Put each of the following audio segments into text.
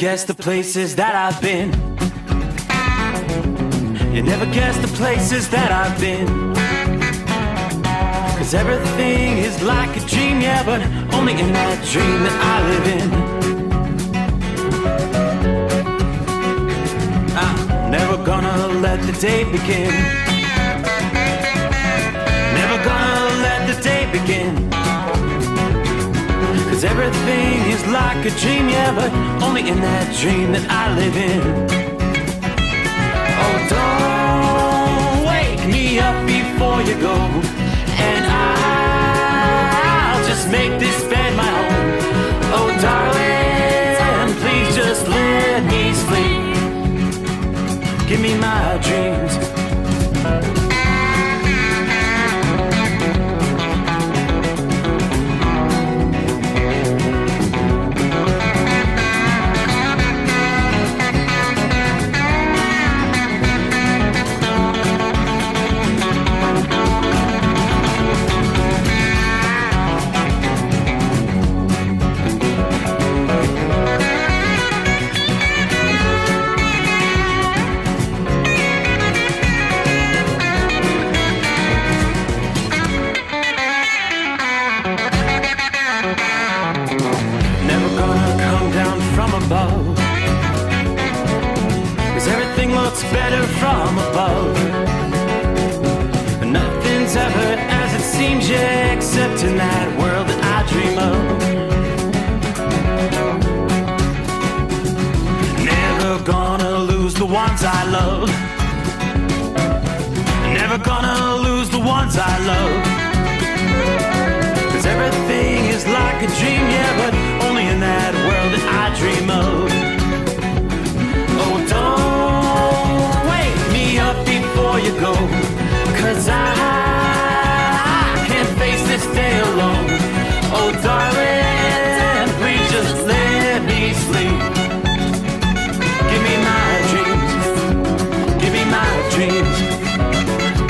guess the places that I've been. You never guess the places that I've been. 'Cause everything is like a dream, yeah, but only in that dream that I live in. I'm never gonna let the day begin. Never gonna let the day begin. 'Cause everything is like a dream, yeah, but only in that dream that I live in. Oh, don't wake me up before you go, and I'll just make this bed my home. Oh, darling, please just let me sleep. Give me my dreams. Better from above. Nothing's ever as it seems, yeah, except in that world that I dream of. Never gonna lose the ones I love. Never gonna lose the ones I love. 'Cause everything is like a dream, yeah, but only in that world that I dream of. Oh, don't up before you go, 'cause I can't face this day alone. Oh, darling, please just let me sleep. Give me my dreams. Give me my dreams.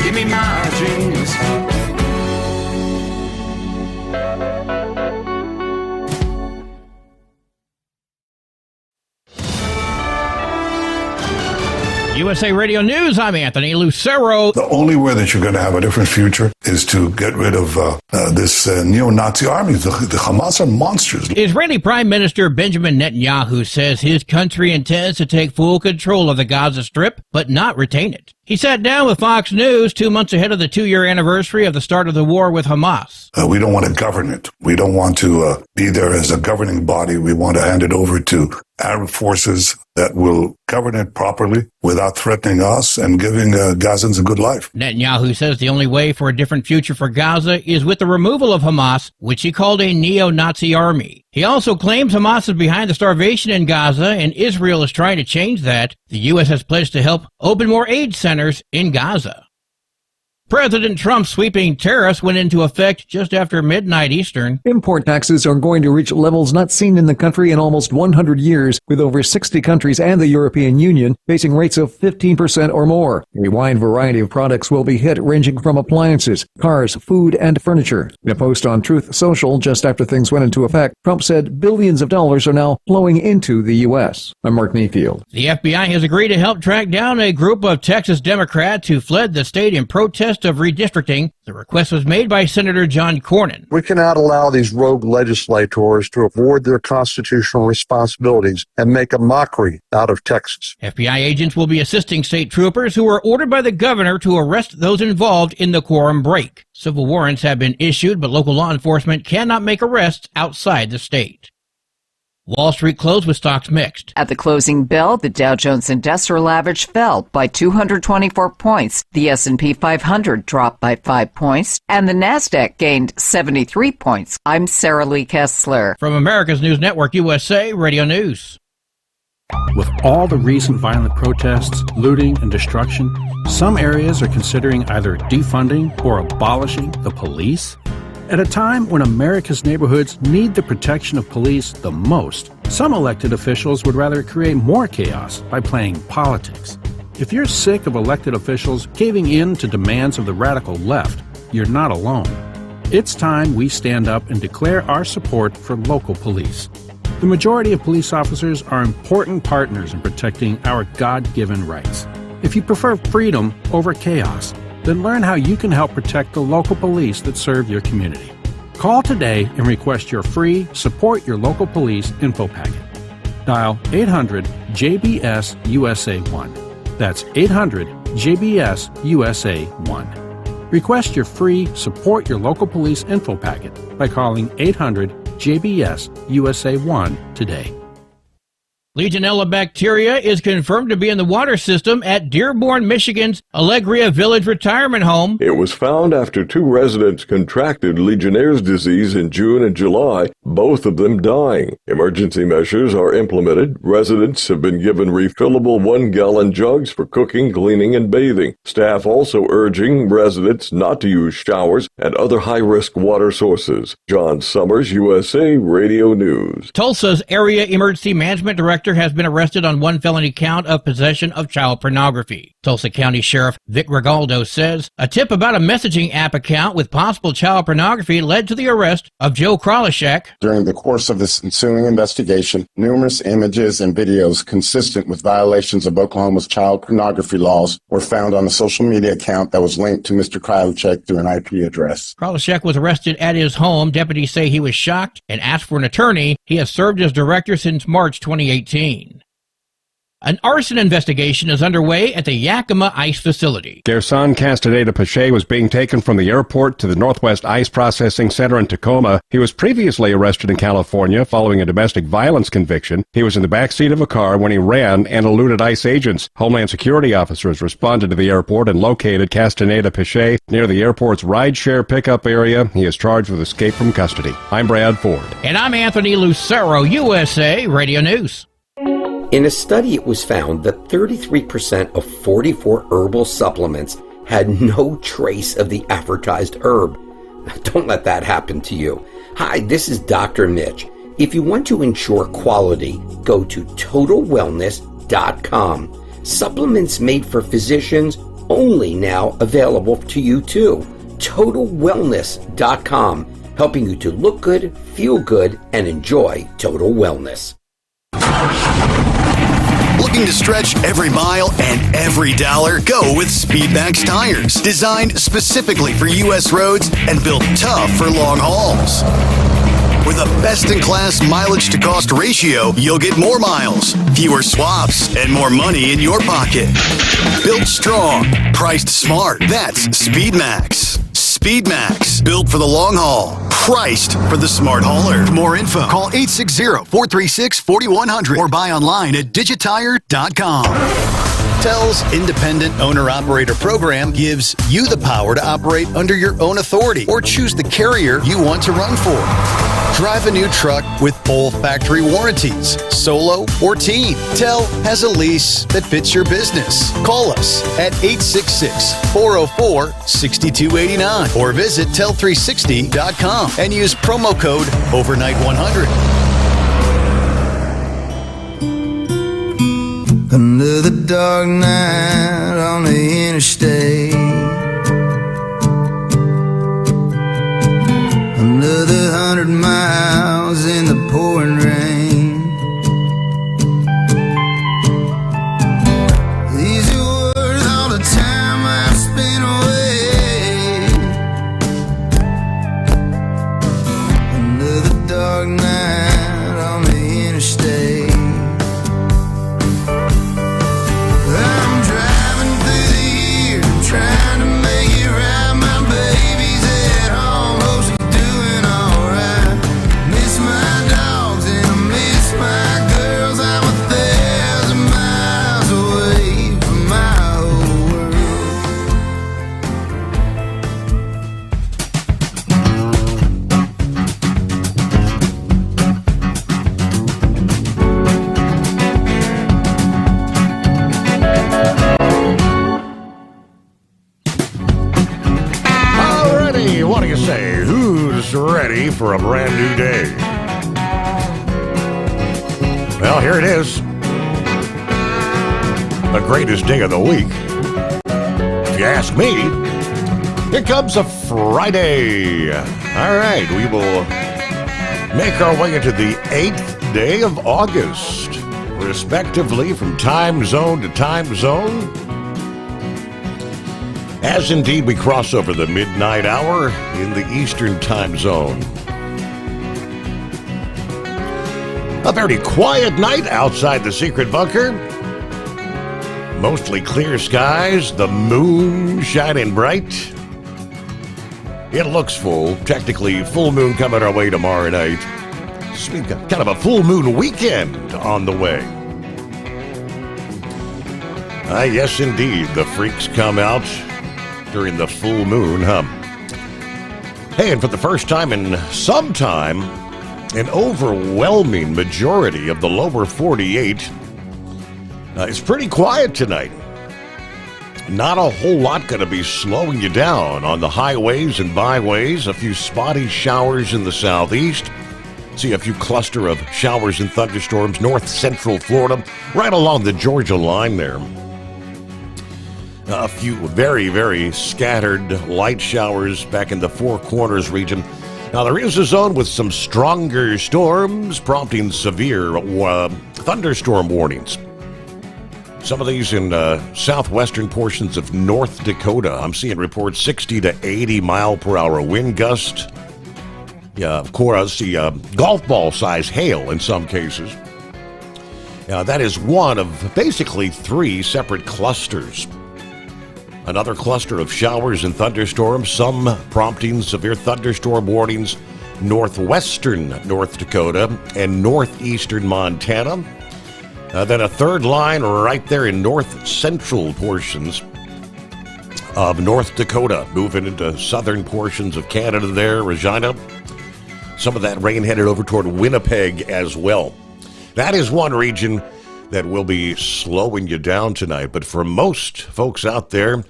Give me my dreams. USA Radio News, I'm Anthony Lucero. The only way that you're going to have a different future is to get rid of this neo-Nazi army. The Hamas are monsters. Israeli Prime Minister Benjamin Netanyahu says his country intends to take full control of the Gaza Strip, but not retain it. He sat down with Fox News 2 months ahead of the 2-year anniversary of the start of the war with Hamas. We don't want to govern it. We don't want to be there as a governing body. We want to hand it over to Arab forces that will govern it properly without threatening us and giving Gazans a good life. Netanyahu says the only way for a different future for Gaza is with the removal of Hamas, which he called a neo-Nazi army. He also claims Hamas is behind the starvation in Gaza, and Israel is trying to change that. The U.S. has pledged to help open more aid centers in Gaza. President Trump's sweeping tariffs went into effect just after midnight Eastern. Import taxes are going to reach levels not seen in the country in almost 100 years, with over 60 countries and the European Union facing rates of 15% or more. A wide variety of products will be hit, ranging from appliances, cars, food, and furniture. In a post on Truth Social just after things went into effect, Trump said billions of dollars are now flowing into the U.S. I'm Mark Mayfield. The FBI has agreed to help track down a group of Texas Democrats who fled the state in protest of redistricting. The request was made by Senator John Cornyn. We cannot allow these rogue legislators to avoid their constitutional responsibilities and make a mockery out of Texas. FBI agents will be assisting state troopers who were ordered by the governor to arrest those involved in the quorum break. Civil warrants have been issued, but local law enforcement cannot make arrests outside the state. Wall Street closed with stocks mixed. At the closing bell, the Dow Jones Industrial Average fell by 224 points. The S&P 500 dropped by 5 points, and the Nasdaq gained 73 points. I'm Sarah Lee Kessler. From America's News Network, USA Radio News. With all the recent violent protests, looting, and destruction, some areas are considering either defunding or abolishing the police. At a time when America's neighborhoods need the protection of police the most, some elected officials would rather create more chaos by playing politics. If you're sick of elected officials caving in to demands of the radical left, you're not alone. It's time we stand up and declare our support for local police. The majority of police officers are important partners in protecting our God-given rights. If you prefer freedom over chaos, then learn how you can help protect the local police that serve your community. Call today and request your free Support Your Local Police info packet. Dial 800-JBS-USA-1. That's 800-JBS-USA-1. Request your free Support Your Local Police info packet by calling 800-JBS-USA-1 today. Legionella bacteria is confirmed to be in the water system at Dearborn, Michigan's Allegria Village Retirement Home. It was found after 2 residents contracted Legionnaire's disease in June and July, both of them dying. Emergency measures are implemented. Residents have been given refillable 1-gallon jugs for cooking, cleaning, and bathing. Staff also urging residents not to use showers and other high-risk water sources. John Sommers, USA Radio News. Tulsa's Area Emergency Management Director has been arrested on 1 felony count of possession of child pornography. Tulsa County Sheriff Vic Regaldo says a tip about a messaging app account with possible child pornography led to the arrest of Joe Kralishek. During the course of this ensuing investigation, numerous images and videos consistent with violations of Oklahoma's child pornography laws were found on a social media account that was linked to Mr. Kralishek through an IP address. Kralishek was arrested at his home. Deputies say he was shocked and asked for an attorney. He has served as director since March 2018. An arson investigation is underway at the Yakima Ice Facility. Gerson Castaneda-Pache was being taken from the airport to the Northwest Ice Processing Center in Tacoma. He was previously arrested in California following a domestic violence conviction. He was in the backseat of a car when he ran and eluded ICE agents. Homeland Security officers responded to the airport and located Castaneda-Pache near the airport's rideshare pickup area. He is charged with escape from custody. I'm Brad Ford. And I'm Anthony Lucero, USA Radio News. In a study, it was found that 33% of 44 herbal supplements had no trace of the advertised herb. Don't let that happen to you. Hi, this is Dr. Mitch. If you want to ensure quality, go to TotalWellness.com. Supplements made for physicians, only now available to you too. TotalWellness.com, helping you to look good, feel good, and enjoy total wellness. Looking to stretch every mile and every dollar? Go with Speedmax tires. Designed specifically for U.S. roads and built tough for long hauls. With a best-in-class mileage-to-cost ratio, you'll get more miles, fewer swaps, and more money in your pocket. Built strong, priced smart. That's Speedmax. Speedmax, built for the long haul, priced for the smart hauler. For more info, call 860-436-4100 or buy online at digitire.com. TEL's Independent Owner-Operator Program gives you the power to operate under your own authority or choose the carrier you want to run for. Drive a new truck with full factory warranties, solo or team. TEL has a lease that fits your business. Call us at 866-404-6289 or visit tel360.com and use promo code OVERNIGHT100. Another dark night on the interstate. Another 100 miles in the pouring rain. These are worth all the time I've spent away. Another dark night on the interstate. Trying to make it right, my baby's at home, hope she's doing alright. Miss my dogs and I miss my girls. I'm 1,000 miles away from my whole What do you say? Who's ready for a brand new day? Well, here it is. The greatest day of the week. If you ask me, here comes a Friday. All right, we will make our way into the 8th day of August, respectively from time zone to time zone. As indeed we cross over the midnight hour in the Eastern time zone. A very quiet night outside the secret bunker. Mostly clear skies, the moon shining bright. It looks full. Technically, full moon coming our way tomorrow night. Kind of a full moon weekend on the way. Yes, indeed. The freaks come out during the full moon, huh? Hey, and for the first time in some time, an overwhelming majority of the lower 48 is pretty quiet tonight. Not a whole lot going to be slowing you down on the highways and byways. A few spotty showers in the southeast. See a few cluster of showers and thunderstorms north central Florida, right along the Georgia line there. A few very, very scattered light showers back in the Four Corners region. Now there is a zone with some stronger storms prompting severe thunderstorm warnings. Some of these in southwestern portions of North Dakota. I'm seeing reports 60 to 80 mile per hour wind gust. Yeah, of course, the golf ball size hail in some cases. That is one of basically three separate clusters. Another cluster of showers and thunderstorms, some prompting severe thunderstorm warnings northwestern North Dakota and northeastern Montana. Then a third line right there in north central portions of North Dakota, moving into southern portions of Canada there, Regina. Some of that rain headed over toward Winnipeg as well. That is one region that will be slowing you down tonight. But for most folks out there,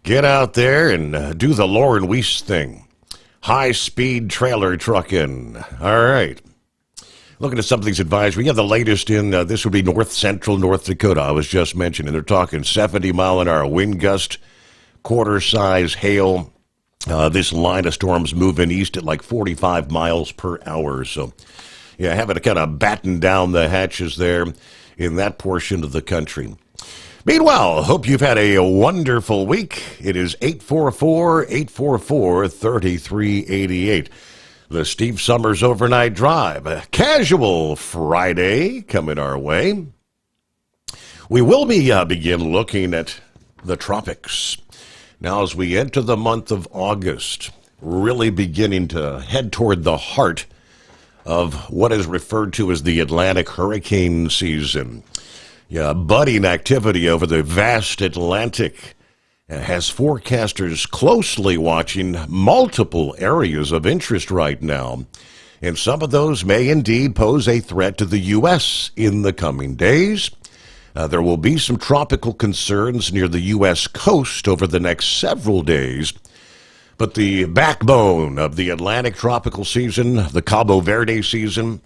get out there and do the Lauren Weiss thing. High-speed trailer trucking. All right. Looking at some of these advisories, we have the latest in, this would be north central North Dakota, I was just mentioning. They're talking 70 mile an hour wind gust, quarter-size hail. This line of storms moving east at like 45 miles per hour. So, yeah, having to kind of batten down the hatches there in that portion of the country. Meanwhile, hope you've had a wonderful week. It is 844-844-3388. The Steve Sommers Overnight Drive, a casual Friday coming our way. We will begin looking at the tropics. Now, as we enter the month of August, really beginning to head toward the heart of what is referred to as the Atlantic hurricane season. Yeah, budding activity over the vast Atlantic has forecasters closely watching multiple areas of interest right now. And some of those may indeed pose a threat to the U.S. in the coming days. There will be some tropical concerns near the U.S. coast over the next several days. But the backbone of the Atlantic tropical season, the Cabo Verde season,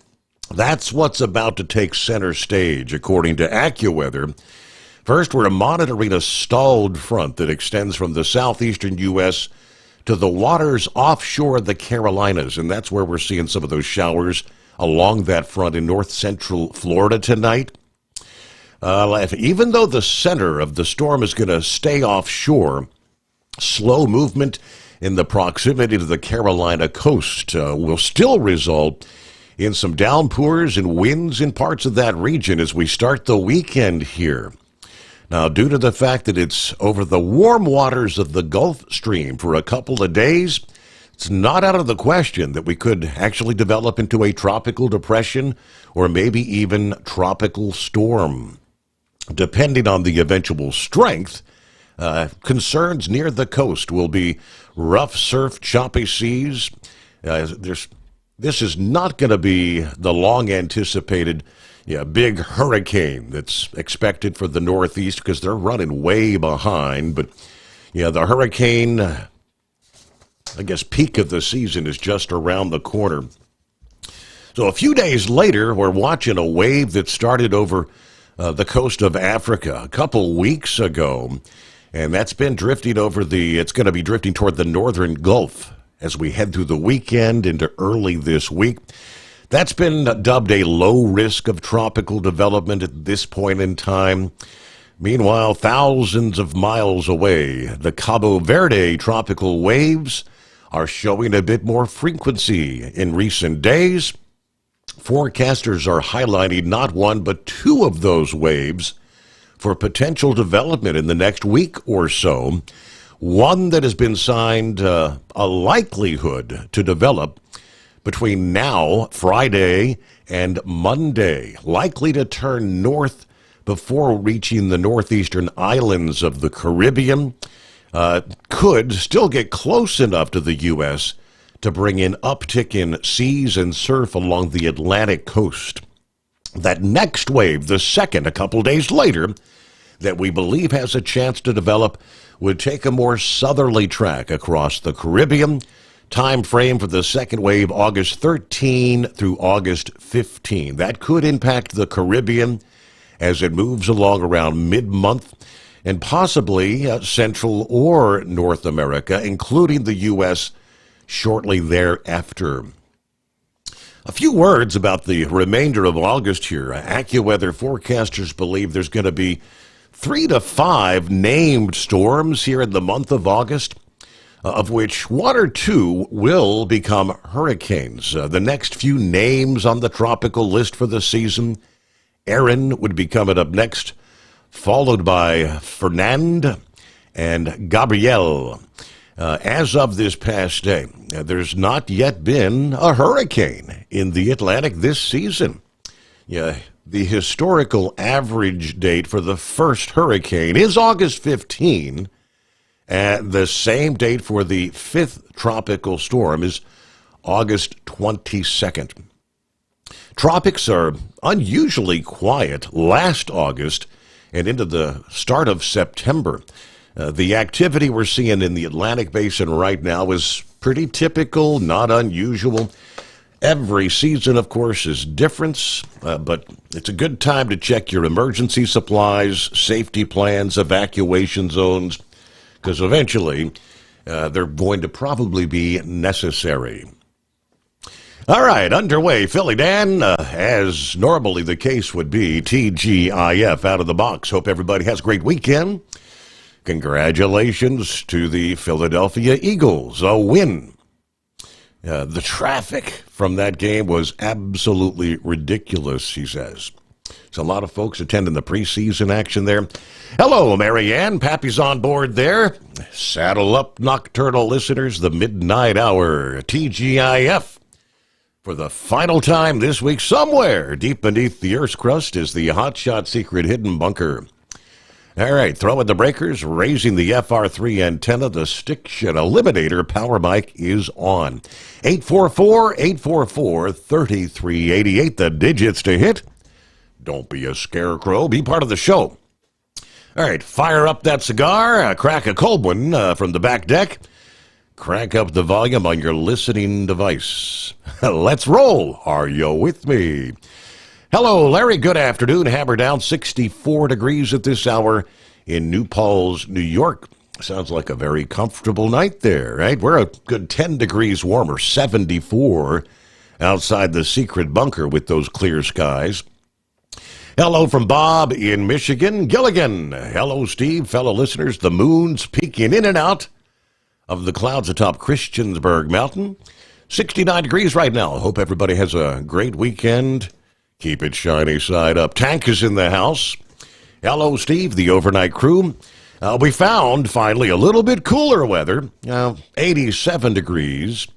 that's what's about to take center stage, according to AccuWeather. First, we're monitoring a stalled front that extends from the southeastern U.S. to the waters offshore the Carolinas, and that's where we're seeing some of those showers along that front in north central Florida tonight. Even though the center of the storm is going to stay offshore, slow movement in the proximity to the Carolina coast will still result in some downpours and winds in parts of that region as we start the weekend here. Now, due to the fact that it's over the warm waters of the Gulf Stream for a couple of days, it's not out of the question that we could actually develop into a tropical depression or maybe even tropical storm. Depending on the eventual strength, concerns near the coast will be rough surf, choppy seas. This is not going to be the long-anticipated big hurricane that's expected for the Northeast because they're running way behind. But, the hurricane, I guess, peak of the season is just around the corner. So a few days later, we're watching a wave that started over the coast of Africa a couple weeks ago, and that's been drifting it's going to be drifting toward the northern Gulf as we head through the weekend into early this week. That's been dubbed a low risk of tropical development at this point in time. Meanwhile, thousands of miles away, the Cabo Verde tropical waves are showing a bit more frequency in recent days. Forecasters are highlighting not one but two of those waves for potential development in the next week or so. One that has been signed a likelihood to develop between now, Friday, and Monday, likely to turn north before reaching the northeastern islands of the Caribbean. Could still get close enough to the U.S. to bring an uptick in seas and surf along the Atlantic coast. That next wave, the second, a couple days later, that we believe has a chance to develop, would take a more southerly track across the Caribbean. Time frame for the second wave, August 13 through August 15. That could impact the Caribbean as it moves along around mid-month, and possibly Central or North America, including the U.S., shortly thereafter. A few words about the remainder of August here. AccuWeather forecasters believe there's going to be 3 to 5 named storms here in the month of August, of which 1 or 2 will become hurricanes. The next few names on the tropical list for the season, Erin would be coming up next, followed by Fernand and Gabrielle. As of this past day, there's not yet been a hurricane in the Atlantic this season. Yeah, the historical average date for the first hurricane is August 15, and the same date for the fifth tropical storm is August 22nd. Tropics are unusually quiet last August and into the start of September. The activity we're seeing in the Atlantic Basin right now is pretty typical, not unusual. Every season, of course, is different, but it's a good time to check your emergency supplies, safety plans, evacuation zones, because eventually they're going to probably be necessary. All right, underway. Philly Dan, as normally the case would be, TGIF out of the box. Hope everybody has a great weekend. Congratulations to the Philadelphia Eagles, a win. The traffic from that game was absolutely ridiculous, he says. So a lot of folks attending the preseason action there. Hello, Marianne. Pappy's on board there. Saddle up, nocturnal listeners, the midnight hour, TGIF. For the final time this week, somewhere deep beneath the Earth's crust is the hotshot secret hidden bunker. All right, throwing the breakers, raising the FR3 antenna, the Stiction Eliminator power mic is on. 844-844-3388, the digits to hit. Don't be a scarecrow, be part of the show. All right, fire up that cigar, crack a cold one from the back deck. Crank up the volume on your listening device. Let's roll. Are you with me? Hello, Larry. Good afternoon. Hammer down 64 degrees at this hour in New Paltz, New York. Sounds like a very comfortable night there, right? We're a good 10 degrees warmer, 74 outside the secret bunker with those clear skies. Hello from Bob in Michigan. Gilligan. Hello, Steve. Fellow listeners, the moon's peeking in and out of the clouds atop Christiansburg Mountain. 69 degrees right now. Hope everybody has a great weekend. Keep it shiny side up. Tank is in the house. Hello, Steve, the overnight crew. We found, finally, a little bit cooler weather. 87 degrees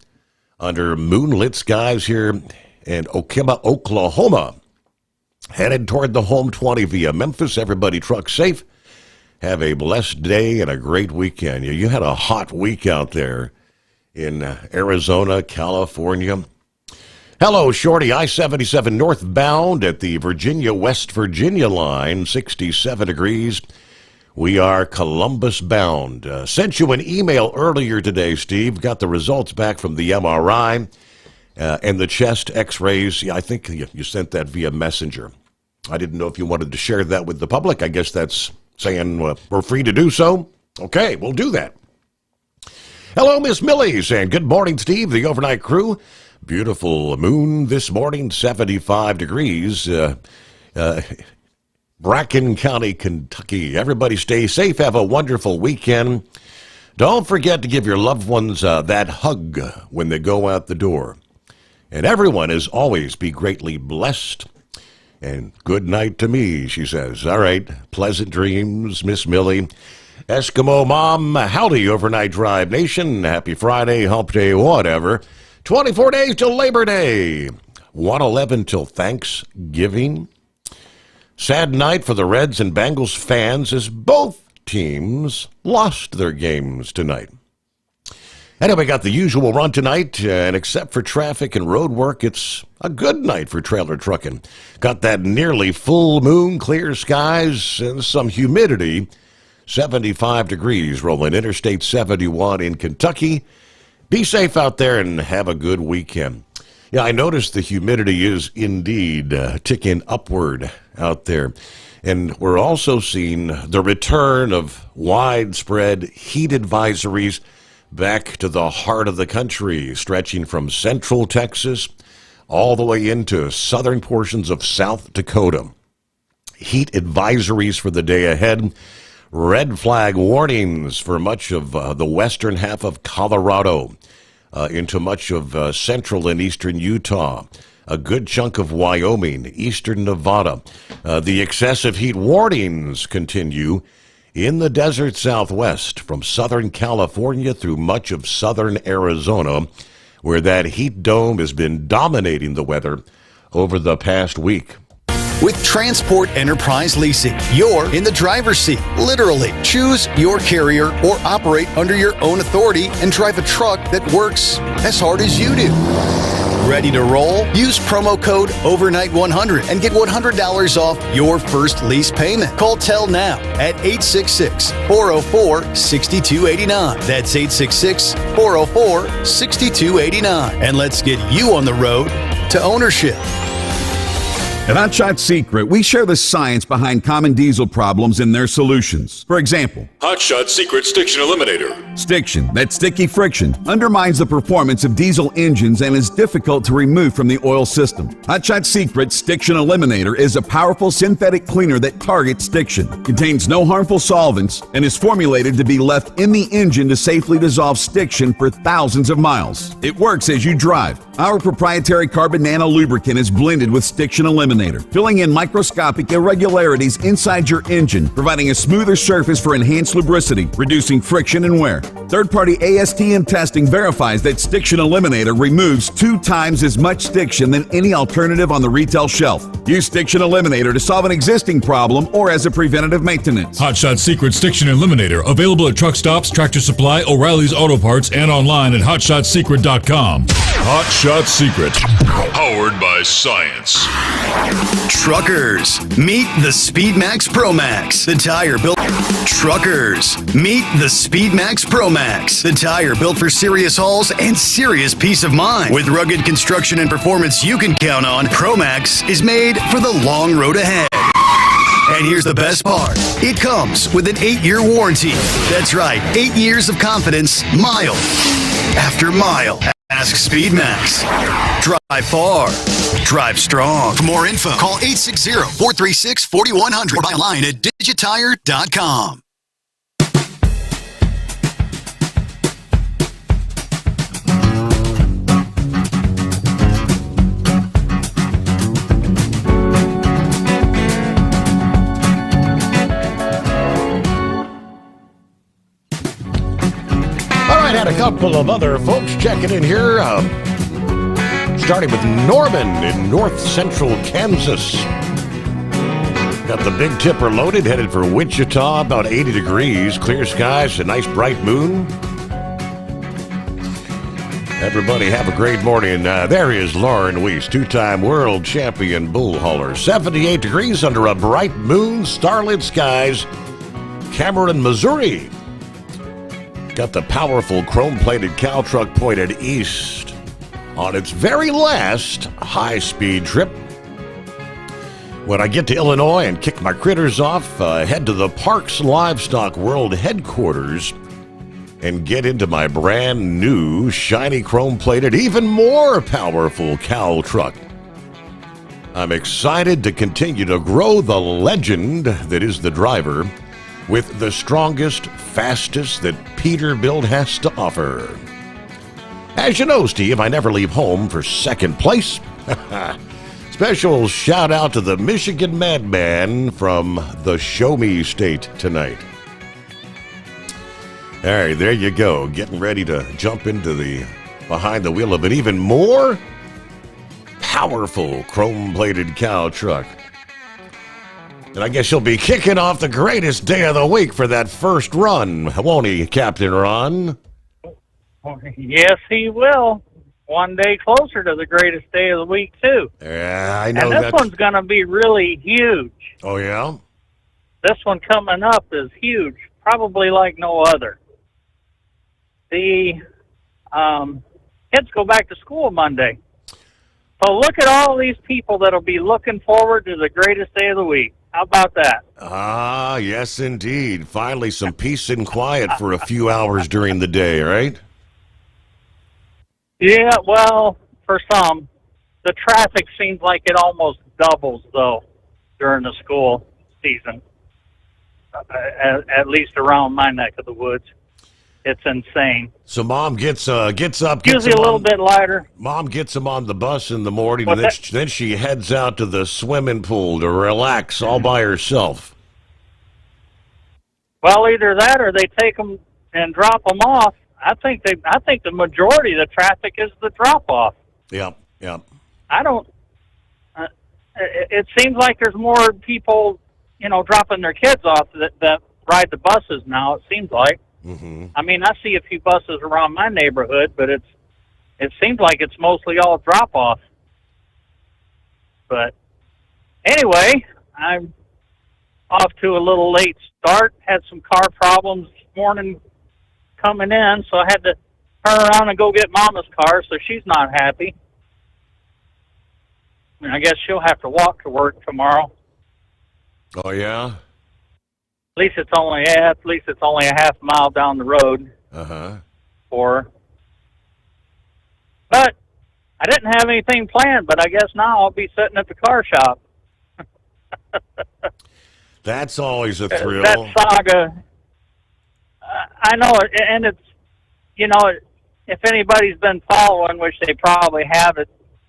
under moonlit skies here in Okima, Oklahoma. Headed toward the home 20 via Memphis. Everybody truck safe. Have a blessed day and a great weekend. You had a hot week out there in Arizona, California. Hello, Shorty. I-77 northbound at the Virginia-West Virginia line, 67 degrees. We are Columbus bound. Sent you an email earlier today, Steve. Got the results back from the MRI and the chest x-rays. Yeah, I think you sent that via messenger. I didn't know if you wanted to share that with the public. I guess that's saying we're free to do so. Okay, we'll do that. Hello, Miss Millie, saying good morning, Steve, the overnight crew. Beautiful moon this morning, 75 degrees. Bracken County, Kentucky. Everybody stay safe. Have a wonderful weekend. Don't forget to give your loved ones that hug when they go out the door. And everyone, as always, be greatly blessed. And good night to me, she says. All right. Pleasant dreams, Miss Millie. Eskimo Mom, howdy, Overnight Drive Nation. Happy Friday, hump day, whatever. 24 days till Labor Day. 111 till Thanksgiving. Sad night for the Reds and Bengals fans as both teams lost their games tonight. Anyway, got the usual run tonight, and except for traffic and road work, it's a good night for trailer trucking. Got that nearly full moon, clear skies, and some humidity. 75 degrees rolling Interstate 71 in Kentucky. Be safe out there and have a good weekend. Yeah, I noticed the humidity is indeed ticking upward out there. And we're also seeing the return of widespread heat advisories back to the heart of the country, stretching from central Texas all the way into southern portions of South Dakota. Heat advisories for the day ahead. Red flag warnings for much of the western half of Colorado, into much of central and eastern Utah, a good chunk of Wyoming, eastern Nevada. The excessive heat warnings continue in the desert Southwest from southern California through much of southern Arizona, where that heat dome has been dominating the weather over the past week. With Transport Enterprise Leasing, you're in the driver's seat, literally. Choose your carrier or operate under your own authority and drive a truck that works as hard as you do. Ready to roll? Use promo code OVERNIGHT100 and get $100 off your first lease payment. Call Tell now at 866-404-6289. That's 866-404-6289. And let's get you on the road to ownership. At Hotshot Secret, we share the science behind common diesel problems and their solutions. For example, Hotshot Secret Stiction Eliminator. Stiction, that sticky friction, undermines the performance of diesel engines and is difficult to remove from the oil system. Hotshot Secret Stiction Eliminator is a powerful synthetic cleaner that targets stiction, contains no harmful solvents, and is formulated to be left in the engine to safely dissolve stiction for thousands of miles. It works as you drive. Our proprietary carbon nano lubricant is blended with Stiction Eliminator, filling in microscopic irregularities inside your engine, providing a smoother surface for enhanced lubricity, reducing friction and wear. Third-party ASTM testing verifies that Stiction Eliminator removes 2 times as much stiction than any alternative on the retail shelf. Use Stiction Eliminator to solve an existing problem or as a preventative maintenance. Hotshot Secret Stiction Eliminator. Available at truck stops, Tractor Supply, O'Reilly's Auto Parts, and online at HotshotSecret.com. Hotshot Secret. Powered by science. Truckers, meet the SpeedMax Pro Max, the tire built. Truckers, meet the SpeedMax Pro Max, the tire built for serious hauls and serious peace of mind. With rugged construction and performance you can count on, Pro Max is made for the long road ahead. And here's the best part. It comes with an 8-year warranty. That's right, 8 years of confidence, mile after mile. Ask SpeedMax. Drive far. Drive strong. For more info, call 860-436-4100 or buy online at digitire.com. All right, had a couple of other folks checking in here. Starting with Norman in north central Kansas. Got the Big Tipper loaded, headed for Wichita, about 80 degrees, clear skies, a nice bright moon. Everybody have a great morning. There is Lauren Weiss, 2-time world champion bull hauler. 78 degrees under a bright moon, starlit skies, Cameron, Missouri. Got the powerful chrome-plated cow truck pointed east on its very last high-speed trip. When I get to Illinois and kick my critters off, head to the Parks Livestock World Headquarters and get into my brand new, shiny chrome-plated, even more powerful cow truck. I'm excited to continue to grow the legend that is the driver with the strongest, fastest that Peterbilt has to offer. As you know, Steve, I never leave home for second place. Special shout out to the Michigan Madman from the Show Me State tonight. All right, there you go. Getting ready to jump into the behind the wheel of an even more powerful chrome-plated cow truck. And I guess you'll be kicking off the greatest day of the week for that first run, won't he, Captain Ron? Yes, he will. One day closer to the greatest day of the week, too. Yeah, I know. And this one's going to be really huge. Oh, yeah? This one coming up is huge, probably like no other. The kids go back to school Monday. So look at all these people that'll be looking forward to the greatest day of the week. How about that? Ah, yes, indeed. Finally, some peace and quiet for a few hours during the day, right? Yeah, well, for some. The traffic seems like it almost doubles, though, during the school season, at least around my neck of the woods. It's insane. So Mom gets up. Usually a little bit lighter. Mom gets him on the bus in the morning, and then she heads out to the swimming pool to relax all by herself. Well, either that or they take them and drop them off. I think the majority of the traffic is the drop off. Yep. I don't. It seems like there's more people, dropping their kids off that ride the buses now. It seems like. Mm-hmm. I mean, I see a few buses around my neighborhood, but it seems like it's mostly all drop off. But anyway, I'm off to a little late start. Had some car problems this morning coming in, so I had to turn around and go get Mama's car, so she's not happy. And I guess she'll have to walk to work tomorrow. Oh, yeah? At least it's only a half mile down the road for her. But I didn't have anything planned, but I guess now I'll be sitting at the car shop. That's always a thrill. That saga, I know, and it's, if anybody's been following, which they probably have,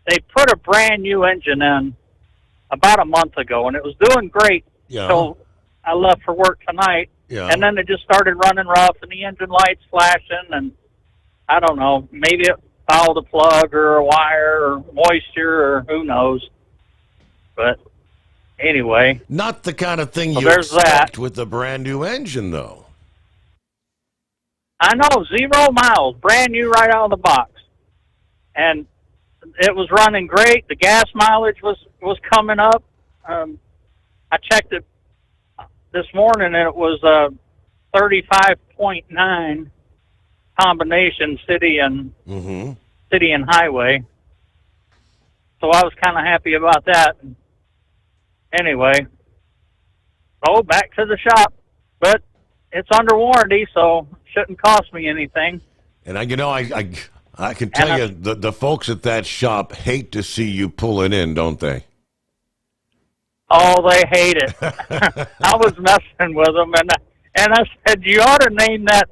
they put a brand new engine in about a month ago, and it was doing great until I left for work tonight. Yeah. And then it just started running rough, and the engine lights flashing, and I don't know, maybe it fouled a plug or a wire or moisture or who knows. But anyway. Not the kind of thing you there's expect that. with a brand new engine, though. I know, 0 miles, brand new right out of the box. And it was running great. The gas mileage was coming up. I checked it this morning, and it was 35.9 combination city and highway. So I was kind of happy about that. Anyway, back to the shop, but it's under warranty, so shouldn't cost me anything. And I can tell you the folks at that shop hate to see you pulling in, don't they? Oh, they hate it. I was messing with them, and I said, you ought to name that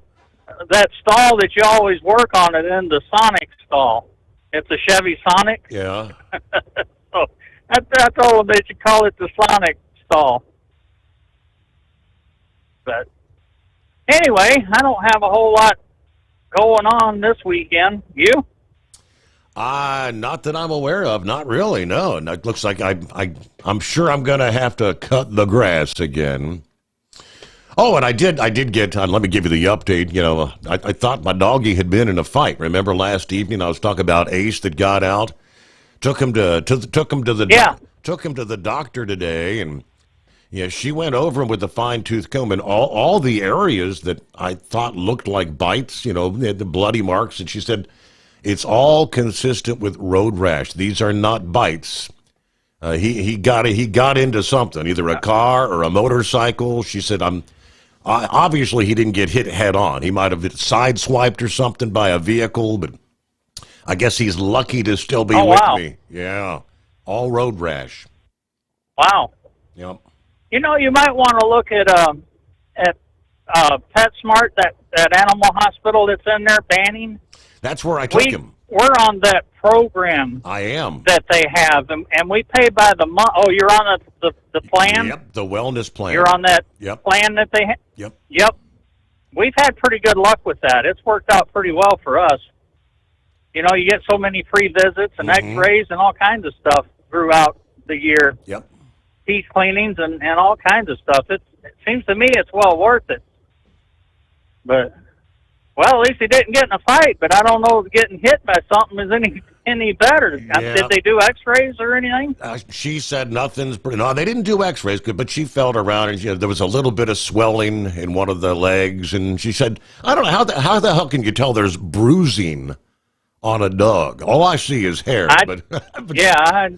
stall that you always work on it in the Sonic stall. It's a Chevy Sonic. Yeah. So I told them they should call it the Sonic stall. But anyway, I don't have a whole lot going on this weekend. You? Not that I'm aware of. Not really, no. And it looks like I'm sure I'm going to have to cut the grass again. Oh, and I did get, let me give you the update. I thought my doggy had been in a fight. Remember last evening I was talking about Ace that got out? Took him to the doctor today, and she went over him with a fine-tooth comb, and all the areas that I thought looked like bites, they had the bloody marks, and she said, it's all consistent with road rash. These are not bites. He got into something, either a car or a motorcycle. She said, I'm Obviously, he didn't get hit head on. He might have been sideswiped or something by a vehicle, but I guess he's lucky to still be with me. Yeah. All road rash. Wow. Yep. You know, you might want to look at PetSmart, that animal hospital that's in there, Banning. That's where I took him. We're on that program. I am. That they have, and we pay by the month. Oh, you're on the plan? Yep, the wellness plan. You're on that Yep. plan that they have? Yep. Yep. We've had pretty good luck with that. It's worked out pretty well for us. You know, you get so many free visits and x-rays and all kinds of stuff throughout the year. Yep. Teeth cleanings and all kinds of stuff. It seems to me it's well worth it. But, well, at least he didn't get in a fight, but I don't know if getting hit by something is any better. Yeah. Did they do x-rays or anything? She said nothing's... No, they didn't do x-rays, but she felt around, and there was a little bit of swelling in one of the legs, and she said, I don't know, how the hell can you tell there's bruising on a dog? All I see is hair. Yeah,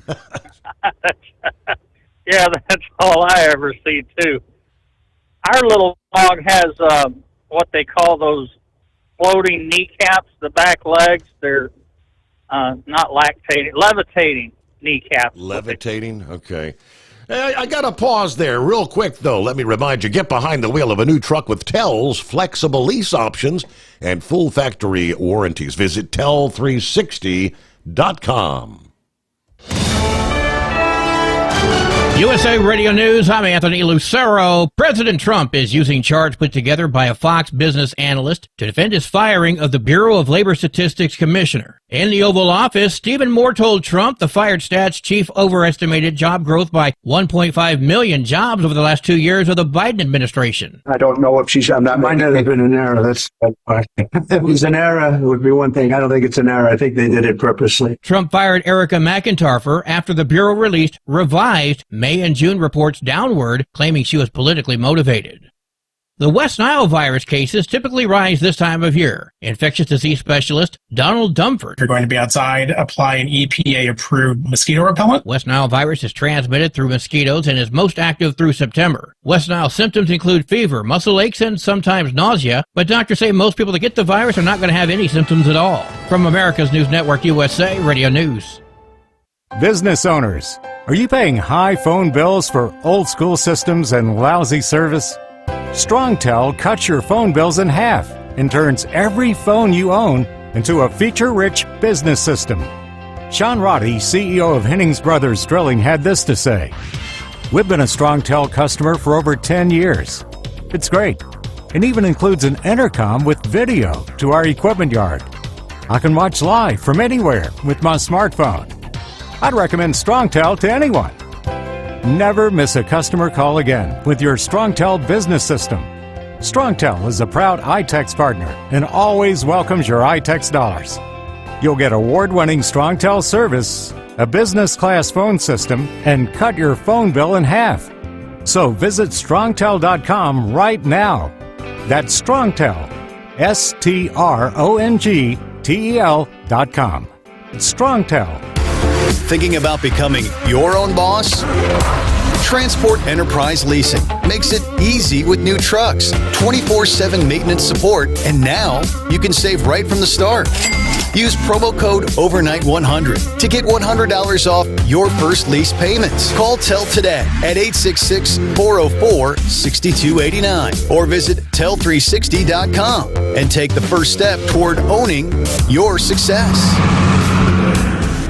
yeah, that's all I ever see, too. Our little dog has what they call those floating kneecaps, the back legs. They're not levitating kneecaps. Levitating? Okay. I got to pause there real quick, though. Let me remind you, get behind the wheel of a new truck with Tell's flexible lease options and full factory warranties. Visit tell360.com. USA Radio News, I'm Anthony Lucero. President Trump is using charts put together by a Fox Business analyst to defend his firing of the Bureau of Labor Statistics commissioner. In the Oval Office, Stephen Moore told Trump the fired stats chief overestimated job growth by 1.5 million jobs over the last 2 years of the Biden administration. I don't know if she's... Might have been an error. That's if it was an error, it would be one thing. I don't think it's an error. I think they did it purposely. Trump fired Erica McIntyre after the Bureau released revised May and June reports downward, claiming she was politically motivated. The West Nile virus cases typically rise this time of year. Infectious disease specialist Donald Dumford. You're going to be outside, apply an EPA-approved mosquito repellent. West Nile virus is transmitted through mosquitoes and is most active through September. West Nile symptoms include fever, muscle aches, and sometimes nausea, but doctors say most people that get the virus are not going to have any symptoms at all. From America's News Network USA Radio News. Business owners, are you paying high phone bills for old-school systems and lousy service? StrongTel cuts your phone bills in half and turns every phone you own into a feature-rich business system. Sean Roddy, CEO of Hennings Brothers Drilling, had this to say. We've been a StrongTel customer for over 10 years. It's great. It even includes an intercom with video to our equipment yard. I can watch live from anywhere with my smartphone. I'd recommend StrongTel to anyone. Never miss a customer call again with your StrongTel business system. StrongTel is a proud iTex partner and always welcomes your iTex dollars. You'll get award-winning StrongTel service, a business-class phone system, and cut your phone bill in half. So visit StrongTel.com right now. That's StrongTel, StrongTel.com. It's StrongTel. Thinking about becoming your own boss? Transport Enterprise Leasing makes it easy with new trucks, 24/7 maintenance support, and now you can save right from the start. Use promo code OVERNIGHT100 to get $100 off your first lease payments. Call Tell today at 866-404-6289 or visit tell360.com and take the first step toward owning your success.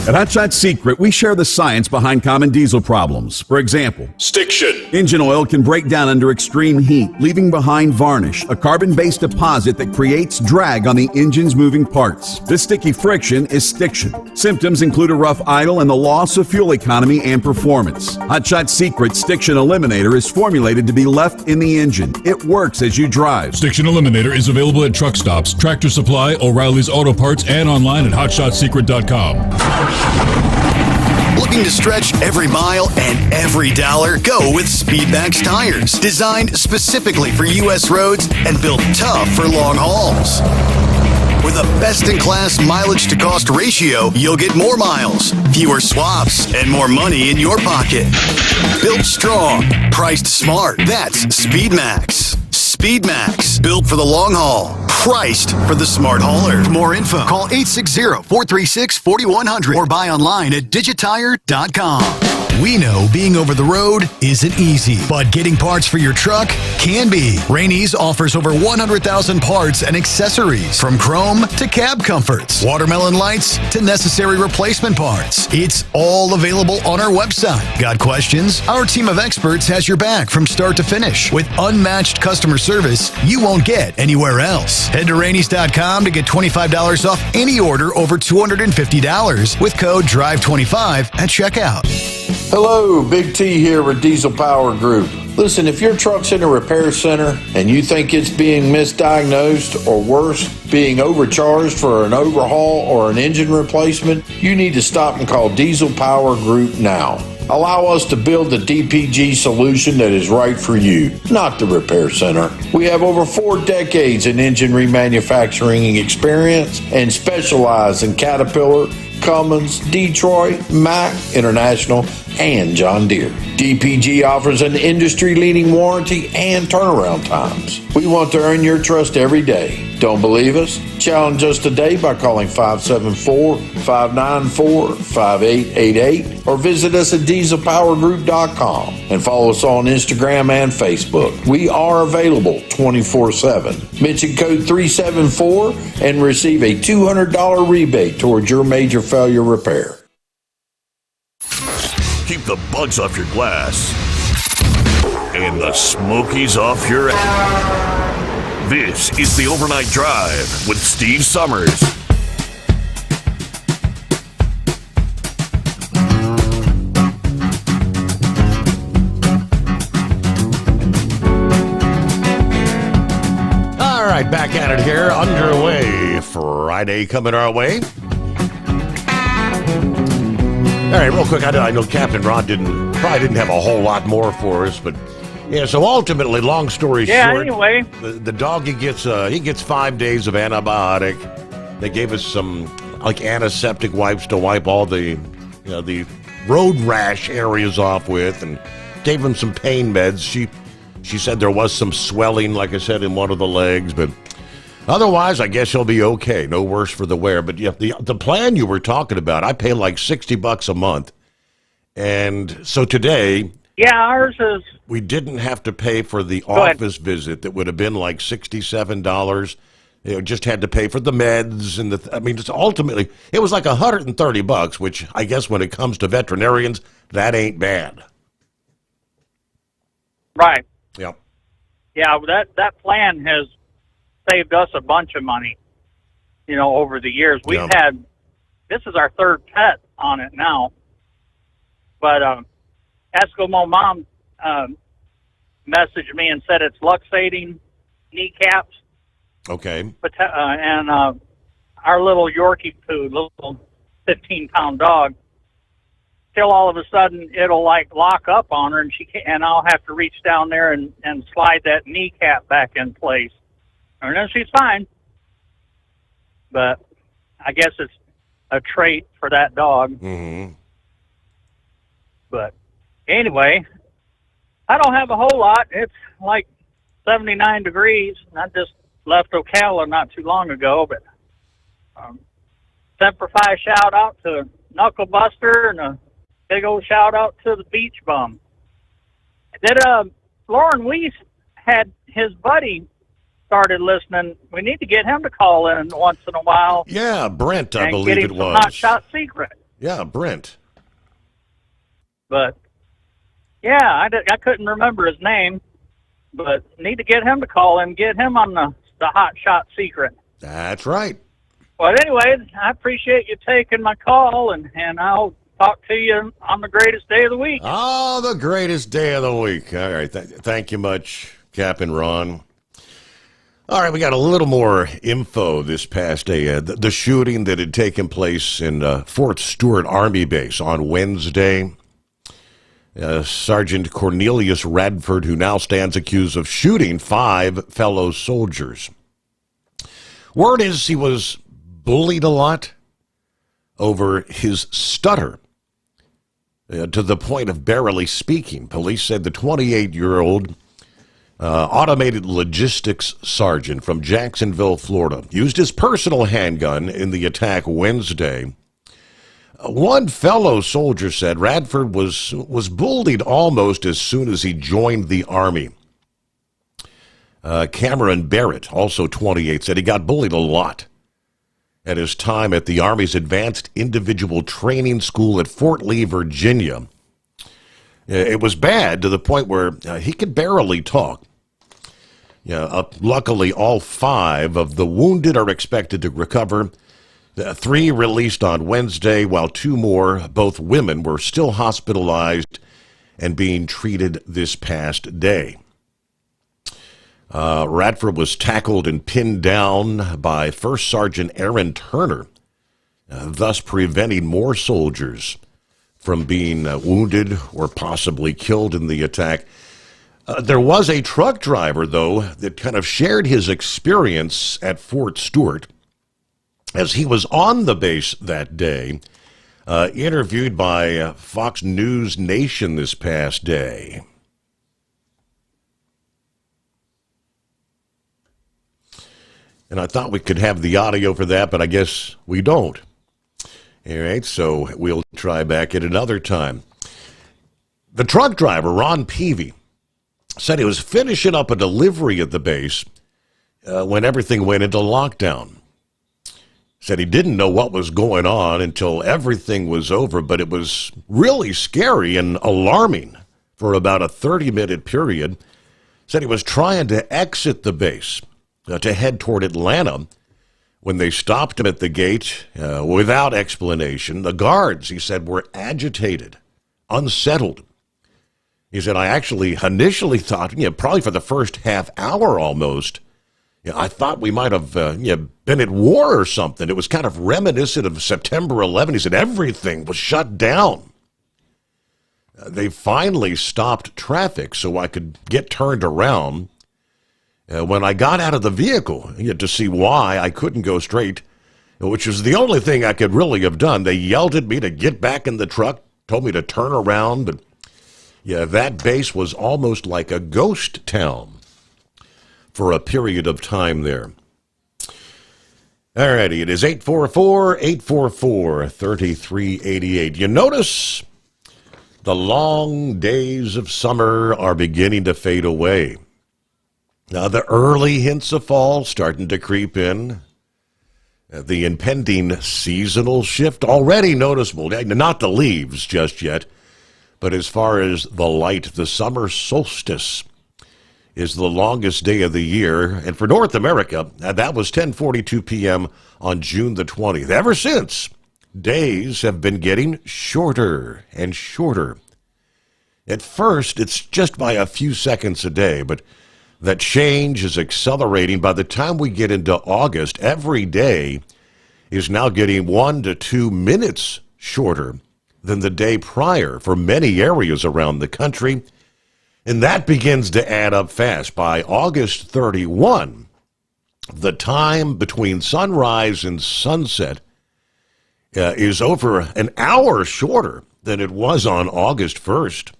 At Hot Shot Secret, we share the science behind common diesel problems. For example, stiction. Engine oil can break down under extreme heat, leaving behind varnish, a carbon-based deposit that creates drag on the engine's moving parts. This sticky friction is stiction. Symptoms include a rough idle and the loss of fuel economy and performance. Hot Shot Secret Stiction Eliminator is formulated to be left in the engine. It works as you drive. Stiction Eliminator is available at truck stops, Tractor Supply, O'Reilly's Auto Parts, and online at HotShotSecret.com. Looking to stretch every mile and every dollar? Go with Speedmax tires, designed specifically for U.S. roads and built tough for long hauls. With a best-in-class mileage-to-cost ratio, you'll get more miles, fewer swaps, and more money in your pocket. Built strong, priced smart. That's Speedmax. SpeedMax, built for the long haul, priced for the smart hauler. For more info, call 860-436-4100 or buy online at digitire.com. We know being over the road isn't easy, but getting parts for your truck can be. Rainey's offers over 100,000 parts and accessories, from chrome to cab comforts, watermelon lights to necessary replacement parts. It's all available on our website. Got questions? Our team of experts has your back from start to finish with unmatched customer service you won't get anywhere else. Head to Rainey's.com to get $25 off any order over $250 with code DRIVE25 at checkout. Hello, Big T here with Diesel Power Group. Listen, if your truck's in a repair center and you think it's being misdiagnosed or worse, being overcharged for an overhaul or an engine replacement, you need to stop and call Diesel Power Group now. Allow us to build the DPG solution that is right for you, not the repair center. We have over 4 decades in engine remanufacturing experience and specialize in Caterpillar, Cummins, Detroit, Mack, International, and John Deere. DPG offers an industry-leading warranty and turnaround times. We want to earn your trust every day. Don't believe us? Challenge us today by calling 574-594-5888 or visit us at dieselpowergroup.com and follow us on Instagram and Facebook. We are available 24/7. Mention code 374 and receive a $200 rebate towards your major failure repair. Keep the bugs off your glass and the smokies off your ass. This is the Overnight Drive with Steve Sommers. All right, back at it here, underway. Friday coming our way. All right, real quick, I know Captain Ron probably didn't have a whole lot more for us, but yeah. So ultimately, long story short, anyway, the dog he gets 5 days of antibiotic. They gave us some like antiseptic wipes to wipe all the the road rash areas off with, and gave him some pain meds. She said there was some swelling, like I said, in one of the legs, but otherwise, I guess he'll be okay. No worse for the wear. But yeah, the plan you were talking about, I pay like $60 a month. And so today, yeah, ours is. We didn't have to pay for the office visit that would have been like $67. Just had to pay for the meds and just ultimately it was like $130, which I guess when it comes to veterinarians, that ain't bad. Right. Yep. Yeah, that plan has saved us a bunch of money, over the years. We've had, this is our 3rd pet on it now, but Eskimo Mom messaged me and said it's luxating kneecaps. Okay. But, and our little Yorkie poo, little 15-pound dog, till all of a sudden it'll like lock up on her, and I'll have to reach down there and slide that kneecap back in place. And then she's fine. But I guess it's a trait for that dog. Mm-hmm. But anyway, I don't have a whole lot. It's like 79 degrees. I just left Ocala not too long ago. But Semper Fi shout out to Knuckle Buster and a big old shout out to the Beach Bum. Then Lauren Weiss had his buddy started listening. We need to get him to call in once in a while. Yeah, Brent, I believe it was. Hot Shot Secret. Yeah, Brent. But yeah, I couldn't remember his name, but need to get him to call in, get him on the Hot Shot Secret. That's right. But anyway, I appreciate you taking my call, and I'll talk to you on the greatest day of the week. Oh, the greatest day of the week. All right. Thank you much, Captain Ron. All right, we got a little more info this past day. The shooting that had taken place in Fort Stewart Army Base on Wednesday. Sergeant Cornelius Radford, who now stands accused of shooting 5 fellow soldiers. Word is he was bullied a lot over his stutter to the point of barely speaking. Police said the 28-year-old automated logistics sergeant from Jacksonville, Florida, used his personal handgun in the attack Wednesday. One fellow soldier said Radford was bullied almost as soon as he joined the Army. Cameron Barrett, also 28, said he got bullied a lot at his time at the Army's Advanced Individual Training School at Fort Lee, Virginia. It was bad to the point where he could barely talk. Luckily, all 5 of the wounded are expected to recover. 3 released on Wednesday, while 2 more, both women, were still hospitalized and being treated this past day. Radford was tackled and pinned down by First Sergeant Aaron Turner, thus preventing more soldiers from being wounded or possibly killed in the attack. There was a truck driver, though, that kind of shared his experience at Fort Stewart as he was on the base that day, interviewed by Fox News Nation this past day. And I thought we could have the audio for that, but I guess we don't. All right, so we'll try back at another time. The truck driver, Ron Peavy, said he was finishing up a delivery at the base when everything went into lockdown. Said he didn't know what was going on until everything was over, but it was really scary and alarming for about a 30-minute period. Said he was trying to exit the base to head toward Atlanta when they stopped him at the gate without explanation. The guards, he said, were agitated, unsettled. He said, I actually initially thought, probably for the first half hour almost, I thought we might have been at war or something. It was kind of reminiscent of September 11. He said everything was shut down. They finally stopped traffic so I could get turned around. When I got out of the vehicle to see why I couldn't go straight, which was the only thing I could really have done, they yelled at me to get back in the truck, told me to turn around. But that base was almost like a ghost town for a period of time there. All righty, it is 844-844-3388. You notice the long days of summer are beginning to fade away. Now, the early hints of fall starting to creep in. The impending seasonal shift already noticeable. Not the leaves just yet, but as far as the light, the summer solstice is the longest day of the year. And for North America, that was 10:42 p.m. on June the 20th. Ever since, days have been getting shorter and shorter. At first, it's just by a few seconds a day, but that change is accelerating. By the time we get into August, every day is now getting 1 to 2 minutes shorter than the day prior for many areas around the country. And that begins to add up fast. By August 31, the time between sunrise and sunset is over an hour shorter than it was on August 1st.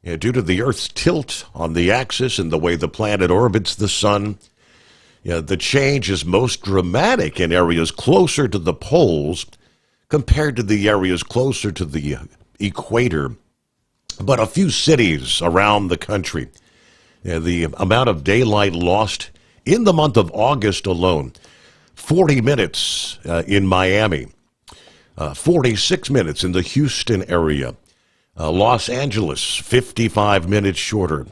Due to the Earth's tilt on the axis and the way the planet orbits the sun, the change is most dramatic in areas closer to the poles compared to the areas closer to the equator. But a few cities around the country, the amount of daylight lost in the month of August alone, 40 minutes in Miami, 46 minutes in the Houston area, Los Angeles, 55 minutes shorter.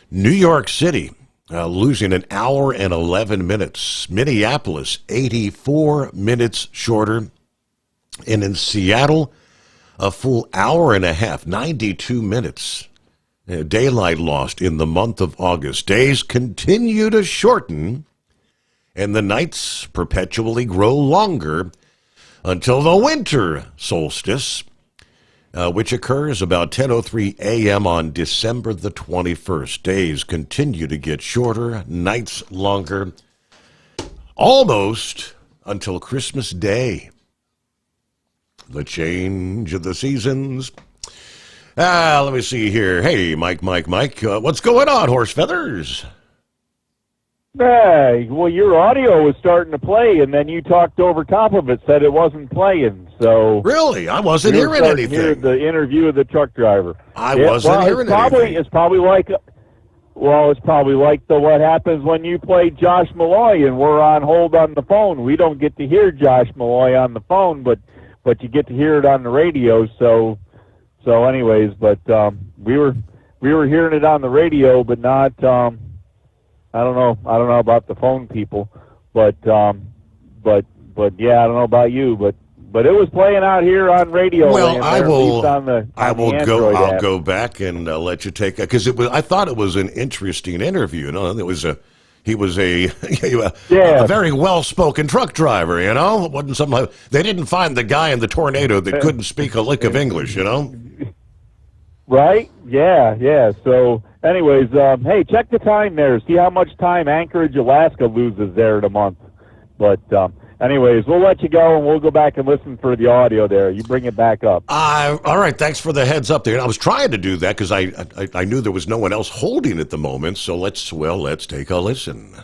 New York City, losing an hour and 11 minutes. Minneapolis, 84 minutes shorter. And in Seattle, a full hour and a half, 92 minutes. Daylight lost in the month of August. Days continue to shorten, and the nights perpetually grow longer until the winter solstice, which occurs about 10:03 a.m. on December the 21st. Days continue to get shorter, nights longer, almost until Christmas Day. The change of the seasons. Let me see here. Hey, Mike. What's going on, Horse Feathers? Hey, well, your audio was starting to play, and then you talked over top of it, said it wasn't playing. So really, I wasn't hearing anything. Hear the interview of the truck driver. I wasn't hearing anything. It's probably like what happens when you play Josh Malloy, and we're on hold on the phone. We don't get to hear Josh Malloy on the phone, but you get to hear it on the radio. So anyways, but we were hearing it on the radio, but not. I don't know about the phone people, but yeah, I don't know about you, but it was playing out here on radio. Well, I'll app. go back and let you take it, because I thought it was an interesting interview. You know, he was a very well-spoken truck driver. You know, it wasn't something they didn't find the guy in the tornado that couldn't speak a lick of English. You know. Right? Yeah. So, anyways, hey, check the time there. See how much time Anchorage, Alaska loses there in a month. But, anyways, we'll let you go, and we'll go back and listen for the audio there. You bring it back up. All right. Thanks for the heads up there. I was trying to do that because I knew there was no one else holding at the moment. So let's take a listen.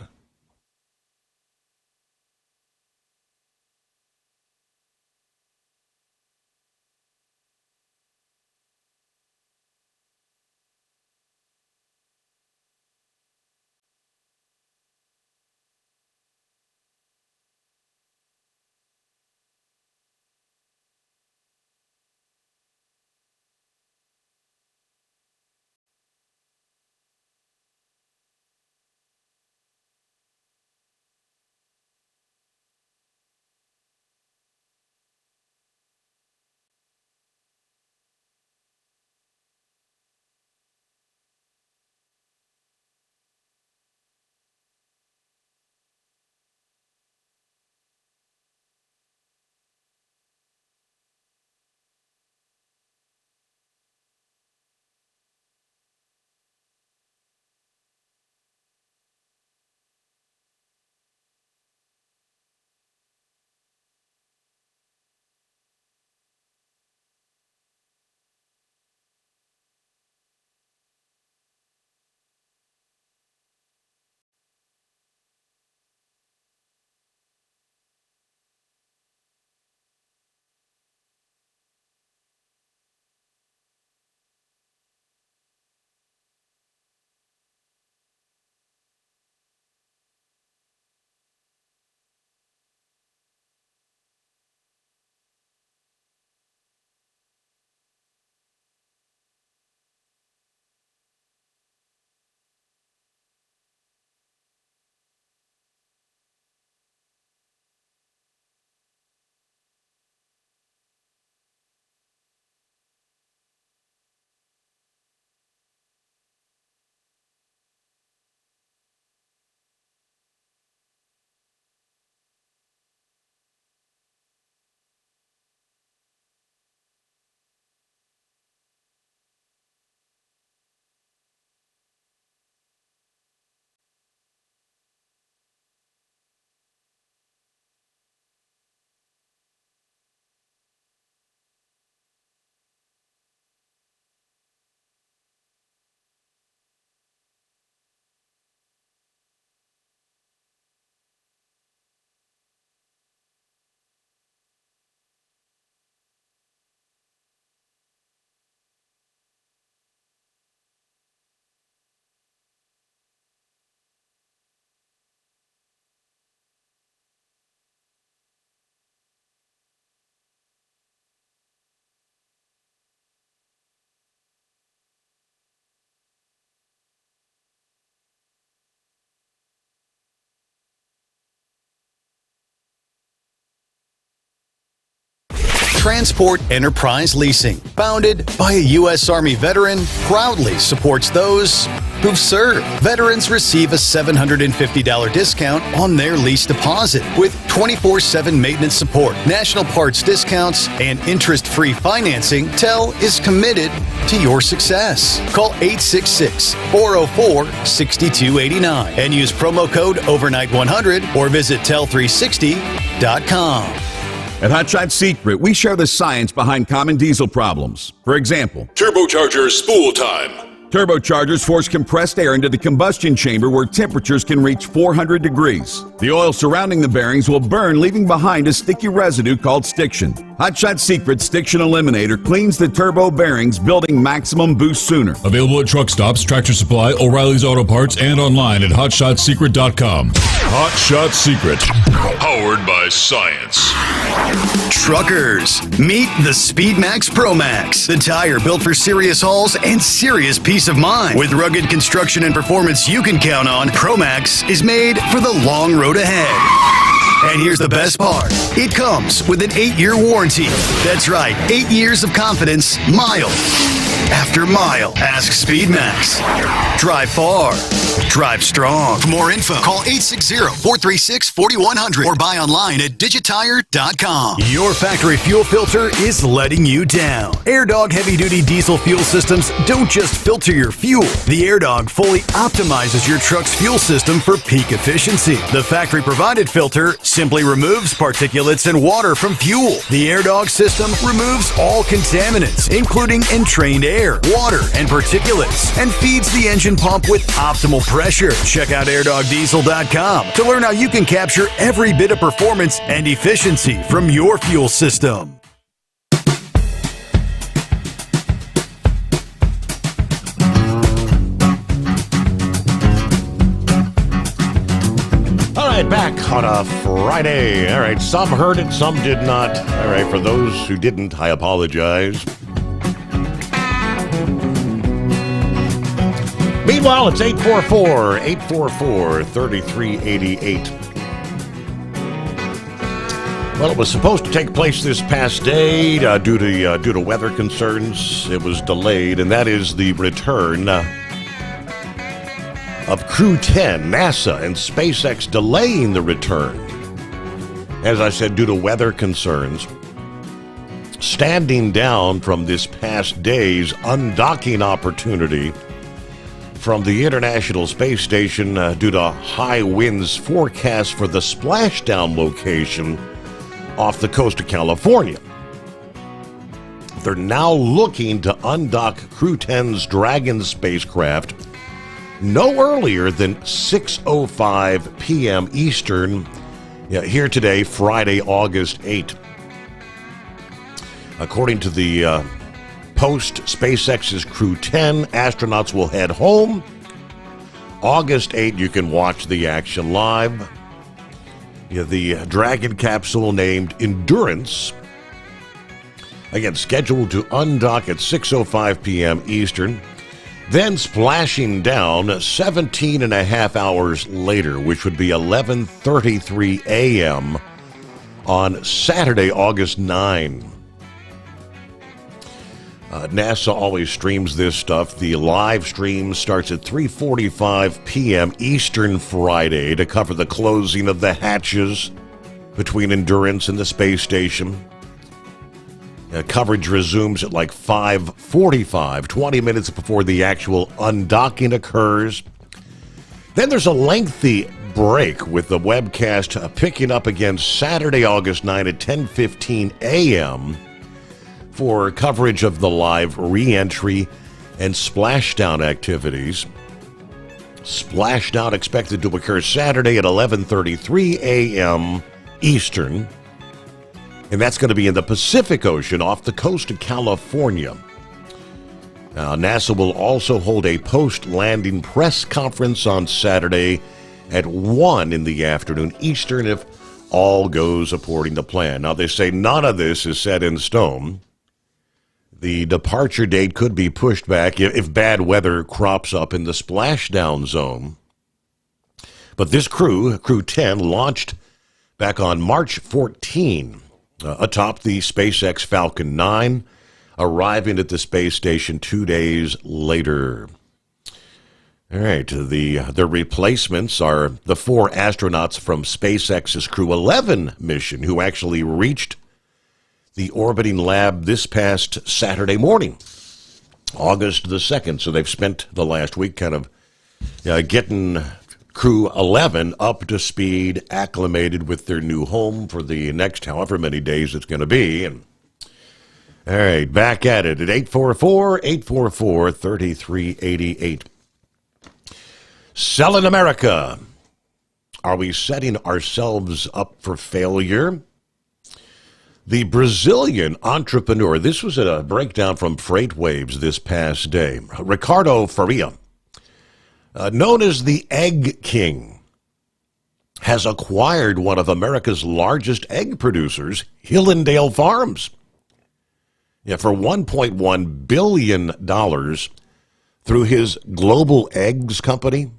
Transport Enterprise Leasing, founded by a U.S. Army veteran, proudly supports those who've served. Veterans receive a $750 discount on their lease deposit with 24/7 maintenance support, national parts discounts, and interest-free financing. TEL is committed to your success. Call 866-404-6289 and use promo code overnight100 or visit tel360.com. At Hot Shot Secret, we share the science behind common diesel problems. For example, Turbocharger spool time. turbochargers force compressed air into the combustion chamber where temperatures can reach 400 degrees. The oil surrounding the bearings will burn, leaving behind a sticky residue called stiction. Hot Shot Secret Stiction Eliminator cleans the turbo bearings, building maximum boost sooner. Available at truck stops, Tractor Supply, O'Reilly's Auto Parts, and online at hotshotsecret.com. Hot Shot Secret. Powered by science. Truckers, meet the Speedmax Pro Max, the tire built for serious hauls and serious peace of mind. With rugged construction and performance you can count on, Pro Max is made for the long road ahead. And here's the best part. It comes with an 8-year warranty. That's right, 8 years of confidence, mile after mile. Ask Speedmax. Drive far. Drive strong. For more info, call 860-436-4100 or buy online at digitire.com. Your factory fuel filter is letting you down. AirDog heavy-duty diesel fuel systems don't just filter your fuel. The AirDog fully optimizes your truck's fuel system for peak efficiency. The factory-provided filter simply removes particulates and water from fuel. The AirDog system removes all contaminants, including entrained air, water, and particulates, and feeds the engine pump with optimal pressure. Check out airdogdiesel.com to learn how you can capture every bit of performance and efficiency from your fuel system. All right, back on a Friday. All right, some heard it, some did not. All right, for those who didn't, I apologize. Meanwhile, it's 844-3388. Well, it was supposed to take place this past day due to weather concerns. It was delayed, and that is the return of Crew 10, NASA and SpaceX delaying the return. As I said, due to weather concerns. Standing down from this past day's undocking opportunity from the International Space Station due to high winds forecast for the splashdown location off the coast of California. They're now looking to undock Crew 10's Dragon spacecraft no earlier than 6:05 p.m. Eastern here today, Friday, August 8. According to the Post, SpaceX's Crew 10 astronauts will head home August 8. You can watch the action live. The Dragon capsule named Endurance, again, scheduled to undock at 6:05 p.m. Eastern, then splashing down 17 and a half hours later, which would be 11:33 a.m. on Saturday, August 9. NASA always streams this stuff. The live stream starts at 3:45 p.m. Eastern Friday to cover the closing of the hatches between Endurance and the space station. Coverage resumes at like 5:45, 20 minutes before the actual undocking occurs. Then there's a lengthy break with the webcast picking up again Saturday, August 9 at 10:15 a.m. for coverage of the live re-entry and splashdown activities. Splashdown expected to occur Saturday at 11:33 a.m. Eastern. And that's going to be in the Pacific Ocean off the coast of California. Now, NASA will also hold a post-landing press conference on Saturday at 1 in the afternoon Eastern if all goes according to plan. Now, they say none of this is set in stone. The departure date could be pushed back if bad weather crops up in the splashdown zone. But this Crew 10, launched back on March 14 atop the SpaceX Falcon 9, arriving at the space station 2 days later. All right, the replacements are the 4 astronauts from SpaceX's Crew 11 mission who actually reached the orbiting lab this past Saturday morning, August the 2nd. So they've spent the last week kind of getting Crew 11 up to speed, acclimated with their new home for the next however many days it's going to be. And all right, back at it at 844-3388. Selling America. Are we setting ourselves up for failure? The Brazilian entrepreneur, this was a breakdown from Freight Waves this past day, Ricardo Faria, known as the Egg King, has acquired one of America's largest egg producers, Hillendale Farms, for $1.1 billion through his Global Eggs company.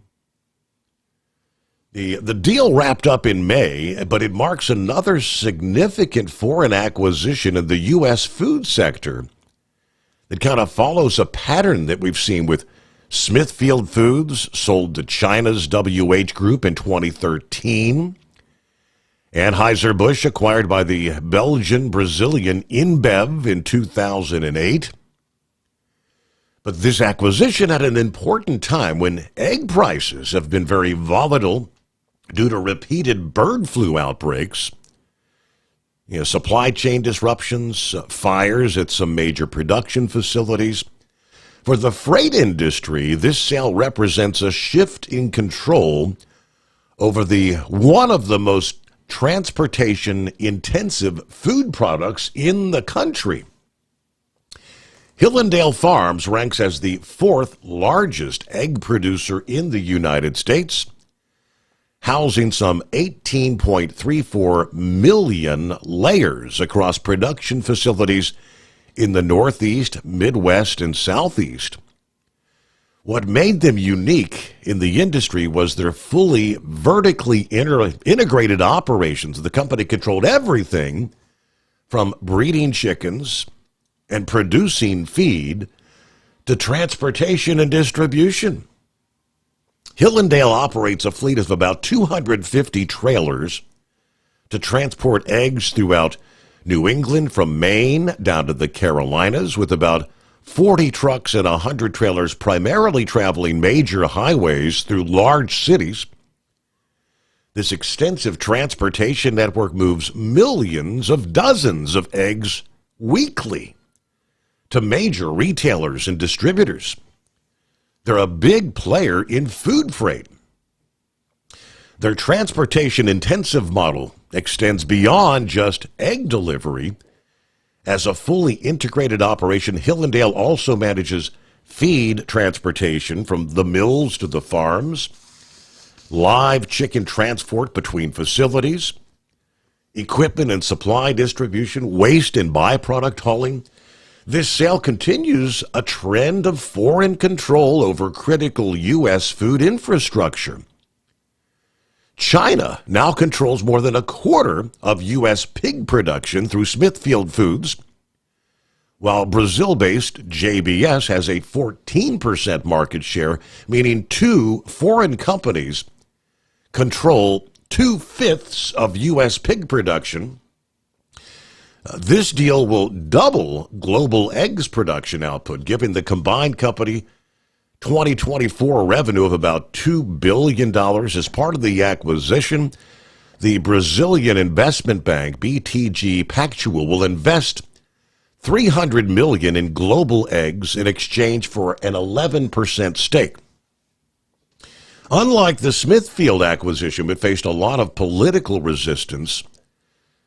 The deal wrapped up in May, but it marks another significant foreign acquisition in the U.S. food sector that kind of follows a pattern that we've seen with Smithfield Foods, sold to China's WH Group in 2013, Anheuser-Busch acquired by the Belgian-Brazilian InBev in 2008. But this acquisition at an important time when egg prices have been very volatile due to repeated bird flu outbreaks, supply chain disruptions, fires at some major production facilities. For the freight industry, this sale represents a shift in control over one of the most transportation-intensive food products in the country. Hillendale Farms ranks as the fourth largest egg producer in the United States, housing some 18.34 million layers across production facilities in the Northeast, Midwest, and Southeast. What made them unique in the industry was their fully vertically integrated operations. The company controlled everything from breeding chickens and producing feed to transportation and distribution. Hillendale operates a fleet of about 250 trailers to transport eggs throughout New England from Maine down to the Carolinas, with about 40 trucks and 100 trailers primarily traveling major highways through large cities. This extensive transportation network moves millions of dozens of eggs weekly to major retailers and distributors. They're a big player in food freight. Their transportation-intensive model extends beyond just egg delivery. As a fully integrated operation, Hillendale also manages feed transportation from the mills to the farms, live chicken transport between facilities, equipment and supply distribution, waste and byproduct hauling. This sale continues a trend of foreign control over critical U.S. food infrastructure. China now controls more than a quarter of U.S. pig production through Smithfield Foods, while Brazil-based JBS has a 14% market share, meaning two foreign companies control 2/5 of U.S. pig production. This deal will double Global Eggs production output, giving the combined company 2024 revenue of about $2 billion. As part of the acquisition, the Brazilian investment bank BTG Pactual will invest $300 million in Global Eggs in exchange for an 11% stake. Unlike the Smithfield acquisition, which faced a lot of political resistance,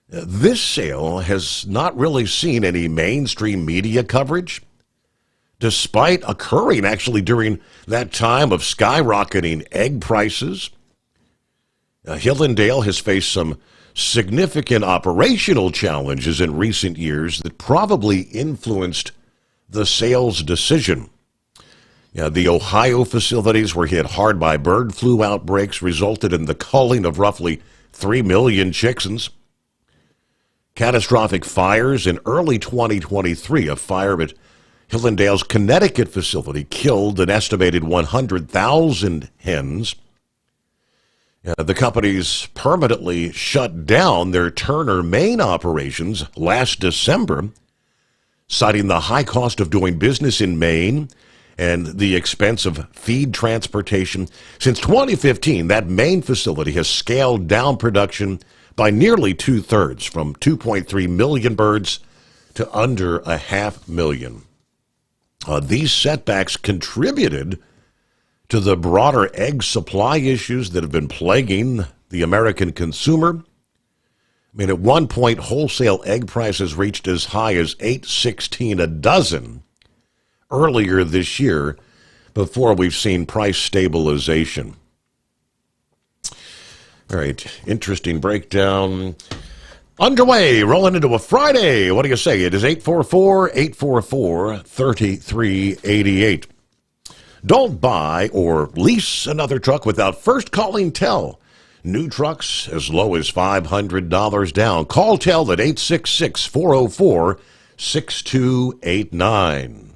this sale has not really seen any mainstream media coverage, despite occurring actually during that time of skyrocketing egg prices. Hillendale has faced some significant operational challenges in recent years that probably influenced the sales decision. The Ohio facilities were hit hard by bird flu outbreaks, resulted in the culling of roughly 3 million chickens. Catastrophic fires in early 2023, a fire at Hillendale's Connecticut facility killed an estimated 100,000 hens. The companies permanently shut down their Turner, Maine operations last December, citing the high cost of doing business in Maine and the expense of feed transportation. Since 2015, that main facility has scaled down production by nearly 2/3, from 2.3 million birds to under 500,000. These setbacks contributed to the broader egg supply issues that have been plaguing the American consumer. I mean, at one point, wholesale egg prices reached as high as $8.16 a dozen earlier this year, before we've seen price stabilization. All right, interesting breakdown underway, rolling into a Friday. What do you say? It is 844-844-3388. Don't buy or lease another truck without first calling Tell. New trucks as low as $500 down. Call Tell at 866-404-6289.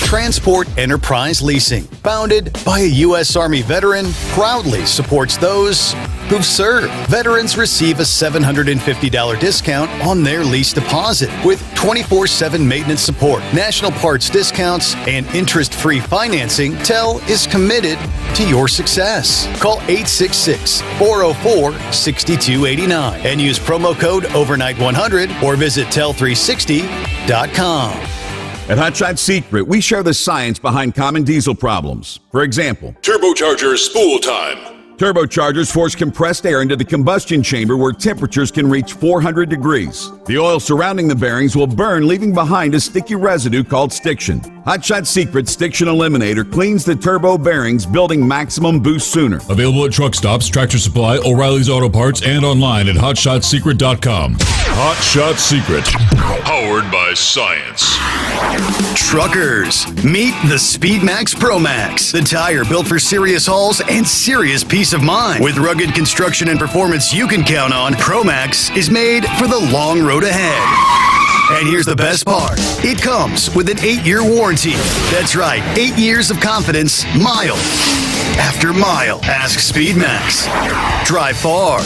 Transport Enterprise Leasing, founded by a U.S. Army veteran, proudly supports those who've served. Veterans receive a $750 discount on their lease deposit with 24/7 maintenance support, national parts discounts, and interest-free financing. Tell is committed to your success. Call 866-404-6289 and use promo code overnight100 or visit tell360.com. At Hot Shot Secret, we share the science behind common diesel problems. For example, turbocharger spool time. Turbochargers force compressed air into the combustion chamber where temperatures can reach 400 degrees. The oil surrounding the bearings will burn, leaving behind a sticky residue called stiction. Hot Shot Secret Stiction Eliminator cleans the turbo bearings, building maximum boost sooner. Available at truck stops, Tractor Supply, O'Reilly's Auto Parts, and online at hotshotsecret.com. Hot Shot Secret, powered by science. Truckers, meet the Speedmax Pro Max, the tire built for serious hauls and serious peace of mind. With rugged construction and performance you can count on, Pro Max is made for the long road ahead. And here's the best part. It comes with an 8-year warranty. That's right, 8 years of confidence, mile after mile. Ask Speedmax. Drive far.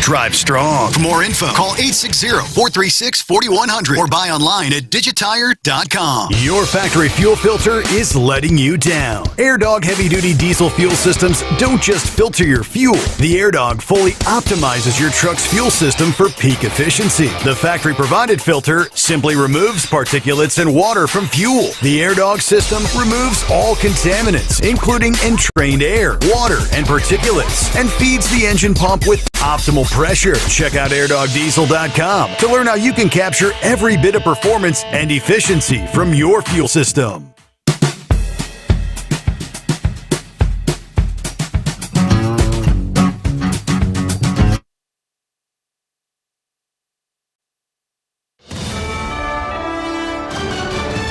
Drive strong. For more info, call 860-436-4100 or buy online at digitire.com. Your factory fuel filter is letting you down. AirDog heavy-duty diesel fuel systems don't just filter your fuel. The AirDog fully optimizes your truck's fuel system for peak efficiency. The factory-provided filter simply removes particulates and water from fuel. The AirDog system removes all contaminants, including entrained air, water, and particulates, and feeds the engine pump with optimal pressure. Check out airdogdiesel.com to learn how you can capture every bit of performance and efficiency from your fuel system.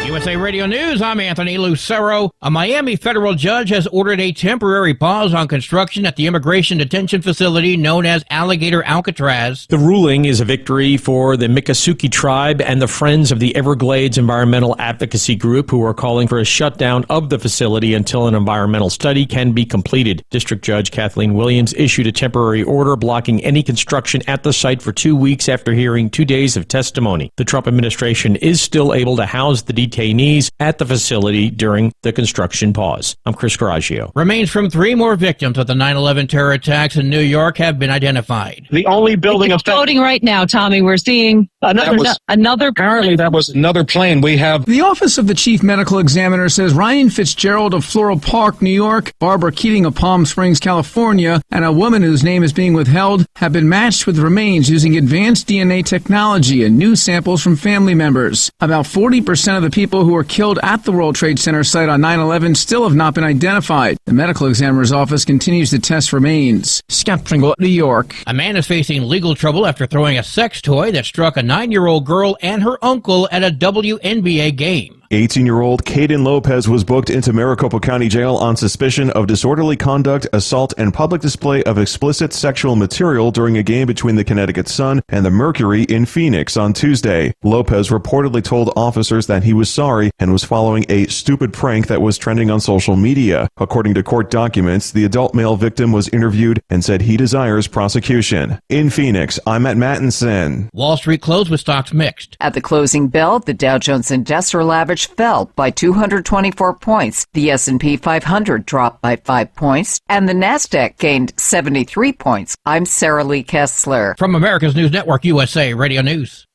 USA Radio News, I'm Anthony Lucero. A Miami federal judge has ordered a temporary pause on construction at the immigration detention facility known as Alligator Alcatraz. The ruling is a victory for the Miccosukee tribe and the Friends of the Everglades Environmental Advocacy Group, who are calling for a shutdown of the facility until an environmental study can be completed. District Judge Kathleen Williams issued a temporary order blocking any construction at the site for 2 weeks after hearing 2 days of testimony. The Trump administration is still able to house the detainees at the facility during the construction pause. I'm Chris Garagio. Remains from 3 more victims of the 9/11 terror attacks in New York have been identified. The only building exploding right now, Tommy. We're seeing another. Apparently, that was another plane. We have the Office of the Chief Medical Examiner says Ryan Fitzgerald of Floral Park, New York, Barbara Keating of Palm Springs, California, and a woman whose name is being withheld have been matched with remains using advanced DNA technology and new samples from family members. About 40% of the people who were killed at the World Trade Center site on 9/11 still have not been identified. The medical examiner's office continues to test remains. Scott Pringle, New York. A man is facing legal trouble after throwing a sex toy that struck a 9-year-old girl and her uncle at a WNBA game. 18-year-old Caden Lopez was booked into Maricopa County Jail on suspicion of disorderly conduct, assault, and public display of explicit sexual material during a game between the Connecticut Sun and the Mercury in Phoenix on Tuesday. Lopez reportedly told officers that he was sorry and was following a stupid prank that was trending on social media. According to court documents, the adult male victim was interviewed and said he desires prosecution. In Phoenix, I'm at Mattinson. Wall Street closed with stocks mixed. At the closing bell, the Dow Jones Industrial Average average fell by 224 points. The S&P 500 dropped by 5 points, and the Nasdaq gained 73 points. I'm Sarah Lee Kessler. From America's News Network, USA Radio News.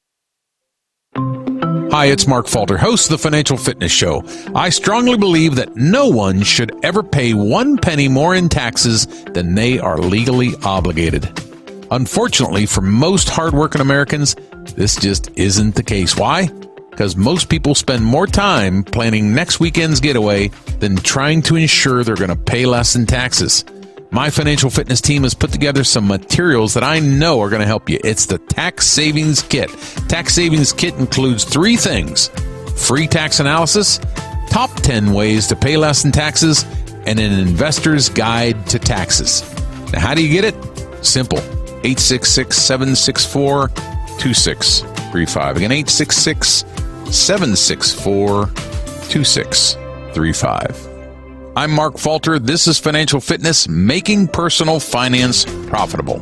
Hi, it's Mark Falter, host of the Financial Fitness Show. I strongly believe that no one should ever pay 1 penny more in taxes than they are legally obligated. Unfortunately, for most hardworking Americans, this just isn't the case. Why? Because most people spend more time planning next weekend's getaway than trying to ensure they're going to pay less in taxes. My financial fitness team has put together some materials that I know are going to help you. It's the Tax Savings Kit. Tax Savings Kit includes 3 things: free tax analysis, top 10 ways to pay less in taxes, and an investor's guide to taxes. Now, how do you get it? Simple. 866-764-2635. Again, 866-764-2635. I'm Mark Falter. This is Financial Fitness, making personal finance profitable.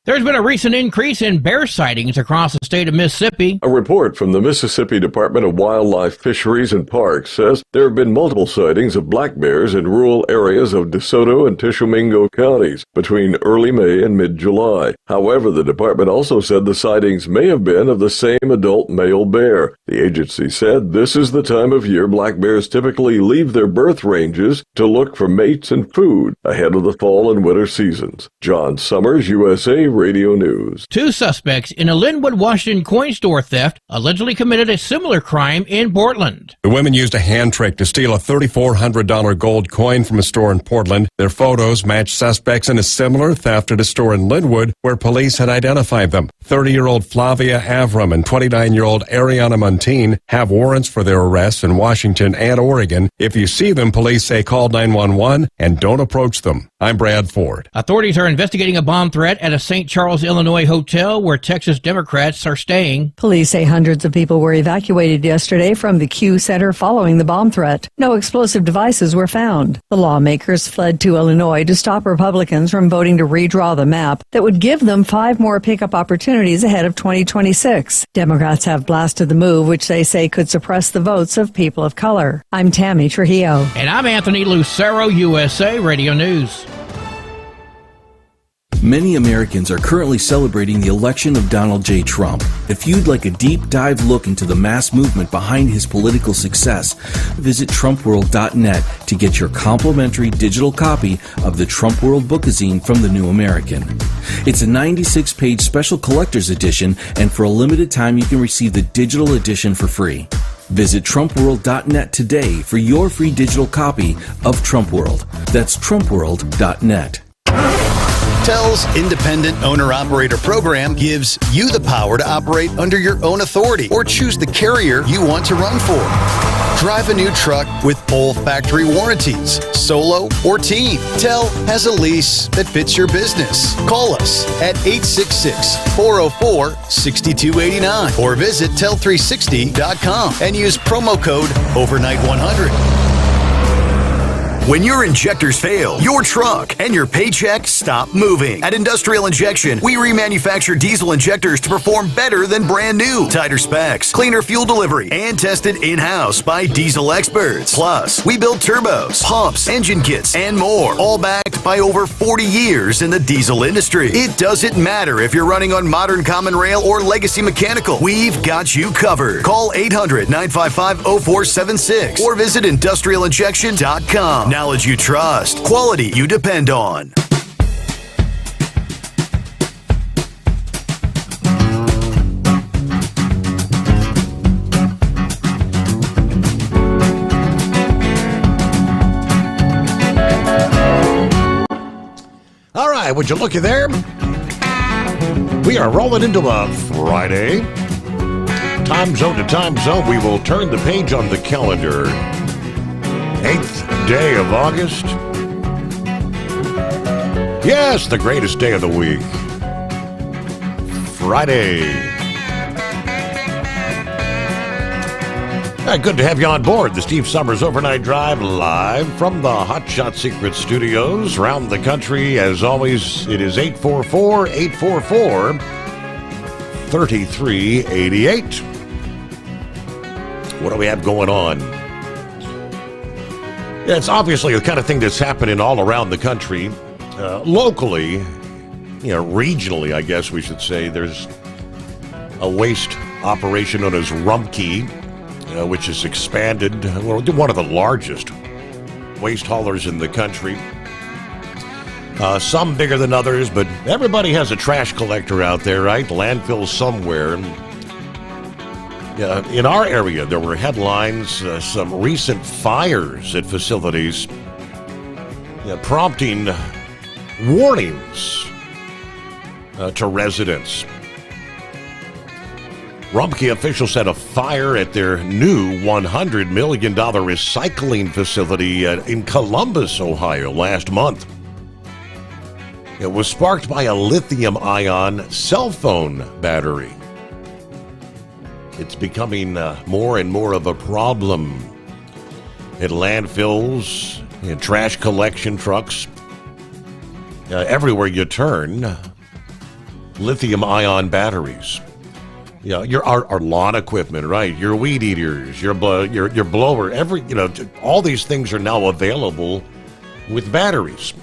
There's been a recent increase in bear sightings across the state of Mississippi. A report from the Mississippi Department of Wildlife, Fisheries, and Parks says there have been multiple sightings of black bears in rural areas of DeSoto and Tishomingo counties between early May and mid-July. However, the department also said the sightings may have been of the same adult male bear. The agency said this is the time of year black bears typically leave their birth ranges to look for mates and food ahead of the fall and winter seasons. John Sommers, USA Radio News. 2 suspects in a Linwood, Washington coin store theft allegedly committed a similar crime in Portland. The women used a hand trick to steal a $3,400 gold coin from a store in Portland. Their photos matched suspects in a similar theft at a store in Linwood where police had identified them. 30-year-old Flavia Avram and 29-year-old Ariana Montine have warrants for their arrests in Washington and Oregon. If you see them, police say call 911 and don't approach them. I'm Brad Ford. Authorities are investigating a bomb threat at a St. Charles, Illinois hotel where Texas Democrats are staying. Police say hundreds of people were evacuated yesterday from the Q Center following the bomb threat. No explosive devices were found. The lawmakers fled to Illinois to stop Republicans from voting to redraw the map that would give them 5 more pickup opportunities ahead of 2026. Democrats have blasted the move, which they say could suppress the votes of people of color. I'm Tammy Trujillo. And I'm Anthony Lucero, USA Radio News. Many Americans are currently celebrating the election of Donald J. Trump. If you'd like a deep dive look into the mass movement behind his political success, visit TrumpWorld.net to get your complimentary digital copy of the Trump World Bookazine from The New American. It's a 96-page special collector's edition, and for a limited time you can receive the digital edition for free. Visit TrumpWorld.net today for your free digital copy of Trump World. That's TrumpWorld.net. Tel's independent owner-operator program gives you the power to operate under your own authority or choose the carrier you want to run for. Drive a new truck with full factory warranties, solo or team. Tel has a lease that fits your business. Call us at 866-404-6289 or visit tel360.com and use promo code OVERNIGHT100. When your injectors fail, your truck and your paycheck stop moving. At Industrial Injection, we remanufacture diesel injectors to perform better than brand new. Tighter specs, cleaner fuel delivery, and tested in-house by diesel experts. Plus, we build turbos, pumps, engine kits, and more, all backed by over 40 years in the diesel industry. It doesn't matter if you're running on modern common rail or legacy mechanical. We've got you covered. Call 800-955-0476 or visit industrialinjection.com. Knowledge you trust, quality you depend on. All right, would you looky there? We are rolling into a Friday. Time zone to time zone, we will turn the page on the calendar. 8th day of August. Yes, the greatest day of the week. Friday. Good to have you on board. The Steve Sommers Overnight Drive live from the Hot Shot Secret Studios around the country. As always, it is 844-844 3388. What do we have going on? Yeah, it's obviously the kind of thing that's happening all around the country. Locally, regionally, I guess we should say, there's a waste operation known as Rumpke, which has expanded. One of the largest waste haulers in the country. Some bigger than others, but everybody has a trash collector out there, right? Landfill somewhere. In our area, there were headlines, some recent fires at facilities, prompting warnings to residents. Rumpke officials said a fire at their new $100 million recycling facility in Columbus, Ohio, last month. It was sparked by a lithium-ion cell phone battery. It's becoming more and more of a problem at landfills, in trash collection trucks. Everywhere you turn, lithium-ion batteries. Our lawn equipment, right? Your weed eaters, your blower, all these things are now available with batteries.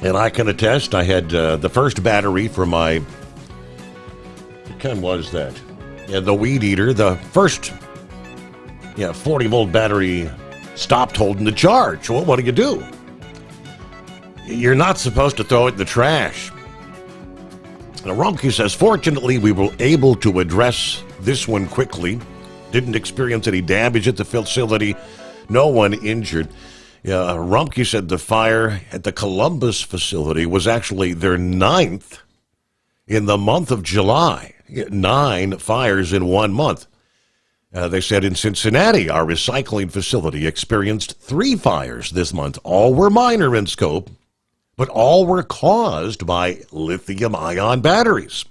And I can attest, I had the first battery for my, what kind was that? The weed eater, the first 40-volt battery stopped holding the charge. Well, what do you do? You're not supposed to throw it in the trash. Now, Rumpke says, fortunately, we were able to address this one quickly. Didn't experience any damage at the facility. No one injured. Rumpke said the fire at the Columbus facility was actually their 9th in the month of July. 9 fires in 1 month. They said in Cincinnati, our recycling facility experienced 3 fires this month. All were minor in scope, but all were caused by lithium-ion batteries.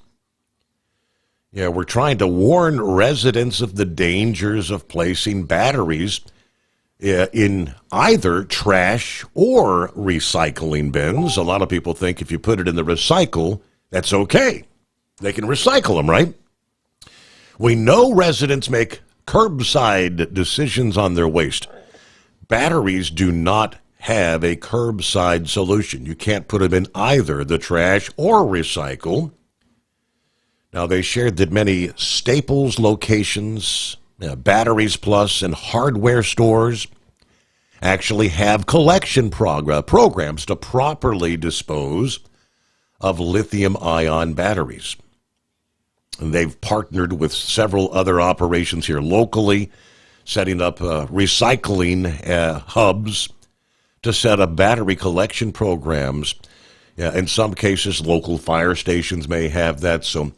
We're trying to warn residents of the dangers of placing batteries in either trash or recycling bins. A lot of people think if you put it in the recycle, that's okay. They can recycle them, right? We know residents make curbside decisions on their waste. Batteries do not have a curbside solution. You can't put them in either the trash or recycle. Now, they shared that many Staples locations, Batteries Plus, and hardware stores actually have collection programs to properly dispose of lithium-ion batteries. And they've partnered with several other operations here locally, setting up recycling hubs to set up battery collection programs. In some cases, local fire stations may have that. So,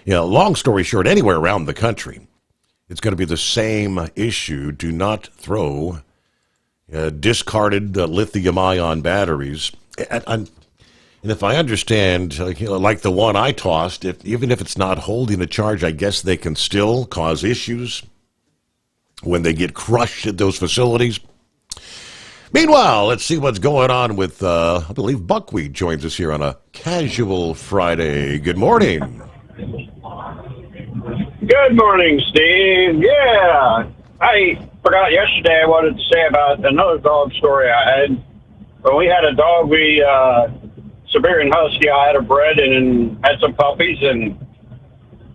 long story short, anywhere around the country, it's going to be the same issue. Do not throw discarded lithium-ion batteries. And if I understand, like the one I tossed, even if it's not holding a charge, I guess they can still cause issues when they get crushed at those facilities. Meanwhile, let's see what's going on with, I believe Buckwheat joins us here on a casual Friday. Good morning. Good morning, Steve. Yeah, I forgot yesterday I wanted to say about another dog story I had. When we had a dog, Siberian Husky, I had her bred and had some puppies, and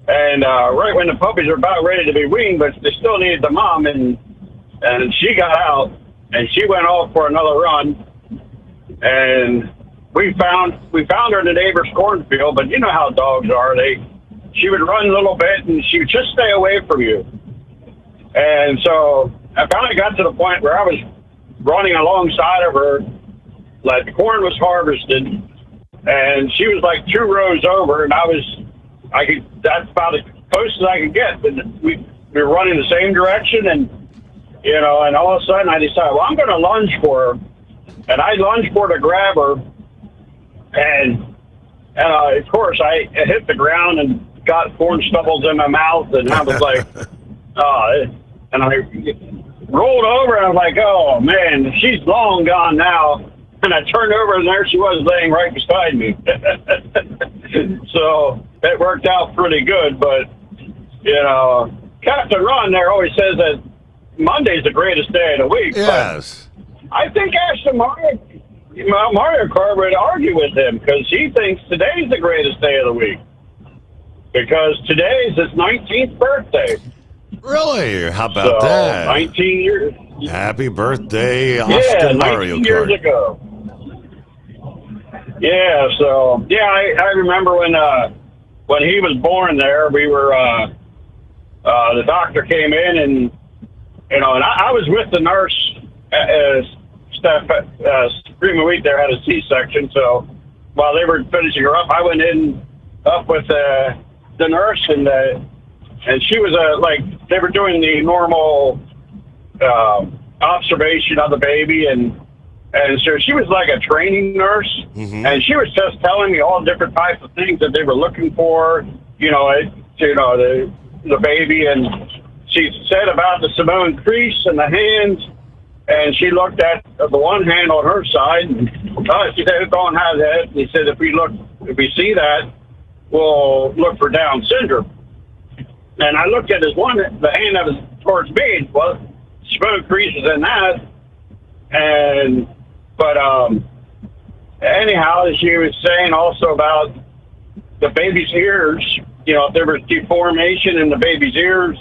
right when the puppies were about ready to be weaned, but they still needed the mom, and she got out, and she went off for another run, and we found her in the neighbor's cornfield. But you know how dogs are; she would run a little bit, and she would just stay away from you. And so I finally got to the point where I was running alongside of her, like the corn was harvested, and she was like 2 rows over, and that's about as close as I could get. And we were running the same direction, and and all of a sudden I decided, well, I'm going to lunge for her. And I lunged for her to grab her, and of course I hit the ground and got corn stubbles in my mouth, and I was like, and I rolled over, and I was like, oh man, she's long gone now. And I turned over, and there she was laying right beside me. So it worked out pretty good. But, you know, Captain Ron there always says that Monday's the greatest day of the week. Yes. But I think Ashton Mario Kart would argue with him because he thinks today's the greatest day of the week. Because today's his 19th birthday. Really? How about that? 19 years. Happy birthday, Austin Mario 19 years Kart. ago. Yeah, so, yeah, I remember when he was born there, we were, the doctor came in and, you know, and I was with the nurse, Supreme Week there had a C-section, so while they were finishing her up, I went in up with the nurse, and she was like, they were doing the normal observation of the baby, and so she was like a training nurse, and she was just telling me all different types of things that they were looking for, the baby, and she said about the Simone crease and the hands, and she looked at the one hand on her side, and she said it don't have that. And he said if we see that, we'll look for Down syndrome. And I looked at the hand that was towards me. Well, Simone crease is in that, but anyhow, she was saying also about the baby's ears. You know, if there was deformation in the baby's ears,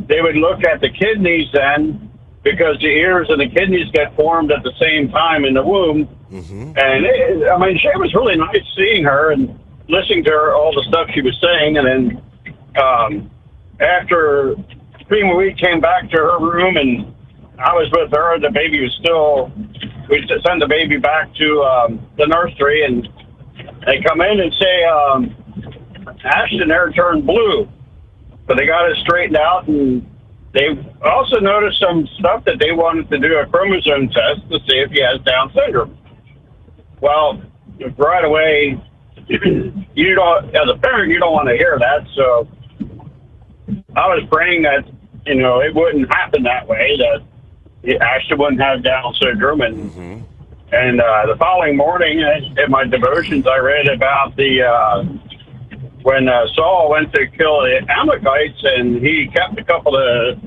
they would look at the kidneys then, because the ears and the kidneys get formed at the same time in the womb. And it was really nice seeing her and listening to her, all the stuff she was saying. And then after Prima Week came back to her room and I was with her, the baby was still, we send the baby back to the nursery, and they come in and say, Ashton there turned blue. But they got it straightened out, and they also noticed some stuff that they wanted to do a chromosome test to see if he has Down syndrome. Well, right away, you don't, as a parent, you don't want to hear that. So I was praying that, you know, it wouldn't happen that way, that Ashton wouldn't have Down syndrome. And the following morning in my devotions, I read about when Saul went to kill the Amalekites, and he kept a couple of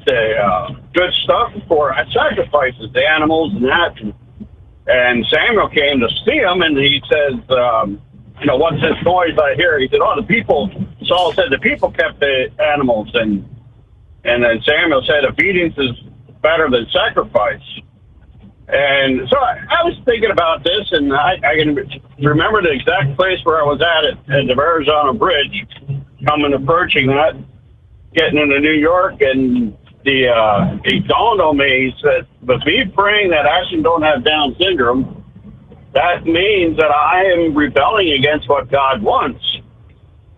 the good stuff for sacrifices, the animals and that. And Samuel came to see him, and he says, what's this noise I hear? He said, Saul said the people kept the animals. And then Samuel said, obedience is better than sacrifice. And so I was thinking about this, and I can remember the exact place where I was at the Arizona Bridge, approaching that, getting into New York, and it dawned on me that with me praying that Ashton don't have Down syndrome, that means that I am rebelling against what God wants.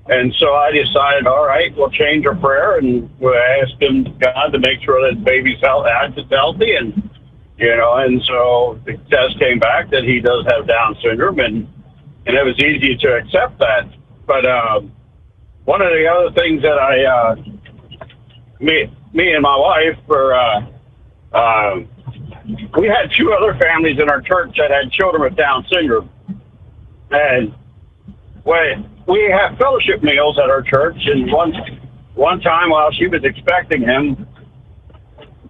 And so I decided, all right, we'll change our prayer, and we'll ask God to make sure that the baby's healthy, and so the test came back that he does have Down syndrome, and it was easy to accept that. But one of the other things that me and my wife were, we had two other families in our church that had children with Down syndrome. And we have fellowship meals at our church, and one time while she was expecting him,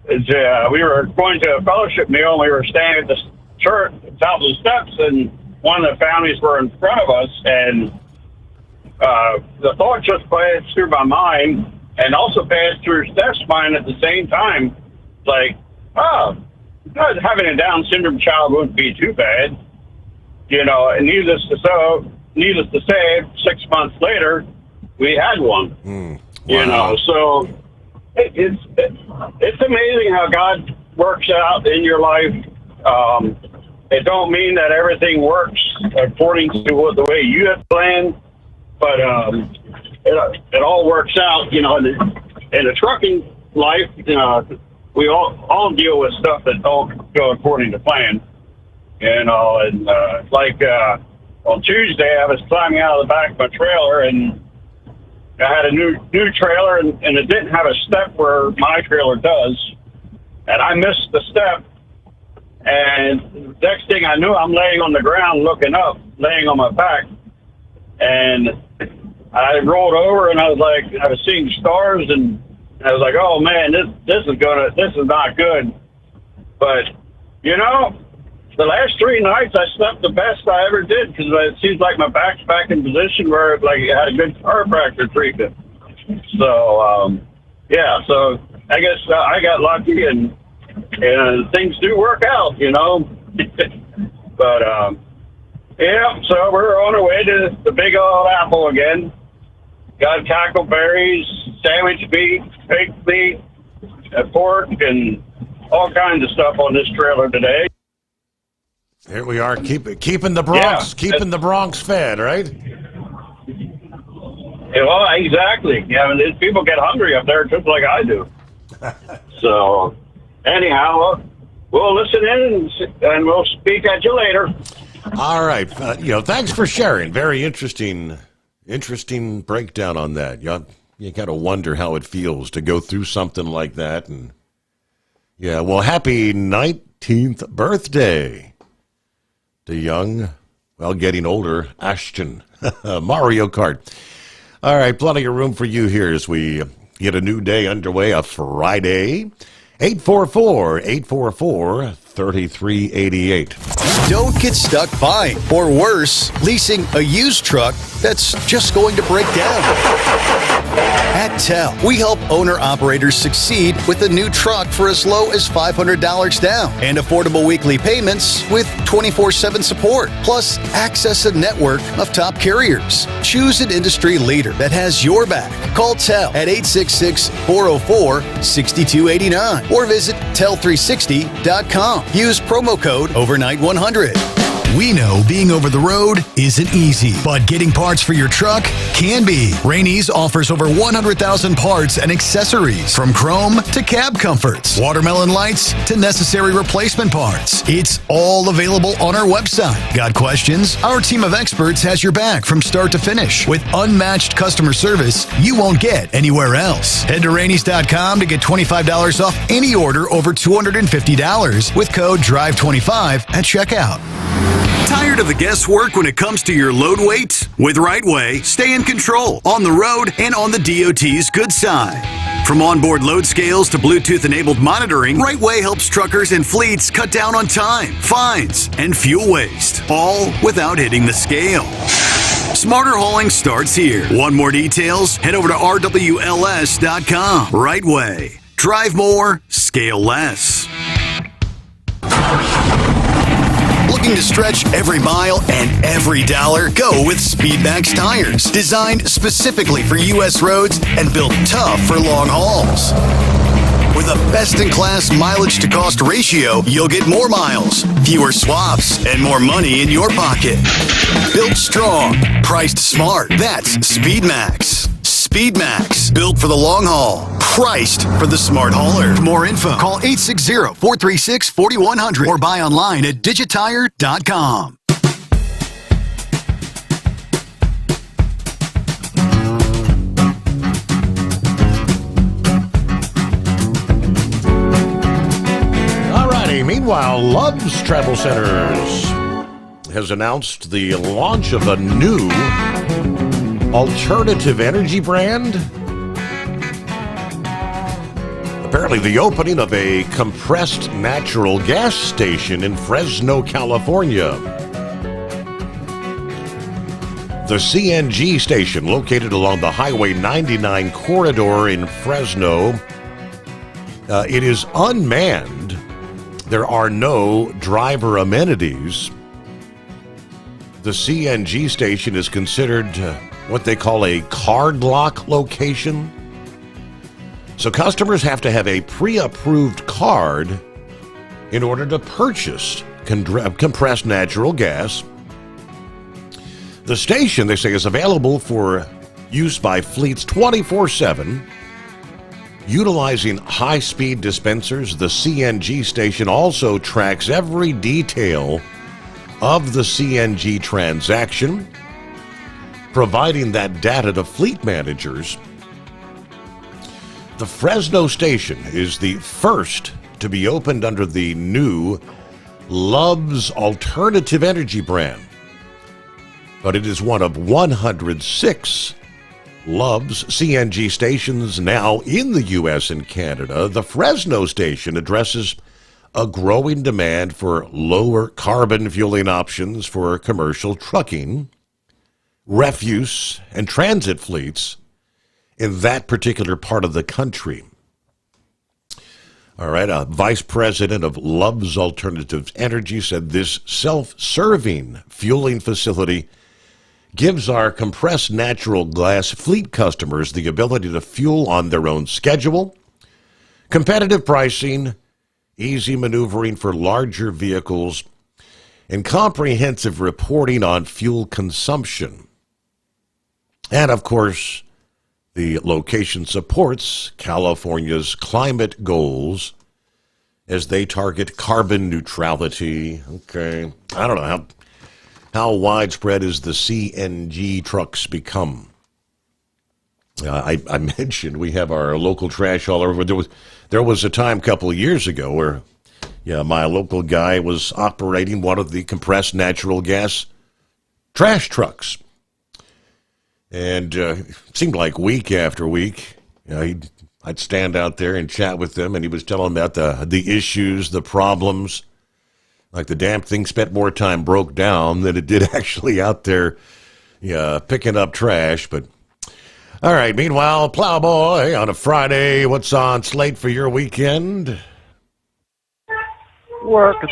we were going to a fellowship meal, and we were standing at the church, top of the steps, and one of the families were in front of us, and the thought just passed through my mind, and also passed through Steph's mind at the same time, like, having a Down syndrome child wouldn't be too bad, and needless to say, 6 months later, we had one, so it's amazing how God works out in your life. It don't mean that everything works according to the way you have planned, but it all works out. In the trucking life, we all deal with stuff that don't go according to plan. On Tuesday, I was climbing out of the back of my trailer, and I had a new trailer, and it didn't have a step where my trailer does. And I missed the step, And next thing I knew, I'm laying on the ground looking up, laying on my back. And I rolled over and I was seeing stars, and I was like, oh man, this is not good. But, you know, the last 3 nights I slept the best I ever did, because it seems like my back's back in position where it had a good chiropractor treatment. So, so I guess I got lucky, and things do work out, you know. But, so we're on our way to the big old apple again. Got tackleberries, sandwich meat, baked meat, pork, and all kinds of stuff on this trailer today. Here we are, keeping the Bronx fed, right? Yeah, well, exactly. Yeah, I mean, people get hungry up there just like I do. So, anyhow, we'll listen in and we'll speak at you later. All right. Thanks for sharing. Very interesting breakdown on that. You got to wonder how it feels to go through something like that. And yeah, well, happy 19th birthday to young, getting older, Ashton. Mario Kart. All right, plenty of room for you here as we get a new day underway, a Friday. 844-3388. Don't get stuck buying, or worse, leasing a used truck that's just going to break down. At TEL, we help owner-operators succeed with a new truck for as low as $500 down and affordable weekly payments with 24/7 support. Plus, access a network of top carriers. Choose an industry leader that has your back. Call TEL at 866-404-6289 or visit tel360.com. Use promo code overnight100. We know being over the road isn't easy, but getting parts for your truck can be. Rainey's offers over 100,000 parts and accessories, from chrome to cab comforts, watermelon lights to necessary replacement parts. It's all available on our website. Got questions? Our team of experts has your back from start to finish with unmatched customer service you won't get anywhere else. Head to Rainey's.com to get $25 off any order over $250 with code DRIVE25 at checkout. Tired of the guesswork when it comes to your load weight? With Rightway, stay in control on the road and on the DOT's good side. From onboard load scales to Bluetooth-enabled monitoring, Rightway helps truckers and fleets cut down on time, fines, and fuel waste, all without hitting the scale. Smarter hauling starts here. Want more details? Head over to rwls.com. Rightway. Drive more, scale less. Looking to stretch every mile and every dollar? Go with Speedmax tires. Designed specifically for U.S. roads and built tough for long hauls. With a best-in-class mileage-to-cost ratio, you'll get more miles, fewer swaps, and more money in your pocket. Built strong, priced smart. That's Speedmax. Speedmax, built for the long haul, priced for the smart hauler. For more info, call 860-436-4100 or buy online at digitire.com. Alrighty, meanwhile, Love's Travel Centers has announced the launch of a new alternative energy brand. Apparently the opening of a compressed natural gas station in Fresno, California. The CNG station, located along the Highway 99 corridor in Fresno, it is unmanned. There are no driver amenities. The CNG station is considered what they call a card lock location. So customers have to have a pre-approved card in order to purchase compressed natural gas. The station, they say, is available for use by fleets 24/7. Utilizing high-speed dispensers, the CNG station also tracks every detail of the CNG transaction, providing that data to fleet managers. The Fresno station is the first to be opened under the new Love's alternative energy brand. But it is one of 106 Love's CNG stations now in the U.S. and Canada. The Fresno station addresses a growing demand for lower carbon fueling options for commercial trucking, refuse, and transit fleets in that particular part of the country. All right, a vice president of Love's Alternative Energy said this self-serving fueling facility gives our compressed natural gas fleet customers the ability to fuel on their own schedule, competitive pricing, easy maneuvering for larger vehicles, and comprehensive reporting on fuel consumption. And, of course, the location supports California's climate goals as they target carbon neutrality. Okay, I don't know how widespread is the CNG trucks become. I mentioned we have our local trash hauler. There was a time a couple of years ago where my local guy was operating one of the compressed natural gas trash trucks. And it seemed like week after week, I'd stand out there and chat with them, and he was telling about the issues, the problems. Like the damn thing spent more time broke down than it did actually out there picking up trash. But all right, meanwhile, Plowboy on a Friday, what's on slate for your weekend? Working.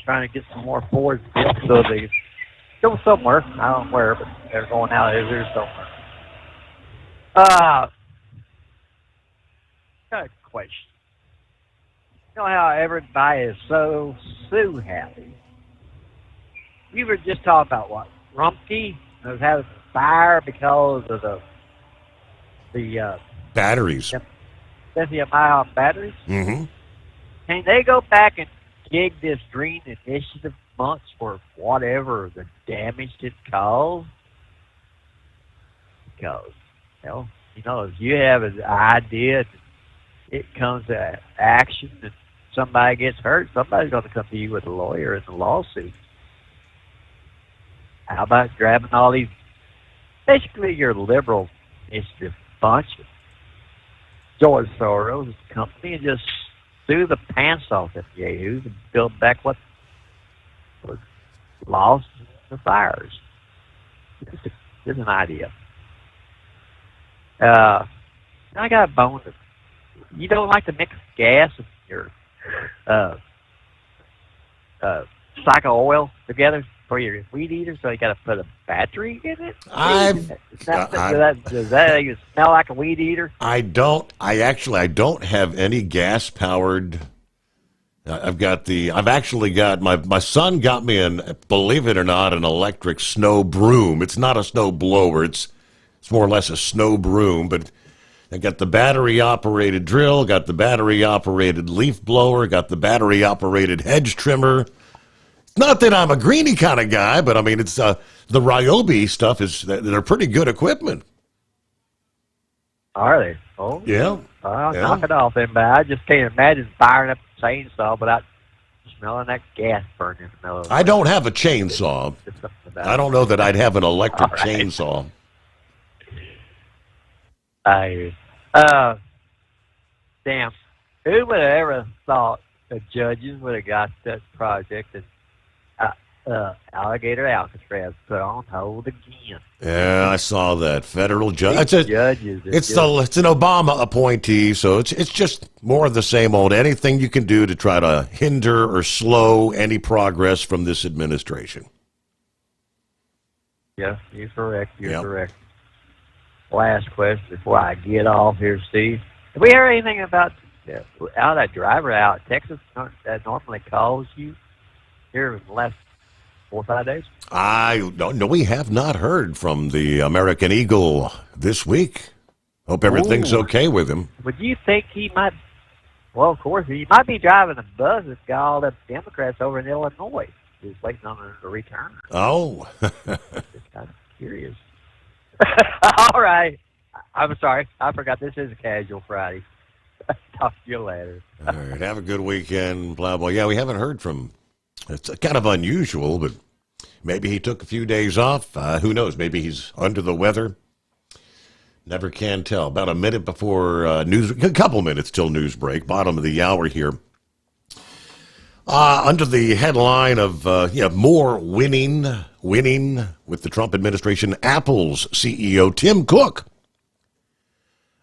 Trying to get some more Fords built so they go somewhere. I don't know where, but they're going out of here somewhere. Got a question. You know how everybody is so happy? We were just talking about what? Rumpke was having a fire because of the batteries. lithium-ion batteries. Mm-hmm. Can they go back and gig this Green Initiative months for whatever the damage it caused? Because, if you have an idea, it comes to action, and somebody gets hurt, somebody's going to come to you with a lawyer in the lawsuit. How about grabbing all these, basically your liberal initiative bunch of George Soros' company, and just sue the pants off them yahoos and build back what was lost in the fires? Just an idea. I got a bone. You don't like to mix gas and your cycle oil together for your weed eater, so you got to put a battery in it? Does that even smell like a weed eater? I don't have any gas powered. I've actually got my son got me believe it or not, an electric snow broom. It's not a snow blower. It's more or less a snow broom, but I got the battery-operated drill, got the battery-operated leaf blower, got the battery-operated hedge trimmer. Not that I'm a greenie kind of guy, but I mean, it's the Ryobi stuff they're pretty good equipment. Are they? Oh, yeah. I'll knock it off then, but I just can't imagine firing up a chainsaw without smelling that gas burning in the middle of it. I don't have a chainsaw. I don't know that I'd have an electric chainsaw. Damn. Who would have ever thought the judges would have got that project and Alligator Alcatraz put on hold again? Yeah, I saw that. Federal judge. It's an Obama appointee, so it's just more of the same old. Anything you can do to try to hinder or slow any progress from this administration. Yeah, you're correct. You're correct. Last question before I get off here, Steve. Have we heard anything about that driver out in Texas that normally calls you here in the last 4 or 5 days? I don't know. We have not heard from the American Eagle this week. Hope everything's okay with him. Would you think he might? Well, of course, he might be driving a bus that's got all the Democrats over in Illinois. He's waiting on them to return. Oh. Just kind of curious. All right. I'm sorry. I forgot this is a casual Friday. Talk to you later. All right. Have a good weekend, Plowboy. Yeah, we haven't heard from It's kind of unusual, but maybe he took a few days off. Who knows? Maybe he's under the weather. Never can tell. About a minute before a couple minutes till news break, bottom of the hour here. Under the headline of more winning with the Trump administration, Apple's CEO Tim Cook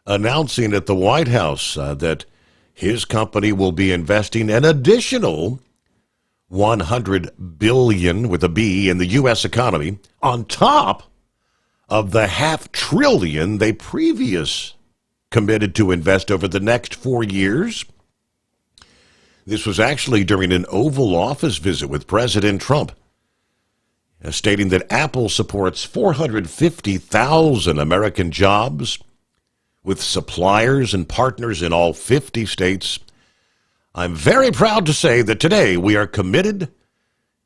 announcing at the White House that his company will be investing an additional $100 billion with a B in the U.S. economy on top of the $500 billion they previously committed to invest over the next 4 years. This was actually during an Oval Office visit with President Trump, stating that Apple supports 450,000 American jobs with suppliers and partners in all 50 states. I'm very proud to say that today we are committing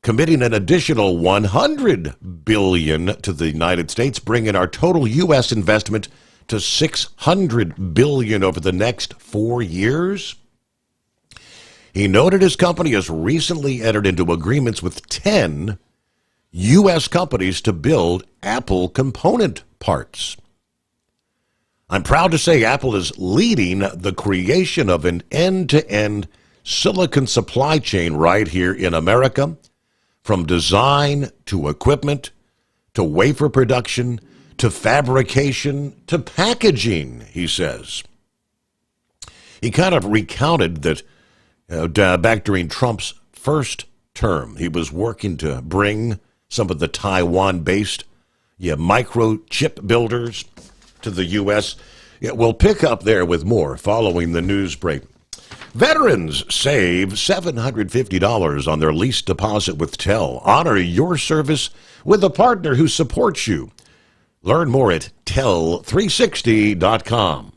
an additional $100 billion to the United States, bringing our total U.S. investment to $600 billion over the next 4 years. He noted his company has recently entered into agreements with 10 U.S. companies to build Apple component parts. I'm proud to say Apple is leading the creation of an end-to-end silicon supply chain right here in America, from design to equipment to wafer production to fabrication to packaging, he says. He kind of recounted that back during Trump's first term, he was working to bring some of the Taiwan-based microchip builders to the U.S. We'll pick up there with more following the news break. Veterans save $750 on their lease deposit with TEL. Honor your service with a partner who supports you. Learn more at tel360.com.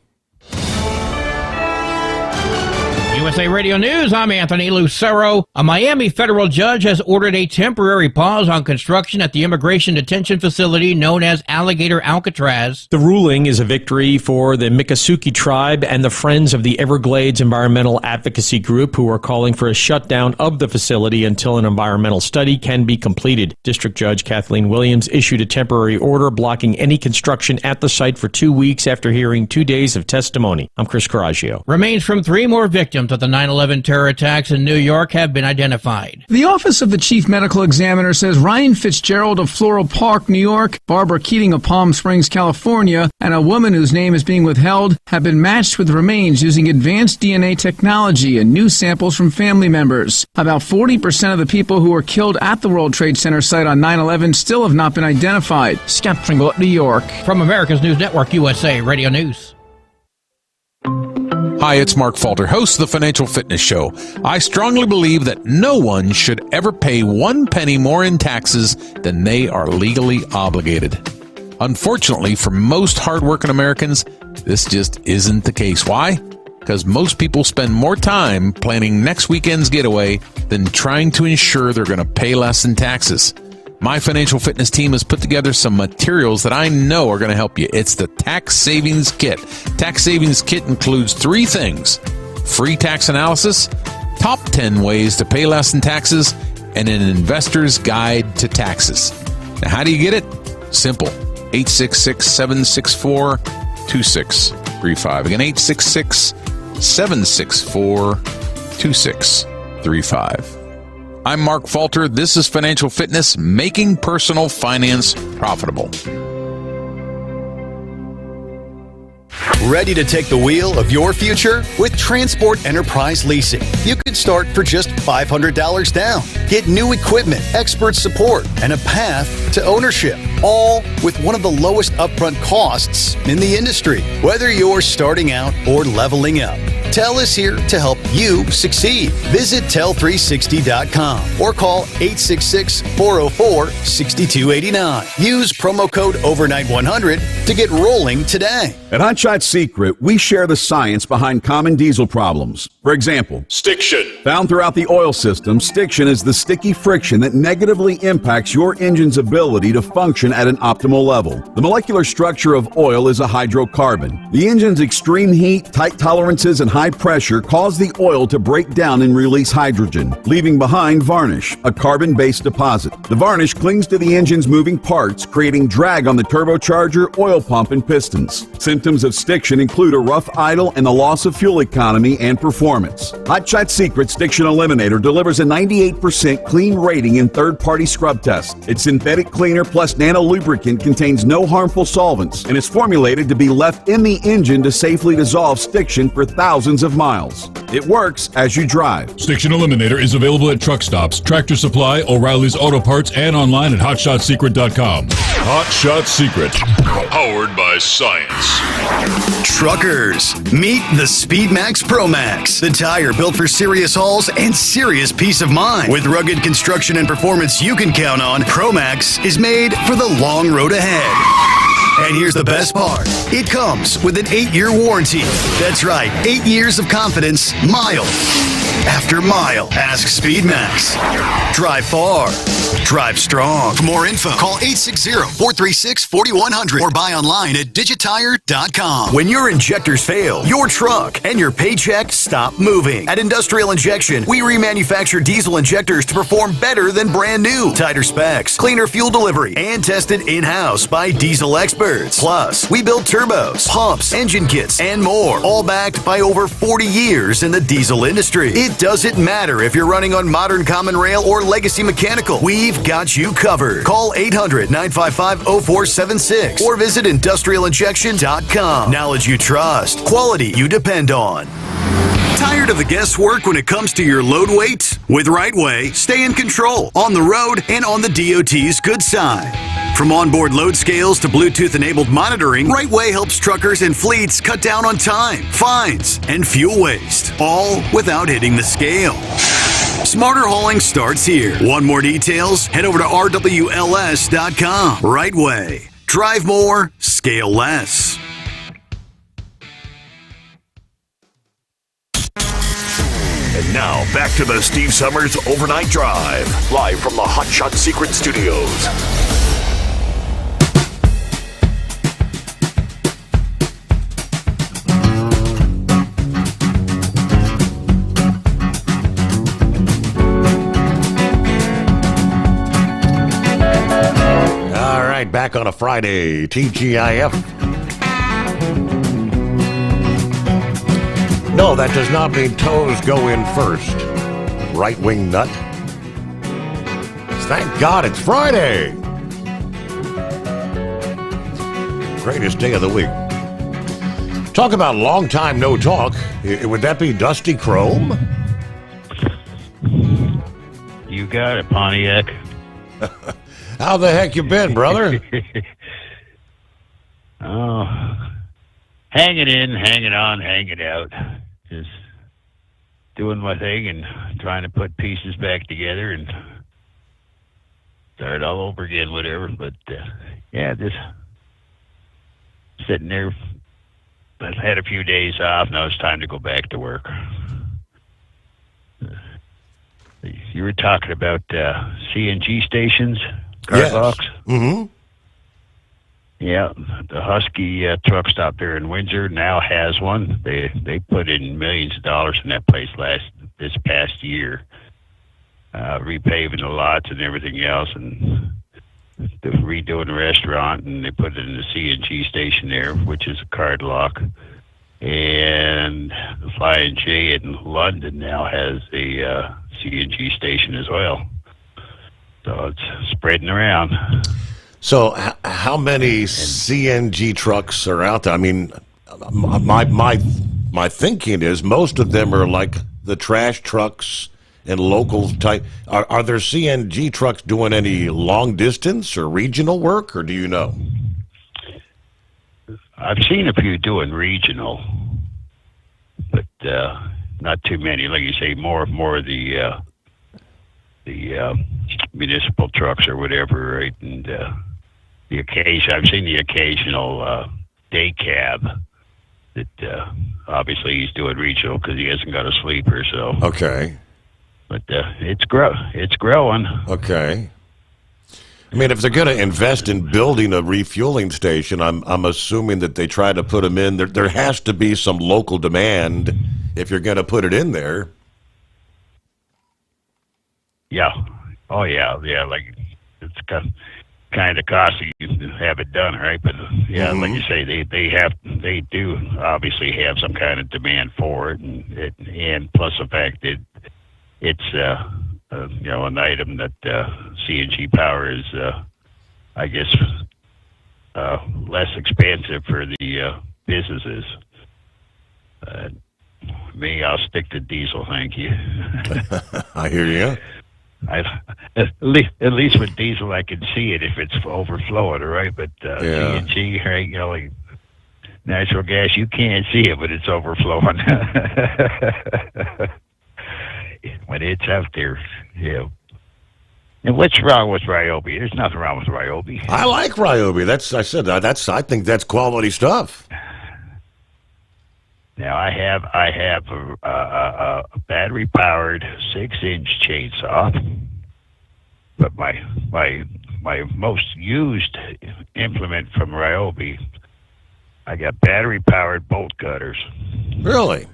USA Radio News, I'm Anthony Lucero. A Miami federal judge has ordered a temporary pause on construction at the immigration detention facility known as Alligator Alcatraz. The ruling is a victory for the Miccosukee tribe and the Friends of the Everglades Environmental Advocacy Group, who are calling for a shutdown of the facility until an environmental study can be completed. District Judge Kathleen Williams issued a temporary order blocking any construction at the site for 2 weeks after hearing 2 days of testimony. I'm Chris Coraggio. Remains from 3 more victims of the 9/11 terror attacks in New York have been identified. The Office of the Chief Medical Examiner says Ryan Fitzgerald of Floral Park, New York, Barbara Keating of Palm Springs, California, and a woman whose name is being withheld have been matched with remains using advanced DNA technology and new samples from family members. About 40% of the people who were killed at the World Trade Center site on 9/11 still have not been identified. Scott Pringle, New York. From America's News Network, USA Radio News. Hi, it's Mark Falter, host of the Financial Fitness Show. I strongly believe that no one should ever pay 1 penny more in taxes than they are legally obligated. Unfortunately, for most hardworking Americans, this just isn't the case. Why? Because most people spend more time planning next weekend's getaway than trying to ensure they're going to pay less in taxes. My financial fitness team has put together some materials that I know are going to help you. It's the Tax Savings Kit. Tax Savings Kit includes 3 things: free tax analysis, top 10 ways to pay less in taxes, and an investor's guide to taxes. Now, how do you get it? Simple. 866-764-2635. Again, 866-764-2635. I'm Mark Falter. This is Financial Fitness, making personal finance profitable. Ready to take the wheel of your future? With Transport Enterprise Leasing, you could start for just $500 down. Get new equipment, expert support, and a path to ownership, all with one of the lowest upfront costs in the industry. Whether you're starting out or leveling up, TEL is here to help you succeed. Visit tel360.com or call 866-404-6289. Use promo code overnight100 to get rolling today. At Hot Shot Secret, we share the science behind common diesel problems. For example, stiction. Found throughout the oil system, stiction is the sticky friction that negatively impacts your engine's ability to function at an optimal level. The molecular structure of oil is a hydrocarbon. The engine's extreme heat, tight tolerances, and high high pressure cause the oil to break down and release hydrogen, leaving behind varnish, a carbon-based deposit. The varnish clings to the engine's moving parts, creating drag on the turbocharger, oil pump, and pistons. Symptoms of stiction include a rough idle and the loss of fuel economy and performance. Hot Shot Secret Stiction Eliminator delivers a 98% clean rating in third-party scrub tests. Its synthetic cleaner plus nano lubricant contains no harmful solvents and is formulated to be left in the engine to safely dissolve stiction for thousands of miles. It works as you drive. Stiction Eliminator is available at truck stops, Tractor Supply, O'Reilly's Auto Parts, and online at HotShotSecret.com. Hot Shot Secret, powered by science. Truckers, meet the Speedmax Pro Max, the tire built for serious hauls and serious peace of mind. With rugged construction and performance you can count on, Pro Max is made for the long road ahead. And here's the best part. It comes with an 8-year warranty. That's right, 8 years of confidence, mile after mile. Ask Speedmax. Drive far. Drive strong. For more info, call 860-436-4100 or buy online at digitire.com. When your injectors fail, your truck and your paycheck stop moving. At Industrial Injection, we remanufacture diesel injectors to perform better than brand new. Tighter specs, cleaner fuel delivery, and tested in-house by diesel experts. Plus, we build turbos, pumps, engine kits, and more, all backed by over 40 years in the diesel industry. It doesn't matter if you're running on modern common rail or legacy mechanical. We've got you covered. Call 800-955-0476 or visit industrialinjection.com. Knowledge you trust. Quality you depend on. Tired of the guesswork when it comes to your load weight? With RightWay, stay in control on the road and on the DOT's good side. From onboard load scales to Bluetooth-enabled monitoring, RightWay helps truckers and fleets cut down on time, fines, and fuel waste, all without hitting the scale. Smarter hauling starts here. Want more details? Head over to rwls.com. RightWay. Drive more, scale less. And now, back to the Steve Sommers Overnight Drive, live from the Hot Shot Secret Studios. All right, back on a Friday, TGIF. No, that does not mean toes go in first. Right-wing nut. Thank God it's Friday. Greatest day of the week. Talk about long time no talk. Would that be Dusty Chrome? You got it, Pontiac. How the heck you been, brother? Oh, hanging in, hanging on, hanging out. Just doing my thing and trying to put pieces back together and start all over again, whatever. But, yeah, just sitting there. I've had a few days off. Now it's time to go back to work. You were talking about CNG stations, car blocks. Mm-hmm. Yeah, the Husky truck stop there in Windsor now has one. They put in millions of dollars in that place this past year, repaving the lots and everything else, and redoing the restaurant, and they put it in the CNG station there, which is a card lock. And the Flying J in London now has a CNG station as well. So it's spreading around. So how many CNG trucks are out there? I mean, my thinking is most of them are like the trash trucks and local type. Are there CNG trucks doing any long distance or regional work, or do you know? I've seen a few doing regional, but not too many. Like you say, more of the municipal trucks or whatever, right? And I've seen the occasional day cab that obviously he's doing regional because he hasn't got a sleeper. So okay, but it's growing. Okay. I mean, if they're going to invest in building a refueling station, I'm assuming that they try to put them in. There has to be some local demand if you're going to put it in there. Yeah. Oh, yeah. Yeah, like it's kind of costly to have it done, right? But, yeah, like you say, they do obviously have some kind of demand for it, and plus the fact that it's an item that CNG power is, I guess, less expensive for the businesses. Me, I'll stick to diesel, thank you. I hear you. At least with diesel, I can see it if it's overflowing, right? But CNG, right? Like natural gas, you can't see it, but it's overflowing. When it's out there, And what's wrong with Ryobi? There's nothing wrong with Ryobi. I like Ryobi. I think that's quality stuff. Now I have a battery-powered 6-inch chainsaw, but my most used implement from Ryobi, I got battery-powered bolt cutters. Really?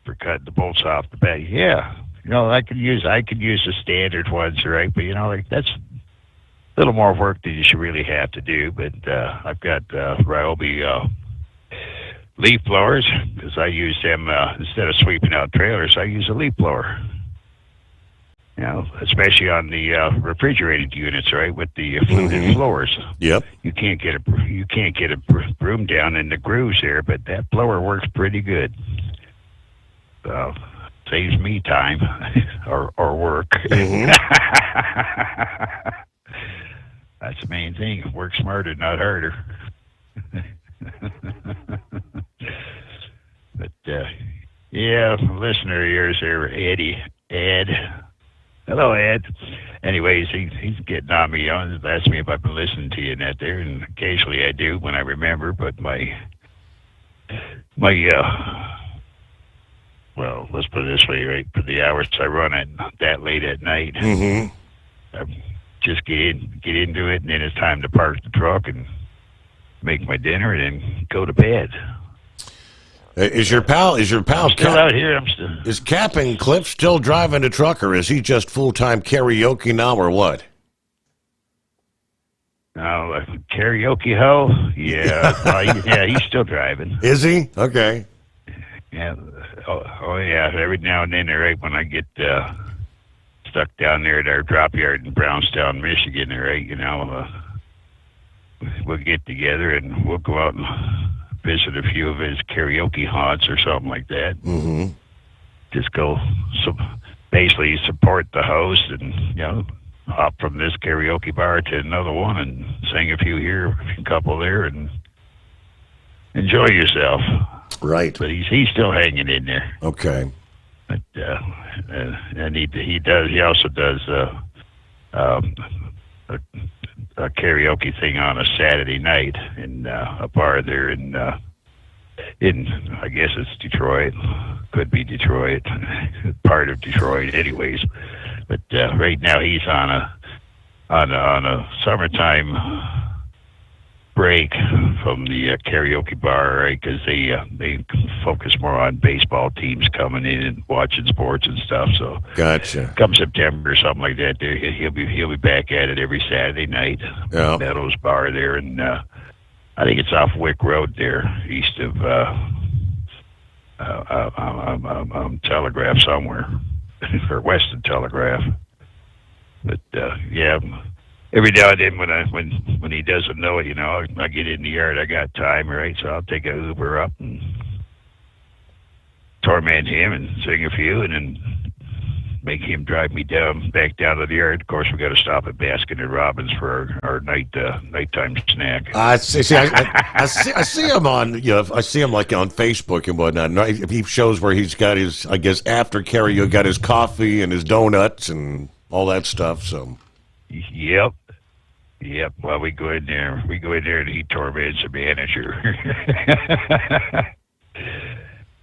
For cutting the bolts off the bat. Yeah. I could use the standard ones, right? But that's a little more work than you should really have to do. But I've got Ryobi leaf blowers, because I use them instead of sweeping out trailers. I use a leaf blower. Especially on the refrigerated units, right, with the fluted floors. Yep. You can't get a broom down in the grooves there, but that blower works pretty good. So saves me time or work. Mm-hmm. That's the main thing. Work smarter, not harder. But listener of yours there, Ed. Hello, Ed. Anyways, he's getting on me. He's asking me if I've been listening to you in that there, and occasionally I do when I remember. But well, let's put it this way, right? For the hours I run it that late at night, I just get into it, and then it's time to park the truck and make my dinner, and then go to bed. Is your pal still out here? Is Captain Cliff still driving the truck, or is he just full-time karaoke now, or what? Oh, karaoke ho? Yeah. He's still driving. Is he? Okay. Yeah. Oh yeah. Every now and then, right, when I get stuck down there at our drop yard in Brownstown, Michigan, right, we'll get together and we'll go out and visit a few of his karaoke haunts or something like that. Mm-hmm. Just go, basically support the host and, hop from this karaoke bar to another one and sing a few here, a couple there, and enjoy yourself. Right. But he's still hanging in there. Okay. But, and he also does a karaoke thing on a Saturday night in a bar there in I guess it's Detroit, could be Detroit, part of Detroit, anyways. But right now he's on a summertime break from the karaoke bar, right? Because they focus more on baseball teams coming in and watching sports and stuff. So gotcha. Come September or something like that, he'll be back at it every Saturday night. Yeah. Meadows Bar there, and I think it's off Wick Road there, east of Telegraph somewhere, or west of Telegraph. But every now and then when he doesn't know it, I get in the yard, I got time, right? So I'll take a Uber up and torment him and sing a few, and then make him drive me back down to the yard. Of course, we got to stop at Baskin and Robbins for our nighttime snack. I see him on, I see him like on Facebook and whatnot. And he shows where he's got his, I guess, after karaoke, got his coffee and his donuts and all that stuff. So. Yep. Well, we go in there and he torments the manager.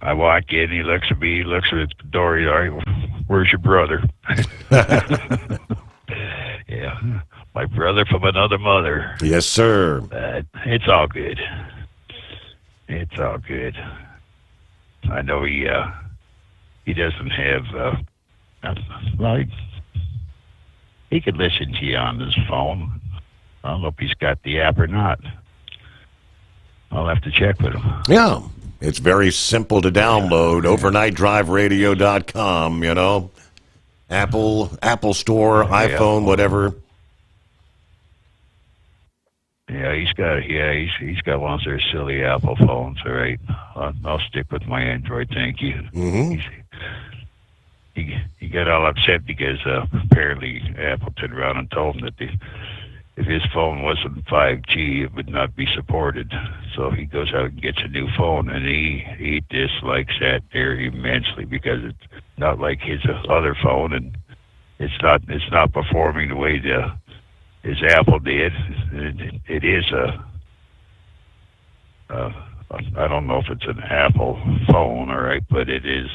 I walk in, he looks at me, he looks at the door, he's all right, where's your brother? Yeah. my brother from another mother. Yes, sir. But it's all good. It's all good. I know he doesn't have. Well, he could listen to you on his phone. I don't know if he's got the app or not. I'll have to check with him. Yeah, it's very simple to download. OvernightDriveRadio.com. You know, Apple Store, iPhone, whatever. Yeah, he's got one of their silly Apple phones. All right, I'll stick with my Android. Thank you. Mm-hmm. He got all upset because apparently Apple turned around and told him that if his phone wasn't 5G, it would not be supported. So he goes out and gets a new phone, and he dislikes that very immensely because it's not like his other phone, and it's not performing the way his Apple did. It is I don't know if it's an Apple phone, all right, but it is.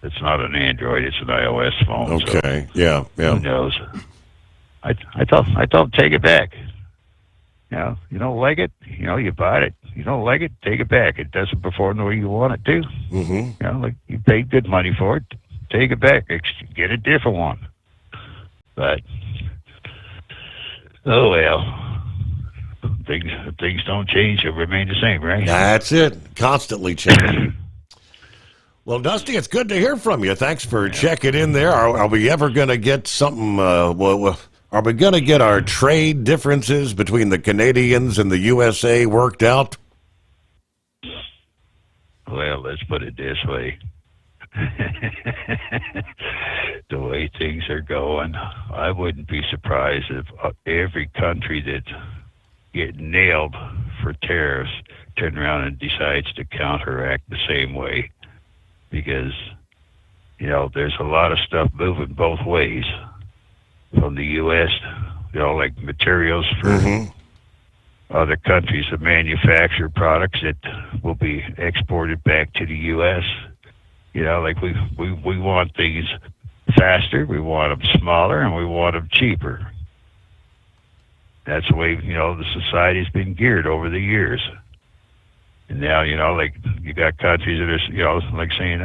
It's not an Android; it's an iOS phone. Okay. So Yeah. who knows? I told him, take it back. You don't like it, you bought it. You don't like it, take it back. It doesn't perform the way you want it to. Mm-hmm. Like you paid good money for it, take it back. Get a different one. But oh well, things don't change; they remain the same, right? That's it. Constantly changing. Well, Dusty, it's good to hear from you. Thanks for checking in there. Are we ever going to get something? Are we going to get our trade differences between the Canadians and the USA worked out? Well, let's put it this way. The way things are going, I wouldn't be surprised if every country that get nailed for tariffs turns around and decides to counteract the same way. Because, there's a lot of stuff moving both ways from the U.S., like materials for other countries that manufacture products that will be exported back to the U.S. Like we want things faster, we want them smaller, and we want them cheaper. That's the way, the society's been geared over the years. And now, like you got countries that are, like saying,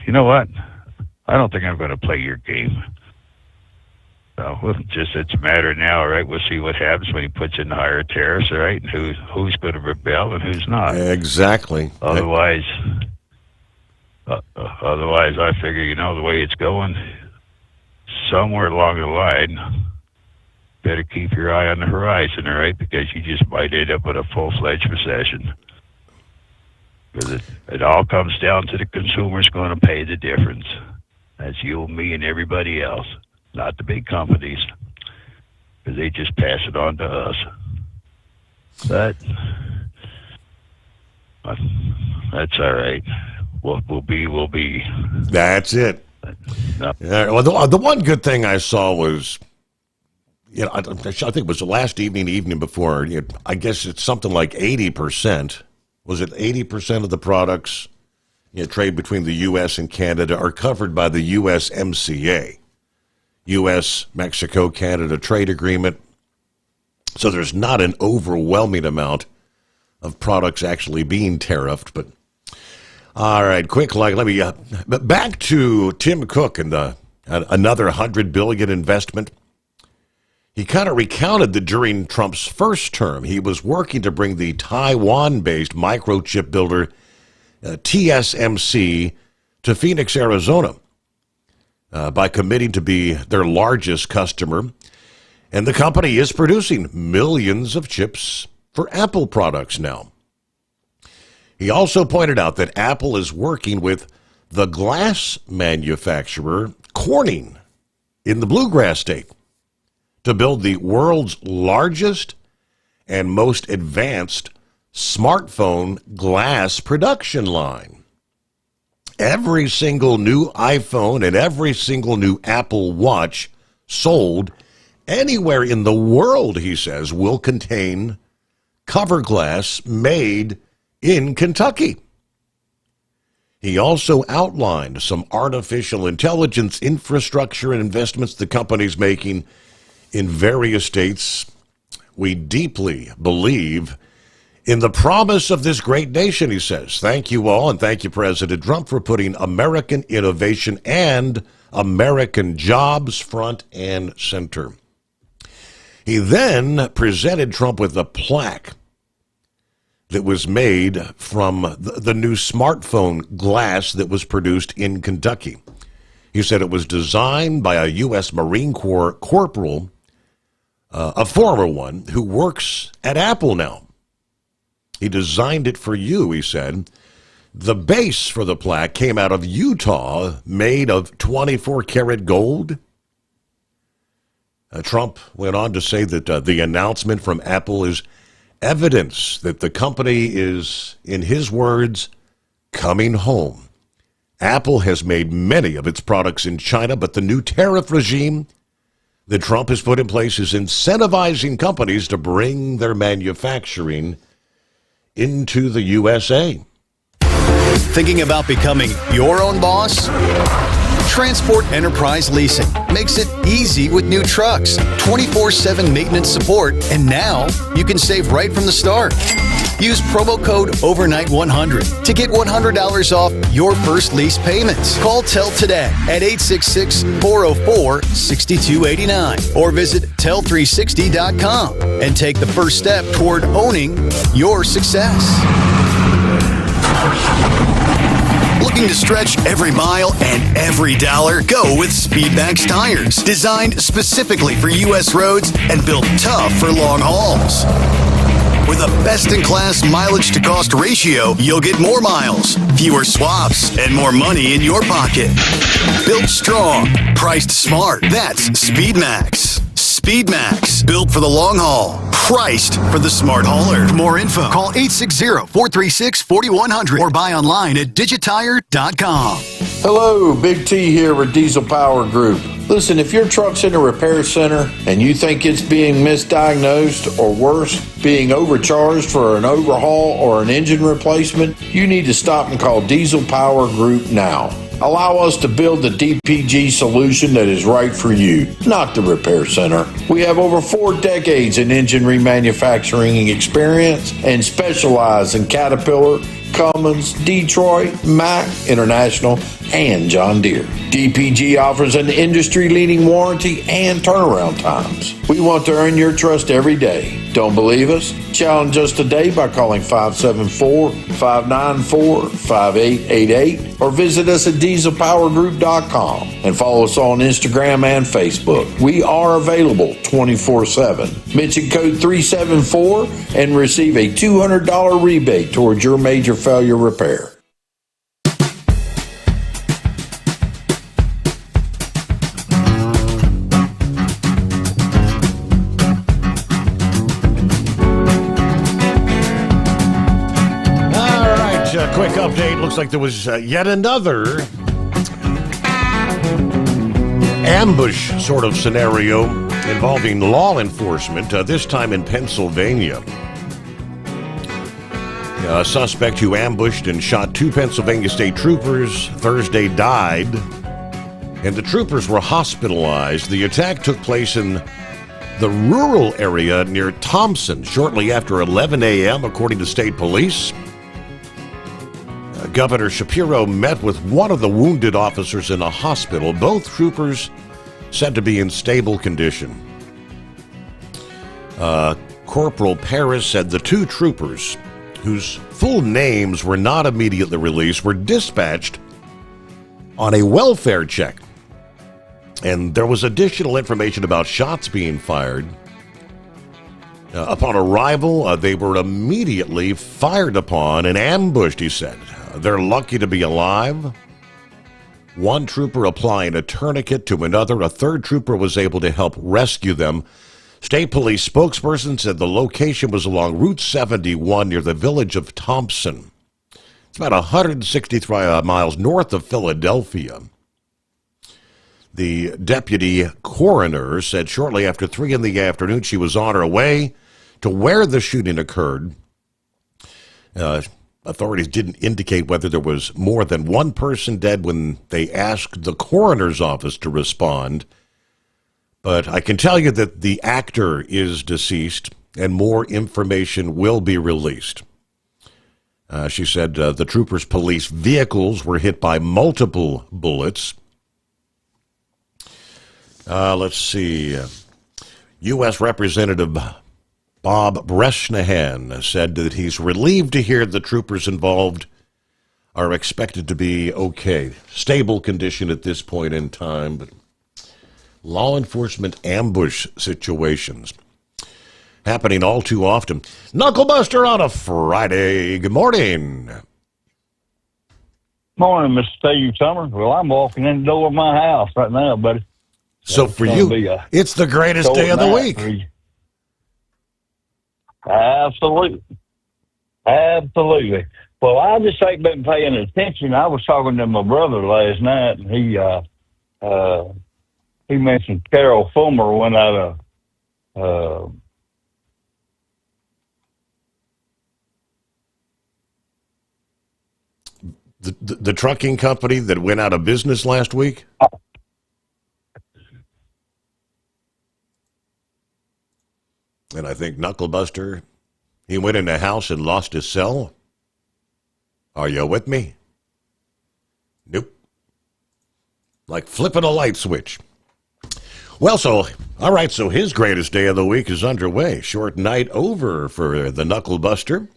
you know what? I don't think I'm going to play your game. So it's a matter now, all right? We'll see what happens when he puts in the higher tariffs, all right? And who's going to rebel and who's not. Exactly. Otherwise, I figure, the way it's going, somewhere along the line, better keep your eye on the horizon, all right? Because you just might end up with a full-fledged recession. Because it all comes down to the consumer's going to pay the difference. That's you, me, and everybody else, not the big companies, because they just pass it on to us. But that's all right. What will be, will be. That's it. No. Well, the one good thing I saw was, I think it was the last evening before, I guess it's something like 80%. Was it 80% of the products trade between the U.S. and Canada are covered by the USMCA, U.S., Mexico, Canada trade agreement. So there's not an overwhelming amount of products actually being tariffed. But all right, let me back to Tim Cook and another $100 billion investment. He kind of recounted that during Trump's first term, he was working to bring the Taiwan-based microchip builder TSMC to Phoenix, Arizona, by committing to be their largest customer. And the company is producing millions of chips for Apple products now. He also pointed out that Apple is working with the glass manufacturer Corning in the Bluegrass State to build the world's largest and most advanced smartphone glass production line. Every single new iPhone and every single new Apple Watch sold anywhere in the world, he says, will contain cover glass made in Kentucky. He also outlined some artificial intelligence infrastructure and investments the company's making in various states. We deeply believe in the promise of this great nation, he says. Thank you all, and thank you, President Trump, for putting American innovation and American jobs front and center. He then presented Trump with a plaque that was made from the new smartphone glass that was produced in Kentucky. He said it was designed by a U.S. Marine Corps corporal, a former one, who works at Apple now. He designed it for you, he said. The base for the plaque came out of Utah, made of 24-karat gold. Trump went on to say that the announcement from Apple is evidence that the company is, in his words, coming home. Apple has made many of its products in China, but the new tariff regime that Trump has put in place is incentivizing companies to bring their manufacturing into the USA. Thinking about becoming your own boss? Transport Enterprise Leasing makes it easy with new trucks, 24/7 maintenance support, and now you can save right from the start. Use promo code OVERNIGHT100 to get $100 off your first lease payments. Call TEL today at 866-404-6289 or visit tel360.com and take the first step toward owning your success. Looking to stretch every mile and every dollar? Go with Speedmax tires, designed specifically for U.S. roads and built tough for long hauls. With a best-in-class mileage-to-cost ratio, you'll get more miles, fewer swaps, and more money in your pocket. Built strong, priced smart. That's Speedmax. Speedmax, built for the long haul, priced for the smart hauler. For more info, call 860-436-4100 or buy online at digitire.com. Hello, Big T here with Diesel Power Group. Listen, if your truck's in a repair center and you think it's being misdiagnosed or worse, being overcharged for an overhaul or an engine replacement, you need to stop and call Diesel Power Group now. Allow us to build the DPG solution that is right for you, not the repair center. We have over 4 decades in engine remanufacturing experience and specialize in Caterpillar, Cummins, Detroit, Mack, International, and John Deere. DPG offers an industry-leading warranty and turnaround times. We want to earn your trust every day. Don't believe us? Challenge us today by calling 574-594-5888 or visit us at dieselpowergroup.com and follow us on Instagram and Facebook. We are available 24/7. Mention code 374 and receive a $200 rebate towards your major failure repair. Quick update. Looks like there was yet another ambush sort of scenario involving law enforcement, this time in Pennsylvania. A suspect who ambushed and shot 2 Pennsylvania state troopers Thursday died, and the troopers were hospitalized. The attack took place in the rural area near Thompson shortly after 11 a.m., according to state police. Governor Shapiro met with one of the wounded officers in a hospital. Both troopers said to be in stable condition. Corporal Paris said the 2 troopers, whose full names were not immediately released, were dispatched on a welfare check. And there was additional information about shots being fired. Upon arrival, they were immediately fired upon and ambushed, he said. They're lucky to be alive. One trooper applying a tourniquet to another. A third trooper was able to help rescue them. State police spokesperson said the location was along Route 71 near the village of Thompson. It's about 163 miles north of Philadelphia. The deputy coroner said shortly after 3 in the afternoon she was on her way to where the shooting occurred. Authorities didn't indicate whether there was more than one person dead when they asked the coroner's office to respond. But I can tell you that the actor is deceased and more information will be released. She said the troopers' police vehicles were hit by multiple bullets. Let's see. U.S. Representative Bob Bresnahan said that he's relieved to hear the troopers involved are expected to be okay. Stable condition at this point in time, but law enforcement ambush situations happening all too often. Knucklebuster on a Friday. Good morning. Morning, Mr. Steve Summers. Well, I'm walking in the door of my house right now, buddy. So for you, it's the greatest day of the week. Absolutely. Absolutely. Well, I just ain't been paying attention. I was talking to my brother last night, and he mentioned Carol Fulmer went out of the trucking company that went out of business last week? And I think Knucklebuster, he went in the house and lost his cell. Are you with me? Nope. Like flipping a light switch. Well, so his greatest day of the week is underway. Short night over for the Knucklebuster.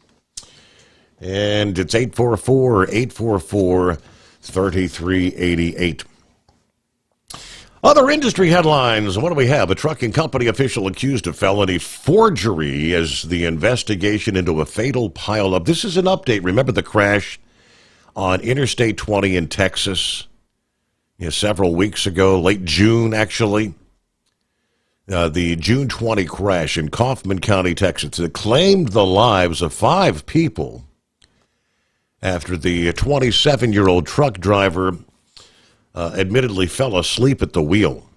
And it's 844-844-3388. Other industry headlines. What do we have? A trucking company official accused of felony forgery as the investigation into a fatal pileup. This is an update. Remember the crash on Interstate 20 in Texas several weeks ago, late June, actually. The June 20 crash in Kaufman County, Texas, that claimed the lives of 5 people after the 27-year-old truck driver admittedly fell asleep at the wheel.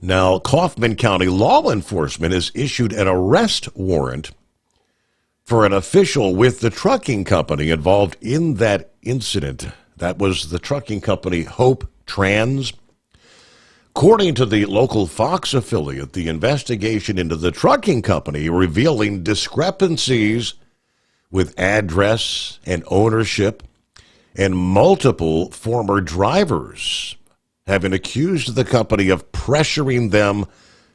Now, Kaufman County law enforcement has issued an arrest warrant for an official with the trucking company involved in that incident. That was the trucking company Hope Trans. According to the local Fox affiliate, the investigation into the trucking company revealing discrepancies with address and ownership, and multiple former drivers having accused the company of pressuring them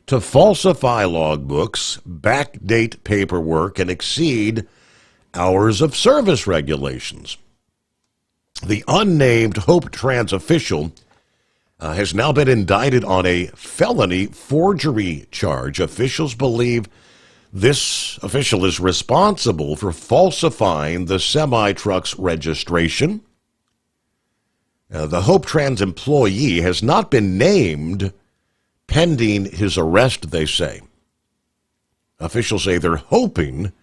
to falsify logbooks, backdate paperwork, and exceed hours of service regulations. The unnamed Hope Trans official has now been indicted on a felony forgery charge. Officials believe this official is responsible for falsifying the semi-truck's registration. The Hope Trans employee has not been named pending his arrest, they say. Officials say they're hoping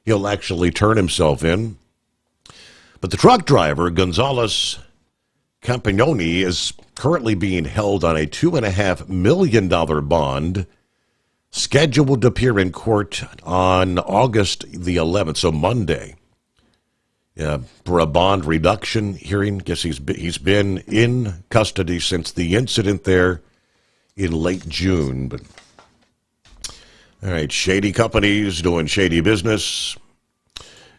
he'll actually turn himself in. But the truck driver, Gonzalez Campagnoni, is currently being held on a $2.5 million bond, scheduled to appear in court on August the 11th, so Monday, for a bond reduction hearing. Guess he's been in custody since the incident there in late June. But all right, shady companies doing shady business.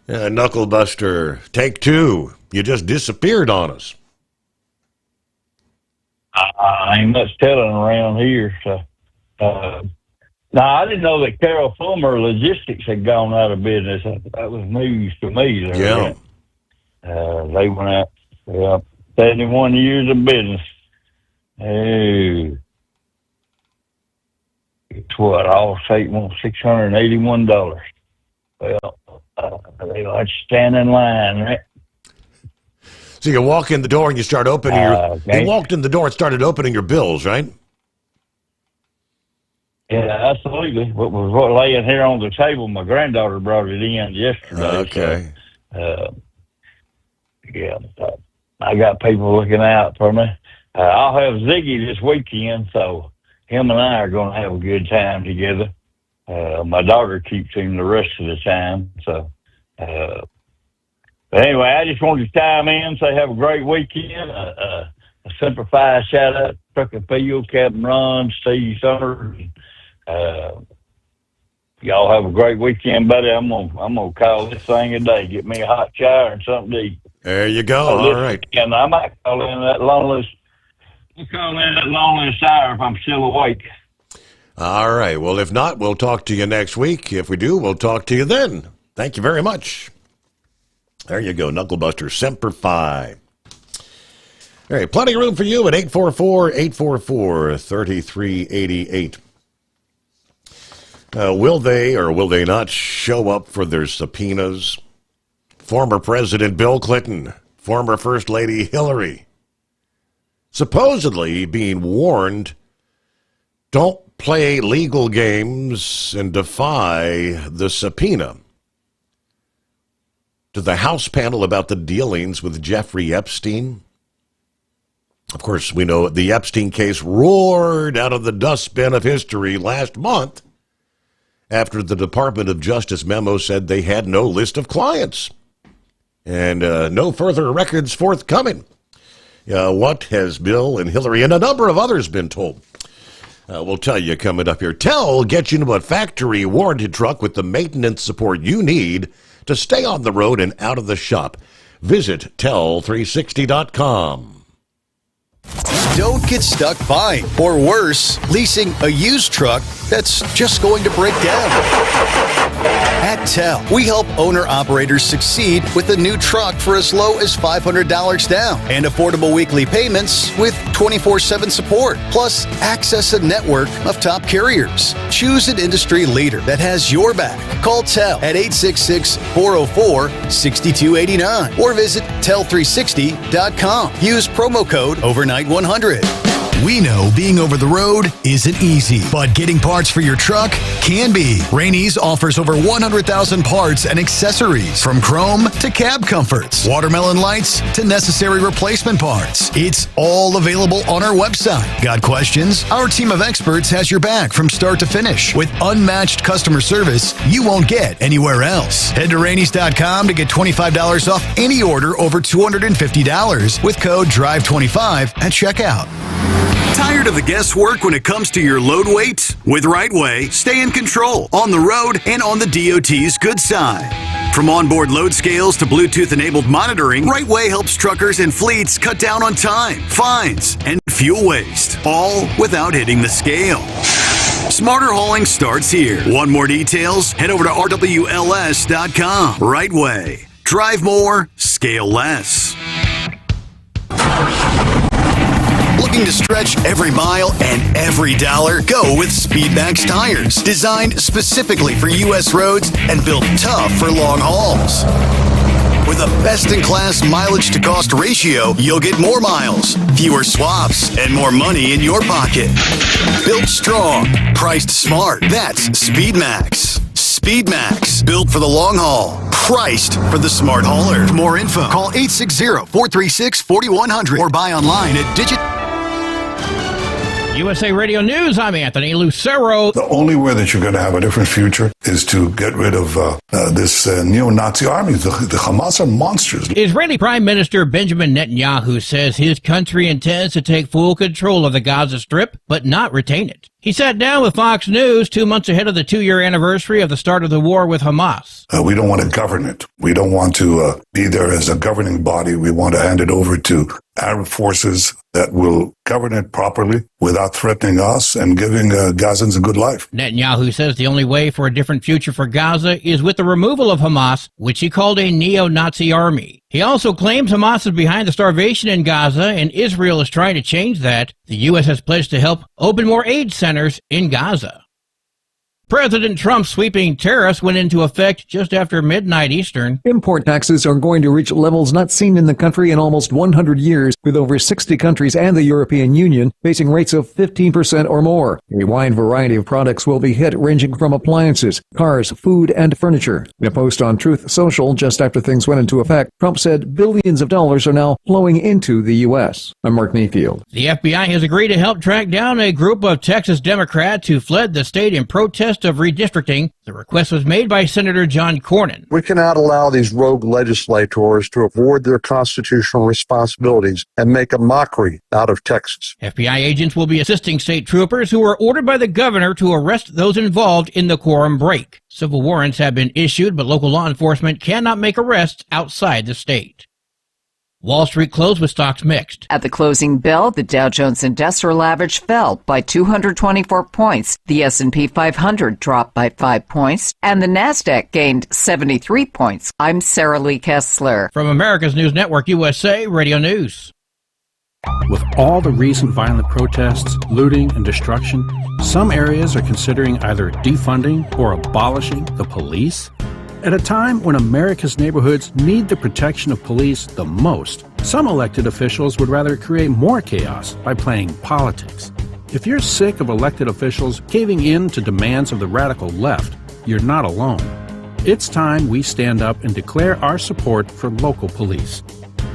Knucklebuster, take 2. You just disappeared on us. I ain't much telling around here. So, now, I didn't know that Carol Fulmer Logistics had gone out of business. That was news to me. Yeah. They went out 71 years of business. Oh. It's what? All state wants $681. Well, they like to stand in line, right? So you walk in the door and you start opening you walked in the door and started opening your bills, right? Yeah, absolutely. What was laying here on the table, my granddaughter brought it in yesterday. Okay. So, I got people looking out for me. I'll have Ziggy this weekend, so him and I are going to have a good time together. My daughter keeps him the rest of the time. So, but anyway, I just wanted to chime in, say have a great weekend. Semper Fi, shout out, Truck and Field, Captain Ron, Steve Sommers. Y'all have a great weekend, buddy. I'm gonna call this thing a day. Get me a hot shower and something to eat. There you go. All right. And I might call in that lonely hour if I'm still awake. All right. Well, if not, we'll talk to you next week. If we do, we'll talk to you then. Thank you very much. There you go, Knucklebuster Semper Fi. All right, plenty of room for you at 844-844-3388. Will they or will they not show up for their subpoenas? Former President Bill Clinton, former First Lady Hillary, supposedly being warned, don't play legal games and defy the subpoena to the House panel about the dealings with Jeffrey Epstein. Of course, we know the Epstein case roared out of the dustbin of history last month after the Department of Justice memo said they had no list of clients and no further records forthcoming. What has Bill and Hillary and a number of others been told? We'll tell you coming up here. Tell gets you into a factory warranty truck with the maintenance support you need to stay on the road and out of the shop. Visit tell360.com. Don't get stuck buying, or worse, leasing a used truck that's just going to break down. At Tell, we help owner-operators succeed with a new truck for as low as $500 down and affordable weekly payments with 24/7 support. Plus, access a network of top carriers. Choose an industry leader that has your back. Call Tell at 866-404-6289 or visit tell360.com. Use promo code overnight100. We know being over the road isn't easy, but getting parts for your truck can be. Rainey's offers over 100,000 parts and accessories, from chrome to cab comforts, watermelon lights to necessary replacement parts. It's all available on our website. Got questions? Our team of experts has your back from start to finish with unmatched customer service you won't get anywhere else. Head to Rainey's.com to get $25 off any order over $250 with code DRIVE25 at checkout. Tired of the guesswork when it comes to your load weight? With RightWay, stay in control on the road and on the DOT's good side. From onboard load scales to Bluetooth-enabled monitoring, RightWay helps truckers and fleets cut down on time, fines, and fuel waste, all without hitting the scale. Smarter hauling starts here. Want more details? Head over to rwls.com. RightWay. Drive more, scale less. Looking to stretch every mile and every dollar? Go with Speedmax tires. Designed specifically for U.S. roads and built tough for long hauls. With a best-in-class mileage-to-cost ratio, you'll get more miles, fewer swaps, and more money in your pocket. Built strong, priced smart. That's Speedmax. Speedmax, built for the long haul, priced for the smart hauler. For more info, call 860-436-4100 or buy online at USA Radio News, I'm Anthony Lucero. The only way that you're going to have a different future is to get rid of this neo-Nazi army. The Hamas are monsters. Israeli Prime Minister Benjamin Netanyahu says his country intends to take full control of the Gaza Strip, but not retain it. He sat down with Fox News 2 months ahead of the 2-year anniversary of the start of the war with Hamas. We don't want to govern it. We don't want to be there as a governing body. We want to hand it over to Arab forces that will govern it properly without threatening us and giving Gazans a good life. Netanyahu says the only way for a different future for Gaza is with the removal of Hamas, which he called a neo-Nazi army. He also claims Hamas is behind the starvation in Gaza, and Israel is trying to change that. The U.S. has pledged to help open more aid centers in Gaza. President Trump's sweeping tariffs went into effect just after midnight Eastern. Import taxes are going to reach levels not seen in the country in almost 100 years, with over 60 countries and the European Union facing rates of 15% or more. A wide variety of products will be hit, ranging from appliances, cars, food, and furniture. In a post on Truth Social just after things went into effect, Trump said billions of dollars are now flowing into the U.S. I'm Mark Mayfield. The FBI has agreed to help track down a group of Texas Democrats who fled the state in protest protest of redistricting. The request was made by Senator John Cornyn. We cannot allow these rogue legislators to avoid their constitutional responsibilities and make a mockery out of Texas. FBI agents will be assisting state troopers who were ordered by the governor to arrest those involved in the quorum break. Civil warrants have been issued, but local law enforcement cannot make arrests outside the state. Wall Street closed with stocks mixed. At the closing bell, the Dow Jones Industrial Average fell by 224 points. The S&P 500 dropped by 5 points, and the Nasdaq gained 73 points. I'm Sarah Lee Kessler. From America's News Network USA Radio News. With all the recent violent protests, looting, and destruction, some areas are considering either defunding or abolishing the police. At a time when America's neighborhoods need the protection of police the most, some elected officials would rather create more chaos by playing politics. If you're sick of elected officials caving in to demands of the radical left, you're not alone. It's time we stand up and declare our support for local police.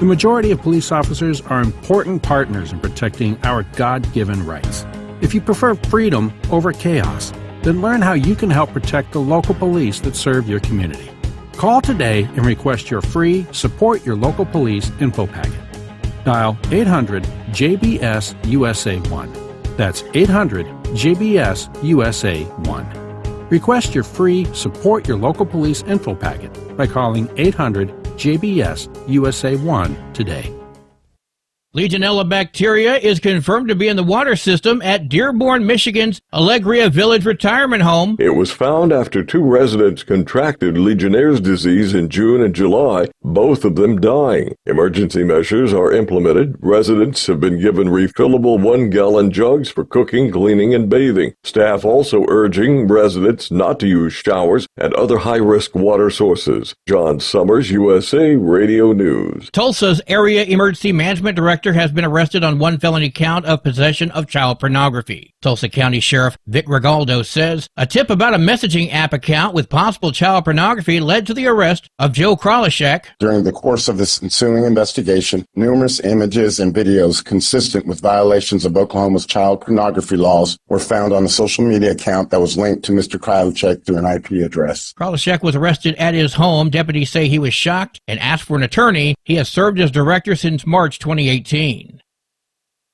The majority of police officers are important partners in protecting our God-given rights. If you prefer freedom over chaos, then learn how you can help protect the local police that serve your community. Call today and request your free Support Your Local Police info packet. Dial 800-JBS-USA-1. That's 800-JBS-USA-1. Request your free Support Your Local Police info packet by calling 800-JBS-USA-1 today. Legionella bacteria is confirmed to be in the water system at Dearborn, Michigan's Allegria Village Retirement Home. It was found after 2 residents contracted Legionnaire's disease in June and July, both of them dying. Emergency measures are implemented. Residents have been given refillable 1-gallon jugs for cooking, cleaning, and bathing. Staff also urging residents not to use showers and other high-risk water sources. John Sommers, USA Radio News. Tulsa's Area Emergency Management Director has been arrested on 1 felony count of possession of child pornography. Tulsa County Sheriff Vic Regaldo says a tip about a messaging app account with possible child pornography led to the arrest of Joe Kralishek. During the course of this ensuing investigation, numerous images and videos consistent with violations of Oklahoma's child pornography laws were found on a social media account that was linked to Mr. Kralishek through an IP address. Kralishek was arrested at his home. Deputies say he was shocked and asked for an attorney. He has served as director since March 2018.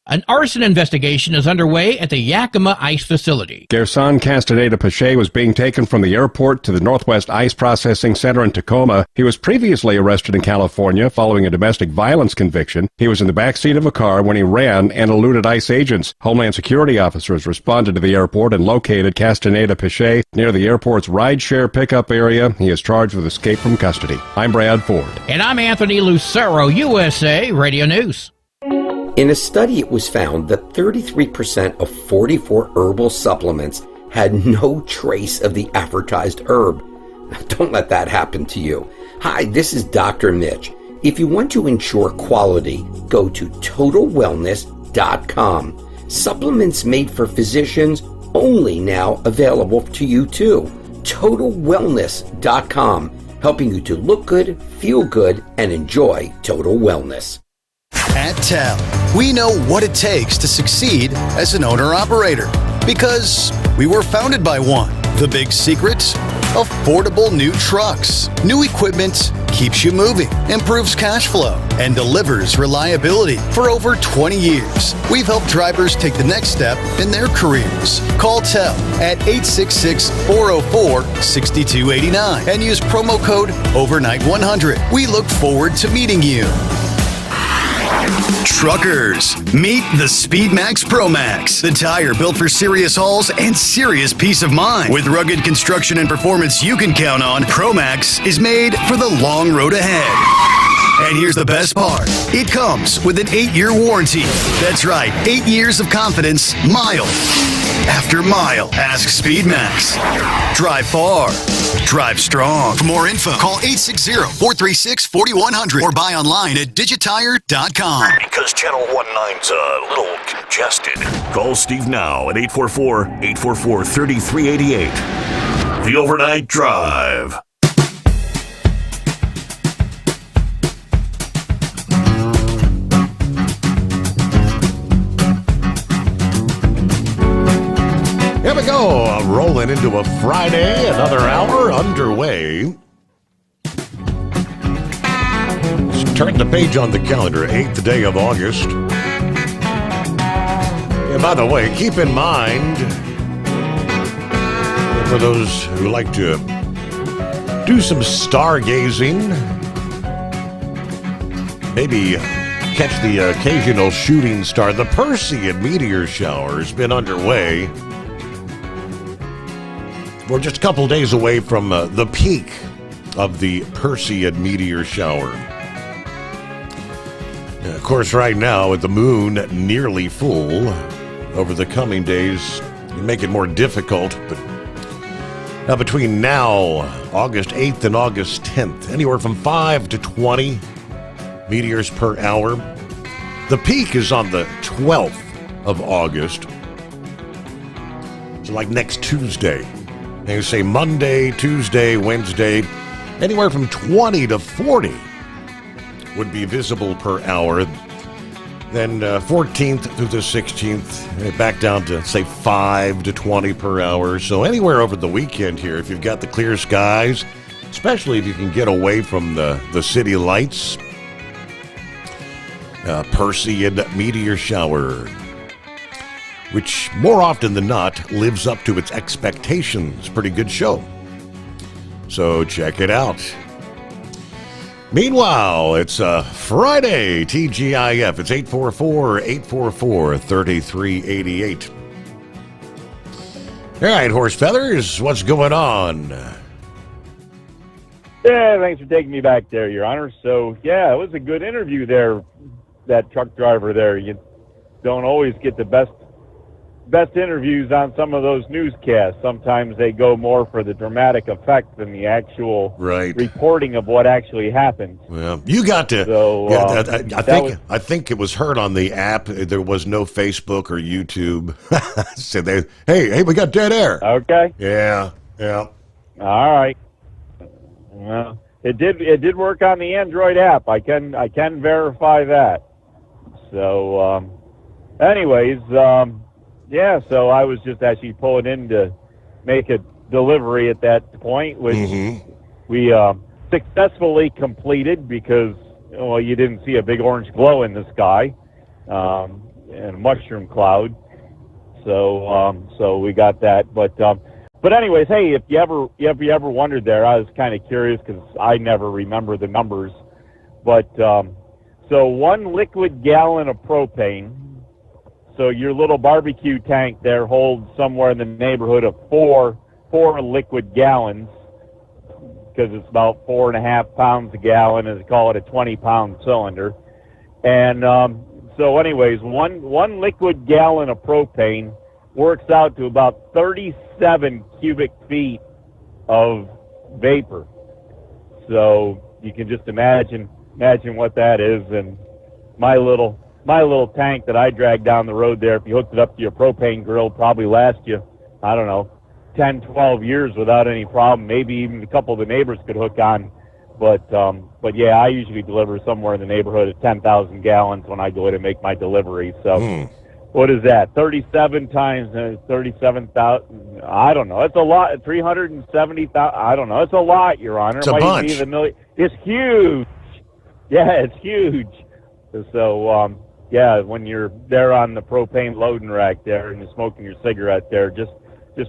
An arson investigation is underway at the Yakima Ice Facility. Gerson Castaneda Pache was being taken from the airport to the Northwest Ice Processing Center in Tacoma. He was previously arrested in California following a domestic violence conviction. He was in the backseat of a car when he ran and eluded ICE agents. Homeland Security officers responded to the airport and located Castaneda Pache near the airport's rideshare pickup area. He is charged with escape from custody. I'm Brad Ford. And I'm Anthony Lucero, USA Radio News. In a study, it was found that 33% of 44 herbal supplements had no trace of the advertised herb. Don't let that happen to you. Hi, this is Dr. Mitch. If you want to ensure quality, go to TotalWellness.com. Supplements made for physicians, only now available to you too. TotalWellness.com, helping you to look good, feel good, and enjoy total wellness. At TEL, we know what it takes to succeed as an owner-operator because we were founded by one. The big secret? Affordable new trucks. New equipment keeps you moving, improves cash flow, and delivers reliability. For over 20 years, we've helped drivers take the next step in their careers. Call TEL at 866-404-6289 and use promo code OVERNIGHT100. We look forward to meeting you. Truckers, meet the SpeedMax Pro Max, the tire built for serious hauls and serious peace of mind. With rugged construction and performance you can count on, Pro Max is made for the long road ahead. And here's the best part. It comes with an 8-year warranty. That's right, 8 years of confidence, mile after mile. Ask SpeedMax. Drive far. Drive strong. For more info, call 860-436-4100 or buy online at digitire.com. Because Channel 19's a little congested. Call Steve now at 844-844-3388. The Overnight Drive. Here we we go. Rolling into a Friday, another hour underway. Let's turn the page on the calendar, 8th day of August. And by the way, keep in mind, for those who like to do some stargazing, maybe catch the occasional shooting star, the Perseid meteor shower has been underway. We're just a couple days away from the peak of the Perseid meteor shower. Of course, right now, with the moon nearly full, over the coming days, make it more difficult. But now, between now, August 8th and August 10th, anywhere from 5 to 20 meteors per hour. The peak is on the 12th of August. So like next Tuesday. And you say Monday, Tuesday, Wednesday, anywhere from 20 to 40 would be visible per hour. Then 14th through the 16th, back down to, say, 5 to 20 per hour. So anywhere over the weekend here, if you've got the clear skies, especially if you can get away from the city lights, Perseid meteor shower, which more often than not lives up to its expectations. Pretty good show. So check it out. Meanwhile, it's Friday, TGIF. It's 844-844-3388. All right, Horse Feathers, what's going on? Yeah, thanks for taking me back there, Your Honor. So, yeah, it was a good interview there, that truck driver there. You don't always get the best interviews on some of those newscasts. Sometimes they go more for the dramatic effect than the actual reporting of what actually happened. Well, you got to. So, I think it was heard on the app. There was no Facebook or YouTube. So hey, we got dead air. Okay. Yeah. All right. Well, it did work on the Android app. I can verify that. So, anyways, yeah, so I was just actually pulling in to make a delivery at that point, which we successfully completed because, well, you didn't see a big orange glow in the sky and a mushroom cloud. So we got that. But anyways, hey, if you ever wondered there, I was kind of curious because I never remember the numbers. But so 1 liquid gallon of propane. So your little barbecue tank there holds somewhere in the neighborhood of four liquid gallons, because it's about 4.5 pounds a gallon, and they call it a 20-pound cylinder. And so anyways, one liquid gallon of propane works out to about 37 cubic feet of vapor. So you can just imagine what that is. And my little tank that I dragged down the road there, if you hooked it up to your propane grill, probably last you, I don't know, 10, 12 years without any problem. Maybe even a couple of the neighbors could hook on. But yeah, I usually deliver somewhere in the neighborhood of 10,000 gallons when I go in and make my delivery. So what is that? 37 times 37,000. I don't know. It's a lot. 370,000. I don't know. It's a lot, Your Honor. It's a bunch. It's huge. Yeah, it's huge. So, yeah, when you're there on the propane loading rack there and you're smoking your cigarette there, just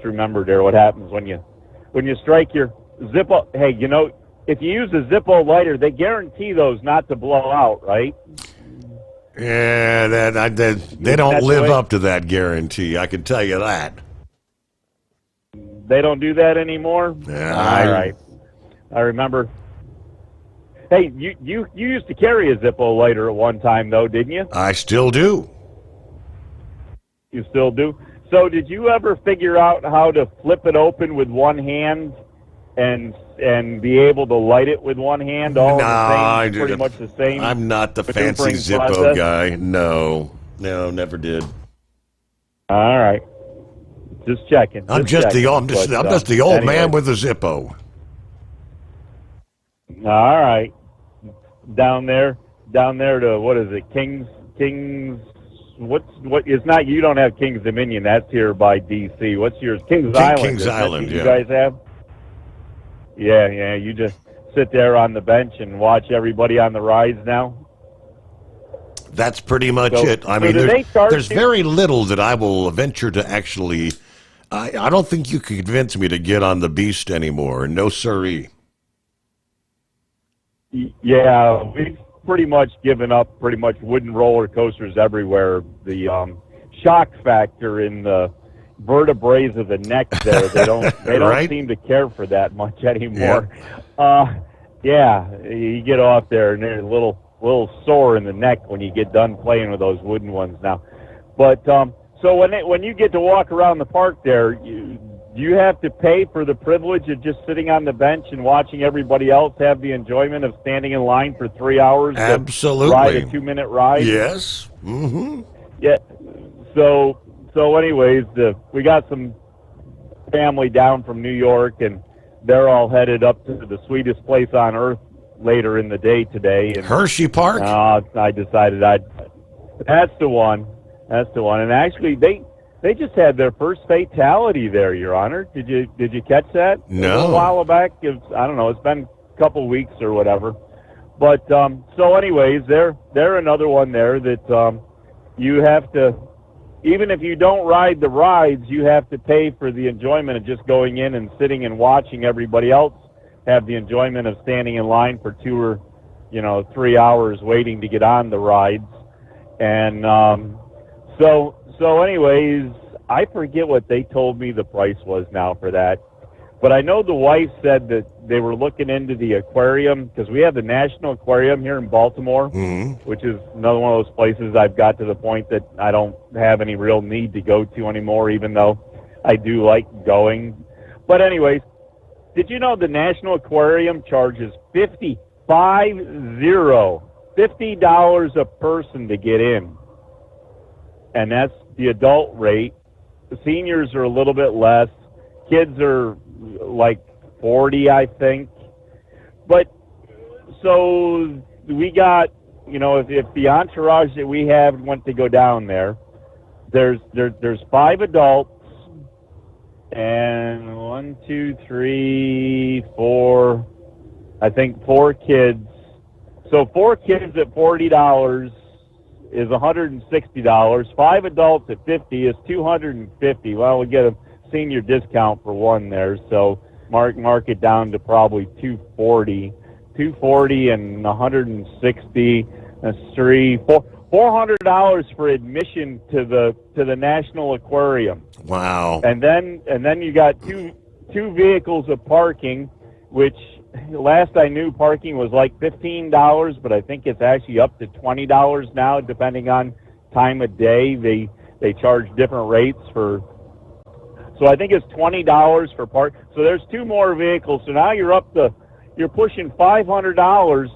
remember there what happens when you strike your Zippo. Hey, you know, if you use a Zippo lighter, they guarantee those not to blow out, right? Yeah, they don't live up to that guarantee. I can tell you that. They don't do that anymore? Yeah, all right. I remember. Hey, you used to carry a Zippo lighter at one time, though, didn't you? I still do. You still do? So did you ever figure out how to flip it open with one hand and be able to light it with one hand? Pretty much the same. I'm not the fancy Zippo process guy. No, never did. All right. Just checking. I'm just the old man with the Zippo. All right, down there to what is it? Kings it's not, you don't have Kings Dominion, that's here by DC. What's yours? Kings Island. Kings Island, you guys have? Yeah, you just sit there on the bench and watch everybody on the rides now. That's pretty much it. I mean, there's very little that I will venture to actually. I don't think you can convince me to get on the Beast anymore. No siree. Yeah, we've pretty much given up pretty much wooden roller coasters everywhere. The shock factor in the vertebrae of the neck there, they don't Right? seem to care for that much anymore. Yeah, you get off there and they're a little sore in the neck when you get done playing with those wooden ones now. But so when you get to walk around the park there, you have to pay for the privilege of just sitting on the bench and watching everybody else have the enjoyment of standing in line for 3 hours Absolutely. to ride a 2-minute ride. Yes. Mm-hmm. Yeah. So anyways, we got some family down from New York, and they're all headed up to the sweetest place on earth later in the day today. And, Hershey Park? I decided that's the one. That's the one. And actually, they just had their first fatality there, Your Honor. Did you catch that? No. A while back. I don't know. It's been a couple weeks or whatever. But so anyways, they're another one there that you have to, even if you don't ride the rides, you have to pay for the enjoyment of just going in and sitting and watching everybody else have the enjoyment of standing in line for 2 or 3 hours waiting to get on the rides. And so anyways, I forget what they told me the price was now for that. But I know the wife said that they were looking into the aquarium, because we have the National Aquarium here in Baltimore, which is another one of those places I've got to the point that I don't have any real need to go to anymore, even though I do like going. But anyways, did you know the National Aquarium charges $50 a person to get in? And that's the adult rate. The seniors are a little bit less. Kids are like 40, I think. But so we got, if the entourage that we have went to go down there, there's 5 adults and 1, 2, 3, 4, I think 4 kids. So 4 kids at $40 is $160. 5 adults at $50 is $250. Well, we get a senior discount for one there, so mark it down to probably $240 and $160. That's $400 for admission to the National Aquarium. Wow. And then you got two vehicles of parking, which last I knew parking was like $15, but I think it's actually up to $20 now, depending on time of day. They charge different rates for. So I think it's $20 for park. So there's 2 more vehicles. So now you're pushing $500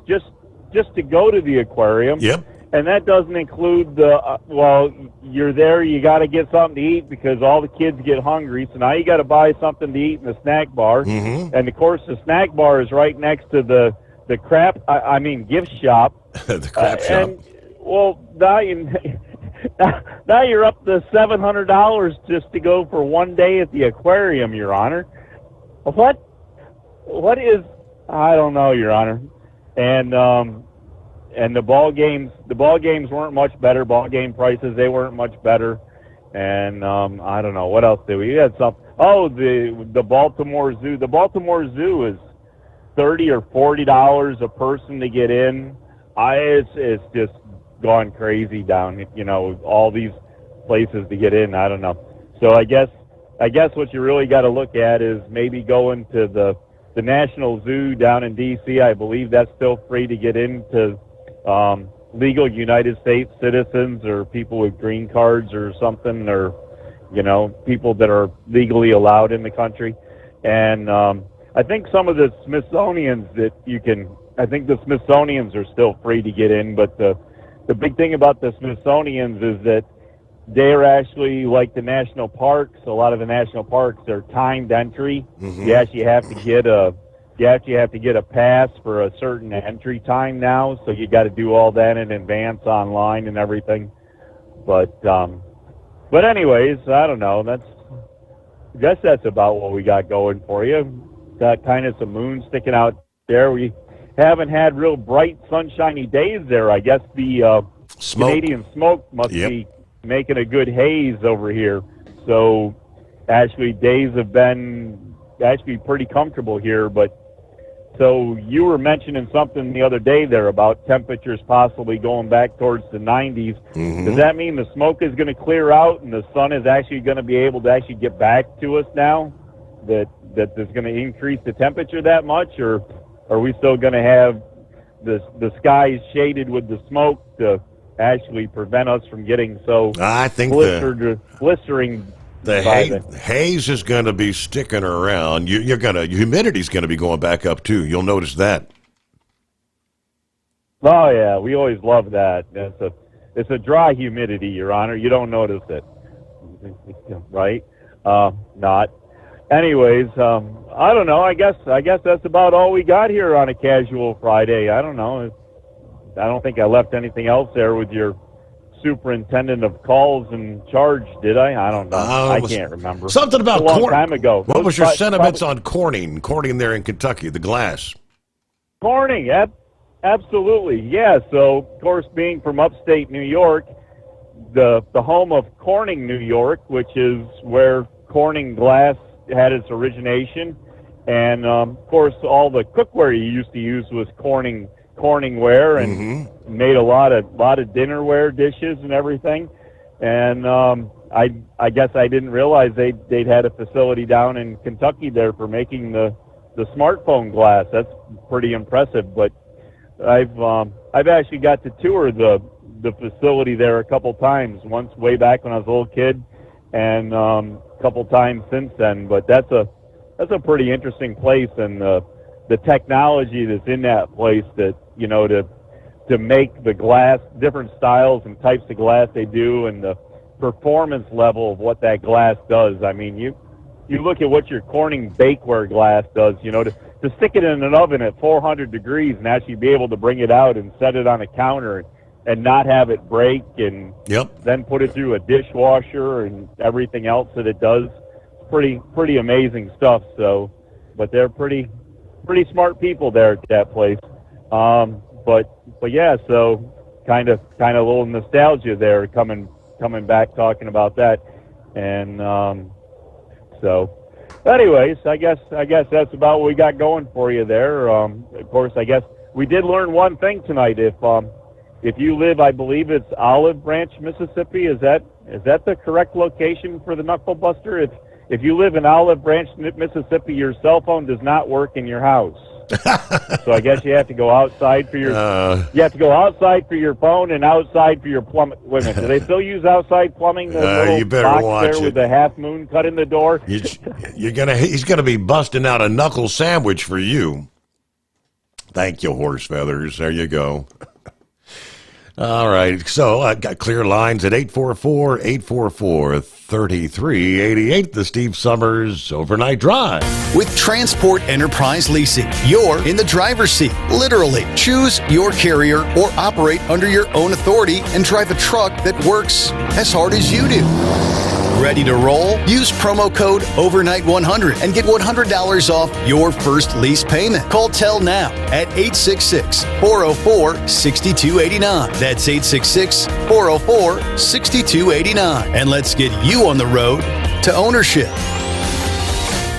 just to go to the aquarium. Yep. And that doesn't include you're there, you got to get something to eat because all the kids get hungry. So now you got to buy something to eat in the snack bar. Mm-hmm. And of course, the snack bar is right next to the gift shop. The crap shop. And now you're up to $700 just to go for one day at the aquarium, Your Honor. What is? I don't know, Your Honor. And the ball games weren't much better. Ball game prices, they weren't much better. And I don't know what else did we had some. Oh, the Baltimore Zoo. The Baltimore Zoo is $30 or $40 a person to get in. It's just gone crazy down. All these places to get in. I don't know. So I guess what you really got to look at is maybe going to the National Zoo down in D.C. I believe that's still free to get into. Legal United States citizens or people with green cards or something, or people that are legally allowed in the country. And I think some of the Smithsonians I think the Smithsonians are still free to get in, but the big thing about the Smithsonians is that they're actually like the national parks. A lot of the national parks are timed entry. Mm-hmm. You actually have to get a pass for a certain entry time now, so you got to do all that in advance online and everything. But anyways, I don't know. I guess that's about what we got going for you. Got kind of some moon sticking out there. We haven't had real bright, sunshiny days there. I guess the Canadian smoke must be making a good haze over here. So actually, days have been actually pretty comfortable here. But so you were mentioning something the other day there about temperatures possibly going back towards the 90s. Mm-hmm. Does that mean the smoke is going to clear out and the sun is actually going to be able to actually get back to us now? That is going to increase the temperature that much, or are we still going to have the skies shaded with the smoke to actually prevent us from getting so blistering? The haze is going to be sticking around. Humidity's going to be going back up too. You'll notice that. Oh yeah, we always love that. It's a dry humidity, Your Honor. You don't notice it, right? Not. Anyways, I don't know. I guess that's about all we got here on a casual Friday. I don't know. I don't think I left anything else there with your superintendent of calls in charge, did I? I don't know. I can't remember. Something about a long time ago. What was your sentiments on Corning there in Kentucky, the glass? Corning, absolutely, yeah. So, of course, being from upstate New York, the home of Corning, New York, which is where Corning glass had its origination, and of course, all the cookware you used to use was Corningware, and made a lot of dinnerware dishes and everything. And I guess I didn't realize they'd had a facility down in Kentucky there for making the smartphone glass. That's pretty impressive. But I've actually got to tour the facility there a couple times. Once way back when I was a little kid, and a couple times since then. But that's a pretty interesting place, and the technology that's in that place, that to make the glass, different styles and types of glass they do, and the performance level of what that glass does. I mean, you look at what your Corning bakeware glass does, to stick it in an oven at 400 degrees and actually be able to bring it out and set it on a counter and not have it break, and then put it through a dishwasher and everything else that it does. Pretty amazing stuff. So, but they're pretty smart people there at that place. But yeah, so kind of a little nostalgia there coming back talking about that. And so anyways, I guess that's about what we got going for you there. Of course, I guess we did learn one thing tonight. If you live, I believe it's Olive Branch, Mississippi, is that the correct location for the Knuckle Buster? If you live in Olive Branch, Mississippi, your cell phone does not work in your house. So I guess you have to go outside for your phone and outside for your plumbing. Wait a minute, do they still use outside plumbing? You better box watch there it. with the half moon cut in the door. He's gonna be busting out a knuckle sandwich for you. Thank you, Horse Feathers. There you go. All right, so I got clear lines at 844-844-3388, the Steve Sommers Overnight Drive. With Transport Enterprise Leasing, you're in the driver's seat, literally. Choose your carrier or operate under your own authority and drive a truck that works as hard as you do. Ready to roll? Use promo code OVERNIGHT100 and get $100 off your first lease payment. Call Tell now at 866-404-6289. That's 866-404-6289. And let's get you on the road to ownership.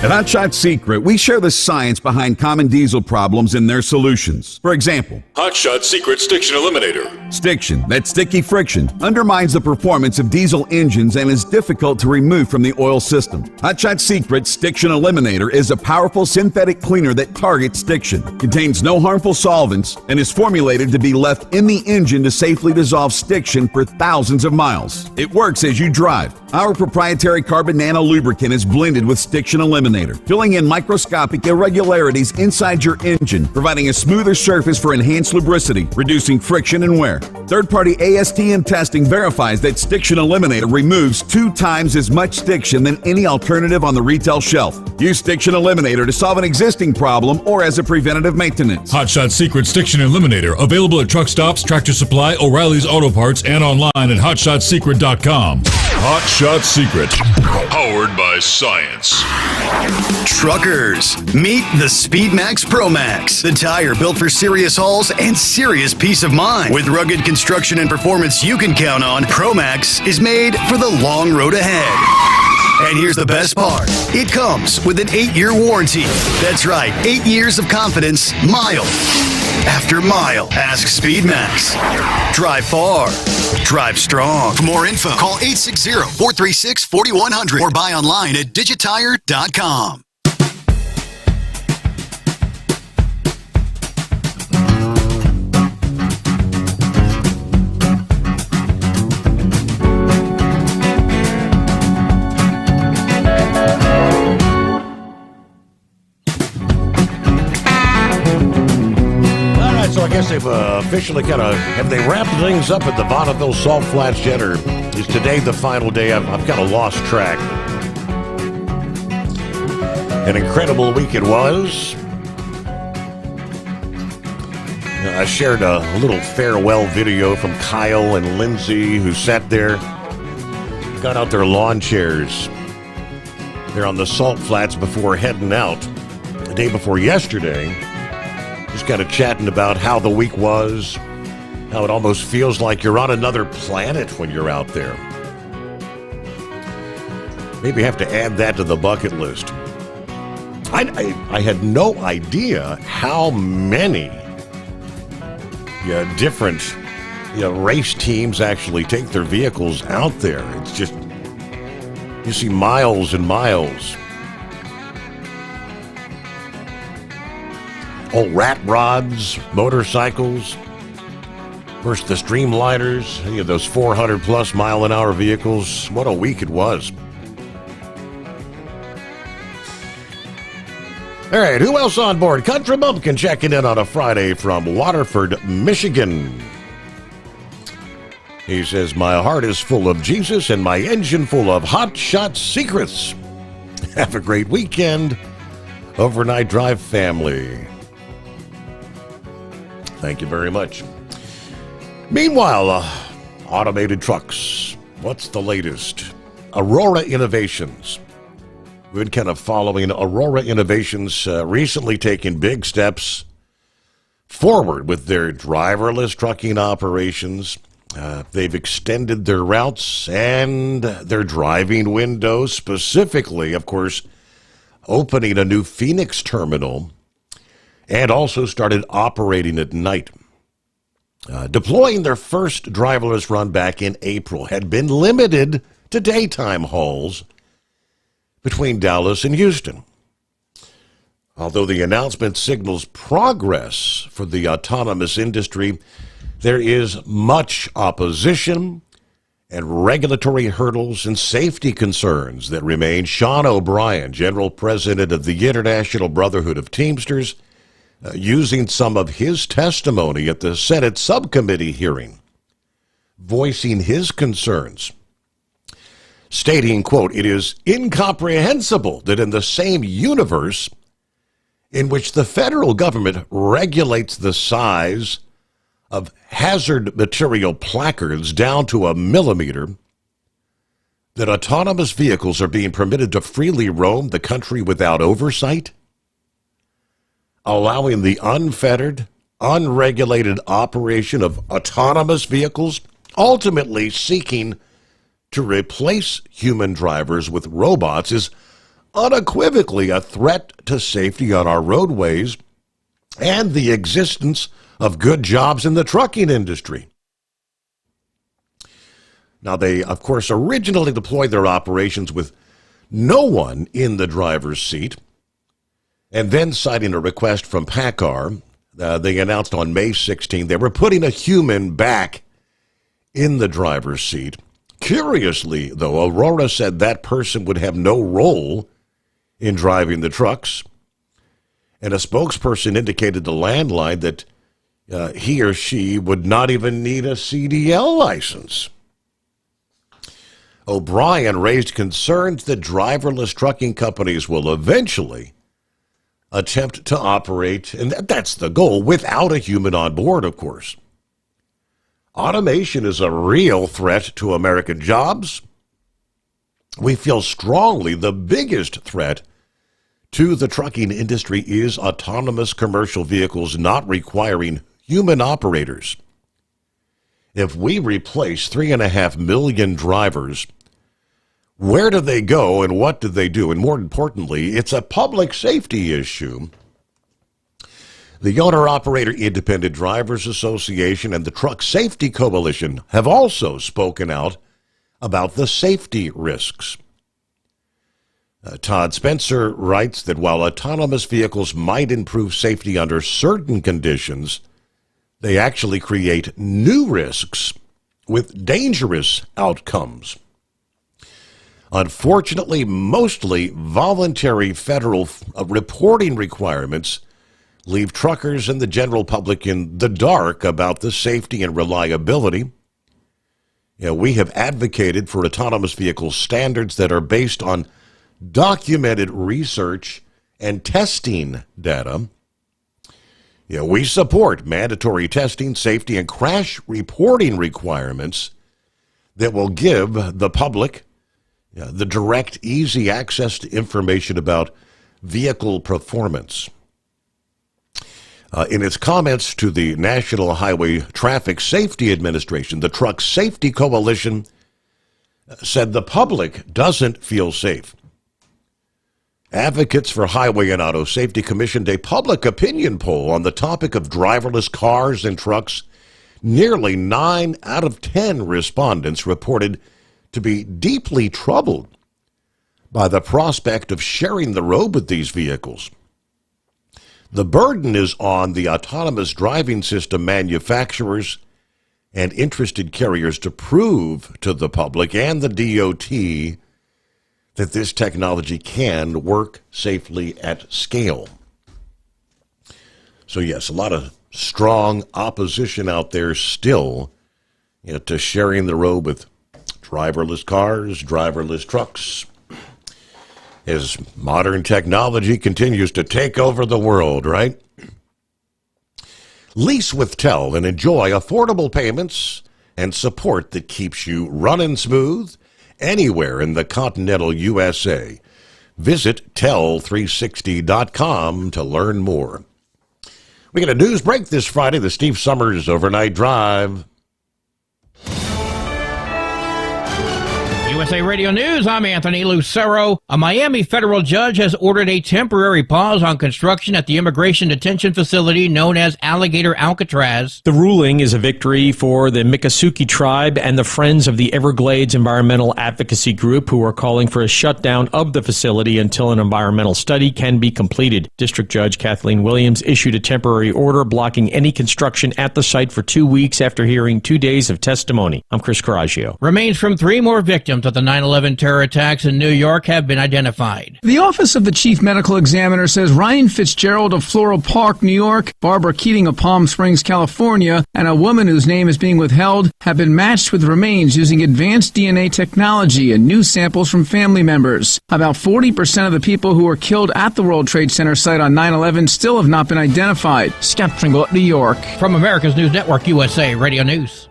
At Hotshot Secret, we share the science behind common diesel problems and their solutions. For example, Hotshot Secret Stiction Eliminator. Stiction, that sticky friction, undermines the performance of diesel engines and is difficult to remove from the oil system. Hotshot Secret Stiction Eliminator is a powerful synthetic cleaner that targets stiction, contains no harmful solvents, and is formulated to be left in the engine to safely dissolve stiction for thousands of miles. It works as you drive. Our proprietary carbon nano lubricant is blended with Stiction Eliminator Eliminator, filling in microscopic irregularities inside your engine, providing a smoother surface for enhanced lubricity, reducing friction and wear. Third-party ASTM testing verifies that Stiction Eliminator removes 2 times as much stiction than any alternative on the retail shelf. Use Stiction Eliminator to solve an existing problem or as a preventative maintenance. Hot Shot Secret Stiction Eliminator, available at truck stops, Tractor Supply, O'Reilly's Auto Parts, and online at hotshotsecret.com. Hot Shot Secret, powered by science. Truckers, meet the Speedmax Pro Max, the tire built for serious hauls and serious peace of mind. With rugged construction and performance you can count on, Pro Max is made for the long road ahead. And here's the best part. It comes with an 8-year warranty. That's right, 8 years of confidence, mile after mile. Ask Speedmax. Drive far. Drive strong. For more info, call 860-436-4100 or buy online at digitire.com. So I guess they've officially have they wrapped things up at the Bonneville Salt Flats yet, or is today the final day? I've kind of lost track. An incredible week it was. I shared a little farewell video from Kyle and Lindsay, who sat there, got out their lawn chairs. They're on the Salt Flats before heading out the day before yesterday. Just kind of chatting about how the week was, how it almost feels like you're on another planet when you're out there. Maybe have to add that to the bucket list. I had no idea how many different race teams actually take their vehicles out there. It's just, you see miles and miles. Old rat rods, motorcycles, versus the Streamliners, those 400-plus mile-an-hour vehicles. What a week it was. All right, who else on board? Country Bumpkin checking in on a Friday from Waterford, Michigan. He says, my heart is full of Jesus and my engine full of Hot Shot Secrets. Have a great weekend, Overnight Drive family. Thank you very much. Meanwhile, automated trucks. What's the latest? Aurora Innovations. We've been kind of following Aurora Innovations, recently taking big steps forward with their driverless trucking operations. They've extended their routes and their driving windows, specifically, of course, opening a new Phoenix terminal, and also started operating at night. Deploying their first driverless run back in April, had been limited to daytime hauls between Dallas and Houston. Although the announcement signals progress for the autonomous industry, there is much opposition and regulatory hurdles and safety concerns that remain. Sean O'Brien, General President of the International Brotherhood of Teamsters, using some of his testimony at the Senate subcommittee hearing, voicing his concerns, stating, quote, it is incomprehensible that in the same universe in which the federal government regulates the size of hazard material placards down to a millimeter, that autonomous vehicles are being permitted to freely roam the country without oversight, allowing the unfettered, unregulated operation of autonomous vehicles, ultimately seeking to replace human drivers with robots, is unequivocally a threat to safety on our roadways and the existence of good jobs in the trucking industry. Now, they, of course, originally deployed their operations with no one in the driver's seat, and then, citing a request from PACCAR, they announced on May 16 they were putting a human back in the driver's seat. Curiously, though, Aurora said that person would have no role in driving the trucks. And a spokesperson indicated to Landline that he or she would not even need a CDL license. O'Brien raised concerns that driverless trucking companies will eventually attempt to operate, and that's the goal, without a human on board, of course. Automation is a real threat to American jobs. We feel strongly the biggest threat to the trucking industry is autonomous commercial vehicles not requiring human operators. If we replace 3.5 million drivers, where do they go and what do they do? And more importantly, it's a public safety issue. The Owner-Operator Independent Drivers Association and the Truck Safety Coalition have also spoken out about the safety risks. Todd Spencer writes that while autonomous vehicles might improve safety under certain conditions, they actually create new risks with dangerous outcomes. Unfortunately, mostly voluntary federal reporting requirements leave truckers and the general public in the dark about the safety and reliability. We have advocated for autonomous vehicle standards that are based on documented research and testing data. We support mandatory testing, safety, and crash reporting requirements that will give the public the direct, easy access to information about vehicle performance. In its comments to the National Highway Traffic Safety Administration, the Truck Safety Coalition said the public doesn't feel safe. Advocates for Highway and Auto Safety commissioned a public opinion poll on the topic of driverless cars and trucks. Nearly 9 out of 10 respondents reported to be deeply troubled by the prospect of sharing the road with these vehicles. The burden is on the autonomous driving system manufacturers and interested carriers to prove to the public and the DOT that this technology can work safely at scale. So yes, a lot of strong opposition out there still to sharing the road with driverless cars, driverless trucks, as modern technology continues to take over the world, right? Lease with Tel and enjoy affordable payments and support that keeps you running smooth anywhere in the continental USA. Visit tel360.com to learn more. We get a news break this Friday, the Steve Sommers Overnight Drive. USA Radio News, I'm Anthony Lucero. A Miami federal judge has ordered a temporary pause on construction at the immigration detention facility known as Alligator Alcatraz. The ruling is a victory for the Miccosukee tribe and the Friends of the Everglades Environmental Advocacy Group, who are calling for a shutdown of the facility until an environmental study can be completed. District Judge Kathleen Williams issued a temporary order blocking any construction at the site for 2 weeks after hearing 2 days of testimony. I'm Chris Coraggio. Remains from 3 more victims of the 9/11 terror attacks in New York have been identified. The Office of the Chief Medical Examiner says Ryan Fitzgerald of Floral Park, New York, Barbara Keating of Palm Springs, California, and a woman whose name is being withheld have been matched with remains using advanced DNA technology and new samples from family members. About 40% of the people who were killed at the World Trade Center site on 9/11 still have not been identified. Scott Pringle, New York. From America's News Network, USA Radio News.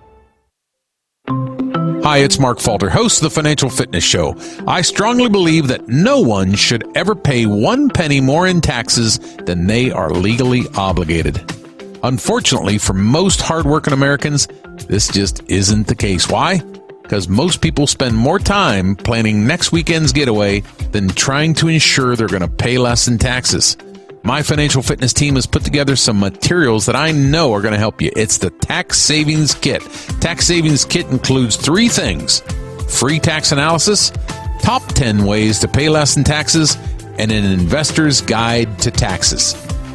Hi, it's Mark Falter, host of the Financial Fitness Show. I strongly believe that no one should ever pay 1 penny more in taxes than they are legally obligated. Unfortunately, for most hardworking Americans, this just isn't the case. Why? Because most people spend more time planning next weekend's getaway than trying to ensure they're going to pay less in taxes. My financial fitness team has put together some materials that I know are going to help you. It's the Tax Savings Kit. Tax Savings Kit includes 3 things: free tax analysis, top 10 ways to pay less in taxes, and an investor's guide to taxes.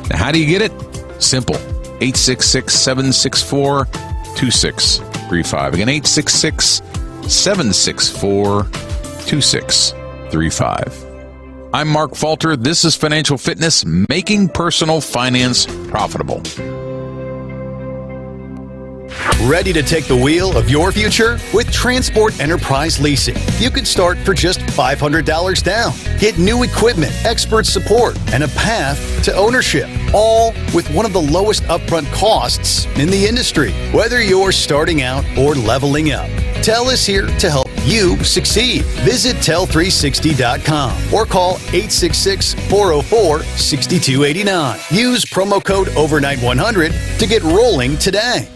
Now, how do you get it? Simple. 866-764-2635. Again, 866-764-2635. I'm Mark Falter. This is Financial Fitness, making personal finance profitable. Ready to take the wheel of your future? With Transport Enterprise Leasing, you could start for just $500 down. Get new equipment, expert support, and a path to ownership, all with one of the lowest upfront costs in the industry. Whether you're starting out or leveling up, TEL is here to help you succeed. Visit tel360.com or call 866-404-6289. Use promo code overnight100 to get rolling today.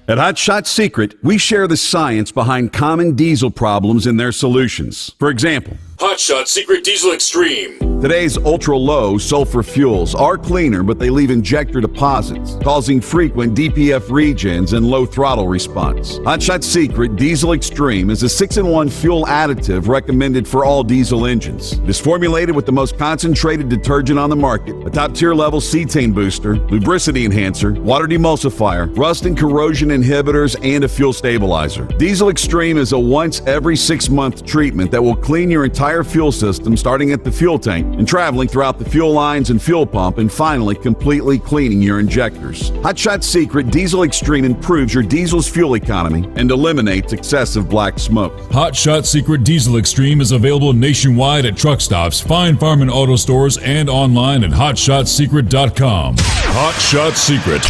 At Hot Shot Secret, we share the science behind common diesel problems and their solutions. For example, Hot Shot Secret Diesel Extreme. Today's ultra-low sulfur fuels are cleaner, but they leave injector deposits, causing frequent DPF regens and low throttle response. Hot Shot Secret Diesel Extreme is a 6-in-1 fuel additive recommended for all diesel engines. It is formulated with the most concentrated detergent on the market, a top-tier level cetane booster, lubricity enhancer, water demulsifier, rust and corrosion inhibitors, and a fuel stabilizer. Diesel Extreme is a once every 6-month treatment that will clean your entire fuel system, starting at the fuel tank and traveling throughout the fuel lines and fuel pump, and finally completely cleaning your injectors. Hot Shot Secret Diesel Extreme improves your diesel's fuel economy and eliminates excessive black smoke. Hot Shot Secret Diesel Extreme is available nationwide at truck stops, fine farm and auto stores, and online at hotshotsecret.com. Hot Shot Secret,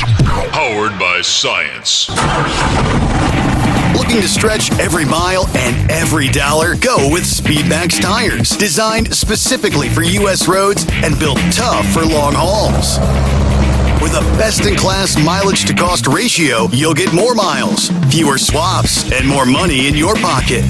powered by science. Looking to stretch every mile and every dollar? Go with Speedmax tires. Designed specifically for U.S. roads and built tough for long hauls. With a best-in-class mileage-to-cost ratio, you'll get more miles, fewer swaps, and more money in your pocket.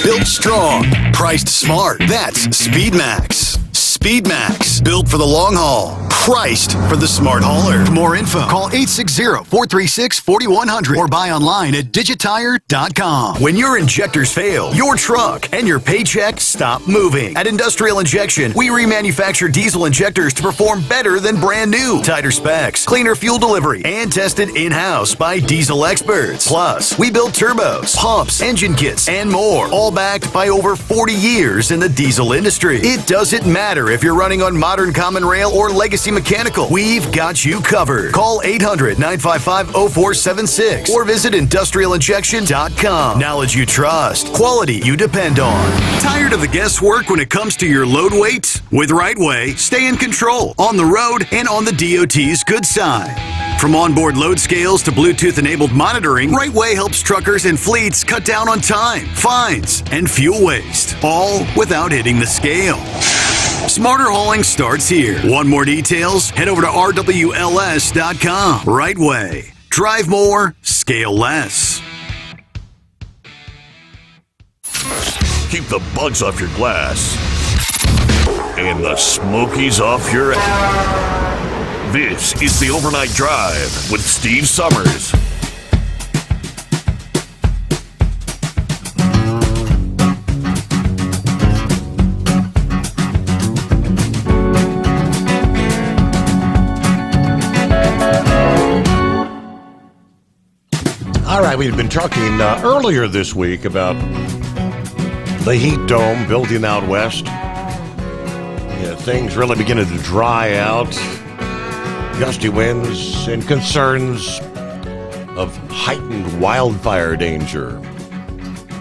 Built strong, priced smart. That's Speedmax. Speedmax, built for the long haul, priced for the smart hauler. For more info, call 860-436-4100 or buy online at digitire.com. When your injectors fail, your truck and your paycheck stop moving. At Industrial Injection, we remanufacture diesel injectors to perform better than brand new. Tighter specs, cleaner fuel delivery, and tested in-house by diesel experts. Plus, we build turbos, pumps, engine kits, and more, all backed by over 40 years in the diesel industry. It doesn't matter if you're running on modern common rail or legacy mechanical, we've got you covered. Call 800-955-0476 or visit industrialinjection.com. Knowledge you trust, quality you depend on. Tired of the guesswork when it comes to your load weight? With Rightway, stay in control on the road and on the DOT's good side. From onboard load scales to Bluetooth-enabled monitoring, Rightway helps truckers and fleets cut down on time, fines, and fuel waste, all without hitting the scale. Smarter hauling starts here. Want more details? Head over to rwls.com. Rightway. Drive more, scale less. Keep the bugs off your glass and the smokies off your ass. This is the Overnight Drive with Steve Sommers. All right, we've been talking earlier this week about the heat dome building out west. Yeah, things really beginning to dry out. Gusty winds and concerns of heightened wildfire danger.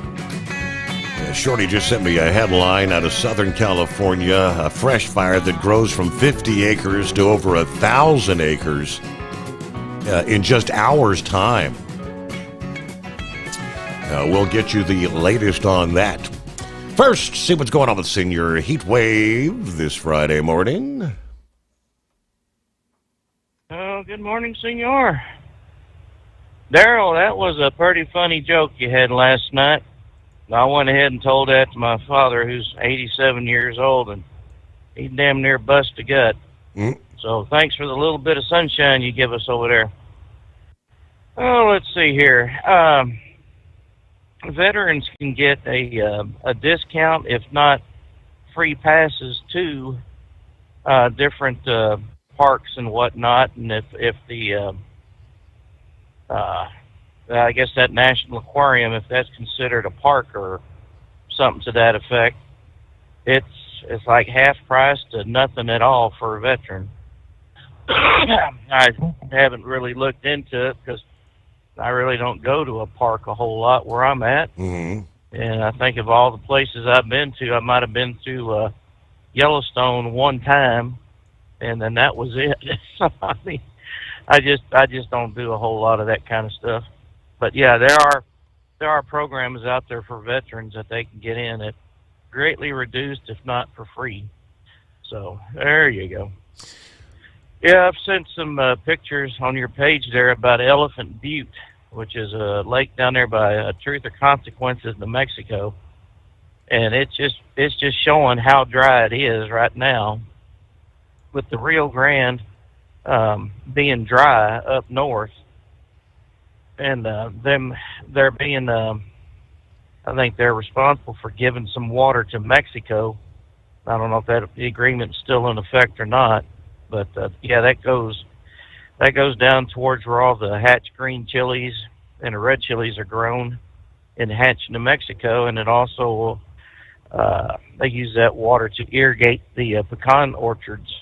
Yeah, Shorty just sent me a headline out of Southern California, a fresh fire that grows from 50 acres to over 1,000 acres in just hours' time. We'll get you the latest on that. First, see what's going on with Senior Heat Wave this Friday morning. Oh, good morning, Senor. Daryl, that was a pretty funny joke you had last night. I went ahead and told that to my father, who's 87 years old, and he damn near bust a gut. So thanks for the little bit of sunshine you give us over there. Oh, let's see here. Veterans can get a discount, if not free passes to different parks and whatnot. And if the I guess that National Aquarium, if that's considered a park or something to that effect, it's it's like half price to nothing at all for a veteran. I haven't really looked into it because I really don't go to a park a whole lot where I'm at. Mm-hmm. And I think of all the places I've been to, I might have been to Yellowstone one time, and then that was it. So, I mean, I just don't do a whole lot of that kind of stuff. But yeah, there are programs out there for veterans that they can get in at greatly reduced, if not for free. So there you go. Yeah, I've sent some pictures on your page there about Elephant Butte, which is a lake down there by Truth or Consequences, New Mexico, and it's just showing how dry it is right now, with the Rio Grande being dry up north, and they're being I think they're responsible for giving some water to Mexico. I don't know if that agreement's still in effect or not, but yeah, that goes down towards where all the Hatch green chilies and the red chilies are grown in Hatch, New Mexico, and it also they use that water to irrigate the pecan orchards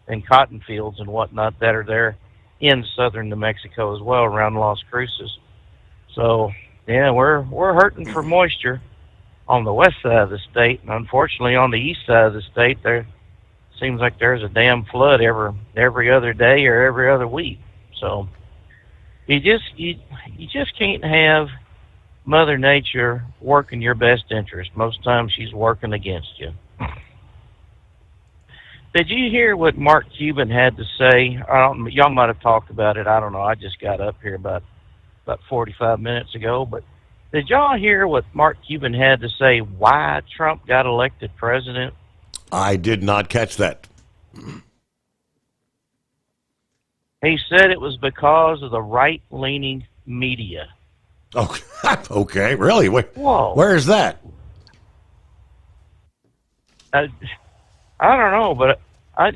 and cotton fields and whatnot that are there in southern New Mexico as well, around Las Cruces. So yeah, we're hurting for moisture on the west side of the state, and unfortunately on the east side of the state there seems like there's a damn flood every other day or every other week. So you just can't have Mother Nature working your best interest. Most times she's working against you. Did you hear what Mark Cuban had to say? Y'all might have talked about it. I don't know. I just got up here about 45 minutes ago. But did y'all hear what Mark Cuban had to say why Trump got elected president? I did not catch that. He said it was because of the right-leaning media. Oh, okay. Really? Whoa. Where is that? I don't know, but I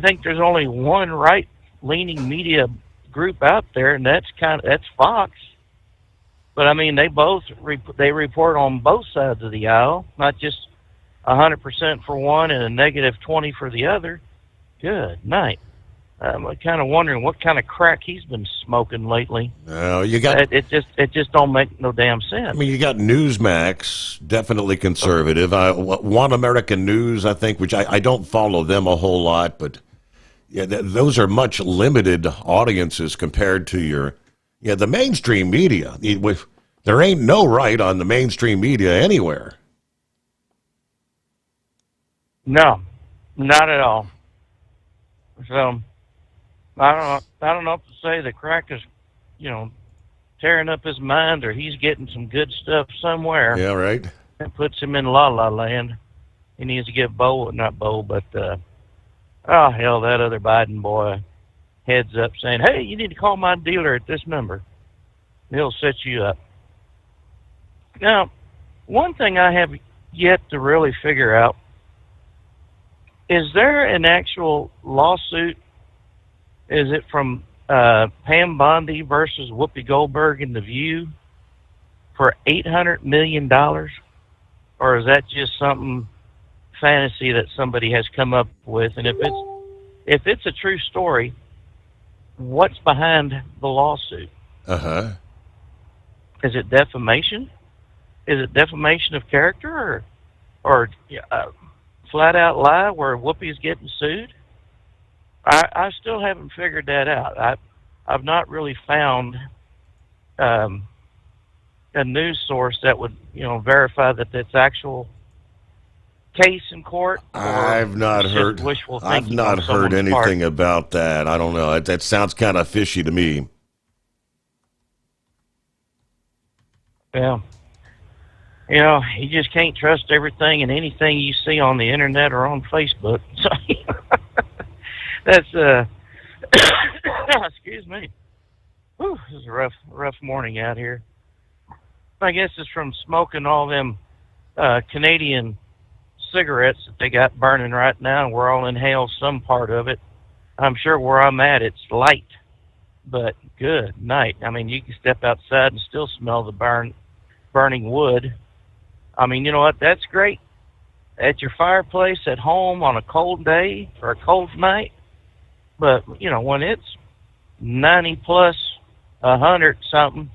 think there's only one right-leaning media group out there, and that's Fox. But I mean, they report on both sides of the aisle, not just 100% for one and a negative 20 for the other. Good night. I'm kind of wondering what kind of crack he's been smoking lately. You got it just don't make no damn sense. I mean, you got Newsmax, definitely conservative. One American News, I think, which I don't follow them a whole lot, but yeah, those are much limited audiences compared to the mainstream media. There ain't no right on the mainstream media anywhere. No, not at all. So I don't know what to say. The crack is, tearing up his mind, or he's getting some good stuff somewhere. Yeah, right. That puts him in la-la land. He needs to give that other Biden boy heads up saying, hey, you need to call my dealer at this number. He'll set you up. Now, one thing I have yet to really figure out, is there an actual lawsuit? Is it from Pam Bondi versus Whoopi Goldberg in The View for $800 million? Or is that just something fantasy that somebody has come up with? And if it's a true story, what's behind the lawsuit? Uh-huh. Is it defamation? Is it defamation of character or flat out lie where Whoopi's getting sued? I still haven't figured that out. I've not really found a news source that would verify that that's actual case in court. I've not heard anything about that. I don't know. That sounds kind of fishy to me. Yeah. You just can't trust everything and anything you see on the internet or on Facebook. So that's excuse me. Whew, this is a rough morning out here. I guess it's from smoking all them Canadian cigarettes that they got burning right now, and we're all inhale some part of it. I'm sure where I'm at, it's light, but good night. I mean, you can step outside and still smell the burning wood. I mean, you know what? That's great. at your fireplace at home on a cold day or a cold night. But, you know, when it's 90 plus 100 something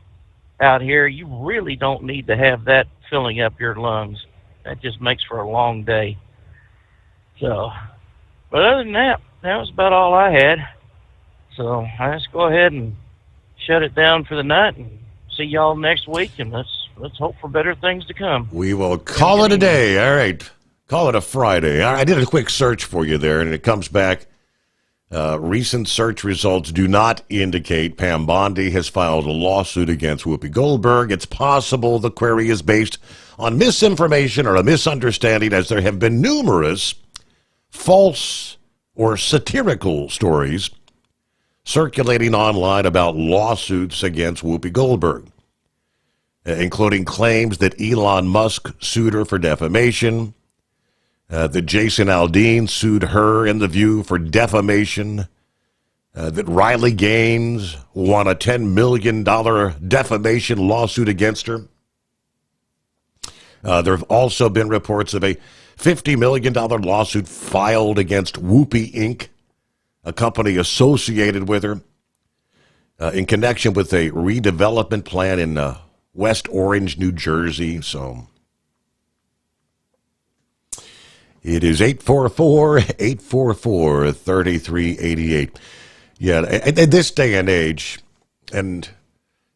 out here, you really don't need to have that filling up your lungs. That just makes for a long day. So, but other than that, that was about all I had. So let's go ahead and shut it down for the night and see y'all next week, and let's hope for better things to come. We will call it a day. All right. Call it a Friday. I did a quick search for you there, and it comes back. Recent search results do not indicate Pam Bondi has filed a lawsuit against Whoopi Goldberg. It's possible the query is based on misinformation or a misunderstanding, as there have been numerous false or satirical stories circulating online about lawsuits against Whoopi Goldberg, including claims that Elon Musk sued her for defamation, that Jason Aldean sued her in The View for defamation, that Riley Gaines won a $10 million defamation lawsuit against her. There have also been reports of a $50 million lawsuit filed against Whoopi Inc., a company associated with her, in connection with a redevelopment plan in West Orange, New Jersey. So it is 844-844-3388. Yeah, in this day and age, and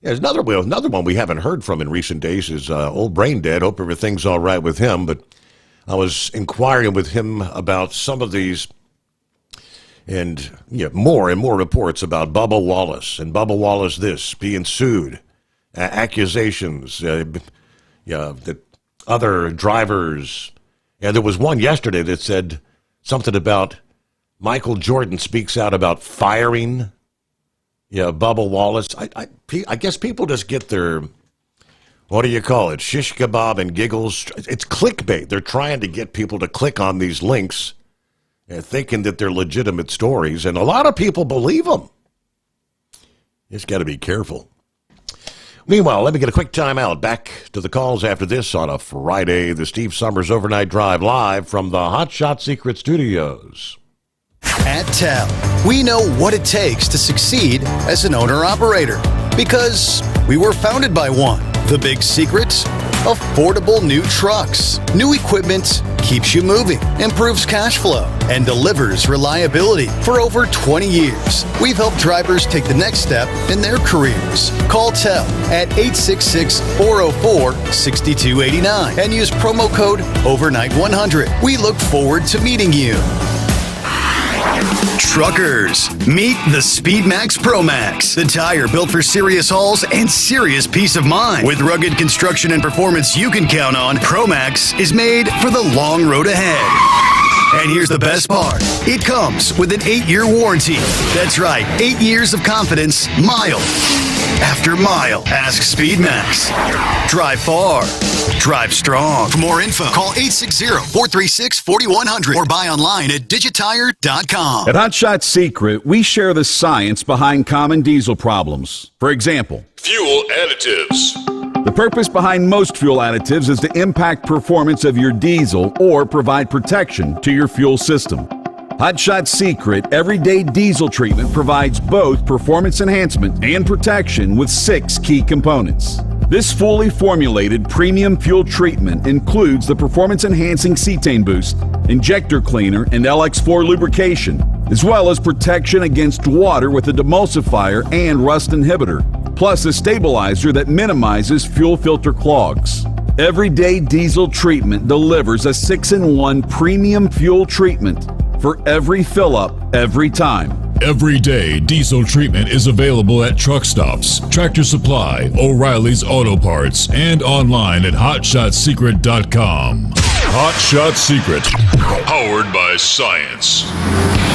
there's another one we haven't heard from in recent days is old Brain Dead. Hope everything's all right with him. But I was inquiring with him about some of these, and more and more reports about Bubba Wallace and Bubba Wallace this being sued, accusations that other drivers. Yeah, there was one yesterday that said something about Michael Jordan speaks out about firing Bubba Wallace. I guess people just get their, what do you call it, shish kebab and giggles. It's clickbait. They're trying to get people to click on these links thinking that they're legitimate stories, and a lot of people believe them. You just got to be careful. Meanwhile, let me get a quick time out. Back to the calls after this on a Friday. The Steve Sommers Overnight Drive live from the Hot Shot Secret Studios. At TEL, we know what it takes to succeed as an owner-operator because we were founded by one. The big secret? Affordable new trucks. New equipment keeps you moving, improves cash flow, and delivers reliability. For over 20 years, we've helped drivers take the next step in their careers. Call TEL at 866-404-6289 and use promo code OVERNIGHT100. We look forward to meeting you. Truckers, meet the SpeedMax Pro Max, the tire built for serious hauls and serious peace of mind. With rugged construction and performance you can count on, Pro Max is made for the long road ahead. And here's the best part. It comes with an 8-year warranty. That's right, 8 years of confidence, mile after mile. Ask SpeedMax. Drive far. Drive strong. For more info, call 860-436-4100 or buy online at digitire.com. At Hot Shot Secret, we share the science behind common diesel problems. For example, Fuel additives. the purpose behind most fuel additives is to impact performance of your diesel or provide protection to your fuel system. Hot Shot Secret Everyday Diesel Treatment provides both performance enhancement and protection with 6 key components. This fully formulated premium fuel treatment includes the performance-enhancing cetane boost, injector cleaner, and LX4 lubrication, as well as protection against water with a demulsifier and rust inhibitor, plus a stabilizer that minimizes fuel filter clogs. Everyday Diesel Treatment delivers a 6-in-1 premium fuel treatment for every fill-up, every time. Everyday Diesel Treatment is available at truck stops, Tractor Supply, O'Reilly's Auto Parts, and online at HotShotSecret.com. Hot Shot Secret, powered by science.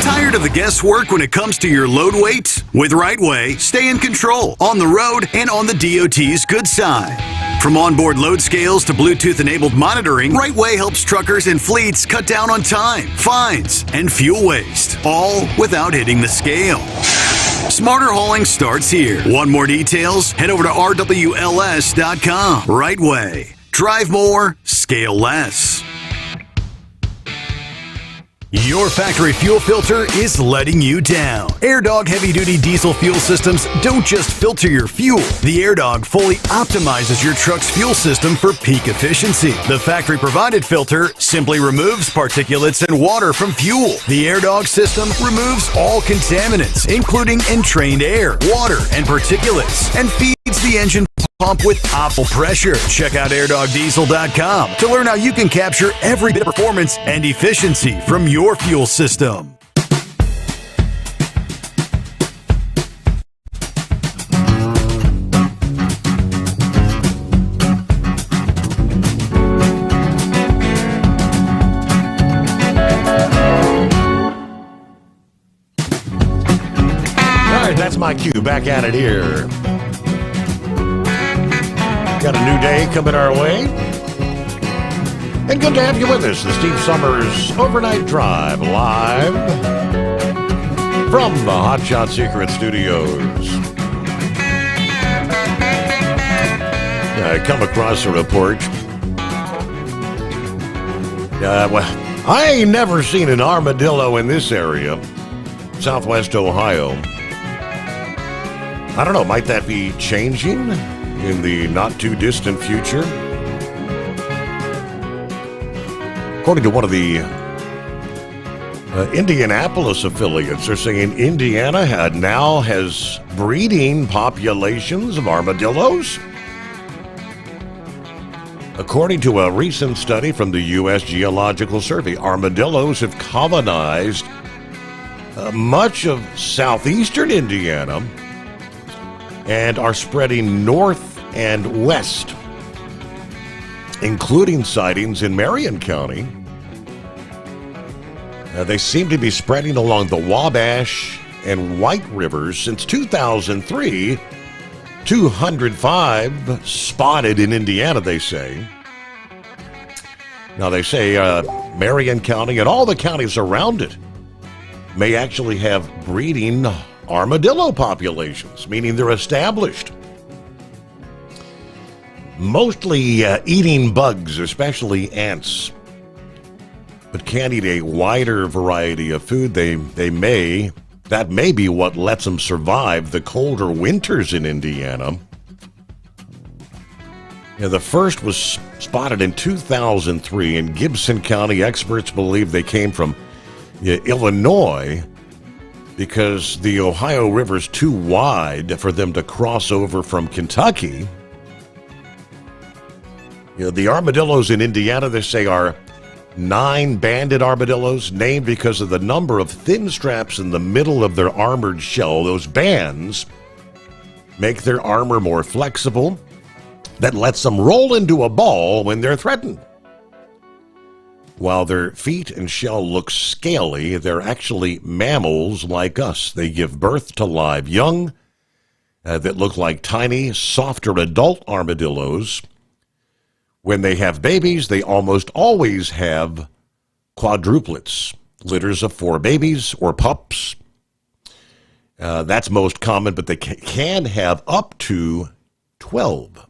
Tired of the guesswork when it comes to your load weight? With RightWay, stay in control on the road and on the DOT's good side. From onboard load scales to Bluetooth-enabled monitoring, RightWay helps truckers and fleets cut down on time, fines, and fuel waste, all without hitting the scale. Smarter hauling starts here. Want more details? Head over to rwls.com. RightWay. Drive more, scale less. Your factory fuel filter is letting you down. AirDog heavy-duty diesel fuel systems don't just filter your fuel. The AirDog fully optimizes your truck's fuel system for peak efficiency. The factory-provided filter simply removes particulates and water from fuel. The AirDog system removes all contaminants, including entrained air, water, and particulates, and feeds the engine pump with optimal pressure. Check out airdogdiesel.com to learn how you can capture every bit of performance and efficiency from your fuel system. All right, that's my cue. Back at it here. Got a new day coming our way. And good to have you with us. The Steve Sommers Overnight Drive live from the Hot Shot Secret Studios. I come across a report. Well, I ain't never seen an armadillo in this area, Southwest Ohio. I don't know, might that be changing in the not-too-distant future? According to one of the Indianapolis affiliates, they're saying Indiana now has breeding populations of armadillos. According to a recent study from the U.S. Geological Survey, armadillos have colonized much of southeastern Indiana and are spreading north and west, including sightings in Marion County. They seem to be spreading along the Wabash and White Rivers since 2003. 205 spotted in Indiana, they say. Now, they say Marion County and all the counties around it may actually have breeding armadillo populations, meaning they're established. Mostly eating bugs, especially ants, but can eat a wider variety of food. That may be what lets them survive the colder winters in Indiana. The first was spotted in 2003 in Gibson County. Experts believe they came from Illinois because the Ohio River is too wide for them to cross over from Kentucky. The armadillos in Indiana, they say, are 9 banded armadillos, named because of the number of thin straps in the middle of their armored shell. Those bands make their armor more flexible. That lets them roll into a ball when they're threatened. While their feet and shell look scaly, they're actually mammals like us. They give birth to live young that look like tiny, softer adult armadillos. When they have babies, they almost always have quadruplets, litters of 4 babies or pups. That's most common, but they can have up to 12.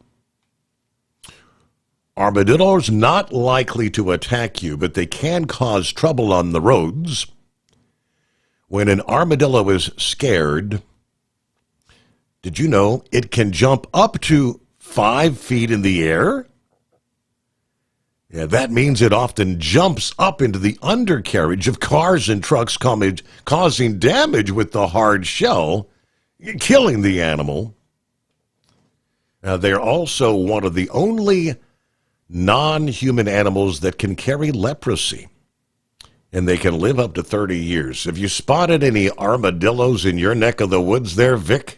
Armadillos not likely to attack you, but they can cause trouble on the roads. When an armadillo is scared, did you know it can jump up to 5 feet in the air? Yeah, that means it often jumps up into the undercarriage of cars and trucks, causing damage with the hard shell, killing the animal. They're also one of the only non-human animals that can carry leprosy, and they can live up to 30 years. Have you spotted any armadillos in your neck of the woods there, Vic?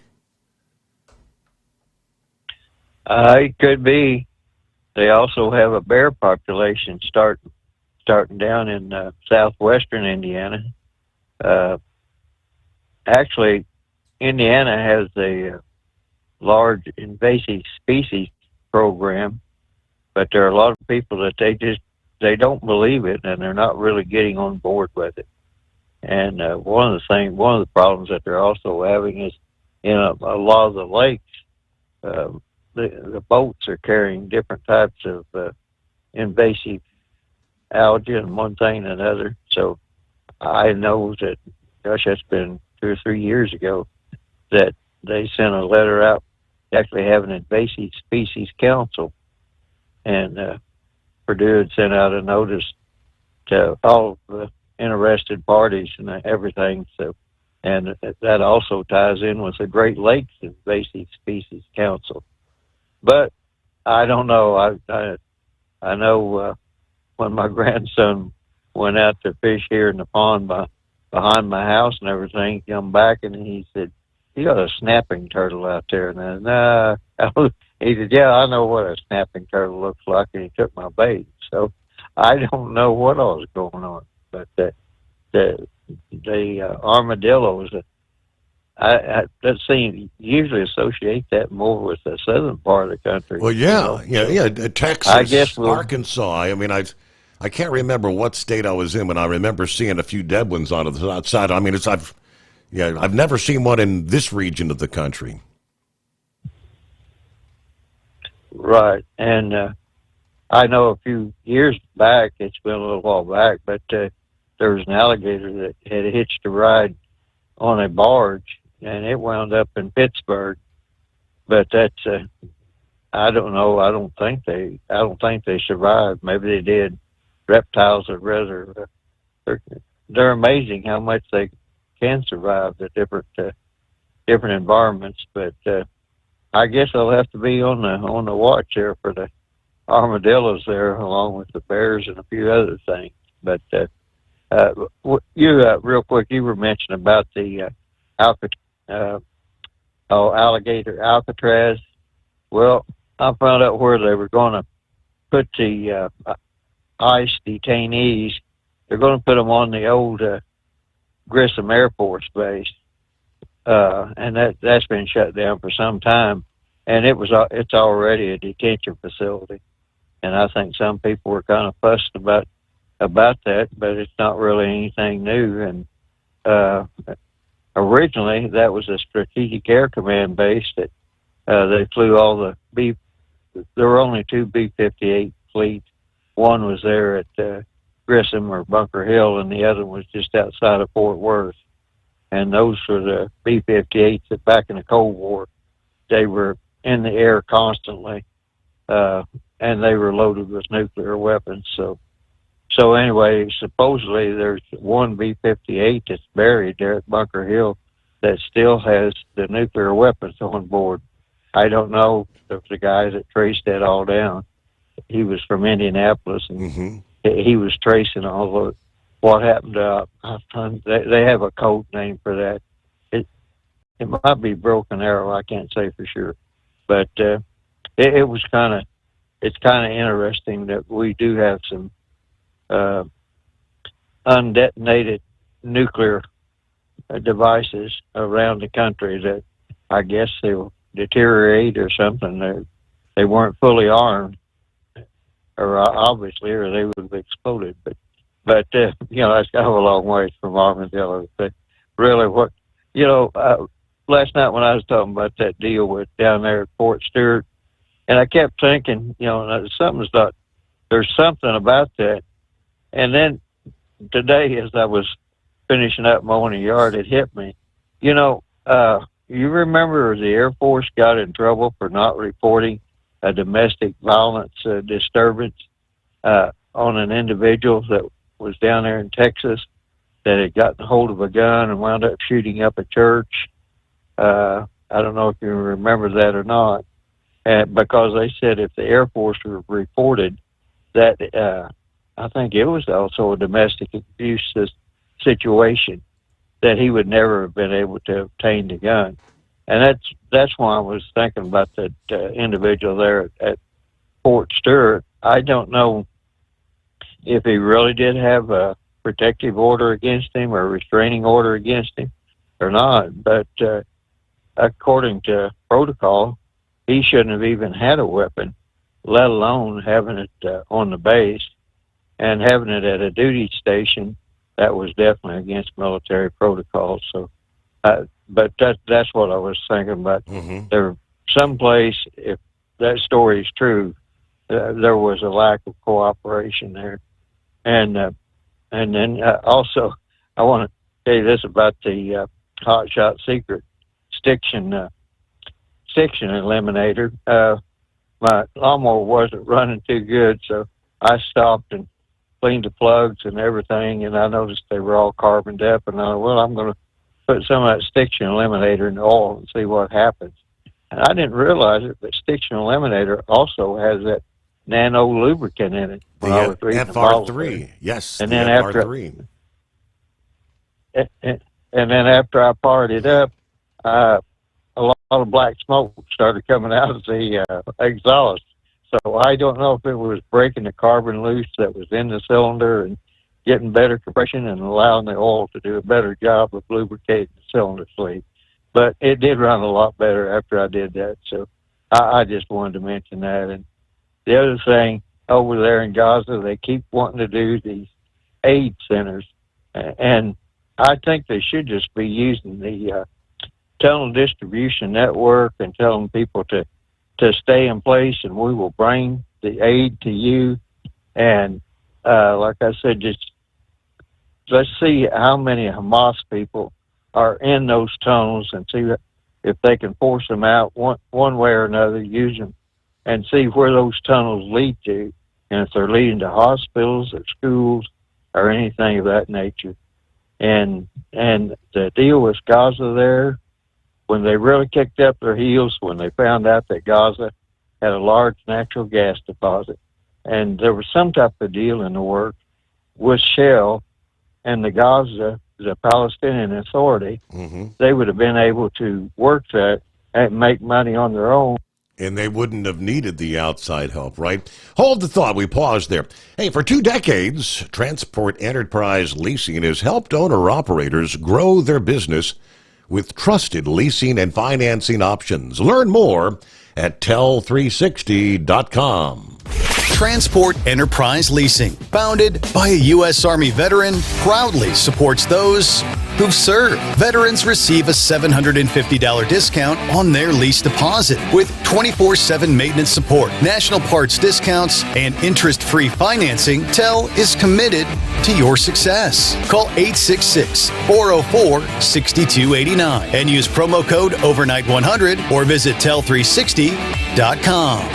It could be. They also have a bear population starting down in southwestern Indiana. Actually, Indiana has a large invasive species program, but there are a lot of people that they don't believe it, and they're not really getting on board with it. And one of the problems that they're also having is in a lot of the lakes, the boats are carrying different types of invasive algae and one thing and another. So I know that, gosh, that's been 2 or 3 years ago, that they sent a letter out to actually have an invasive species council, and Purdue had sent out a notice to all the interested parties and everything. So, and that also ties in with the Great Lakes Invasive Species Council. But I don't know. I know when my grandson went out to fish here in the pond behind my house and everything, he come back and he said, "You got a snapping turtle out there?" And he said, "Yeah, I know what a snapping turtle looks like," and he took my bait. So I don't know what all is going on, but the armadillos, that seems usually associate that more with the southern part of the country. Well, yeah, Texas, I guess Arkansas. I mean, I can't remember what state I was in, but I remember seeing a few dead ones on the outside. I mean, I've never seen one in this region of the country. Right, and I know a few years back, it's been a little while back, but there was an alligator that had hitched a ride on a barge, and it wound up in Pittsburgh. But that's I don't know. I don't think they survived. Maybe they did. Reptiles are rather they're amazing how much they can survive the different environments. But I guess I'll have to be on the watch there for the armadillos there, along with the bears and a few other things. But you real quick, you were mentioning about the alligator Alcatraz. Well, I found out where they were going to put the ICE detainees. They're going to put them on the old Grissom Air Force Base, and that's been shut down for some time. And it's already a detention facility. And I think some people were kind of fussed about that, but it's not really anything new. And originally, that was a Strategic Air Command base that they flew all the there were only 2 B-58 fleets. One was there at Grissom or Bunker Hill, and the other was just outside of Fort Worth. And those were the B-58s that back in the Cold War, they were in the air constantly, and they were loaded with nuclear weapons. So anyway, supposedly there's one B-58 that's buried there at Bunker Hill that still has the nuclear weapons on board. I don't know if the guy that traced that all down, he was from Indianapolis, and he was tracing all of what happened to, they have a code name for that. It might be Broken Arrow, I can't say for sure. But it was it's kind of interesting that we do have some undetonated nuclear devices around the country that I guess they will deteriorate or something. They weren't fully armed, or obviously, or they would have exploded. But that's kind of a long ways from armadillos. But really, last night when I was talking about that deal with down there at Fort Stewart, and I kept thinking, there's something about that. And then today, as I was finishing up mowing the yard, it hit me. You remember the Air Force got in trouble for not reporting a domestic violence disturbance on an individual that was down there in Texas that had gotten hold of a gun and wound up shooting up a church. I don't know if you remember that or not, because they said if the Air Force reported that, I think it was also a domestic abuse situation, that he would never have been able to obtain the gun. And that's why I was thinking about that individual there at Fort Stewart. I don't know if he really did have a protective order against him or a restraining order against him or not, but according to protocol, he shouldn't have even had a weapon, let alone having it on the base, and having it at a duty station. That was definitely against military protocol. So, but that's what I was thinking about. There, someplace, if that story is true, there was a lack of cooperation there, and then also I want to tell you this about the Hot Shot Secret stiction eliminator. My lawnmower wasn't running too good, so I stopped and cleaned the plugs and everything, and I noticed they were all carboned up, and I thought, well, I'm going to put some of that stiction eliminator in the oil and see what happens. And I didn't realize it, but stiction eliminator also has that nano lubricant in it. The I was reading FR3, yes, and the then FR3. and then after I fired it up, a lot of black smoke started coming out of the exhaust. So I don't know if it was breaking the carbon loose that was in the cylinder and getting better compression and allowing the oil to do a better job of lubricating the cylinder sleeve. But it did run a lot better after I did that. So I just wanted to mention that. And the other thing, over there in Gaza, they keep wanting to do these aid centers. And I think they should just be using the tunnel distribution network and telling people to stay in place, and we will bring the aid to you. And like I said, just let's see how many Hamas people are in those tunnels and see if they can force them out one way or another, use them, and see where those tunnels lead to, and if they're leading to hospitals or schools or anything of that nature. And the deal with Gaza there, when they really kicked up their heels, when they found out that Gaza had a large natural gas deposit, and there was some type of deal in the works with Shell and the Palestinian Authority, they would have been able to work that and make money on their own. And they wouldn't have needed the outside help, right? Hold the thought. We paused there. Hey, for 2 decades, Transport Enterprise Leasing has helped owner-operators grow their business with trusted leasing and financing options. Learn more at tell360.com. Transport Enterprise Leasing, founded by a U.S. Army veteran, proudly supports those who've served. Veterans receive a $750 discount on their lease deposit with 24/7 maintenance support, national parts discounts, and interest-free financing. TEL is committed to your success. Call 866-404-6289 and use promo code OVERNIGHT100 or visit tell360.com.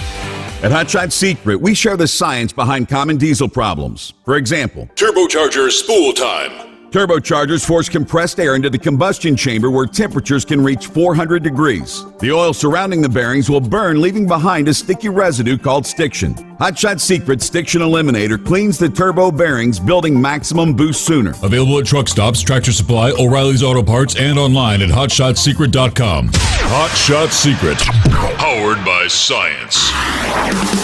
At Hot Shot Secret, we share the science behind common diesel problems. For example, turbocharger spool time. Turbochargers force compressed air into the combustion chamber where temperatures can reach 400 degrees. The oil surrounding the bearings will burn, leaving behind a sticky residue called stiction. Hot Shot Secret Stiction Eliminator cleans the turbo bearings, building maximum boost sooner. Available at truck stops, Tractor Supply, O'Reilly's Auto Parts, and online at hotshotsecret.com. Hot Shot Secret, powered by science.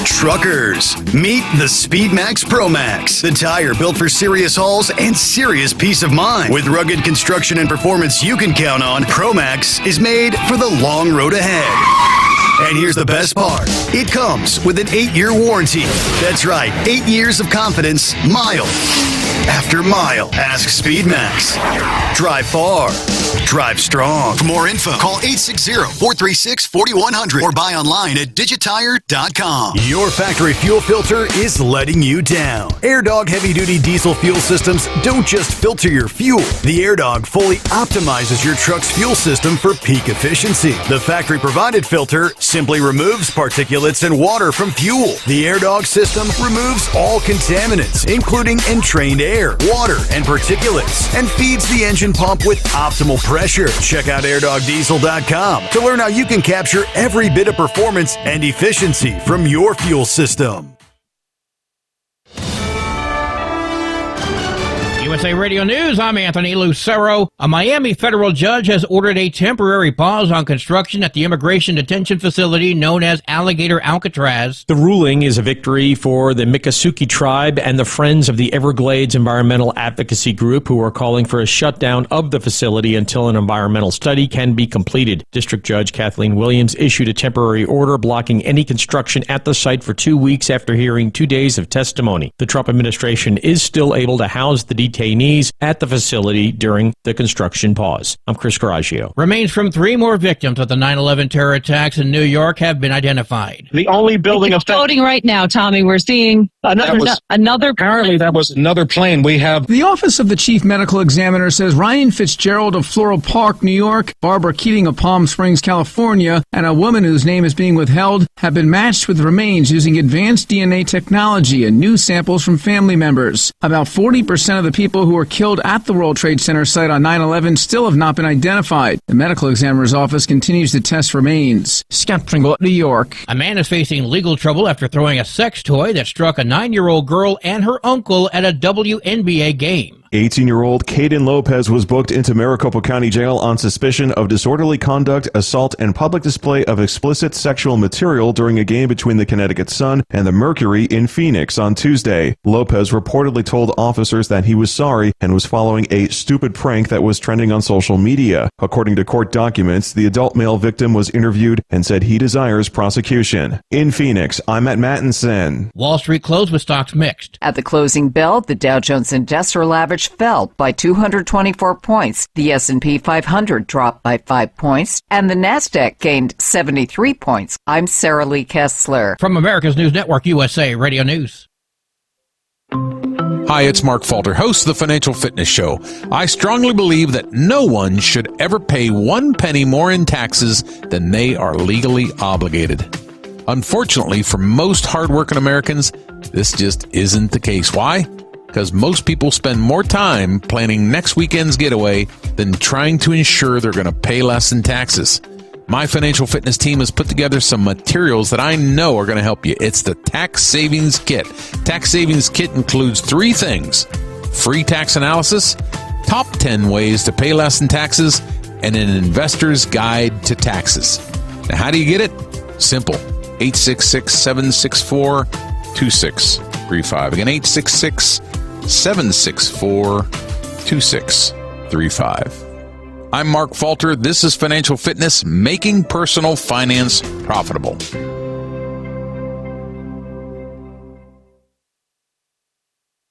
Truckers, meet the SpeedMax Pro Max, the tire built for serious hauls and serious peace of mind. With rugged construction and performance you can count on, Pro Max is made for the long road ahead. And here's the best part. It comes with an 8-year warranty. That's right, 8 years of confidence, mile after mile. Ask SpeedMax. Drive far. Drive strong. For more info, call 860-436-4100 or buy online at digitire.com. Your factory fuel filter is letting you down. AirDog heavy-duty diesel fuel systems don't just filter your fuel. The AirDog fully optimizes your truck's fuel system for peak efficiency. The factory-provided filter simply removes particulates and water from fuel. The AirDog system removes all contaminants, including entrained air, water, and particulates, and feeds the engine pump with optimal pressure. Check out airdogdiesel.com to learn how you can capture every bit of performance and efficiency from your fuel system. USA Radio News, I'm Anthony Lucero. A Miami federal judge has ordered a temporary pause on construction at the immigration detention facility known as Alligator Alcatraz. The ruling is a victory for the Miccosukee tribe and the Friends of the Everglades Environmental Advocacy Group, who are calling for a shutdown of the facility until an environmental study can be completed. District Judge Kathleen Williams issued a temporary order blocking any construction at the site for 2 weeks after hearing 2 days of testimony. The Trump administration is still able to house the detainees at the facility during the construction pause. I'm Chris Coraggio. Remains from 3 more victims of the 9/11 terror attacks in New York have been identified. The only building exploding right now, Tommy. We're seeing Apparently that was another plane. We have The Office of the Chief Medical Examiner says Ryan Fitzgerald of Floral Park, New York, Barbara Keating of Palm Springs, California, and a woman whose name is being withheld have been matched with remains using advanced DNA technology and new samples from family members. About 40% of the people who were killed at the World Trade Center site on 9/11 still have not been identified. The medical examiner's office continues to test remains. Scott Pringle, New York. A man is facing legal trouble after throwing a sex toy that struck a 9-year-old girl and her uncle at a WNBA game. 18-year-old Caden Lopez was booked into Maricopa County Jail on suspicion of disorderly conduct, assault, and public display of explicit sexual material during a game between the Connecticut Sun and the Mercury in Phoenix on Tuesday. Lopez reportedly told officers that he was sorry and was following a stupid prank that was trending on social media. According to court documents, the adult male victim was interviewed and said he desires prosecution. In Phoenix, I'm at Mattinson. Wall Street closed with stocks mixed. At the closing bell, the Dow Jones Industrial Average fell by 224 points. The S&P 500 dropped by 5 points, and the Nasdaq gained 73 points. I'm Sarah Lee Kessler. From America's News Network, USA Radio News. Hi, it's Mark Falter, host of the Financial Fitness Show. I strongly believe that no one should ever pay 1 penny more in taxes than they are legally obligated. Unfortunately, for most hardworking Americans, this just isn't the case. Why? Because most people spend more time planning next weekend's getaway than trying to ensure they're going to pay less in taxes. My financial fitness team has put together some materials that I know are going to help you. It's the Tax Savings Kit. Tax Savings Kit includes 3 things: free tax analysis, top 10 ways to pay less in taxes, and an investor's guide to taxes. Now, how do you get it? Simple. 866-764-2635. Again, 866-764-2635. I'm Mark Falter. This is Financial Fitness, making personal finance profitable.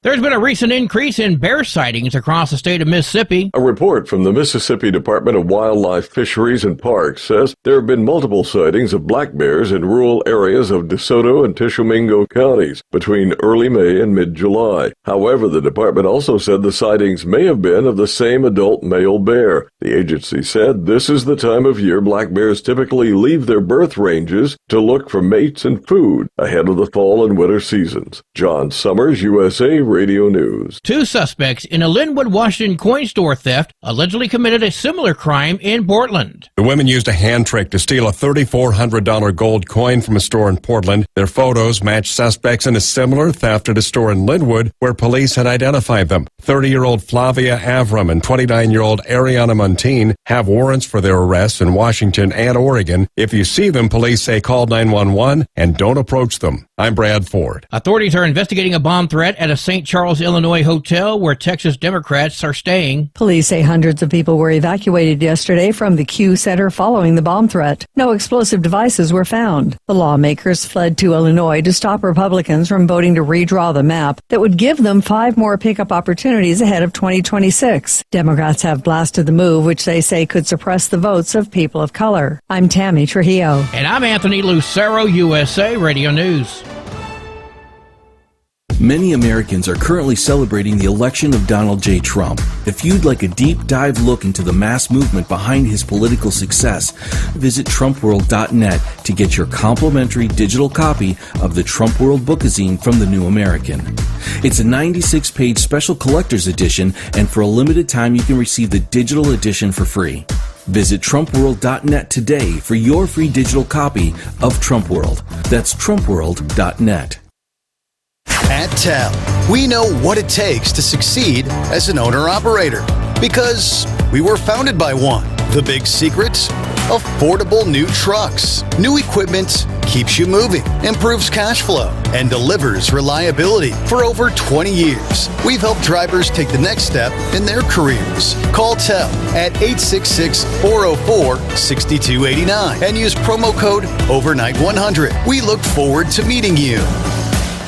There's been a recent increase in bear sightings across the state of Mississippi. A report from the Mississippi Department of Wildlife, Fisheries, and Parks says there have been multiple sightings of black bears in rural areas of DeSoto and Tishomingo counties between early May and mid-July. However, the department also said the sightings may have been of the same adult male bear. The agency said this is the time of year black bears typically leave their birth ranges to look for mates and food ahead of the fall and winter seasons. John Sommers, USA Radio News. 2 suspects in a Linwood, Washington coin store theft allegedly committed a similar crime in Portland. The women used a hand trick to steal a $3,400 gold coin from a store in Portland. Their photos matched suspects in a similar theft at a store in Linwood where police had identified them. 30-year-old Flavia Avram and 29-year-old Ariana Montine have warrants for their arrests in Washington and Oregon. If you see them, police say call 911 and don't approach them. I'm Brad Ford. Authorities are investigating a bomb threat at a St. Charles, Illinois hotel where Texas Democrats are staying. Police say hundreds of people were evacuated yesterday from the Q Center following the bomb threat. No explosive devices were found. The lawmakers fled to Illinois to stop Republicans from voting to redraw the map that would give them 5 more pickup opportunities ahead of 2026. Democrats have blasted the move, which they say could suppress the votes of people of color. I'm Tammy Trujillo. And I'm Anthony Lucero, USA Radio News. Many Americans are currently celebrating the election of Donald J. Trump. If you'd like a deep dive look into the mass movement behind his political success, visit TrumpWorld.net to get your complimentary digital copy of the Trump World Bookazine from The New American. It's a 96-page special collector's edition, and for a limited time you can receive the digital edition for free. Visit TrumpWorld.net today for your free digital copy of Trump World. That's TrumpWorld.net. At TEL, we know what it takes to succeed as an owner-operator because we were founded by one. The big secret? Affordable new trucks. New equipment keeps you moving, improves cash flow, and delivers reliability. For over 20 years, we've helped drivers take the next step in their careers. Call TEL at 866-404-6289 and use promo code OVERNIGHT100. We look forward to meeting you.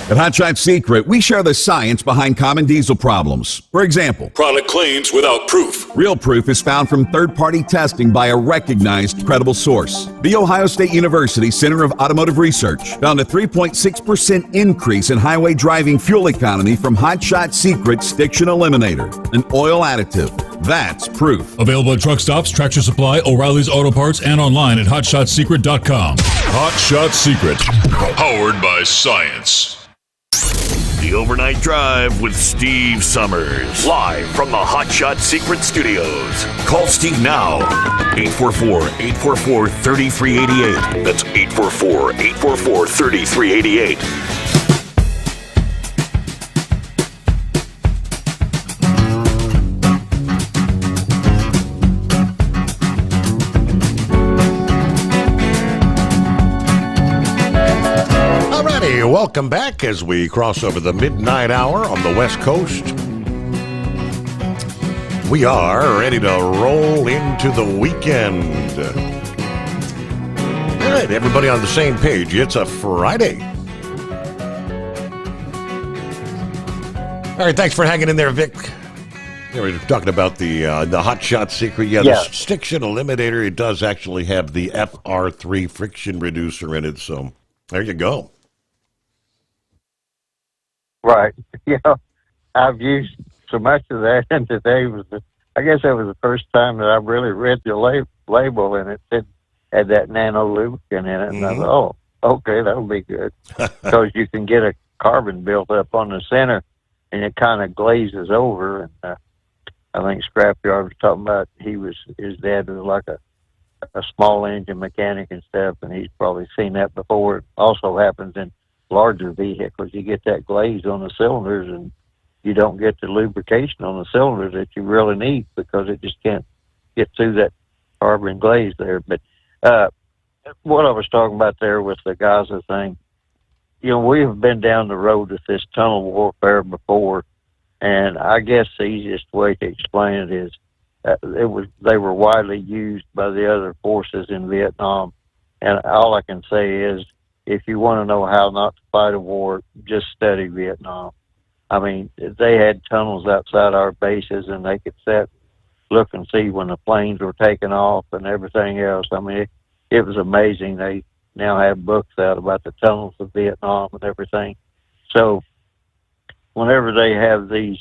At Hot Shot Secret, we share the science behind common diesel problems. For example, Product claims without proof. real proof is found from third-party testing by a recognized, credible source. The Ohio State University Center of Automotive Research found a 3.6% increase in highway driving fuel economy from Hot Shot Secret Stiction Eliminator, an oil additive. That's proof. Available at truck stops, Tractor Supply, O'Reilly's Auto Parts, and online at hotshotsecret.com. Hot Shot Secret, powered by science. The Overnight Drive with Steve Summers. Live from the Hot Shot Secret Studios. Call Steve now. 844-844-3388. That's 844-844-3388. Welcome back as we cross over the midnight hour on the West Coast. We are ready to roll into the weekend. All right, everybody on the same page. It's a Friday. All right, thanks for hanging in there, Vic. Yeah, we were talking about the Hot Shot Secret. Yeah, the Stiction Eliminator, it does actually have the FR3 friction reducer in it, so there you go. Right. I've used so much of that, and today I guess that was the first time that I really read the label, and it had that nano lubricant in it, and I thought, oh, okay, that'll be good. Because you can get a carbon built up on the center, and it kind of glazes over, and I think Scrapyard was talking about his dad was like a small engine mechanic and stuff, and he's probably seen that before. It also happens in larger vehicles. You get that glaze on the cylinders, and you don't get the lubrication on the cylinders that you really need because it just can't get through that carbon glaze there. But what I was talking about there with the Gaza thing, we have been down the road with this tunnel warfare before, and I guess the easiest way to explain it is they were widely used by the other forces in Vietnam, and all I can say is, if you want to know how not to fight a war, just study Vietnam. I mean, they had tunnels outside our bases, and they could look and see when the planes were taking off and everything else. I mean, it was amazing. They now have books out about the tunnels of Vietnam and everything. So whenever they have these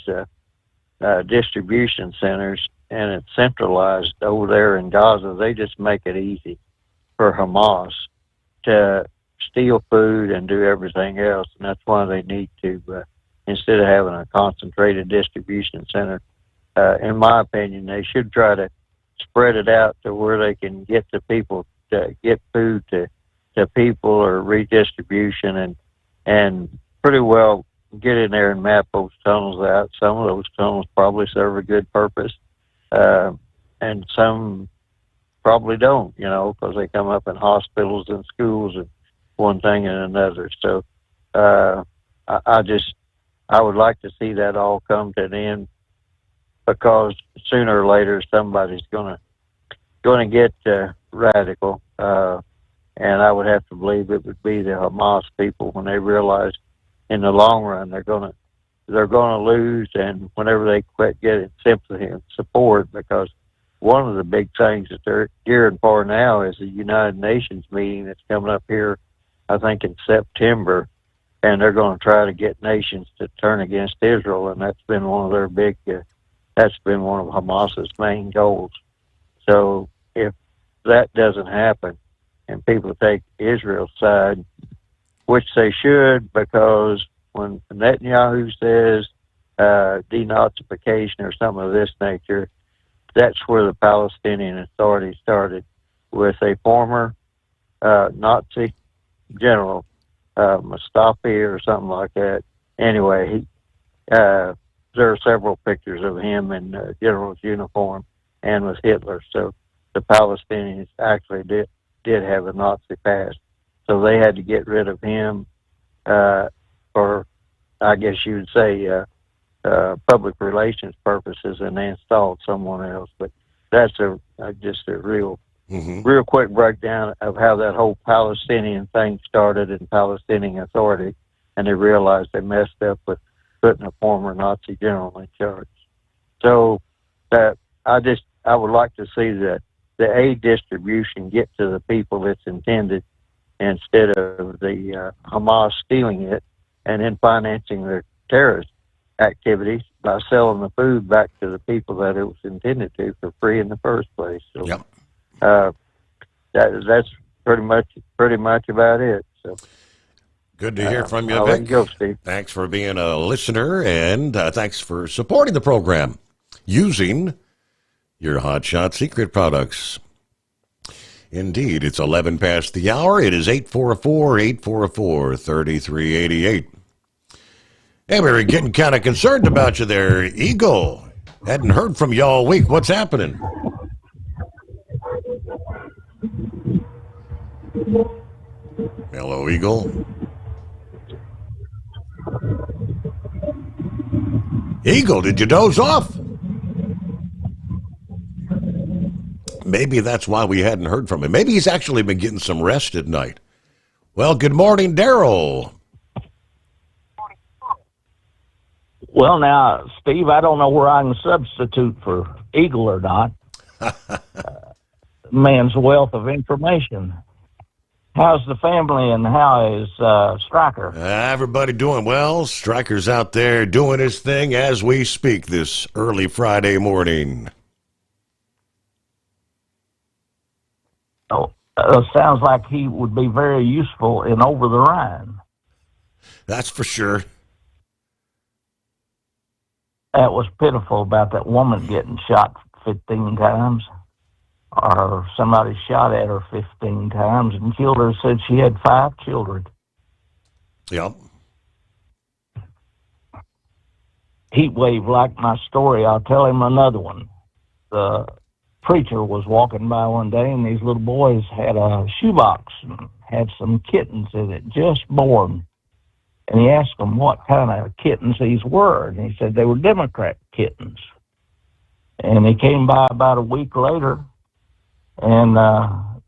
distribution centers and it's centralized over there in Gaza, they just make it easy for Hamas to steal food and do everything else, and that's why they need to, instead of having a concentrated distribution center, in my opinion, they should try to spread it out to where they can get the people to get food to people or redistribution, and pretty well get in there and map those tunnels out. Some of those tunnels probably serve a good purpose, and some probably don't, because they come up in hospitals and schools and one thing and another. So I would like to see that all come to an end, because sooner or later somebody's going to get radical, and I would have to believe it would be the Hamas people when they realize in the long run they're going to lose, and whenever they quit getting sympathy and support, because one of the big things that they're gearing for now is the United Nations meeting that's coming up here, I think, in September, and they're going to try to get nations to turn against Israel, and that's been one of their that's been one of Hamas's main goals. So if that doesn't happen and people take Israel's side, which they should, because when Netanyahu says denazification or something of this nature, that's where the Palestinian Authority started, with a former Nazi general, Mustafa or something like that. Anyway, there are several pictures of him in general's uniform and with Hitler. So the Palestinians actually did have a Nazi past. So they had to get rid of him for, I guess you would say, public relations purposes, and they installed someone else. But that's just a real quick breakdown of how that whole Palestinian thing started and Palestinian Authority. and they realized they messed up with putting a former Nazi general in charge. So that I would like to see that the aid distribution get to the people it's intended, instead of the Hamas stealing it and then financing their terrorist activities by selling the food back to the people that it was intended to for free in the first place. So that's pretty much about it. So good to hear from you, I'll Vic. let you go, Steve. Thanks for being a listener, and thanks for supporting the program using your Hot Shot Secret products. Indeed, it's 11 past the hour. It is 844-844-3388. Hey, we were getting kind of concerned about you there, Eagle. Hadn't heard from you all week. What's happening? Hello, Eagle. Eagle, did you doze off? Maybe that's why we hadn't heard from him. Maybe he's actually been getting some rest at night. Well, good morning, Daryl. Well, now, Steve, I don't know where I can substitute for Eagle or not. Man's wealth of information. How's the family and how is Stryker? Everybody doing well. Stryker's out there doing his thing as we speak this early Friday morning. Oh, sounds like he would be very useful in Over the Rhine. That's for sure. That was pitiful about that woman getting shot 15 times. Or somebody shot at her 15 times and killed her. Said she had 5 children. Yep. Heat wave liked my story. I'll tell him another one. The preacher was walking by one day, and these little boys had a shoebox and had some kittens in it, just born. And he asked them what kind of kittens these were, and he said they were Democrat kittens. And he came by about a week later, and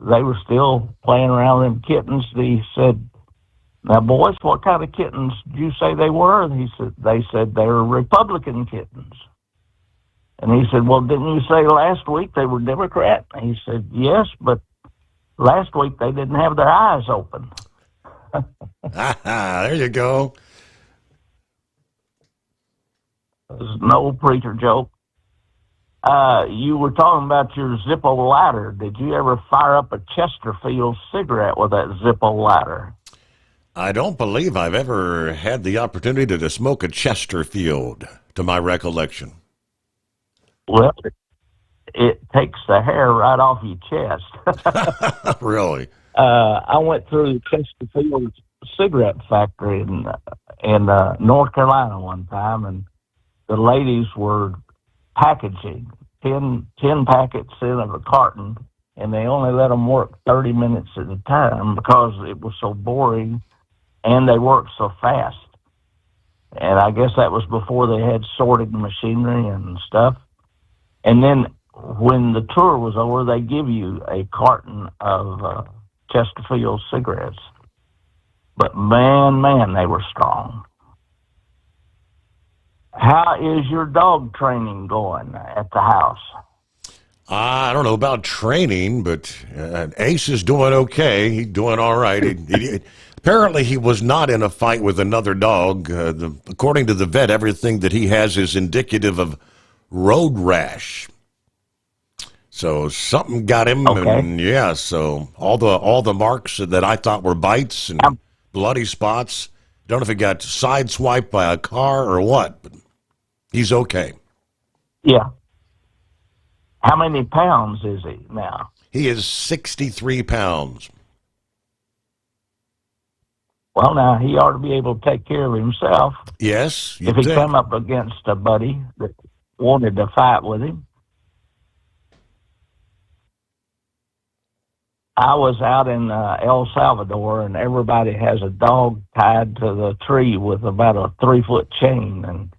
they were still playing around with them kittens. He said, "Now, boys, what kind of kittens did you say they were?" And they said they were Republican kittens. And he said, "Well, didn't you say last week they were Democrat?" And he said, "Yes, but last week they didn't have their eyes open." There you go. There's no preacher joke. You were talking about your Zippo lighter. Did you ever fire up a Chesterfield cigarette with that Zippo lighter? I don't believe I've ever had the opportunity to smoke a Chesterfield, to my recollection. Well, it takes the hair right off your chest. Really? I went through the Chesterfield cigarette factory in North Carolina one time, and the ladies were packaging 10 packets in of a carton, and they only let them work 30 minutes at a time because it was so boring, and they worked so fast. And I guess that was before they had sorting machinery and stuff. And then when the tour was over, they give you a carton of Chesterfield cigarettes. But man, they were strong. How is your dog training going at the house? I don't know about training, but Ace is doing okay. He's doing all right. Apparently, he was not in a fight with another dog. According to the vet, everything that he has is indicative of road rash. So something got him, okay. And yeah. So all the marks that I thought were bites and bloody spots. Don't know if he got sideswiped by a car or what, but he's okay. Yeah. How many pounds is he now? He is 63 pounds. Well, now, he ought to be able to take care of himself. Yes. If he come up against a buddy that wanted to fight with him. I was out in El Salvador, and everybody has a dog tied to the tree with about a 3-foot chain, and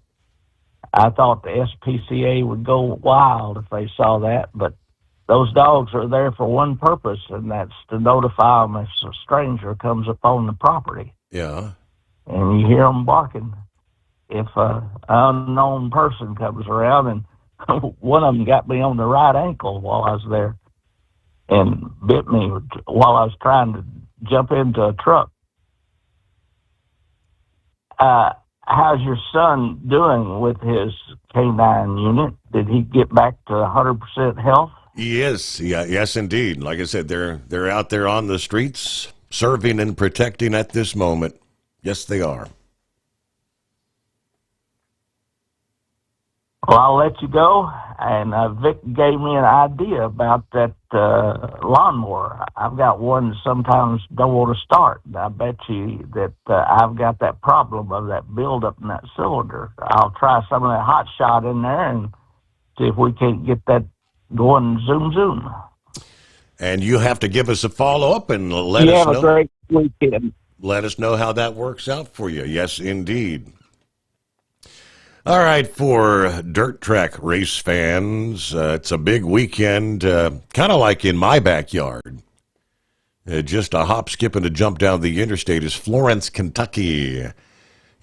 I thought the SPCA would go wild if they saw that, but those dogs are there for one purpose, and that's to notify them if a stranger comes upon the property. Yeah. and you hear them barking. If an unknown person comes around, and one of them got me on the right ankle while I was there and bit me while I was trying to jump into a truck. How's your son doing with his canine unit? Did he get back to 100% health? Yes, yes, indeed. Like I said, they're out there on the streets, serving and protecting at this moment. Yes, they are. Well, I'll let you go. And Vic gave me an idea about that lawnmower. I've got one that sometimes don't want to start. I bet you that I've got that problem of that buildup in that cylinder. I'll try some of that hot shot in there and see if we can't get that going zoom zoom. And you have to give us a follow-up and let us know. Have a great weekend. Let us know how that works out for you. Yes, indeed. All right, for dirt track race fans, it's a big weekend, kind of like in my backyard. Just a hop, skip, and a jump down the interstate is Florence, Kentucky,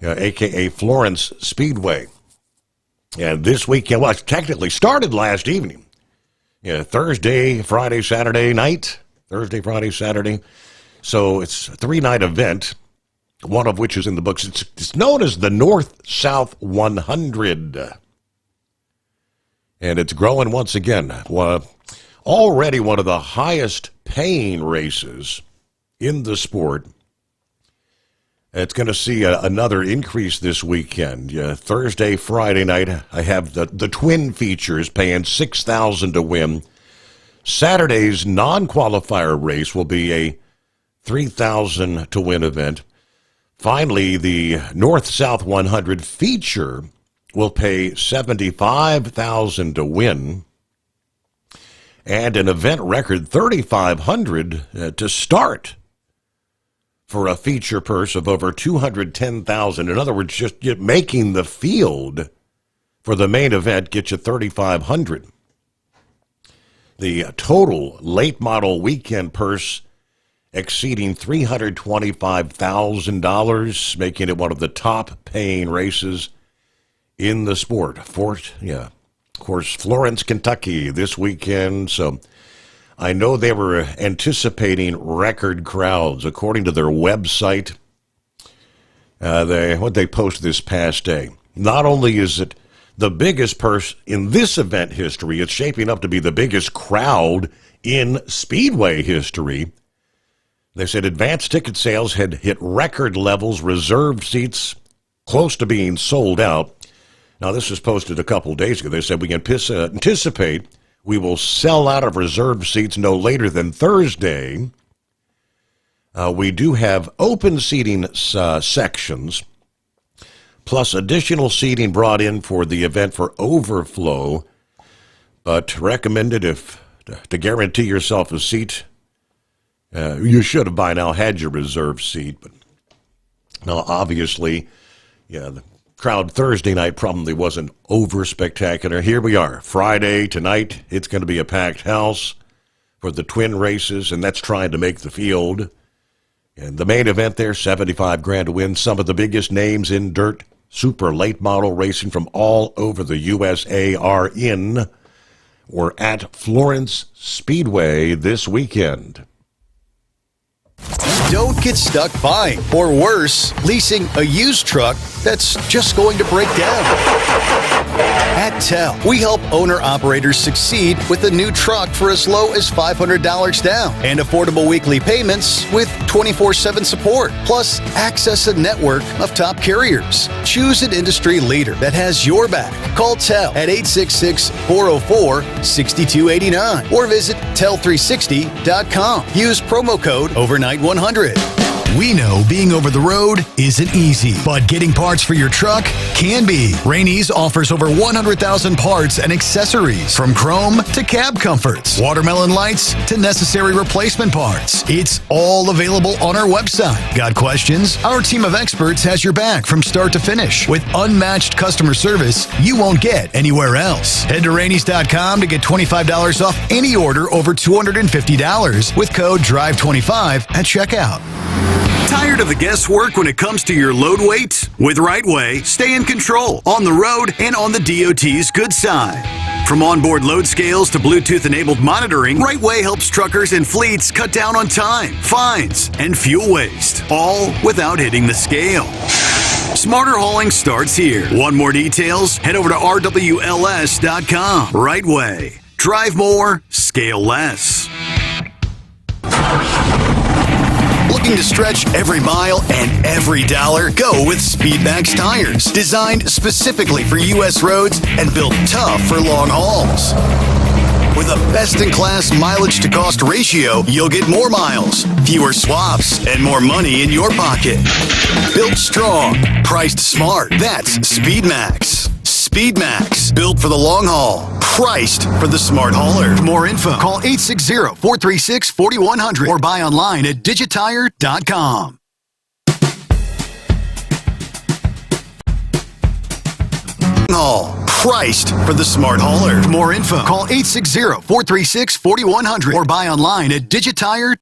a.k.a. Florence Speedway. And this weekend, well, it technically started last evening. Thursday, Friday, Saturday night. Thursday, Friday, Saturday. So it's a 3-night event, one of which is in the books. It's known as the North-South 100. And it's growing once again. Already one of the highest paying races in the sport. It's going to see another increase this weekend. Thursday, Friday night, I have the twin features paying $6,000 to win. Saturday's non-qualifier race will be a $3,000 to win event. Finally, the North-South 100 feature will pay $75,000 to win, and an event record $3,500 to start for a feature purse of over $210,000. In other words, just making the field for the main event gets you $3,500. The total late model weekend purse exceeding $325,000, making it one of the top paying races in the sport. Of course, Florence, Kentucky this weekend. So I know they were anticipating record crowds. According to their website, what they posted this past day. Not only is it the biggest purse in this event history, it's shaping up to be the biggest crowd in Speedway history. They said advanced ticket sales had hit record levels, reserved seats close to being sold out. Now, this was posted a couple of days ago. They said we can anticipate we will sell out of reserved seats no later than Thursday. We do have open seating sections, plus additional seating brought in for the event for overflow, but recommended to guarantee yourself a seat. You should have by now had your reserved seat, but now obviously, the crowd Thursday night probably wasn't over spectacular. Here we are, Friday tonight. It's going to be a packed house for the twin races, and that's trying to make the field. And the main event there, $75,000 to win. Some of the biggest names in dirt super late model racing from all over the USA are in or at Florence Speedway this weekend. Don't get stuck buying, or worse, leasing a used truck that's just going to break down. At TEL, we help owner-operators succeed with a new truck for as low as $500 down and affordable weekly payments with 24/7 support. Plus, access a network of top carriers. Choose an industry leader that has your back. Call TEL at 866-404-6289 or visit tel360.com. Use promo code OVERNIGHT100. We know being over the road isn't easy, but getting parts for your truck can be. Rainey's offers over 100,000 parts and accessories, from chrome to cab comforts, watermelon lights to necessary replacement parts. It's all available on our website. Got questions? Our team of experts has your back from start to finish with unmatched customer service you won't get anywhere else. Head to Rainey's.com to get $25 off any order over $250 with code DRIVE25 at checkout. Tired of the guesswork when it comes to your load weights? With Rightway, stay in control on the road and on the DOT's good side. From onboard load scales to Bluetooth-enabled monitoring, Rightway helps truckers and fleets cut down on time, fines, and fuel waste, all without hitting the scale. Smarter hauling starts here. Want more details? Head over to rwls.com. Rightway. Drive more, scale less. Looking to stretch every mile and every dollar? Go with Speedmax tires. Designed specifically for U.S. roads and built tough for long hauls. With a best-in-class mileage-to-cost ratio, you'll get more miles, fewer swaps, and more money in your pocket. Built strong, priced smart. That's Speedmax. Speedmax, built for the long haul, priced for the smart hauler. For more info, call 860-436-4100 or buy online at digitire.com. Haul, priced for the smart hauler. For more info, call 860-436-4100 or buy online at digitire.com.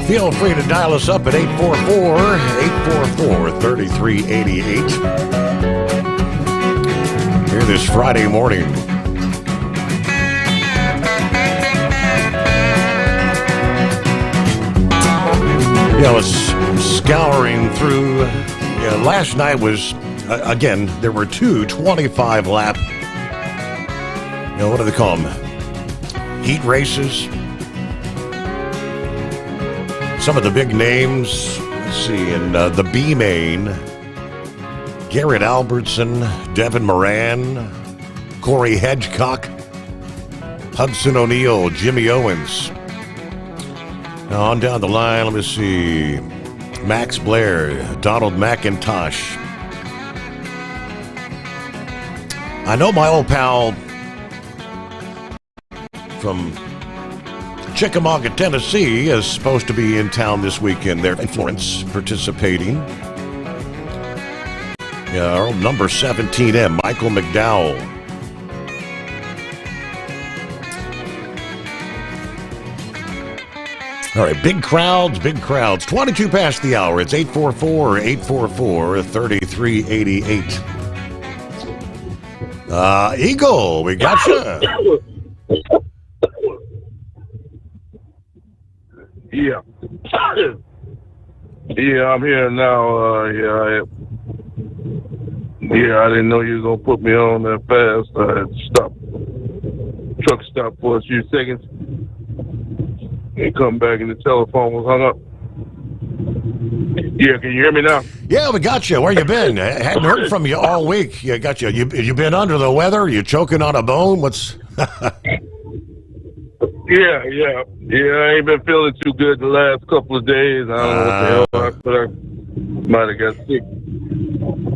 Feel free to dial us up at 844-844-3388. Here this Friday morning. I was scouring through. Last night was, again, there were two 25-lap, what do they call them? Heat races. Some of the big names, let's see, in the B main, Garrett Albertson, Devin Moran, Corey Hedgecock, Hudson O'Neal, Jimmy Owens. Now on down the line, let me see, Max Blair, Donald McIntosh. I know my old pal from Chickamauga, Tennessee is supposed to be in town this weekend. They're in Florence participating. Our old number 17M, Michael McDowell. All right, big crowds, big crowds. 22 past the hour. It's 844-844-3388. Eagle, we got you. Yeah. Yeah, I'm here now. I didn't know you were going to put me on that fast. I had to stop. Truck stopped for a few seconds. And come back and the telephone was hung up. Yeah, can you hear me now? Yeah, we got you. Where you been? I hadn't heard from you all week. Yeah, got you. You been under the weather? You choking on a bone? What's... Yeah, I ain't been feeling too good the last couple of days. I don't know what the hell, but I might have got sick.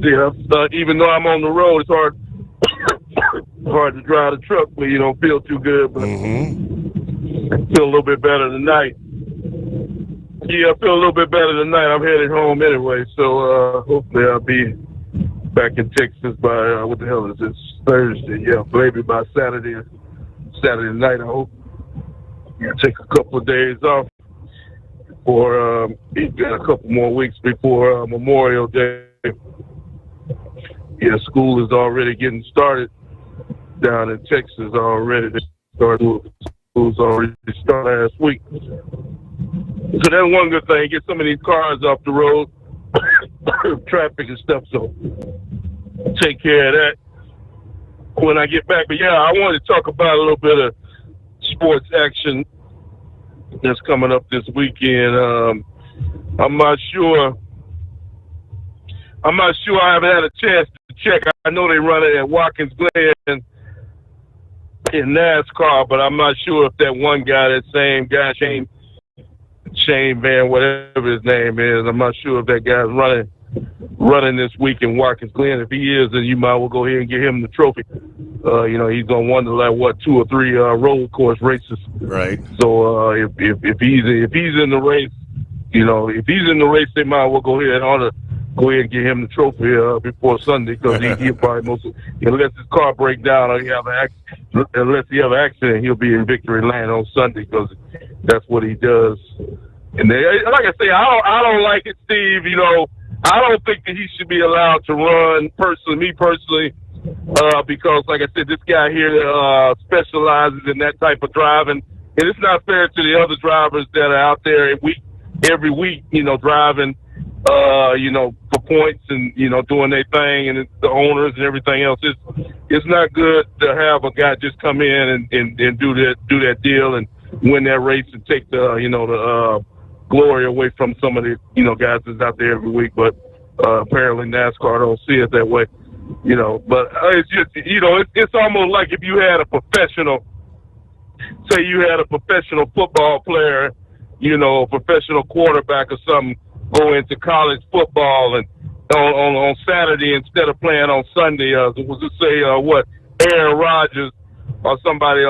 Yeah, even though I'm on the road, it's hard to drive the truck when you don't feel too good, but I feel a little bit better tonight. Yeah, I feel a little bit better tonight. I'm headed home anyway, so hopefully I'll be back in Texas by, what the hell is this, Thursday? Yeah, maybe by Saturday night, I hope. Take a couple of days off for got a couple more weeks before Memorial Day. Yeah, school is already getting started down in Texas already. School's already started last week. So that's one good thing. Get some of these cars off the road, traffic and stuff. So take care of that when I get back. But yeah, I wanted to talk about a little bit of sports action that's coming up this weekend. I'm not sure. I haven't had a chance to check. I know they run it at Watkins Glen in NASCAR, but I'm not sure if that one guy, that same guy, Shane Van, whatever his name is, I'm not sure if that guy's running running this week in Watkins Glen. If he is, then you might well go ahead and get him the trophy. He's gonna won the 2 or 3 road course races. Right. So if he's in the race, they might well go ahead and get him the trophy before Sunday, because he'll probably unless his car break down or unless he have an accident, he'll be in victory lane on Sunday, because that's what he does. And like I say, I don't like it, Steve. I don't think that he should be allowed to run me personally, because like I said, this guy here specializes in that type of driving, and it's not fair to the other drivers that are out there every week, driving, for points and, doing their thing, and the owners and everything else. It's not good to have a guy just come in and do that deal and win that race and take the glory away from some of the, guys that's out there every week. But apparently NASCAR don't see it that way, but it's just, it's almost like if you had a professional football player, a professional quarterback or something, go into college football and on Saturday instead of playing on Sunday. Was it say Aaron Rodgers or somebody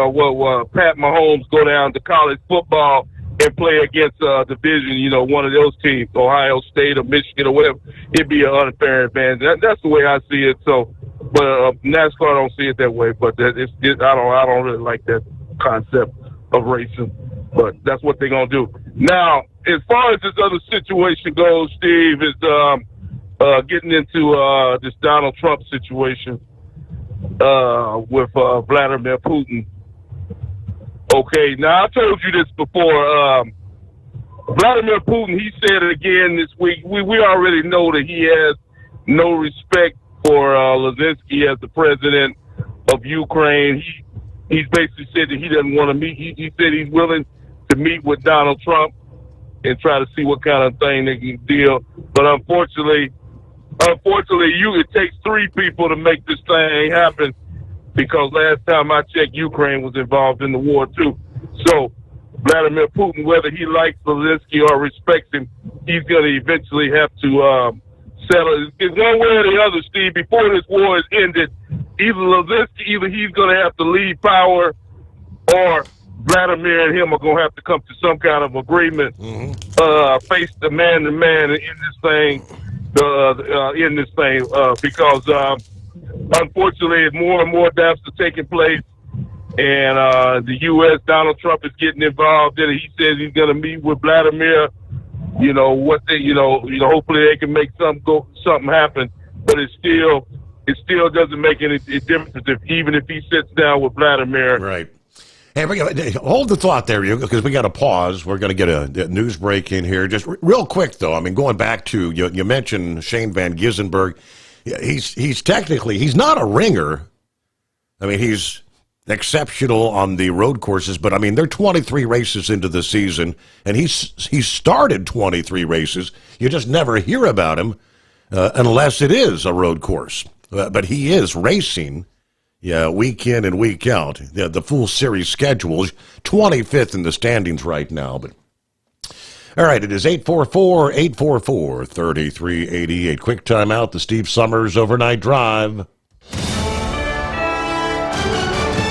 Pat Mahomes go down to college football and play against division, one of those teams, Ohio State or Michigan or whatever? It'd be an unfair advantage. That's the way I see it. So, but NASCAR don't see it that way. But I don't really like that concept of racing. But that's what they're gonna do. Now, as far as this other situation goes, Steve, is getting into this Donald Trump situation with Vladimir Putin. Okay, now I told you this before. Vladimir Putin, he said it again this week. We already know that he has no respect for Zelensky as the president of Ukraine. He's basically said that he doesn't want to meet. He said he's willing to meet with Donald Trump and try to see what kind of thing they can deal. But unfortunately, it takes 3 people to make this thing happen, because last time I checked, Ukraine was involved in the war too. So Vladimir Putin, whether he likes Zelensky or respects him, he's going to eventually have to settle. It's one way or the other, Steve. Before this war is ended, either he's going to have to leave power, or Vladimir and him are going to have to come to some kind of agreement, face the man-to-man in this thing, because unfortunately, more and more deaths are taking place, and the U.S., Donald Trump is getting involved in it. He says he's going to meet with Vladimir. Hopefully they can make something happen. But it still doesn't make any difference even if he sits down with Vladimir. Right. Hey, hold the thought there, because we got to pause. We're going to get a news break in here. Just real quick, though. I mean, going back to, you mentioned Shane Van Gissenberg. He's technically, he's not a ringer. I mean, he's exceptional on the road courses, but I mean, they're 23 races into the season, and he's started 23 races. You just never hear about him unless it is a road course. But he is racing, week in and week out. The full series schedule, 25th in the standings right now. But all right, it is 844-844-3388. Quick timeout, the Steve Sommers Overnight Drive.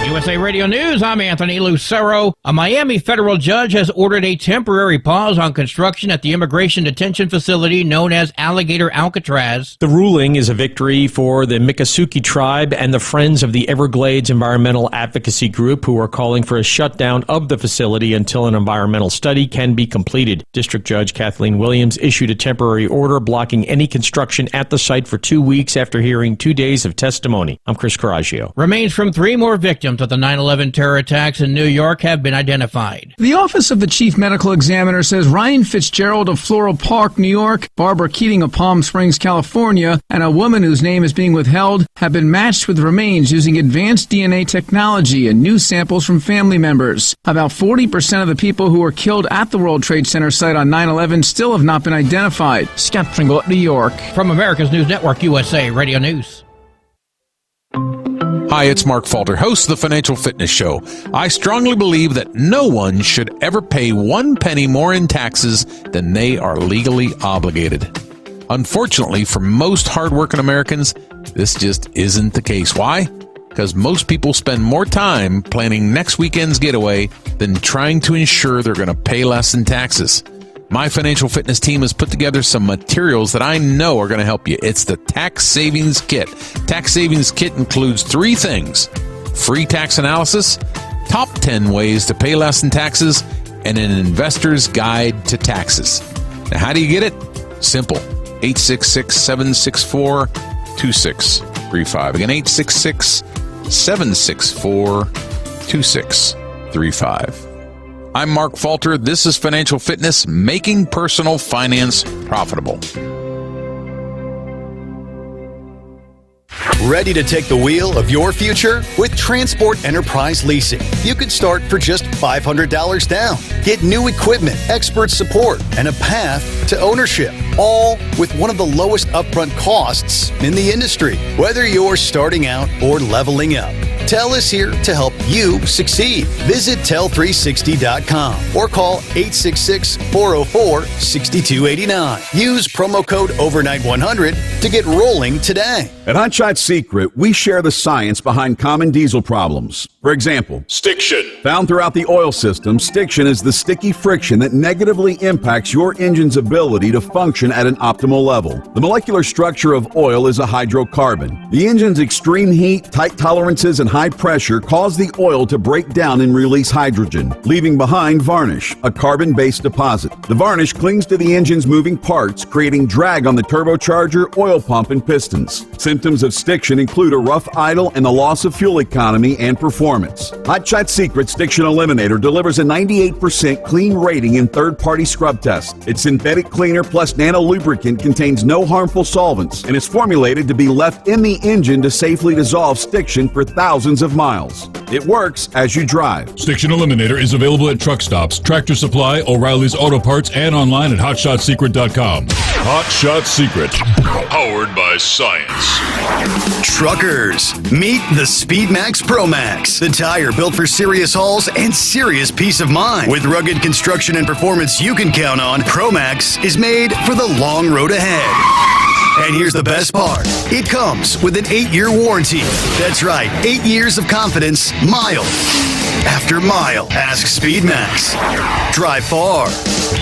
USA Radio News, I'm Anthony Lucero. A Miami federal judge has ordered a temporary pause on construction at the immigration detention facility known as Alligator Alcatraz. The ruling is a victory for the Miccosukee tribe and the Friends of the Everglades Environmental Advocacy Group, who are calling for a shutdown of the facility until an environmental study can be completed. District Judge Kathleen Williams issued a temporary order blocking any construction at the site for 2 weeks after hearing 2 days of testimony. I'm Chris Coraggio. Remains from 3 more victims of the 9/11 terror attacks in New York have been identified. The Office of the Chief Medical Examiner says Ryan Fitzgerald of Floral Park, New York, Barbara Keating of Palm Springs, California, and a woman whose name is being withheld have been matched with remains using advanced DNA technology and new samples from family members. About 40% of the people who were killed at the World Trade Center site on 9/11 still have not been identified. Scott Pringle, New York. From America's News Network, USA Radio News. Hi, it's Mark Falter, host of the Financial Fitness Show. I strongly believe that no one should ever pay 1 penny more in taxes than they are legally obligated. Unfortunately, for most hardworking Americans, this just isn't the case. Why? Because most people spend more time planning next weekend's getaway than trying to ensure they're going to pay less in taxes. My financial fitness team has put together some materials that I know are going to help you. It's the Tax Savings Kit. Tax Savings Kit includes 3 things: free tax analysis, top 10 ways to pay less in taxes, and an investor's guide to taxes. Now, how do you get it? Simple. 866-764-2635. Again, 866-764-2635. I'm Mark Falter. This is Financial Fitness, making personal finance profitable. Ready to take the wheel of your future? With Transport Enterprise Leasing, you can start for just $500 down. Get new equipment, expert support, and a path to ownership, all with one of the lowest upfront costs in the industry, whether you're starting out or leveling up. TEL is here to help you succeed. Visit tel360.com or call 866-404-6289. Use promo code OVERNIGHT100 to get rolling today. At Hot Shot Secret, we share the science behind common diesel problems. For example, stiction. Found throughout the oil system, stiction is the sticky friction that negatively impacts your engine's ability to function at an optimal level. The molecular structure of oil is a hydrocarbon. The engine's extreme heat, tight tolerances, and high pressure cause the oil to break down and release hydrogen, leaving behind varnish, a carbon-based deposit. The varnish clings to the engine's moving parts, creating drag on the turbocharger, oil pump, and pistons. Symptoms of stiction include a rough idle and a loss of fuel economy and performance. Hot Shot Secret Stiction Eliminator delivers a 98% clean rating in third-party scrub tests. Its synthetic cleaner plus nano lubricant contains no harmful solvents and is formulated to be left in the engine to safely dissolve stiction for thousands of miles. It works as you drive. Stiction Eliminator is available at truck stops, Tractor Supply, O'Reilly's Auto Parts, and online at hotshotsecret.com. Hot Shot Secret, powered by science. Truckers, meet the Speedmax Pro Max, the tire built for serious hauls and serious peace of mind. With rugged construction and performance you can count on, Pro Max is made for the long road ahead. And here's the best part. It comes with an 8-year warranty. That's right, 8 years of confidence, mile after mile. Ask Speedmax. Drive far.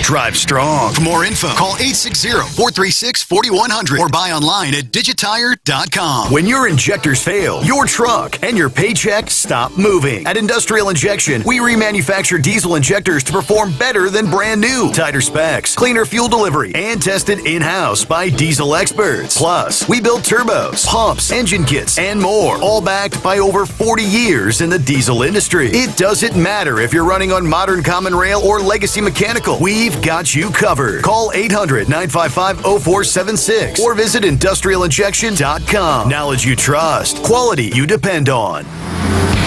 Drive strong. For more info, call 860-436-4100 or buy online at digitire.com. When your injectors fail, your truck and your paycheck stop moving. At Industrial Injection, we remanufacture diesel injectors to perform better than brand new. Tighter specs, cleaner fuel delivery, and tested in-house by diesel experts. Plus, we build turbos, pumps, engine kits, and more, all backed by over 40 years in the diesel industry. It doesn't matter if you're running on modern common rail or legacy mechanical. We've got you covered. Call 800-955-0476 or visit industrialinjection.com. Knowledge you trust. Quality you depend on.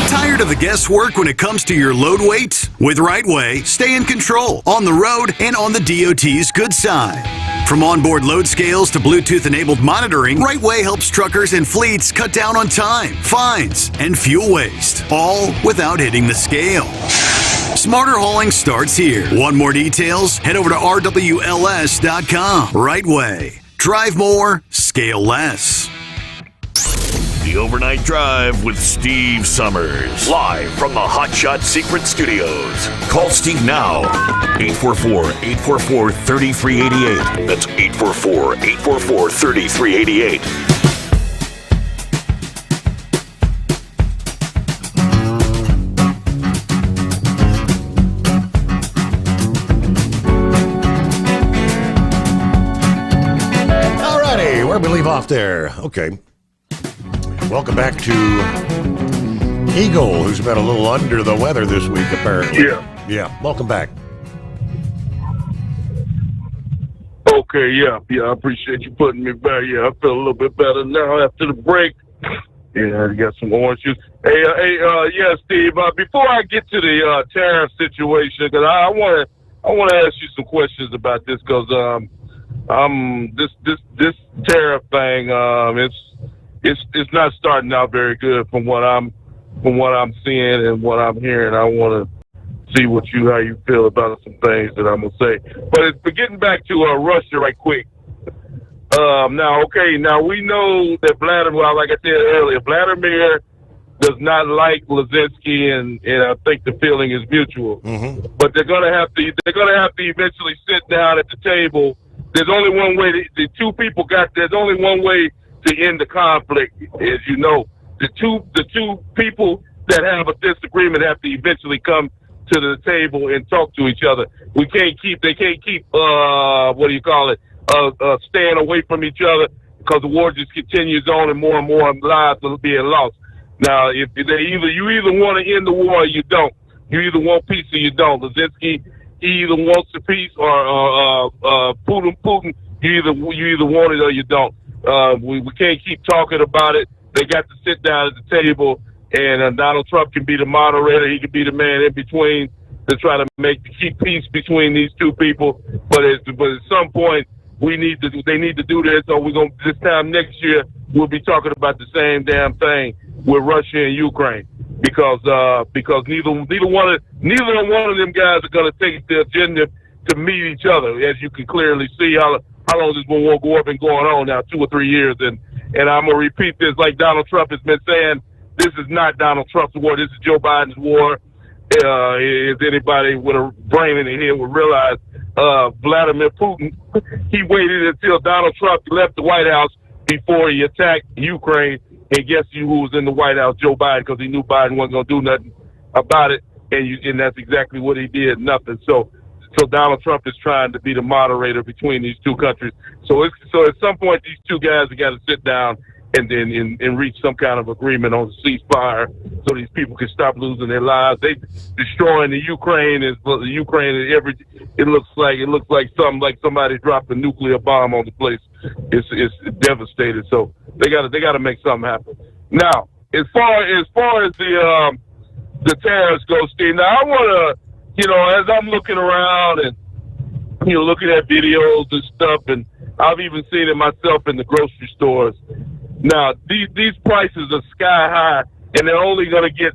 Tired of the guesswork when it comes to your load weight? With Rightway, stay in control on the road and on the DOT's good side. From onboard load scales to Bluetooth-enabled monitoring, Rightway helps truckers and fleets cut down on time, fines, and fuel waste, all without hitting the scale. Smarter hauling starts here. Want more details? Head over to rwls.com. Rightway. Drive more, scale less. The Overnight Drive with Steve Sommers. Live from the Hot Shot Secret Studios. Call Steve now. 844-844-3388. That's 844-844-3388. Alrighty, where we leave off there? Okay. Welcome back to Eagle, who's been a little under the weather this week, apparently. Yeah. Welcome back. Okay, yeah, I appreciate you putting me back. Yeah, I feel a little bit better now after the break. Yeah, I got some orange juice. Hey, yeah, Steve. Before I get to the tariff situation, because I want to ask you some questions about this, because this tariff thing, it's not starting out very good from what I'm seeing and what I'm hearing. I want to see how you feel about some things that I'm gonna say. But getting back to Russia right quick. Now we know that Vladimir, like I said earlier, Vladimir does not like Lazinski, and I think the feeling is mutual. Mm-hmm. But they're gonna have to eventually sit down at the table. There's only one way. There's only one way to end the conflict, as you know. The two people that have a disagreement have to eventually come to the table and talk to each other. They can't keep staying away from each other, because the war just continues on and more lives are being lost. Now, if you either want to end the war or you don't. You either want peace or you don't. Lazinski, he either wants the peace, or Putin, you either want it or you don't. We can't keep talking about it. They got to sit down at the table, and Donald Trump can be the moderator. He can be the man in between to try to keep peace between these two people. But at some point, they need to do this, or this time next year we'll be talking about the same damn thing with Russia and Ukraine, because neither one of them guys are going to take the agenda to meet each other. As you can clearly see, how long this war go been going on now, 2 or 3 years, and I'm gonna repeat this like Donald Trump has been saying. This is not Donald Trump's war. This is Joe Biden's war. If anybody with a brain in their head would realize, Vladimir Putin, he waited until Donald Trump left the White House before he attacked Ukraine. And guess who was in the White House? Joe Biden, because he knew Biden wasn't going to do nothing about it. And that's exactly what he did, nothing. So Donald Trump is trying to be the moderator between these two countries. So at some point, these two guys have got to sit down and reach some kind of agreement on the ceasefire, so these people can stop losing their lives. They destroying the Ukraine. It looks like something like somebody dropped a nuclear bomb on the place. It's devastated. So they got to make something happen. Now, as far as the tariffs go, Steve. Now I want to, as I'm looking around and looking at videos and stuff, and I've even seen it myself in the grocery stores. Now, these prices are sky high, and they're only going to get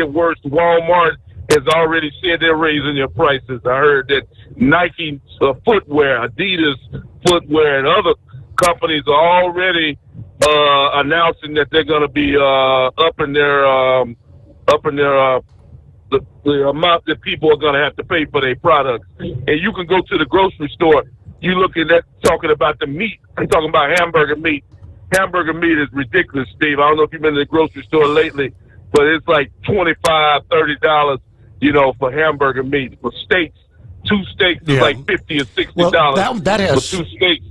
worse. Walmart has already said they're raising their prices. I heard that Nike footwear, Adidas footwear, and other companies are already announcing that they're going to be upping their the amount that people are going to have to pay for their products. And you can go to the grocery store. You looking at talking about the meat. I'm talking about hamburger meat. Hamburger meat is ridiculous, Steve. I don't know if you've been to the grocery store lately, but it's like $25, $30, for hamburger meat. For steaks, 2 steaks is like $50 or $60. Well, that has for 2 steaks.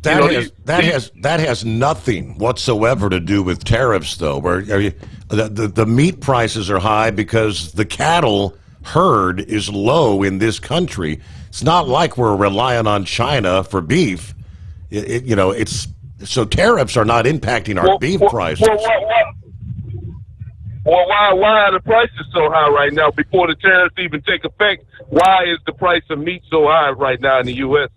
That has nothing whatsoever to do with tariffs, though. Where the meat prices are high because the cattle herd is low in this country. It's not like we're relying on China for beef. So tariffs are not impacting our beef prices. Why are the prices so high right now? Before the tariffs even take effect, why is the price of meat so high right now in the U.S.?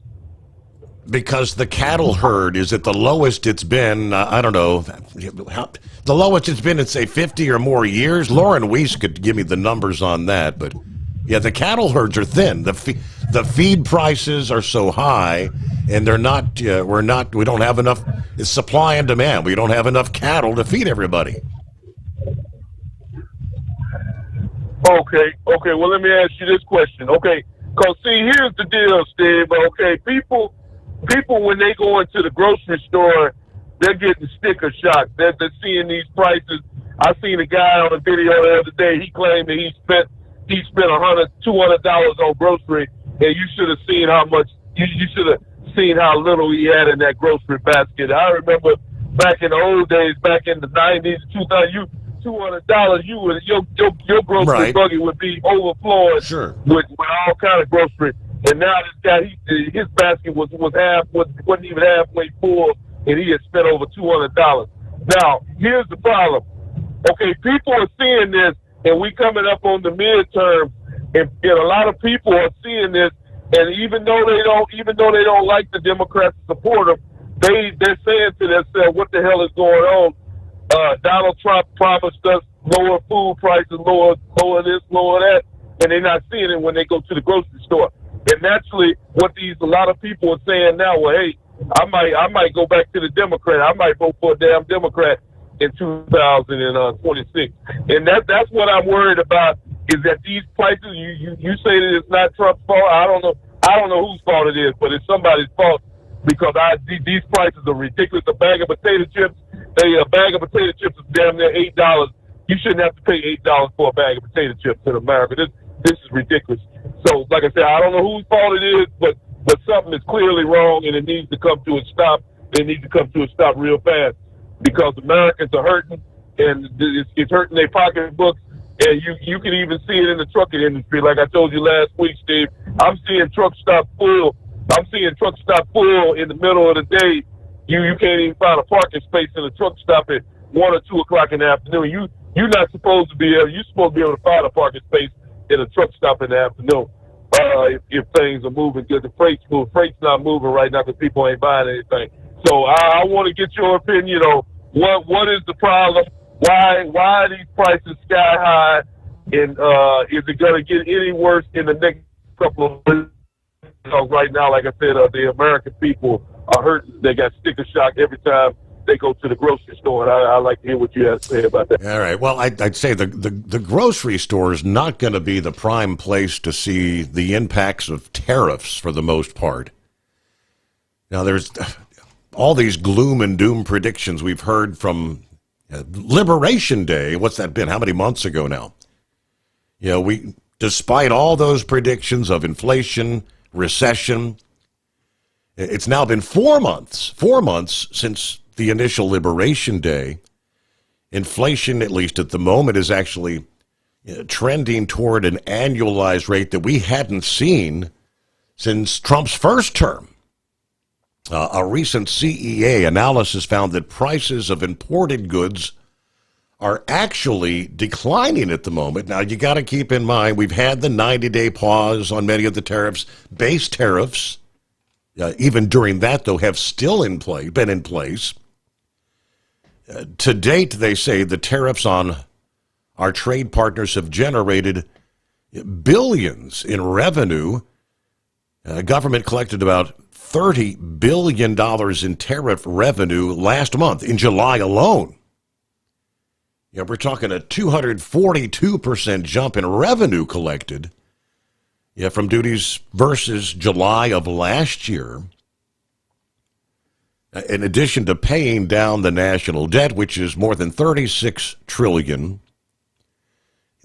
Because the cattle herd is at the lowest it's been, I don't know, the lowest it's been in, say, 50 or more years. Lauren Weiss could give me the numbers on that, but yeah, the cattle herds are thin. The feed prices are so high, and they're not. We don't have enough. It's supply and demand. We don't have enough cattle to feed everybody. Okay. Well, let me ask you this question. Okay, because see, here's the deal, Steve. Okay, people when they go into the grocery store, they're getting sticker shock. They're seeing these prices. I seen a guy on a video the other day. He claimed that he spent $100, $200 on grocery, and you should have seen how much. You should have seen how little he had in that grocery basket. I remember back in the old days, back in the 90s, 2000, $200, your grocery buggy would be overflowing with all kind of grocery. And now this guy, his basket wasn't even halfway full, and he had spent over $200. Now, here's the problem. Okay, people are seeing this, and we coming up on the midterms, and a lot of people are seeing this, and even though they don't like the Democrats support them, they're saying to themselves, what the hell is going on? Donald Trump promised us lower food prices, lower this, lower that, and they're not seeing it when they go to the grocery store. And naturally, a lot of people are saying now, well, hey, I might go back to the Democrat. I might vote for a damn Democrat in 2026. And that's what I'm worried about, is that these prices, you say that it's not Trump's fault. I don't know whose fault it is, but it's somebody's fault, because these prices are ridiculous. A bag of potato chips is damn near $8. You shouldn't have to pay $8 for a bag of potato chips in America. This is ridiculous. So, like I said, I don't know whose fault it is, but something is clearly wrong, and it needs to come to a stop. It needs to come to a stop real fast, because Americans are hurting, and it's hurting their pocketbooks. And you can even see it in the trucking industry. Like I told you last week, Steve, I'm seeing truck stop full. I'm seeing truck stop full in the middle of the day. You can't even find a parking space in a truck stop at 1 or 2 o'clock in the afternoon. You're not supposed to be able. You're supposed to be able to find a parking space in a truck stop in the afternoon. If things are moving good, the freight's not moving right now because people ain't buying anything. So I want to get your opinion on what is the problem? Why are these prices sky high? And is it going to get any worse in the next couple of weeks? Because right now, like I said, the American people are hurting. They got sticker shock every time they go to the grocery store. And I'd like to hear what you have to say about that. All right. Well, I'd say the grocery store is not going to be the prime place to see the impacts of tariffs for the most part. Now, there's all these gloom and doom predictions we've heard from Liberation Day. What's that been? How many months ago now? Despite all those predictions of inflation, recession, it's now been 4 months since the initial Liberation Day. Inflation, at least at the moment, is actually trending toward an annualized rate that we hadn't seen since Trump's first term. A recent CEA analysis found that prices of imported goods are actually declining at the moment. Now, you got to keep in mind, we've had the 90-day pause on many of the tariffs. Base tariffs, even during that, though, have still been in place. To date, they say the tariffs on our trade partners have generated billions in revenue. Government collected about $30 billion in tariff revenue last month, in July alone. We're talking a 242% jump in revenue collected from duties versus July of last year. In addition to paying down the national debt, which is more than $36 trillion,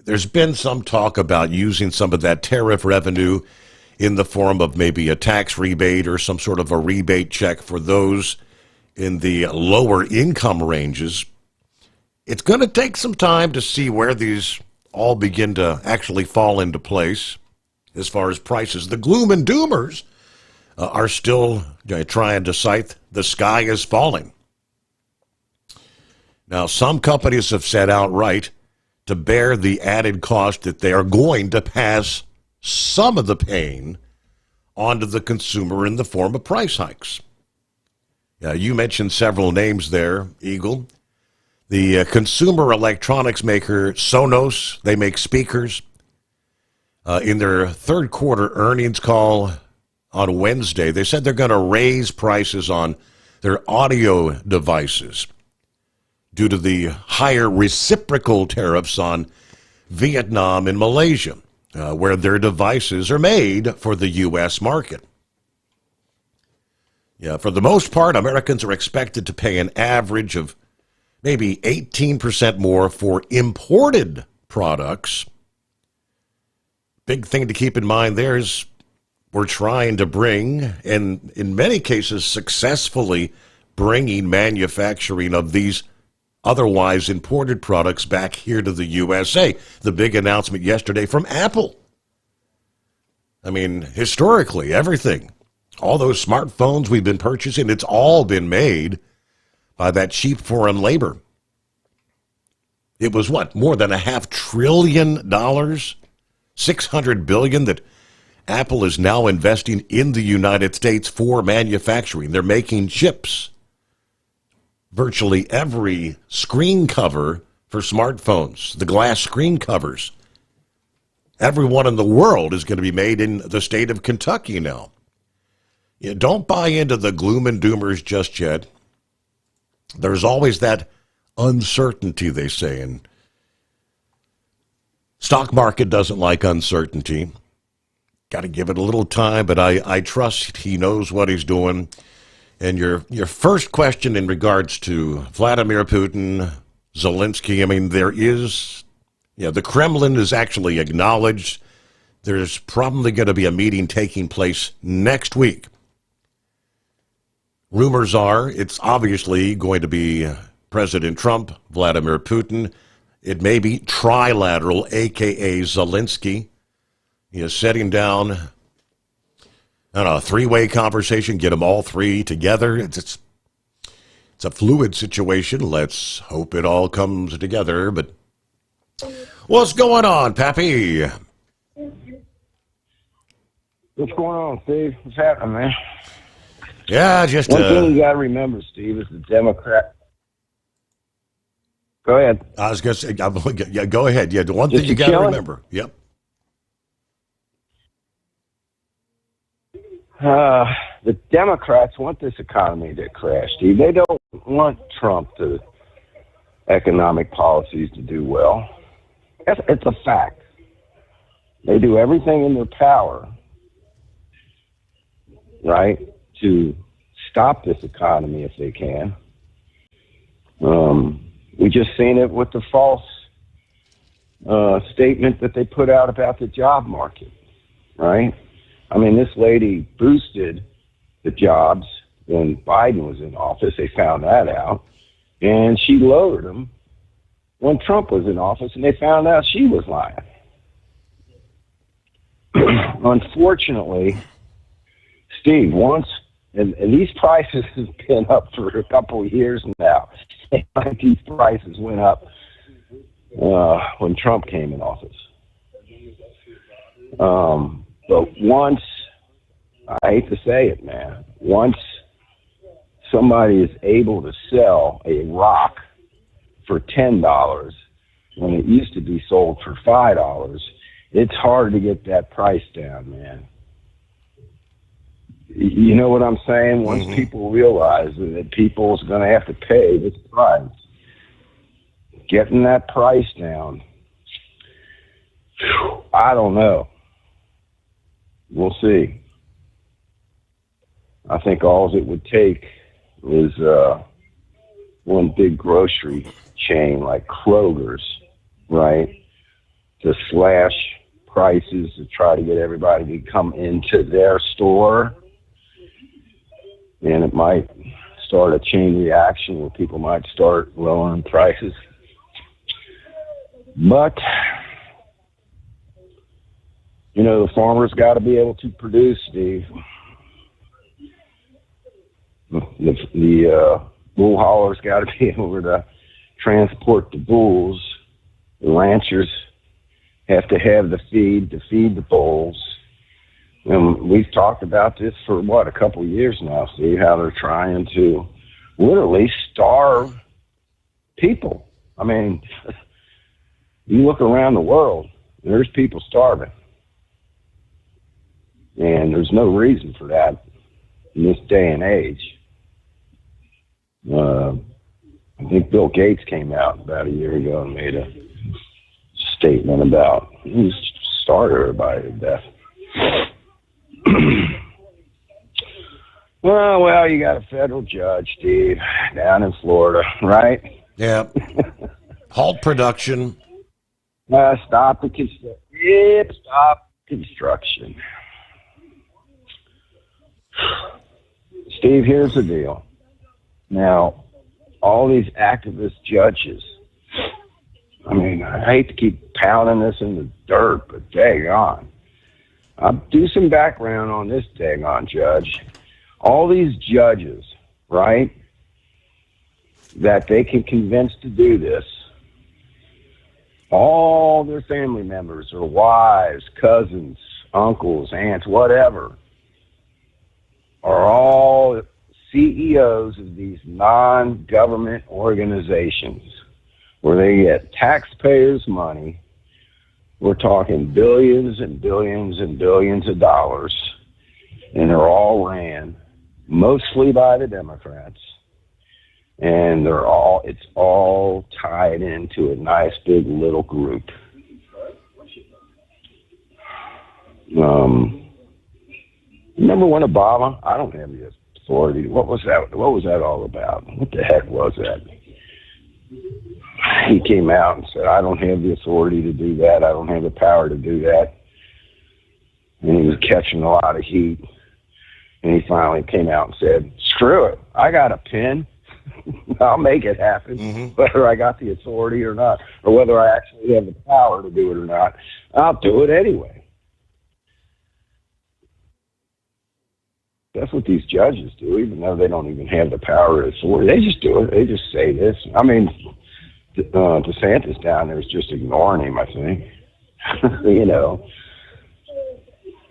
there's been some talk about using some of that tariff revenue in the form of maybe a tax rebate or some sort of a rebate check for those in the lower income ranges. It's going to take some time to see where these all begin to actually fall into place as far as prices. The gloom and doomers are still trying to cite the sky is falling. Now, some companies have said outright to bear the added cost that they are going to pass some of the pain onto the consumer in the form of price hikes. You mentioned several names there, Eagle. The consumer electronics maker Sonos, they make speakers. In their third quarter earnings call on Wednesday, they said they're going to raise prices on their audio devices due to the higher reciprocal tariffs on Vietnam and Malaysia, where their devices are made for the U.S. market. For the most part, Americans are expected to pay an average of maybe 18% more for imported products. Big thing to keep in mind there is we're trying to bring, and in many cases successfully bringing, manufacturing of these otherwise imported products back here to the USA. The big announcement yesterday from Apple. I mean, historically, everything, all those smartphones we've been purchasing, it's all been made by that cheap foreign labor. It was what, more than $500 billion, $600 billion that Apple is now investing in the United States for manufacturing. They're making chips. Virtually every screen cover for smartphones, the glass screen covers, everyone in the world is going to be made in the state of Kentucky now. You don't buy into the gloom and doomers just yet. There's always that uncertainty, they say, and stock market doesn't like uncertainty. Got to give it a little time, but I trust he knows what he's doing. And your first question in regards to Vladimir Putin, Zelensky, I mean, there is, the Kremlin is actually acknowledged. There's probably going to be a meeting taking place next week. Rumors are it's obviously going to be President Trump, Vladimir Putin. It may be trilateral, a.k.a. Zelensky. Setting down, a three-way conversation, get them all three together. It's a fluid situation. Let's hope it all comes together. But what's going on, Pappy? What's going on, Steve? What's happening, man? Yeah, just one thing you got to remember, Steve, is the Democrat. Go ahead. I was going to say, yeah, go ahead. Yeah, the one thing you got to remember. Yep. The Democrats want this economy to crash, Steve. They don't want Trump's economic policies to do well. It's a fact. They do everything in their power, right, to stop this economy if they can. We just seen it with the false statement that they put out about the job market, right? I mean, this lady boosted the jobs when Biden was in office. They found that out. And she lowered them when Trump was in office, and they found out she was lying. Unfortunately, Steve, and these prices have been up for a couple of years now. These prices went up when Trump came in office. But once, I hate to say it, man, once somebody is able to sell a rock for $10 when it used to be sold for $5, it's hard to get that price down, man. You know what I'm saying? Once people realize that people's going to have to pay this price, getting that price down, I don't know. We'll see. I think all it would take is one big grocery chain like Kroger's, right, to slash prices to try to get everybody to come into their store. And it might start a chain reaction where people might start lowering prices. But, the farmers got to be able to produce, Steve. The bull haulers got to be able to transport the bulls. The ranchers have to have the feed to feed the bulls. And we've talked about this for, a couple of years now, see how they're trying to literally starve people. I mean, you look around the world, there's people starving. And there's no reason for that in this day and age. I think Bill Gates came out about a year ago and made a statement about he starved everybody to death. Well, you got a federal judge, Steve, down in Florida, right? Yeah. Halt production. Stop the construction. Yep, stop construction. Steve, here's the deal. Now, all these activist judges, I mean, I hate to keep pounding this in the dirt, but daggone. I'll do some background on this daggone judge. All these judges, right, that they can convince to do this, all their family members or wives, cousins, uncles, aunts, whatever, are all CEOs of these non-government organizations where they get taxpayers' money. We're talking billions and billions and billions of dollars, and they're all ran mostly by the Democrats. And it's all tied into a nice big little group. Remember when Obama? I don't have the authority. What was that? What was that all about? What the heck was that? He came out and said, "I don't have the authority to do that. I don't have the power to do that." And he was catching a lot of heat. And he finally came out and said, "Screw it. I got a pen. I'll make it happen, whether I got the authority or not, or whether I actually have the power to do it or not. I'll do it anyway." That's what these judges do, even though they don't even have the power or authority. They just do it. They just say this. I mean, DeSantis down there is just ignoring him, I think. You know.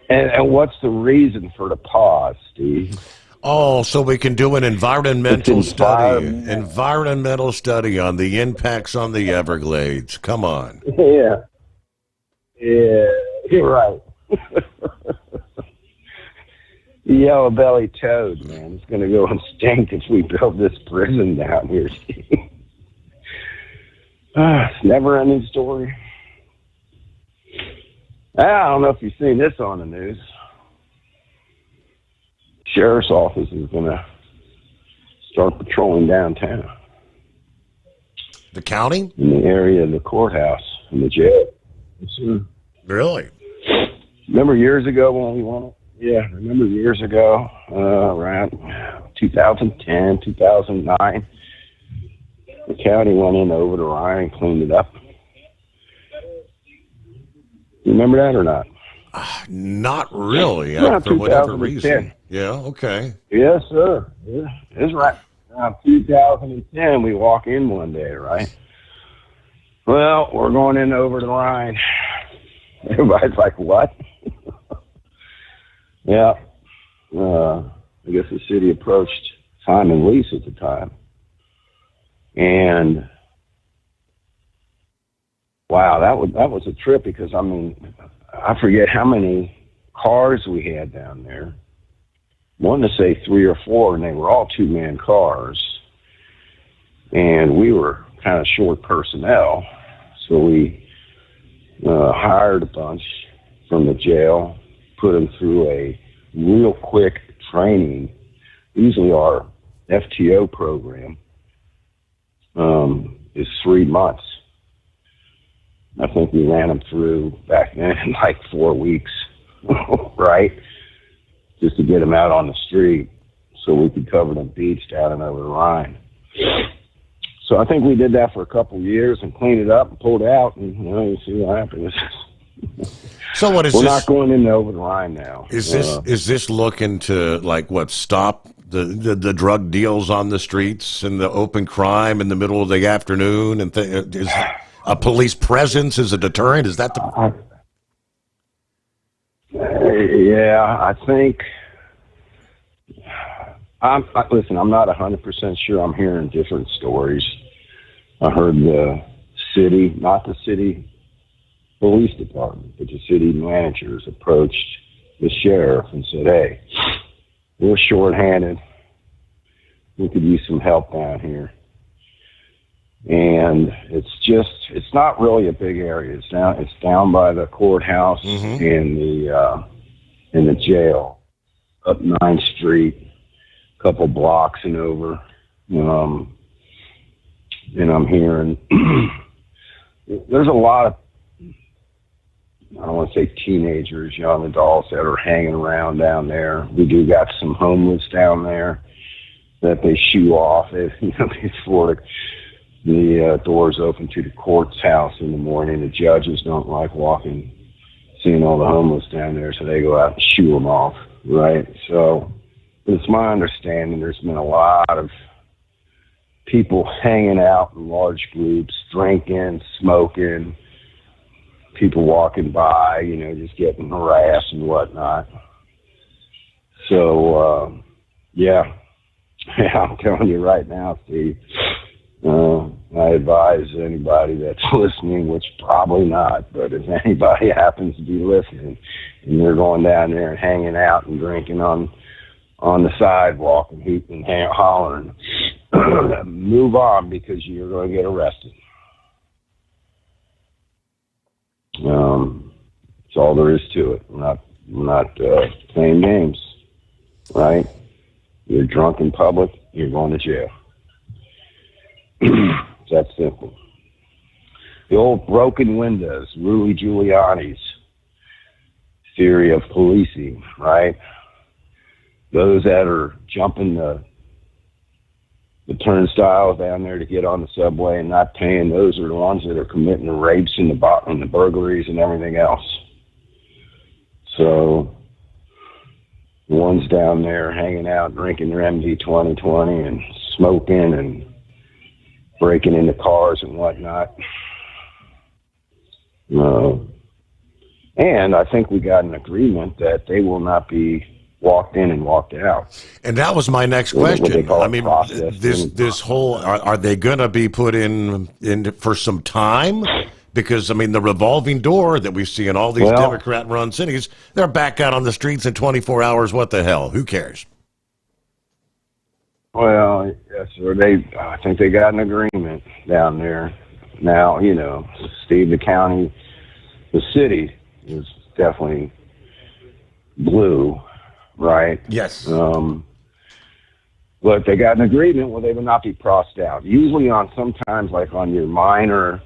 And what's the reason for the pause, Steve? Oh, so we can do an environmental study on the impacts on the Everglades. Come on. Yeah. Yeah, you're right. The yellow-bellied toad, man. It's going to go extinct if we build this prison down here, Steve. It's never-ending story. I don't know if you've seen this on the news. Sheriff's office is going to start patrolling downtown. The county? In the area of the courthouse and the jail. Really? Remember years ago when we won it? Yeah, remember years ago, around 2010, 2009, the county went in over the Rhine and cleaned it up. You remember that or not? Not really, for whatever reason. Yeah, okay. Yes, sir. Yeah, it's right. Around 2010, we walk in one day, right? Well, we're going in over the Rhine. Everybody's like, what? Yeah. I guess the city approached Simon Lease at the time. And wow, that was a trip because, I mean, I forget how many cars we had down there. Wanted to say 3 or 4, and they were all 2-man cars. And we were kind of short personnel, so we hired a bunch from the jail, put them through a real quick training. Usually our FTO program is 3 months. I think we ran them through back then in like 4 weeks, right? Just to get them out on the street so we could cover the beach down and over the Rhine. So I think we did that for a couple of years and cleaned it up and pulled out, and you see what happens. So what is We're this? not going in over the Rhine now. Is this looking to stop the drug deals on the streets and the open crime in the middle of the afternoon and is a police presence as a deterrent? Is that the? Yeah, I think. Listen, I'm not 100% sure. I'm hearing different stories. I heard the city, not the city police department, but the city managers approached the sheriff and said, "Hey, we're shorthanded. We could use some help down here." And it's not really a big area. It's down by the courthouse and the jail, up 9th Street, a couple blocks and over. And I'm hearing there's a lot of, I don't want to say teenagers, young adults that are hanging around down there. We do got some homeless down there that they shoo off before the doors open to the court's house in the morning. The judges don't like seeing all the homeless down there, so they go out and shoo them off, right? So it's my understanding there's been a lot of people hanging out in large groups, drinking, smoking, people walking by, just getting harassed and whatnot. So, yeah, I'm telling you right now, Steve, I advise anybody that's listening, which probably not, but if anybody happens to be listening and you're going down there and hanging out and drinking on on the sidewalk and hooting and hollering. Move on, because you're going to get arrested. That's all there is to it. We're not playing games, right? You're drunk in public, you're going to jail. It's that simple. The old broken windows, Rudy Giuliani's theory of policing, right? Those that are jumping the turnstiles down there to get on the subway and not paying, those are the ones that are committing the rapes and the burglaries and everything else. So the ones down there hanging out, drinking their MD 2020 and smoking and breaking into cars and whatnot. And I think we got an agreement that they will not be walked in and walked out. And that was my next question. I mean, this whole, are they going to be put in for some time? Because, I mean, the revolving door that we see in all these Democrat-run cities, they're back out on the streets in 24 hours. What the hell? Who cares? Well, yes, sir. I think they got an agreement down there. Now, you know, Steve, the county, the city is definitely blue, right? Yes. But they got an agreement where they will not be crossed out. Usually sometimes like on your minor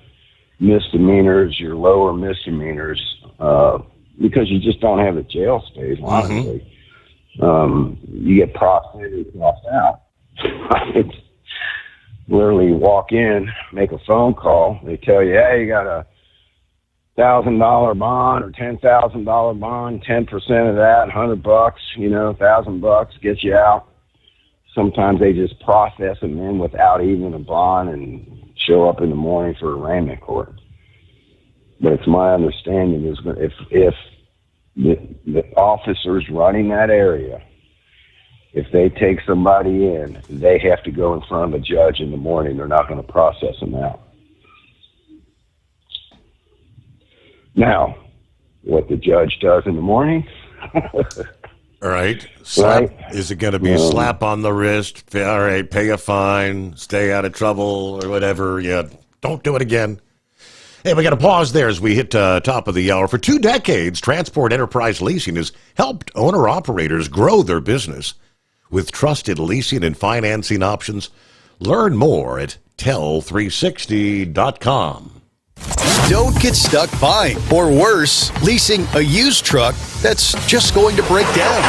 misdemeanors, your lower misdemeanors, because you just don't have the jail space, honestly. You get crossed out. It's literally walk in, make a phone call. They tell you, hey, you got a $1,000 bond or $10,000 bond, 10% of that, $100, you know, $1,000 gets you out. Sometimes they just process them in without even a bond and show up in the morning for arraignment court. But it's my understanding is if the officers running that area, if they take somebody in, they have to go in front of a judge in the morning. They're not going to process them out. Now, what the judge does in the morning. All right. Slap, right. Is it going to be a slap on the wrist? All right, pay a fine, stay out of trouble, or whatever. Yeah, don't do it again. Hey, we got to pause there as we hit top of the hour. For 2 decades, Transport Enterprise Leasing has helped owner-operators grow their business with trusted leasing and financing options. Learn more at tell360.com. Don't get stuck buying, or worse, leasing a used truck that's just going to break down.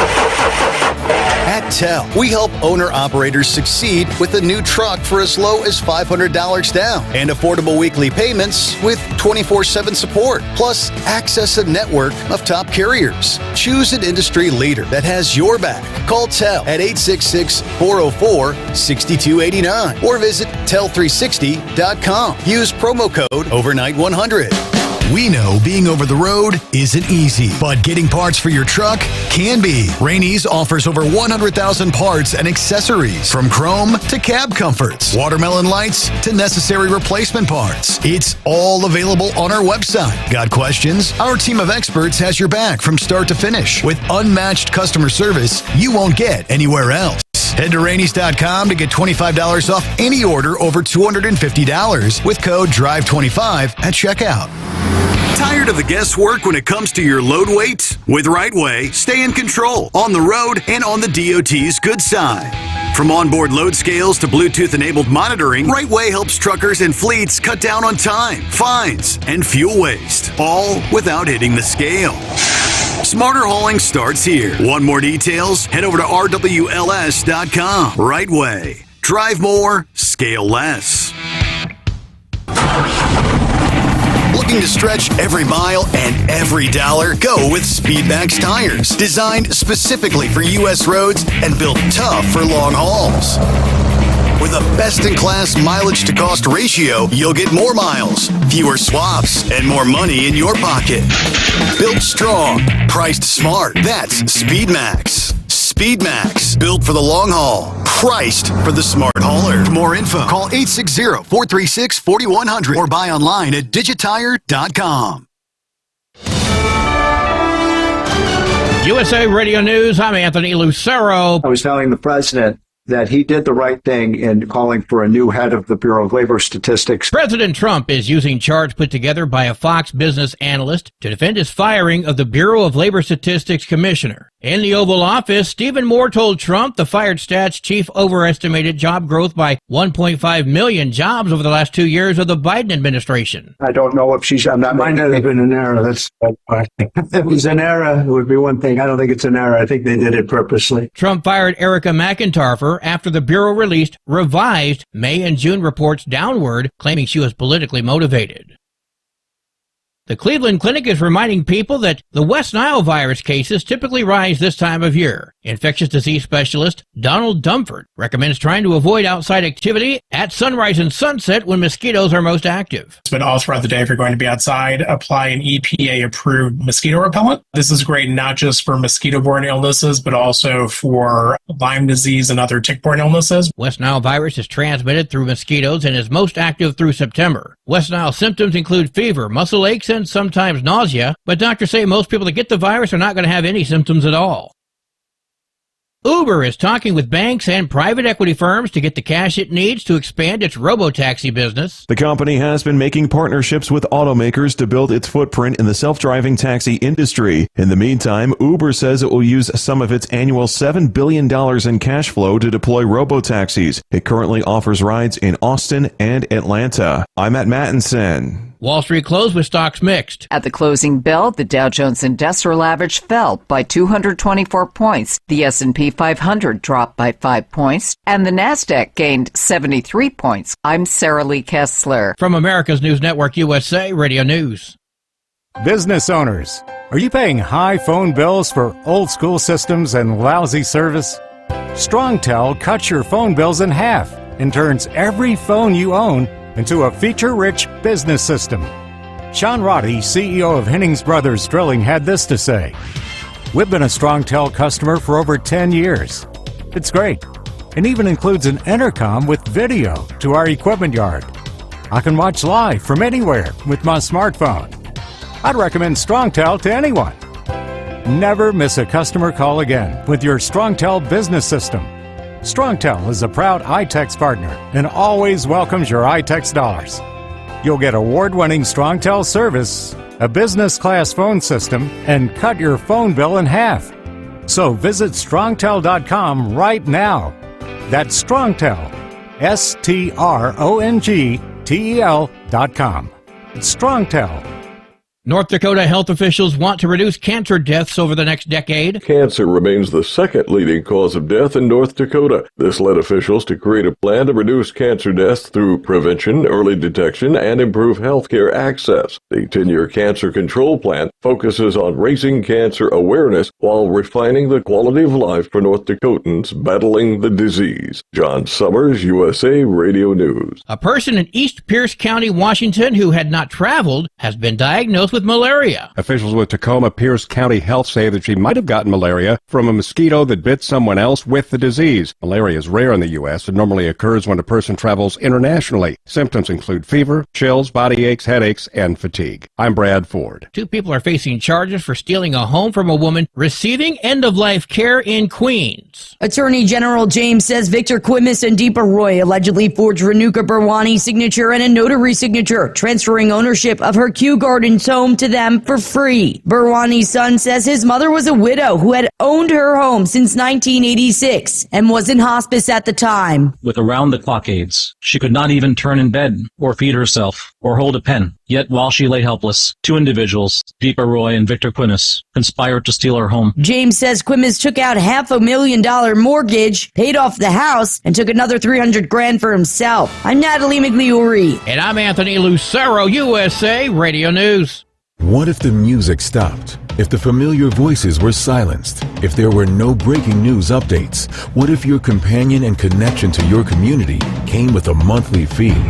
At Tell, we help owner-operators succeed with a new truck for as low as $500 down and affordable weekly payments with 24/7 support, plus access a network of top carriers. Choose an industry leader that has your back. Call Tell at 866-404-6289 or visit tell360.com. Use promo code OVERNIGHT100. We know being over the road isn't easy, but getting parts for your truck can be. Rainey's offers over 100,000 parts and accessories, from chrome to cab comforts, watermelon lights to necessary replacement parts. It's all available on our website. Got questions? Our team of experts has your back from start to finish with unmatched customer service you won't get anywhere else. Head to Rainey's.com to get $25 off any order over $250 with code DRIVE25 at checkout. Tired of the guesswork when it comes to your load weights? With RightWay, stay in control on the road and on the DOT's good side. From onboard load scales to Bluetooth-enabled monitoring, RightWay helps truckers and fleets cut down on time, fines, and fuel waste, all without hitting the scale. Smarter hauling starts here. Want more details? Head over to rwls.com. RightWay. Drive more, scale less. Looking to stretch every mile and every dollar? Go with Speedmax tires. Designed specifically for U.S. roads and built tough for long hauls. With a best-in-class mileage-to-cost ratio, you'll get more miles, fewer swaps, and more money in your pocket. Built strong, priced smart. That's Speedmax. Speedmax, built for the long haul, priced for the smart hauler. For more info, call 860-436-4100 or buy online at digitire.com. USA Radio News, I'm Anthony Lucero. I was telling the president that he did the right thing in calling for a new head of the Bureau of Labor Statistics. President Trump is using charts put together by a Fox Business analyst to defend his firing of the Bureau of Labor Statistics commissioner. In the Oval Office, Stephen Moore told Trump the fired stats chief overestimated job growth by 1.5 million jobs over the last 2 years of the Biden administration. I don't know if I'm not. Might have been an error. That's if it was an error, it would be one thing. I don't think it's an error. I think they did it purposely. Trump fired Erica McIntyre after the Bureau released revised May and June reports downward, claiming she was politically motivated. The Cleveland Clinic is reminding people that the West Nile virus cases typically rise this time of year. Infectious disease specialist Donald Dumford recommends trying to avoid outside activity at sunrise and sunset when mosquitoes are most active. But all throughout the day, if you're going to be outside, apply an EPA-approved mosquito repellent. This is great not just for mosquito-borne illnesses, but also for Lyme disease and other tick-borne illnesses. West Nile virus is transmitted through mosquitoes and is most active through September. West Nile symptoms include fever, muscle aches, and sometimes nausea, but doctors say most people that get the virus are not going to have any symptoms at all. Uber is talking with banks and private equity firms to get the cash it needs to expand its robo-taxi business. The company has been making partnerships with automakers to build its footprint in the self-driving taxi industry. In the meantime, Uber says it will use some of its annual $7 billion in cash flow to deploy robo-taxis. It currently offers rides in Austin and Atlanta. I'm Matt Mattinson. Wall Street closed with stocks mixed. At the closing bell, the Dow Jones Industrial Average fell by 224 points. The S&P 500 dropped by 5 points, and the Nasdaq gained 73 points. I'm Sarah Lee Kessler. From America's News Network USA Radio News. Business owners, are you paying high phone bills for old school systems and lousy service? StrongTel cuts your phone bills in half and turns every phone you own into a feature-rich business system. Sean Roddy, CEO of Hennings Brothers Drilling, had this to say: "We've been a StrongTel customer for over 10 years. It's great, and even includes an intercom with video to our equipment yard. I can watch live from anywhere with my smartphone. I'd recommend StrongTel to anyone. Never miss a customer call again with your StrongTel business system. StrongTel is a proud iTex partner and always welcomes your iTex dollars. You'll get award-winning StrongTel service, a business-class phone system, and cut your phone bill in half. So visit StrongTel.com right now. That's StrongTel, StrongTel.com. It's StrongTel. North Dakota health officials want to reduce cancer deaths over the next decade. Cancer remains the second leading cause of death in North Dakota. This led officials to create a plan to reduce cancer deaths through prevention, early detection, and improve healthcare access. The 10-year cancer control plan focuses on raising cancer awareness while refining the quality of life for North Dakotans battling the disease. John Sommers, USA Radio News. A person in East Pierce County, Washington, who had not traveled has been diagnosed with malaria. Officials with Tacoma Pierce County Health say that she might have gotten malaria from a mosquito that bit someone else with the disease. Malaria is rare in the U.S. and normally occurs when a person travels internationally. Symptoms include fever, chills, body aches, headaches, and fatigue. I'm Brad Ford. 2 people are facing charges for stealing a home from a woman receiving end-of-life care in Queens. Attorney General James says Victor Quimis and Deepa Roy allegedly forged Renuka Burwani's signature and a notary signature, transferring ownership of her Kew Gardens home to them for free. Burwani's son says his mother was a widow who had owned her home since 1986 and was in hospice at the time. With around-the-clock aids, she could not even turn in bed or feed herself or hold a pen. Yet while she lay helpless, 2 individuals, Deepa Roy and Victor Quimis, conspired to steal her home. James says Quimis took out $500,000 mortgage, paid off the house, and took another $300,000 for himself. I'm Natalie Migliori. And I'm Anthony Lucero, USA Radio News. What if the music stopped? If the familiar voices were silenced? If there were no breaking news updates? What if your companion and connection to your community came with a monthly fee?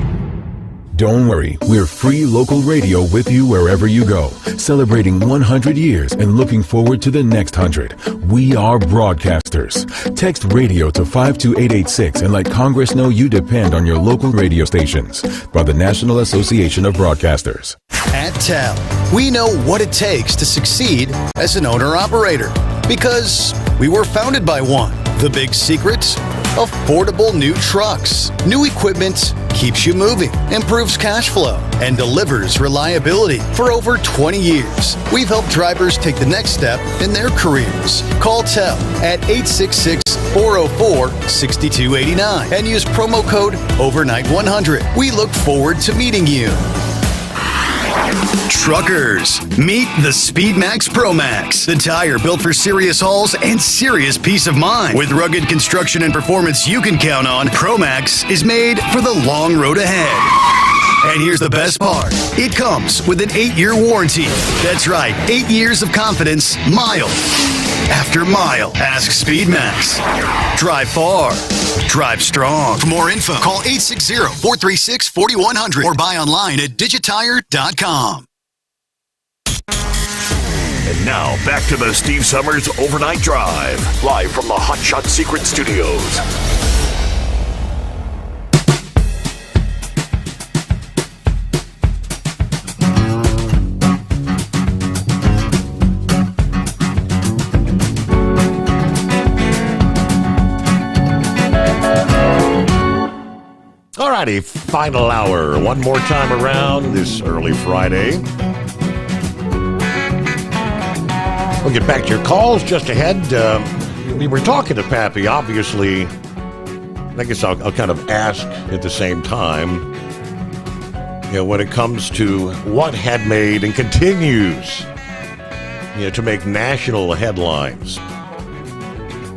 Don't worry, we're free local radio with you wherever you go, celebrating 100 years and looking forward to the next 100. We are broadcasters. Text radio to 52886 and let Congress know you depend on your local radio stations. By the National Association of Broadcasters. At TEL, we know what it takes to succeed as an owner-operator because we were founded by one. The big secret? Affordable new trucks. New equipment keeps you moving, improves cash flow, and delivers reliability. For over 20 years, we've helped drivers take the next step in their careers. Call TEL at 866-404-6289 and use promo code OVERNIGHT100. We look forward to meeting you. Truckers, meet the Speedmax Pro Max, the tire built for serious hauls and serious peace of mind. With rugged construction and performance you can count on, Pro Max is made for the long road ahead. And here's the best part. It comes with an 8-year warranty. That's right, 8 years of confidence, mile after mile. Ask Speedmax. Drive far. Drive strong. For more info, call 860-436-4100 or buy online at digitire.com. And now, back to the Steve Summers Overnight Drive, live from the Hot Shot Secret Studios. Alrighty, final hour. One more time around this early Friday. We'll get back to your calls just ahead. We were talking to Pappy, obviously. I guess I'll kind of ask at the same time. You know, when it comes to what had made and continues, to make national headlines,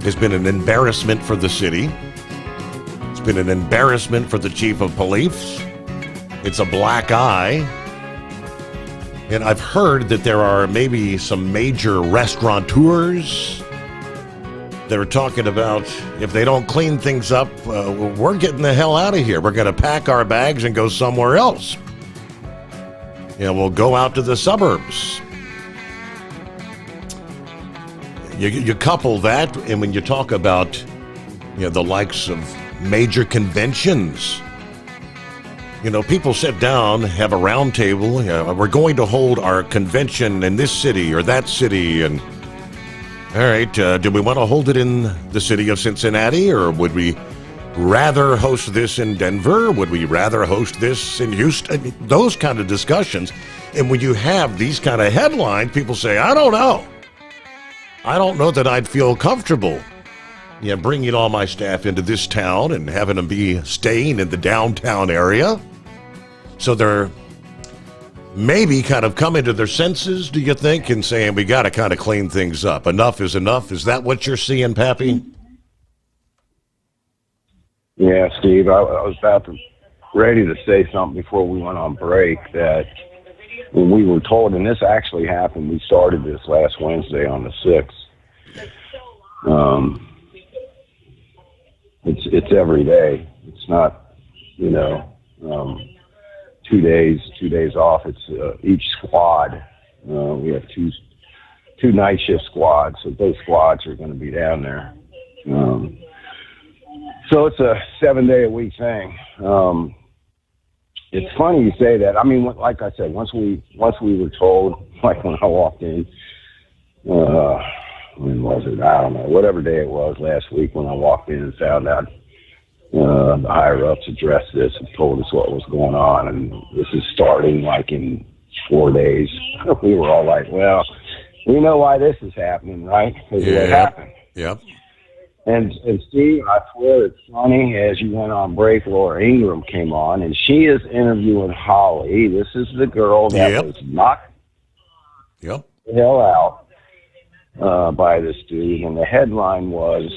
has been an embarrassment for the city. It's been an embarrassment for the chief of police. It's a black eye. And I've heard that there are maybe some major restaurateurs that are talking about if they don't clean things up, we're getting the hell out of here. We're going to pack our bags and go somewhere else. We'll go out to the suburbs. You couple that, and when you talk about the likes of major conventions, people sit down, have a round table. We're going to hold our convention in this city or that city. And all right, do we want to hold it in the city of Cincinnati, or would we rather host this in Denver? Would we rather host this in Houston? Those kind of discussions. And when you have these kind of headlines, people say, I don't know. I don't know that I'd feel comfortable bringing all my staff into this town and having them be staying in the downtown area. So they're maybe kind of coming to their senses, do you think, and saying, we got to kind of clean things up. Enough is enough. Is that what you're seeing, Pappy? Yeah, Steve, I was ready to say something before we went on break, that when we were told, and this actually happened, we started this last Wednesday on the 6th. It's every day. It's not, 2 days off. It's each squad. We have two night shift squads, so both squads are going to be down there. So it's a 7-day-a-week thing. It's funny you say that. I mean, like I said, once we were told, like when I walked in, when was it? I don't know, whatever day it was last week when I walked in and found out the higher-ups addressed this and told us what was going on, and this is starting like in 4 days. We were all like, well, we know why this is happening, right? Because of what happened. Yep. And Steve, I swear it's funny, as you went on break, Laura Ingram came on, and she is interviewing Holly. This is the girl that was knocked the hell out by this dude, and the headline was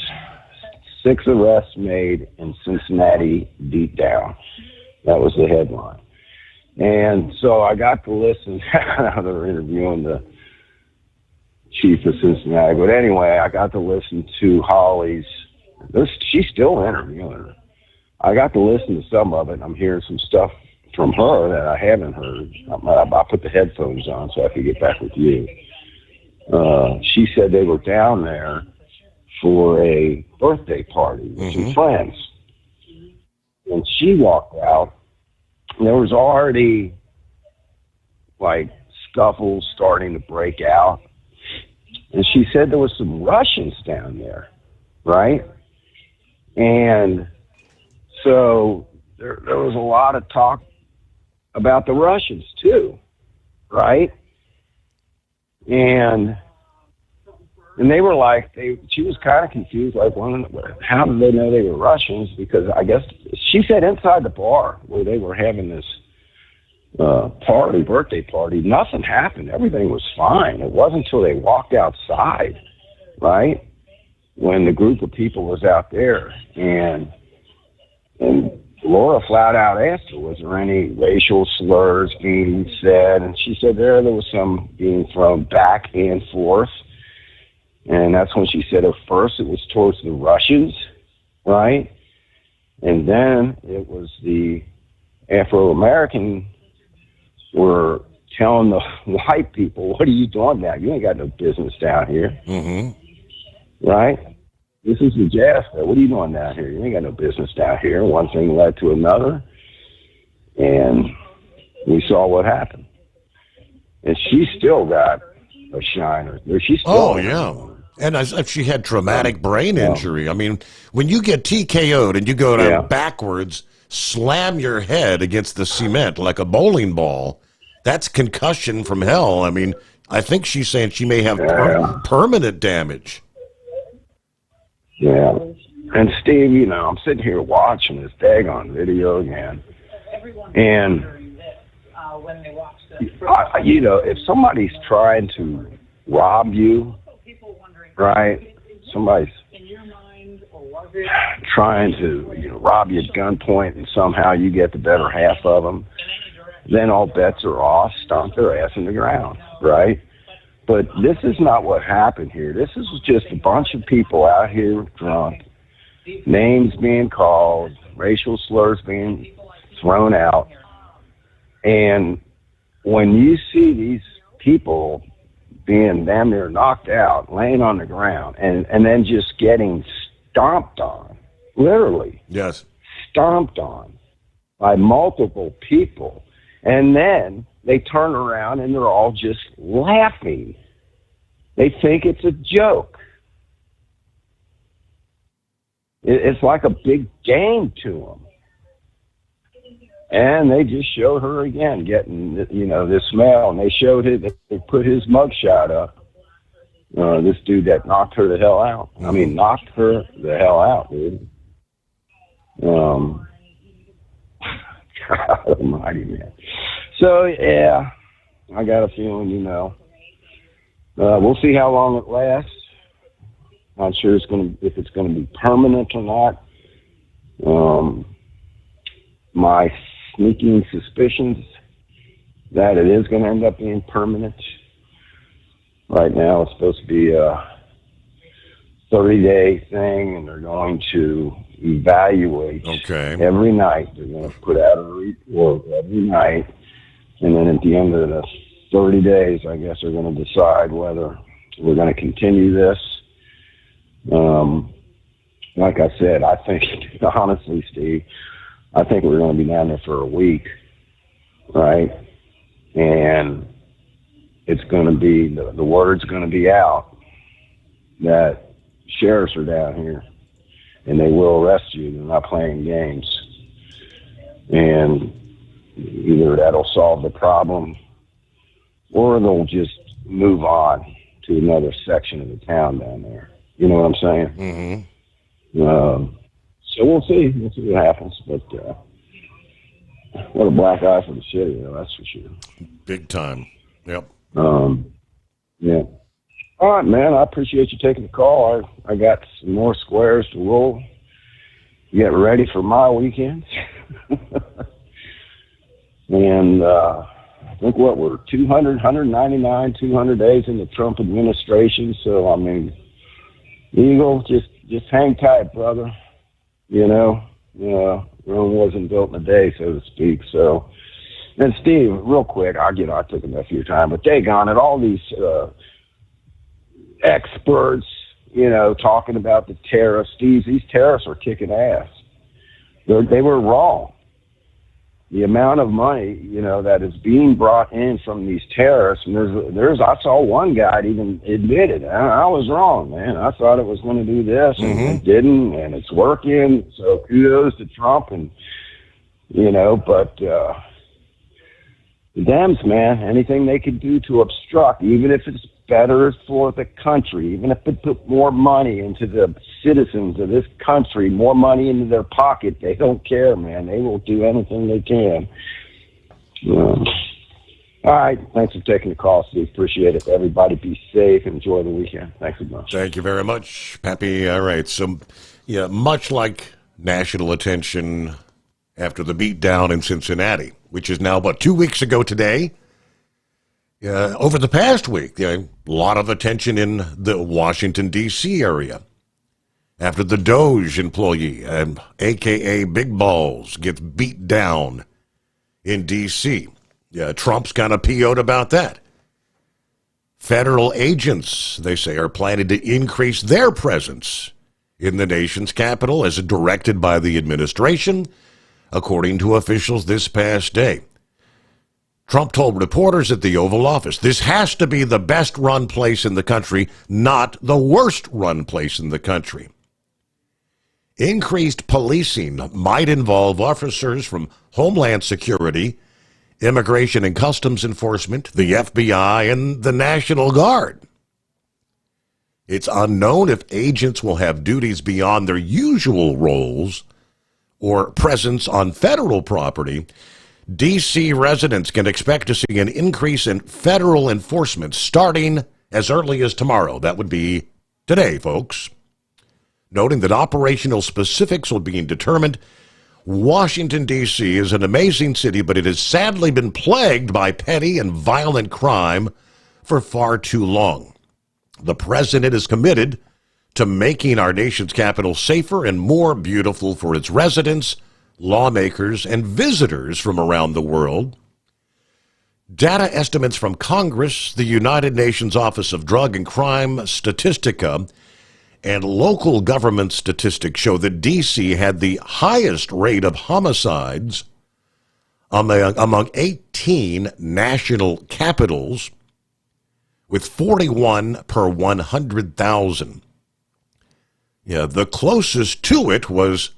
6 arrests made in Cincinnati deep down. That was the headline. And so I got to listen. They were interviewing the chief of Cincinnati. But anyway, I got to listen to Holly's. She's still interviewing her. I got to listen to some of it. I'm hearing some stuff from her that I haven't heard. I put the headphones on so I could get back with you. She said they were down there for a birthday party with some friends. When she walked out, there was already like scuffles starting to break out. And she said there was some Russians down there, right? And so there was a lot of talk about the Russians too, right? And they were like, she was kind of confused, like, how did they know they were Russians? Because I guess she said inside the bar where they were having this birthday party, nothing happened. Everything was fine. It wasn't until they walked outside, right, when the group of people was out there, and Laura flat out asked her, was there any racial slurs being said? And she said there was some being thrown back and forth. And that's when she said at first it was towards the Russians, right? And then it was the Afro-American were telling the white people, what are you doing now? You ain't got no business down here. Right? This is the jazz fair. What are you doing down here? You ain't got no business down here. One thing led to another. And we saw what happened. And she still got a shiner. She's still And she had traumatic brain injury. I mean, when you get TKO'd and you go down backwards, slam your head against the cement like a bowling ball, that's concussion from hell. I mean, I think she's saying she may have permanent damage. Yeah. And Steve, you know, I'm sitting here watching this daggone video again. And, you know, if somebody's trying to rob you, right? Somebody's trying to rob you at gunpoint and somehow you get the better half of them, then all bets are off. Stomp their ass in the ground, right? But this is not what happened here. This is just a bunch of people out here drunk, names being called, racial slurs being thrown out. And when you see these people being damn near knocked out, laying on the ground, and then just getting stomped on, literally. Yes. Stomped on by multiple people. And then they turn around and they're all just laughing. They think it's a joke. It's like a big game to them. And they just showed her again getting, this smell. And they showed it. They put his mugshot up. This dude that knocked her the hell out. I mean, knocked her the hell out, dude. God almighty, man. So, yeah, I got a feeling, we'll see how long it lasts. Not sure if it's going to be permanent or not. My sneaking suspicions that it is going to end up being permanent. Right now, it's supposed to be a 30-day thing, and they're going to evaluate every night. They're going to put out a report every night, and then at the end of the 30 days, I guess they're going to decide whether we're going to continue this. Like I said, I think, honestly, Steve, I think we're going to be down there for a week, right? And it's going to be, the word's going to be out that sheriffs are down here and they will arrest you. They're not playing games. And either that'll solve the problem or they'll just move on to another section of the town down there. You know what I'm saying? So we'll see. We'll see what happens. But what a black eye for the city, that's for sure. Big time. Yep. Yeah. All right, man. I appreciate you taking the call. I got some more squares to roll. Get ready for my weekend. And I think we're 199, 200 days in the Trump administration. So, I mean, Eagle, just hang tight, brother. Rome wasn't built in a day, so to speak. So, and Steve, real quick, I took enough of your time, but daggone it, all these experts, talking about the tariffs. Steve, these tariffs are kicking ass. They were wrong. The amount of money, that is being brought in from these tariffs, and I saw one guy even admitted, I was wrong, man. I thought it was going to do this, and it didn't, and it's working. So kudos to Trump, and but the Dems, man, anything they could do to obstruct, even if it's better for the country, even if it put more money into the citizens of this country, more money into their pocket, they don't care, man. They will do anything they can. All right. Thanks for taking the call, Steve. Appreciate it. Everybody be safe. Enjoy the weekend. Thanks so much. Thank you very much, Pappy. All right. So, yeah, much like national attention after the beatdown in Cincinnati, which is now, 2 weeks ago today, over the past week, a lot of attention in the Washington, D.C. area after the Doge employee, a.k.a. Big Balls, gets beat down in D.C. Trump's kind of PO'd about that. Federal agents, they say, are planning to increase their presence in the nation's capital as directed by the administration, according to officials this past day. Trump told reporters at the Oval Office, this has to be the best-run place in the country, not the worst-run place in the country. Increased policing might involve officers from Homeland Security, Immigration and Customs Enforcement, the FBI, and the National Guard. It's unknown if agents will have duties beyond their usual roles or presence on federal property. D.C. residents can expect to see an increase in federal enforcement starting as early as tomorrow. That would be today, folks. Noting that operational specifics will be determined, Washington, D.C. is an amazing city, but it has sadly been plagued by petty and violent crime for far too long. The president is committed to making our nation's capital safer and more beautiful for its residents, lawmakers, and visitors from around the world. Data estimates from Congress, the United Nations Office of Drug and Crime Statistica, and local government statistics show that D.C. had the highest rate of homicides among 18 national capitals, with 41 per 100,000. The closest to it was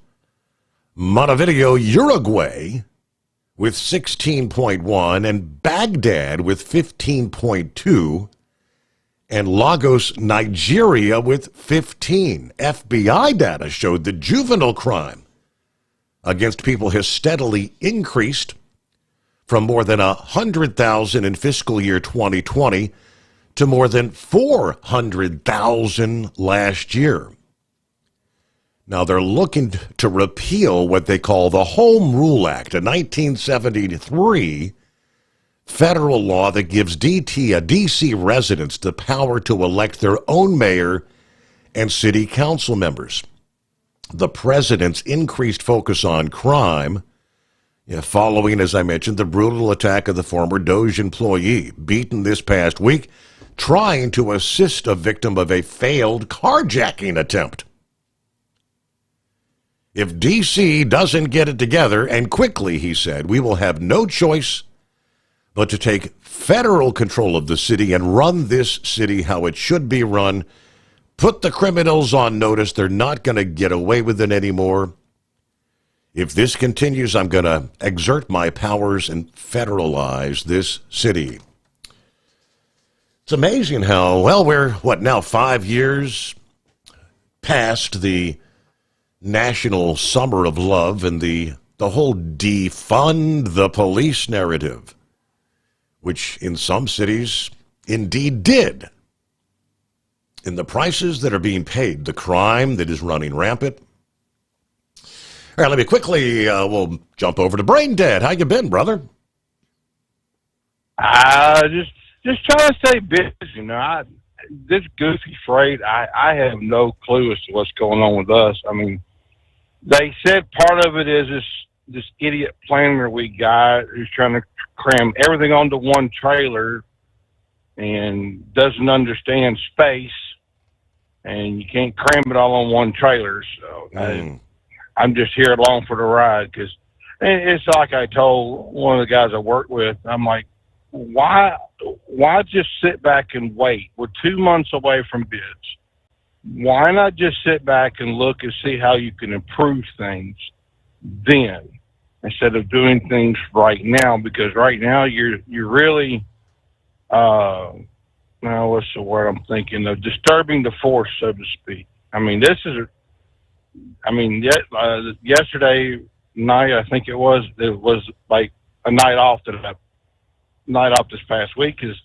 Montevideo, Uruguay, with 16.1, and Baghdad with 15.2, and Lagos, Nigeria with 15. FBI data showed that juvenile crime against people has steadily increased from more than 100,000 in fiscal year 2020 to more than 400,000 last year. Now, they're looking to repeal what they call the Home Rule Act, a 1973 federal law that gives D.C. residents the power to elect their own mayor and city council members. The president's increased focus on crime, following, as I mentioned, the brutal attack of the former Doge employee, beaten this past week, trying to assist a victim of a failed carjacking attempt. If D.C. doesn't get it together, and quickly, he said, we will have no choice but to take federal control of the city and run this city how it should be run, put the criminals on notice they're not going to get away with it anymore. If this continues, I'm going to exert my powers and federalize this city. It's amazing how, we're, now 5 years past the National Summer of Love and the whole defund the police narrative, which in some cities indeed did. In the prices that are being paid, the crime that is running rampant. All right, let me quickly, we'll jump over to Brain Dead. How you been, brother? Just trying to stay busy. This goofy freight, I have no clue as to what's going on with us. I mean, They said part of it is this idiot planner we got who's trying to cram everything onto one trailer and doesn't understand space, and you can't cram it all on one trailer. So I'm just here along for the ride, because it's like I told one of the guys I work with. I'm like, why just sit back and wait? We're 2 months away from bids. Why not just sit back and look and see how you can improve things then, instead of doing things right now? Because right now you're really, now what's the word I'm thinking of? Disturbing the force, so to speak. I mean, yesterday night, I think it was like a night off this past week, because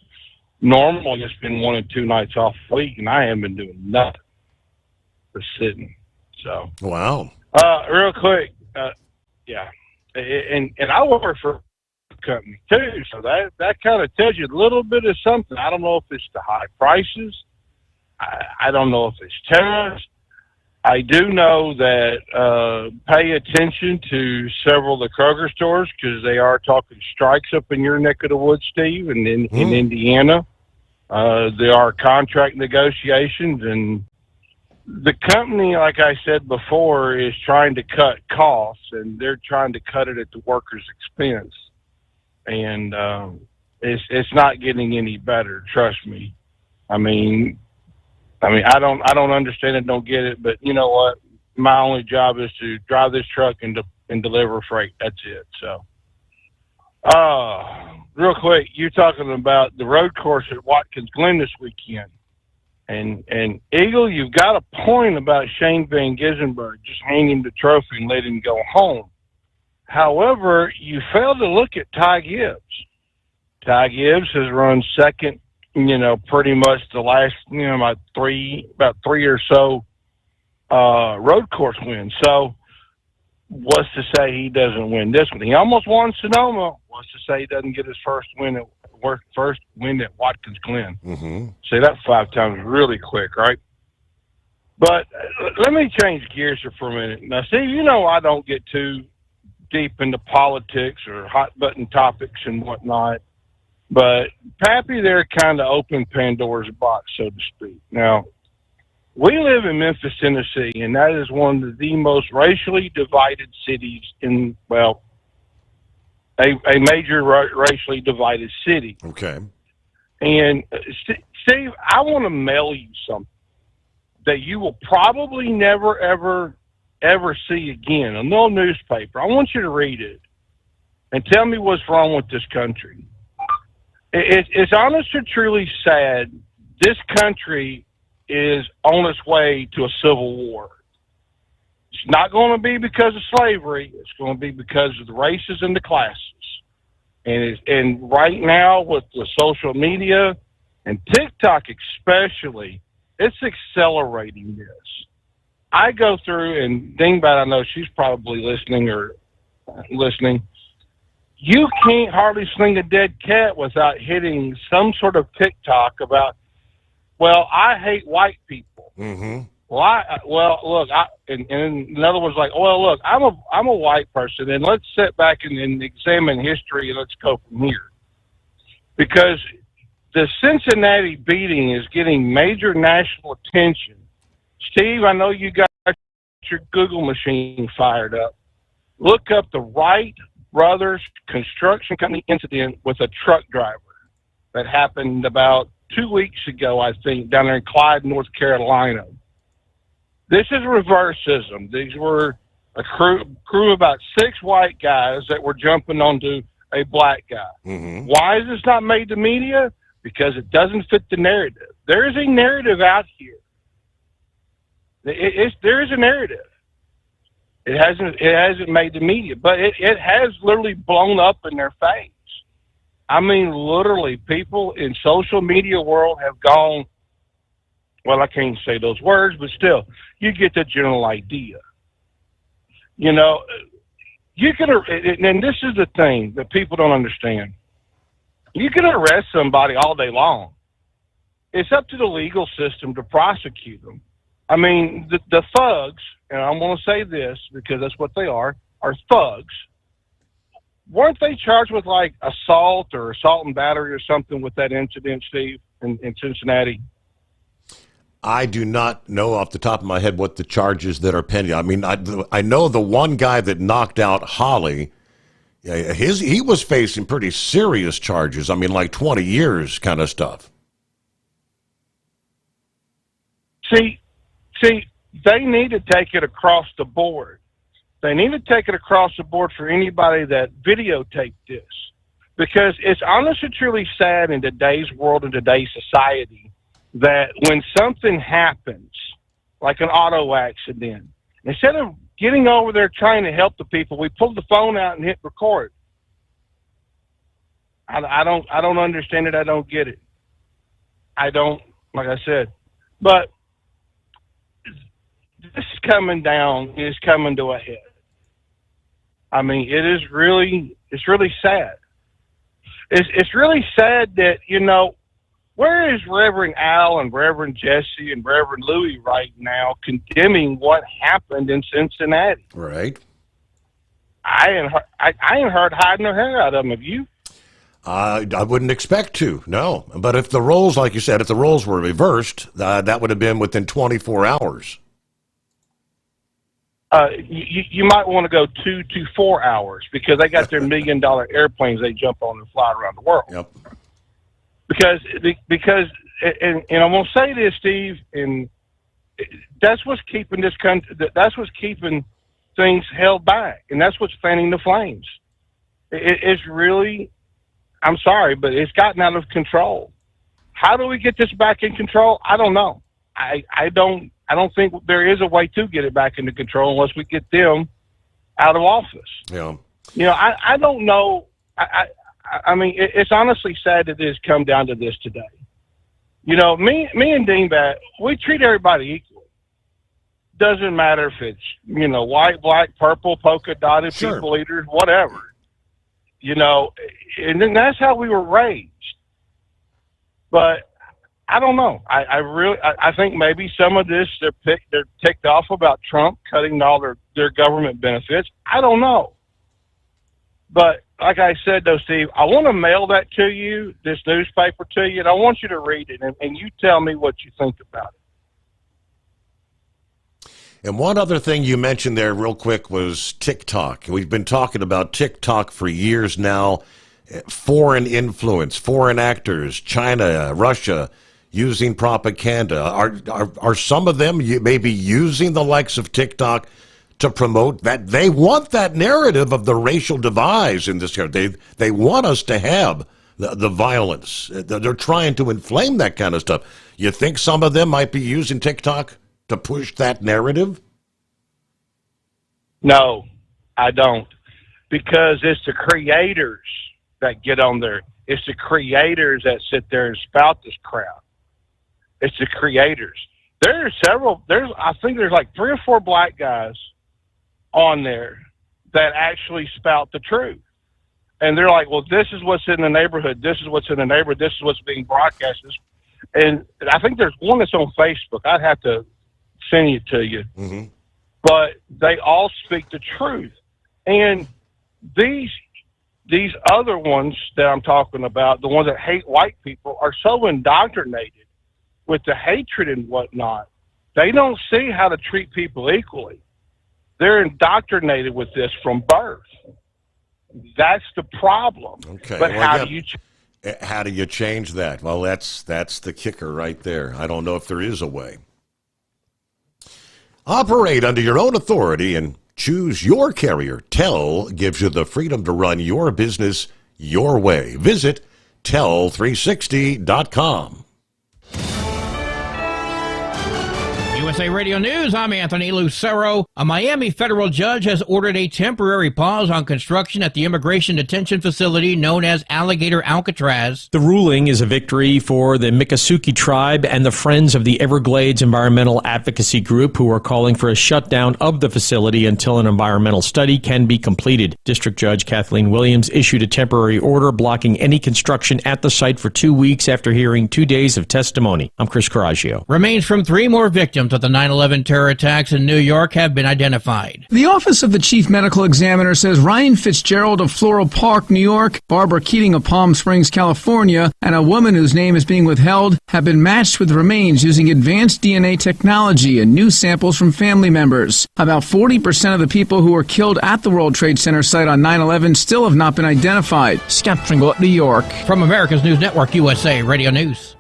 normally it's been 1 and 2 nights off a week, and I haven't been doing nothing but sitting. So wow. Real quick, yeah, and I work for a company too, so that kind of tells you a little bit of something. I don't know if it's the high prices. I don't know if it's tariffs. I do know that pay attention to several of the Kroger stores, because they are talking strikes up in your neck of the woods, Steve, and in Indiana. There are contract negotiations, and the company, like I said before, is trying to cut costs, and they're trying to cut it at the workers' expense. And it's not getting any better, trust me. I mean, I don't understand it, don't get it, but you know what? My only job is to drive this truck and deliver freight. That's it. So, real quick, you're talking about the road course at Watkins Glen this weekend, and Eagle, you've got a point about Shane Van Gissenberg just hanging the trophy and letting him go home. However, you fail to look at Ty Gibbs. Ty Gibbs has run second, pretty much the last, about three or so road course wins. So what's to say he doesn't win this one? He almost won Sonoma. What's to say he doesn't get his first win at Watkins Glen? Say that 5 times really quick, right? But let me change gears here for a minute. Now, Steve, I don't get too deep into politics or hot button topics and whatnot. But Pappy there kind of opened Pandora's box, so to speak. Now, we live in Memphis, Tennessee, and that is one of the most racially divided cities in, well, a major racially divided city. Okay. And, Steve, I want to mail you something that you will probably never, ever see again. A little newspaper. I want you to read it and tell me what's wrong with this country. It's honest and truly sad. This country is on its way to a civil war. It's not going to be because of slavery. It's going to be because of the races and the classes. And right now with the social media and TikTok especially, it's accelerating this. I go through, and Dingbat, I know she's probably listening. You can't hardly sling a dead cat without hitting some sort of TikTok about, well, I hate white people. Well, and another one's like, well, look, I'm a white person, and let's sit back and examine history, and let's go from here. Because the Cincinnati beating is getting major national attention. Steve, I know you got your Google machine fired up. Look up the Wright Brothers Construction Company incident with a truck driver that happened about 2 weeks ago, I think, down there in Clyde, North Carolina. This is reverseism. These were a crew of about 6 white guys that were jumping onto a black guy. Why is this not made to media? Because it doesn't fit the narrative. There is a narrative out here. There is a narrative. It hasn't made the media, but it has literally blown up in their face. I mean, literally, people in social media world have gone, well, I can't say those words, but still, you get the general idea. You can, and this is the thing that people don't understand. You can arrest somebody all day long. It's up to the legal system to prosecute them. I mean, the thugs, and I want to say this because that's what they are thugs. Weren't they charged with like assault and battery or something with that incident, Steve, in Cincinnati? I do not know off the top of my head what the charges that are pending. I mean, I know the one guy that knocked out Holly, he was facing pretty serious charges. I mean, like 20 years kind of stuff. See, they need to take it across the board. They need to take it across the board for anybody that videotaped this, because it's honestly truly sad in today's world and today's society that when something happens, like an auto accident, instead of getting over there trying to help the people, we pull the phone out and hit record. I don't understand it. I don't get it. I don't, like I said, but this is coming down, is coming to a head. I mean, it's really sad. It's really sad that, you know, where is Reverend Al and Reverend Jesse and Reverend Louis right now condemning what happened in Cincinnati? Right. I ain't heard hiding their hair out of them. Have you? I wouldn't expect to, no. But if the roles, like you said, if the roles were reversed, that would have been within 24 hours. You might want to go 2 to 4 hours, because they got their $1 million airplanes they jump on and fly around the world. Yep. Because and I'm gonna say this, Steve, and that's what's keeping this country. That's what's keeping things held back, and that's what's fanning the flames. It's really, I'm sorry, but it's gotten out of control. How do we get this back in control? I don't know. I don't think there is a way to get it back into control unless we get them out of office. Yeah. You know, I don't know. I mean, it's honestly sad that it has come down to this today. You know, me and Deanbat, we treat everybody equally. Doesn't matter if it's, you know, white, black, purple, polka dotted, sure, people eaters, whatever. You know, and then that's how we were raised. But I don't know. I think maybe some of this they're ticked off about Trump cutting all their government benefits. I don't know. But like I said, though, Steve, I want to mail that to you, this newspaper to you, and I want you to read it, and you tell me what you think about it. And one other thing you mentioned there real quick was TikTok. We've been talking about TikTok for years now. Foreign influence, foreign actors, China, Russia, using propaganda. Are some of them maybe using the likes of TikTok to promote that? They want that narrative of the racial divide in this area. They want us to have the violence. They're trying to inflame that kind of stuff. You think some of them might be using TikTok to push that narrative? No, I don't. Because it's the creators that get on there. It's the creators that sit there and spout this crap. It's the creators. I think there's like 3 or 4 black guys on there that actually spout the truth. And they're like, well, this is what's in the neighborhood. This is what's in the neighborhood. This is what's being broadcast. And I think there's one that's on Facebook. I'd have to send it to you. Mm-hmm. But they all speak the truth. And these other ones that I'm talking about, the ones that hate white people, are so indoctrinated with the hatred and whatnot. They don't see how to treat people equally. They're indoctrinated with this from birth. That's the problem. Okay. But well, how do you change that? Well, that's the kicker right there. I don't know if there is a way. Operate under your own authority and choose your carrier. Tel gives you the freedom to run your business your way. Visit tel360.com. USA Radio News, I'm Anthony Lucero. A Miami federal judge has ordered a temporary pause on construction at the immigration detention facility known as Alligator Alcatraz. The ruling is a victory for the Miccosukee tribe and the Friends of the Everglades Environmental Advocacy Group, who are calling for a shutdown of the facility until an environmental study can be completed. District Judge Kathleen Williams issued a temporary order blocking any construction at the site for 2 weeks after hearing 2 days of testimony. I'm Chris Coraggio. Remains from 3 more victims of the 9/11 terror attacks in New York have been identified. The Office of the Chief Medical Examiner says Ryan Fitzgerald of Floral Park, New York, Barbara Keating of Palm Springs, California, and a woman whose name is being withheld have been matched with remains using advanced DNA technology and new samples from family members. About 40% of the people who were killed at the World Trade Center site on 9/11 still have not been identified. Scott Pringle, New York. From America's News Network, USA Radio News.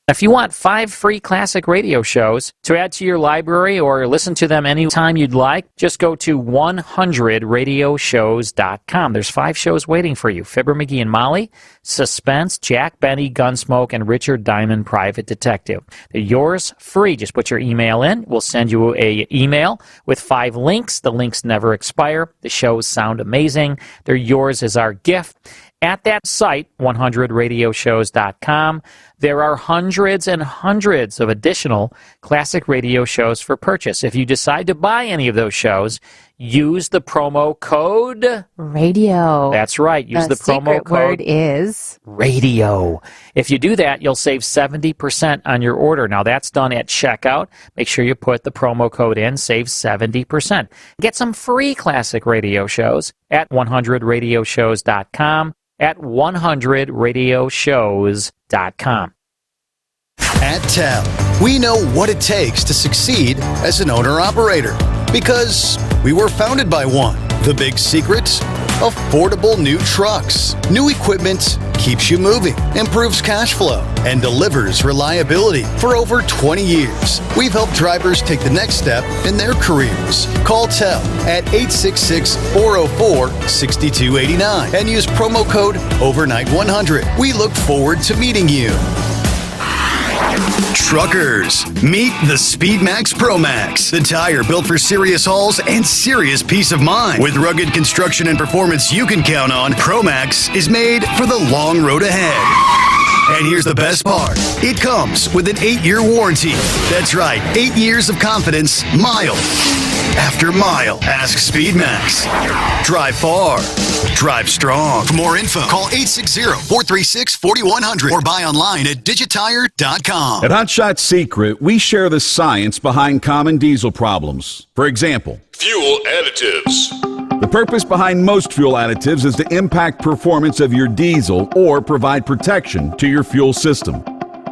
If you want 5 free classic radio shows to add to your library or listen to them anytime you'd like, just go to 100radioshows.com. There's 5 shows waiting for you. Fibber McGee and Molly, Suspense, Jack Benny, Gunsmoke, and Richard Diamond, Private Detective. They're yours free. Just put your email in. We'll send you an email with 5 links. The links never expire. The shows sound amazing. They're yours as our gift. At that site, 100radioshows.com, there are hundreds and hundreds of additional classic radio shows for purchase. If you decide to buy any of those shows, use the promo code radio. That's right. Use the promo secret word code is radio. If you do that, you'll save 70% on your order. Now, that's done at checkout. Make sure you put the promo code in, save 70%. Get some free classic radio shows at 100radioshows.com. at 100radioshows.com. At TEL, we know what it takes to succeed as an owner-operator because we were founded by one. The big secret? Affordable new trucks. New equipment keeps you moving, improves cash flow, and delivers reliability. For over 20 years, we've helped drivers take the next step in their careers. Call TEL at 866-404-6289 and use promo code OVERNIGHT100. We look forward to meeting you. Truckers, meet the SpeedMax Pro Max, the tire built for serious hauls and serious peace of mind. With rugged construction and performance you can count on, Pro Max is made for the long road ahead. And here's the best part. It comes with an 8-year warranty. That's right, 8 years of confidence, mile after mile. Ask SpeedMax. Drive far. Drive strong. For more info, call 860-436-4100 or buy online at digitire.com. At Hot Shot Secret, we share the science behind common diesel problems. For example, Fuel additives. the purpose behind most fuel additives is to impact performance of your diesel or provide protection to your fuel system.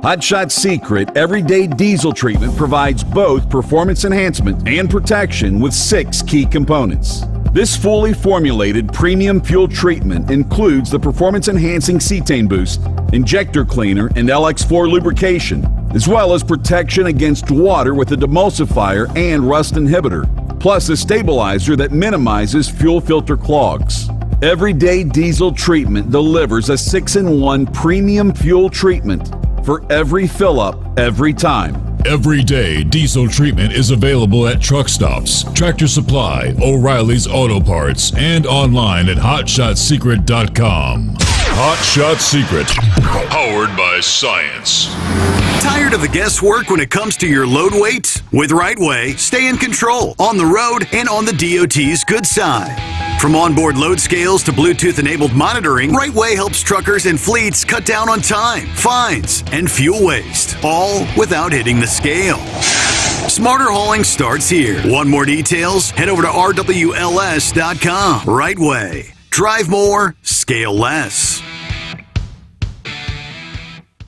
Hot Shot Secret Everyday Diesel Treatment provides both performance enhancement and protection with 6 key components. This fully formulated premium fuel treatment includes the performance-enhancing cetane boost, injector cleaner, and LX4 lubrication, as well as protection against water with a demulsifier and rust inhibitor, plus a stabilizer that minimizes fuel filter clogs. Everyday Diesel Treatment delivers a 6-in-1 premium fuel treatment for every fill-up, every time. Everyday Diesel Treatment is available at truck stops, Tractor Supply, O'Reilly's Auto Parts, and online at HotShotSecret.com. Hot Shot Secret, powered by science. Tired of the guesswork when it comes to your load weight? With RightWay, stay in control on the road and on the DOT's good side. From onboard load scales to Bluetooth-enabled monitoring, RightWay helps truckers and fleets cut down on time, fines, and fuel waste, all without hitting the scale. Smarter hauling starts here. Want more details? Head over to rwls.com. RightWay. Drive more, scale less.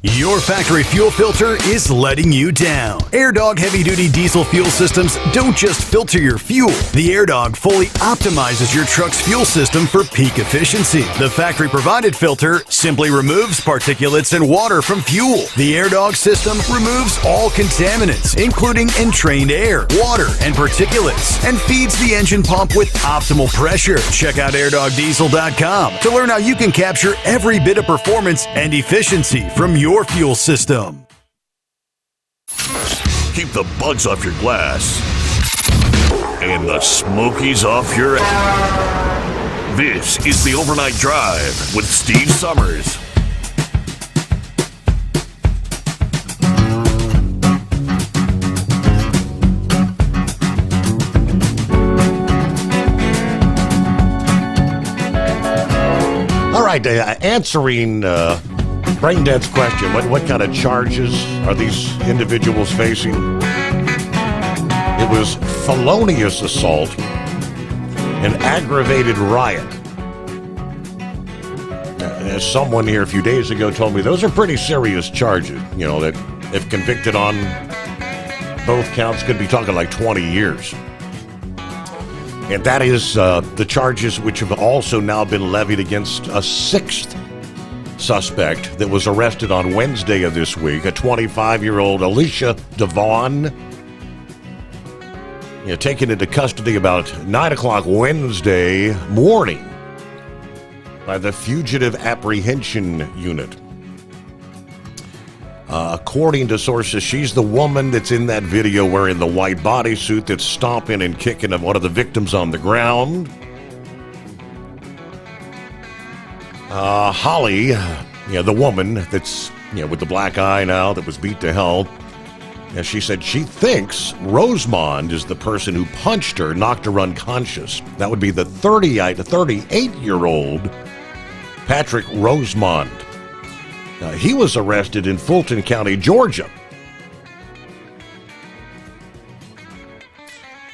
Your factory fuel filter is letting you down. AirDog heavy-duty diesel fuel systems don't just filter your fuel. The AirDog fully optimizes your truck's fuel system for peak efficiency. The factory-provided filter simply removes particulates and water from fuel. The AirDog system removes all contaminants, including entrained air, water, and particulates, and feeds the engine pump with optimal pressure. Check out airdogdiesel.com to learn how you can capture every bit of performance and efficiency from your fuel system. Keep the bugs off your glass and the smokies off your ass. This is the Overnight Drive with Steve Summers. All right, answering Braindead's question, what kind of charges are these individuals facing? It was felonious assault and aggravated riot. As someone here a few days ago told me, those are pretty serious charges, that if convicted on both counts could be talking like 20 years. And that is the charges which have also now been levied against a sixth suspect that was arrested on Wednesday of this week, a 25-year-old Alicia Devon, taken into custody about 9 o'clock Wednesday morning by the Fugitive Apprehension Unit. According to sources, she's the woman that's in that video wearing the white bodysuit that's stomping and kicking one of the victims on the ground. Holly, the woman that's with the black eye now that was beat to hell, she said she thinks Rosemond is the person who punched her, knocked her unconscious. That would be the 38-year-old Patrick Rosemond. He was arrested in Fulton County, Georgia.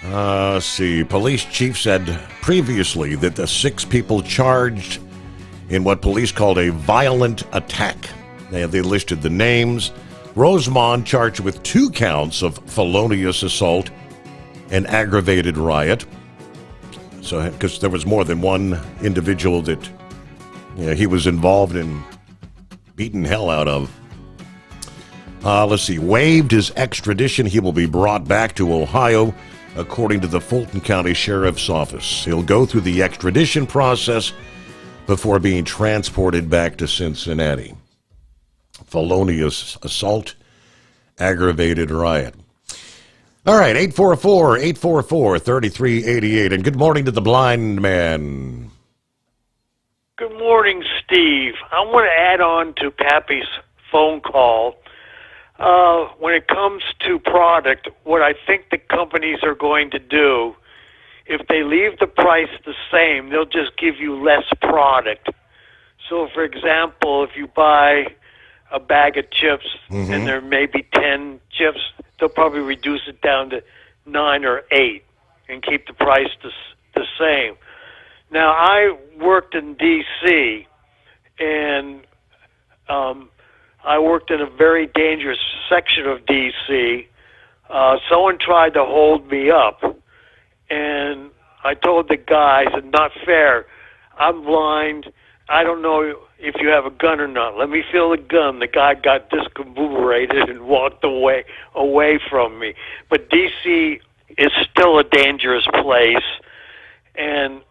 Let's see. Police chief said previously that the 6 people charged in what police called a violent attack. They listed the names. Rosemond charged with 2 counts of felonious assault and aggravated riot. So, because there was more than one individual that he was involved in beating hell out of. Let's see. Waived his extradition. He will be brought back to Ohio, according to the Fulton County Sheriff's Office. He'll go through the extradition process before being transported back to Cincinnati. Felonious assault, aggravated riot. All right, 844-844-3388. And good morning to the blind man. Good morning, Steve. I want to add on to Pappy's phone call. When it comes to product, what I think the companies are going to do, if they leave the price the same, they'll just give you less product. So, for example, if you buy a bag of chips and there may be 10 chips, they'll probably reduce it down to 9 or 8 and keep the price the same. Now, I worked in D.C., and I worked in a very dangerous section of D.C. Someone tried to hold me up, and I told the guy, I said, not fair. I'm blind. I don't know if you have a gun or not. Let me feel the gun. The guy got discombobulated and walked away from me. But D.C. is still a dangerous place, and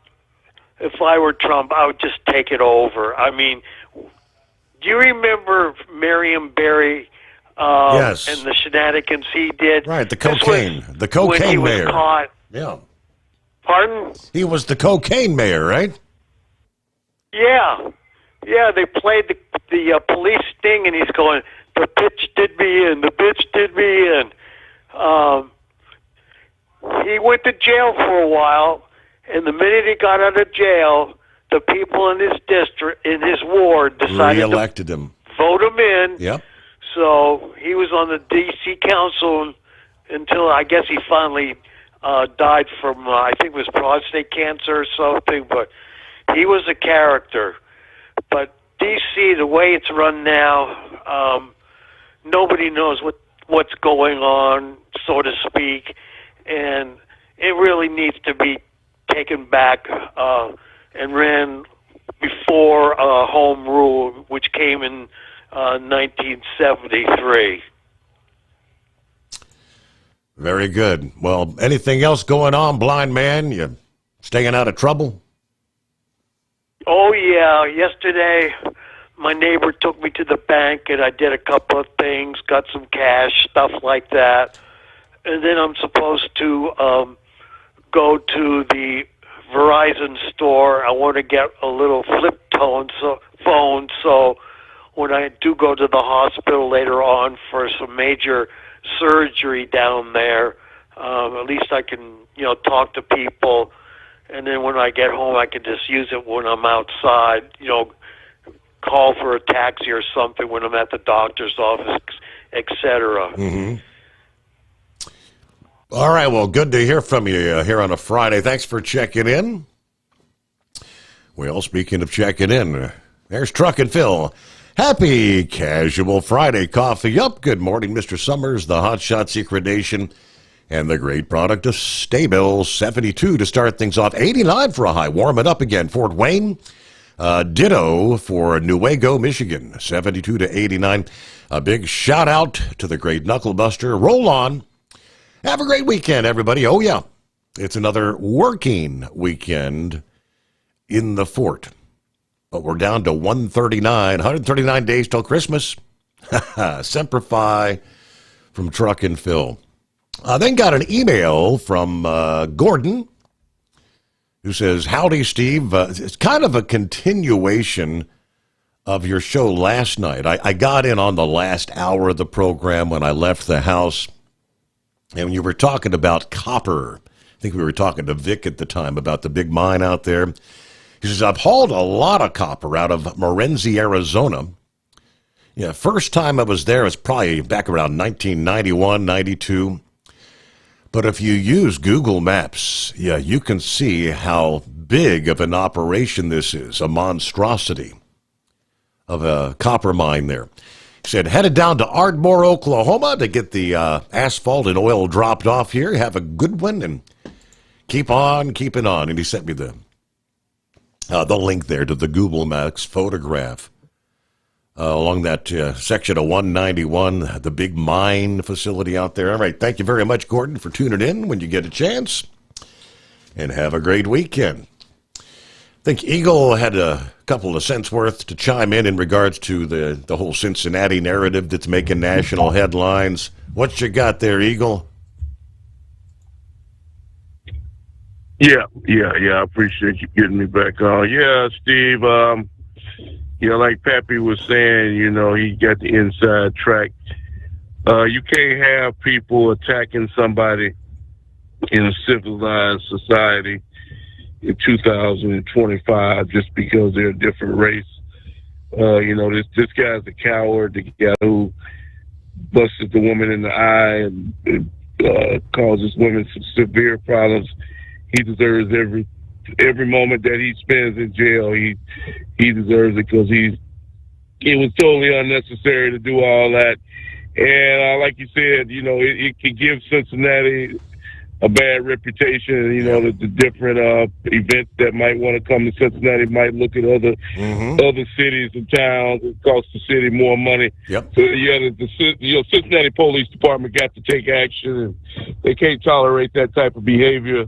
if I were Trump, I would just take it over. I mean, do you remember Marion Barry yes. and the shenanigans he did? Right, the cocaine. The cocaine when he mayor. Was caught. Yeah. Pardon? He was the cocaine mayor, right? Yeah. Yeah, they played the police sting, and he's going, the bitch did me in, the bitch did me in. He went to jail for a while, and the minute he got out of jail, the people in his district, in his ward, decided re-elected him. Vote him in. Yep. So he was on the D.C. Council until I guess he finally died from, I think it was prostate cancer or something, but he was a character. But D.C., the way it's run now, nobody knows what's going on, so to speak, and it really needs to be taken back and ran before Home Rule, which came in 1973. Very good. Well, anything else going on, blind man? You staying out of trouble? Oh, yeah. Yesterday, my neighbor took me to the bank, and I did a couple of things, got some cash, stuff like that. And then I'm supposed to go to the Verizon store. I want to get a little flip phone, so when I do go to the hospital later on for some major surgery down there, at least I can, talk to people. And then when I get home, I can just use it when I'm outside, call for a taxi or something when I'm at the doctor's office, etc. Mm-hmm. All right, well, good to hear from you here on a Friday. Thanks for checking in. Well, speaking of checking in, there's Truck and Phil. Happy Casual Friday. Coffee up. Good morning, Mr. Sommers, the Hotshot Secret Nation, and the great product of Stabil. 72 to start things off. 89 for a high. Warm it up again. Fort Wayne. Ditto for Newaygo, Michigan. 72 to 89. A big shout out to the great Knucklebuster. Roll on. Have a great weekend, everybody. Oh, yeah. It's another working weekend in the fort. But we're down to 139 days till Christmas. Semper Fi from Truck and Phil. Then got an email from Gordon who says, howdy, Steve. It's kind of a continuation of your show last night. I got in on the last hour of the program when I left the house. And when you were talking about copper, I think we were talking to Vic at the time about the big mine out there. He says, I've hauled a lot of copper out of Morenci, Arizona. Yeah, first time I was there was probably back around 1991, 92. But if you use Google Maps, yeah, you can see how big of an operation this is, a monstrosity of a copper mine there. He said, headed down to Ardmore, Oklahoma to get the asphalt and oil dropped off here. Have a good one and keep on keeping on. And he sent me the link there to the Google Maps photograph along that section of 191, the big mine facility out there. All right, thank you very much, Gordon, for tuning in when you get a chance. And have a great weekend. I think Eagle had a couple of cents worth to chime in regards to the whole Cincinnati narrative that's making national headlines. What you got there, Eagle? Yeah. I appreciate you getting me back on. Yeah, Steve, like Pappy was saying, he got the inside track. You can't have people attacking somebody in a civilized society in 2025 just because they're a different race. This guy's a coward, the guy who busted the woman in the eye and causes women some severe problems. He deserves every moment that he spends in jail. He deserves it because it was totally unnecessary to do all that. And like you said, it could give Cincinnati a bad reputation. The different events that might want to come to Cincinnati might look at other cities and towns. It costs the city more money. Yep. So the Cincinnati Police Department got to take action, and they can't tolerate that type of behavior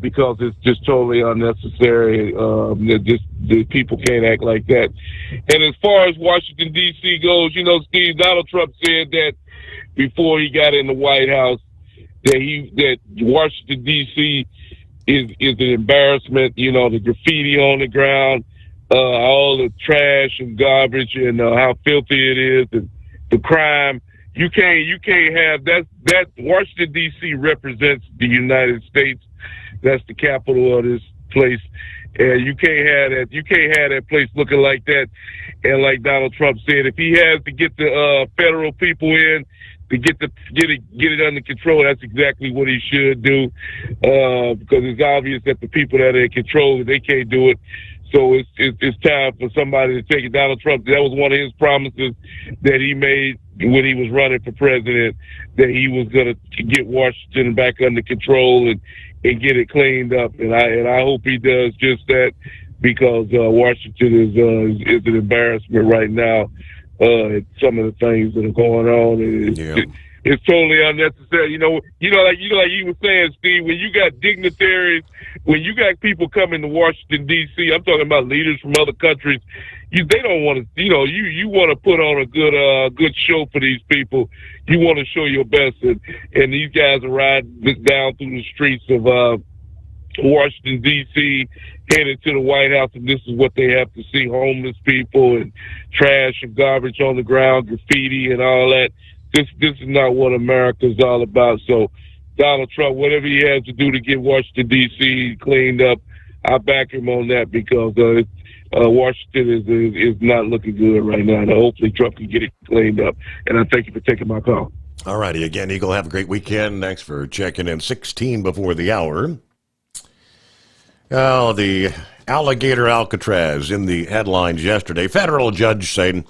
because it's just totally unnecessary. The people can't act like that. And as far as Washington D.C. goes, Steve, Donald Trump said that before he got in the White House, that Washington D.C. is an embarrassment. The graffiti on the ground, all the trash and garbage, and how filthy it is, and the crime. You can't have that. That Washington D.C. represents the United States. That's the capital of this place, and you can't have that. You can't have that place looking like that. And like Donald Trump said, if he has to get the federal people in to get it under control, that's exactly what he should do, because it's obvious that the people that are in control, they can't do it. So it's time for somebody to take it. Donald Trump, that was one of his promises that he made when he was running for president, that he was going to get Washington back under control and get it cleaned up. And I hope he does just that, because Washington is an embarrassment right now. Some of the things that are going on, it's totally unnecessary. Like you were saying, Steve, when you got dignitaries, when you got people coming to Washington D.C., I'm talking about leaders from other countries. They don't want to, you want to put on a good show for these people. You want to show your best, and these guys are riding down through the streets of Washington D.C. headed to the White House, and this is what they have to see: homeless people and trash and garbage on the ground, graffiti and all that. This is not what America's all about. So Donald Trump, whatever he has to do to get Washington D.C. cleaned up, I back him on that, because Washington is not looking good right now, and hopefully Trump can get it cleaned up. And I thank you for taking my call. All righty. Again, Eagle, have a great weekend. Thanks for checking in. 16 before the hour. Oh, the alligator Alcatraz in the headlines yesterday. Federal judge saying,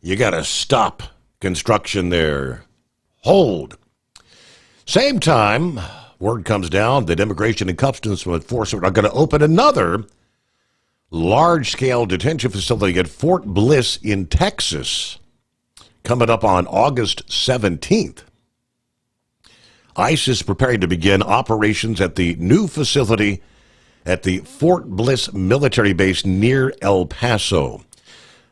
you got to stop construction there. Hold. Same time, word comes down that Immigration and Customs Enforcement are going to open another large-scale detention facility at Fort Bliss in Texas coming up on August 17th. ICE is preparing to begin operations at the new facility at the Fort Bliss military base near El Paso.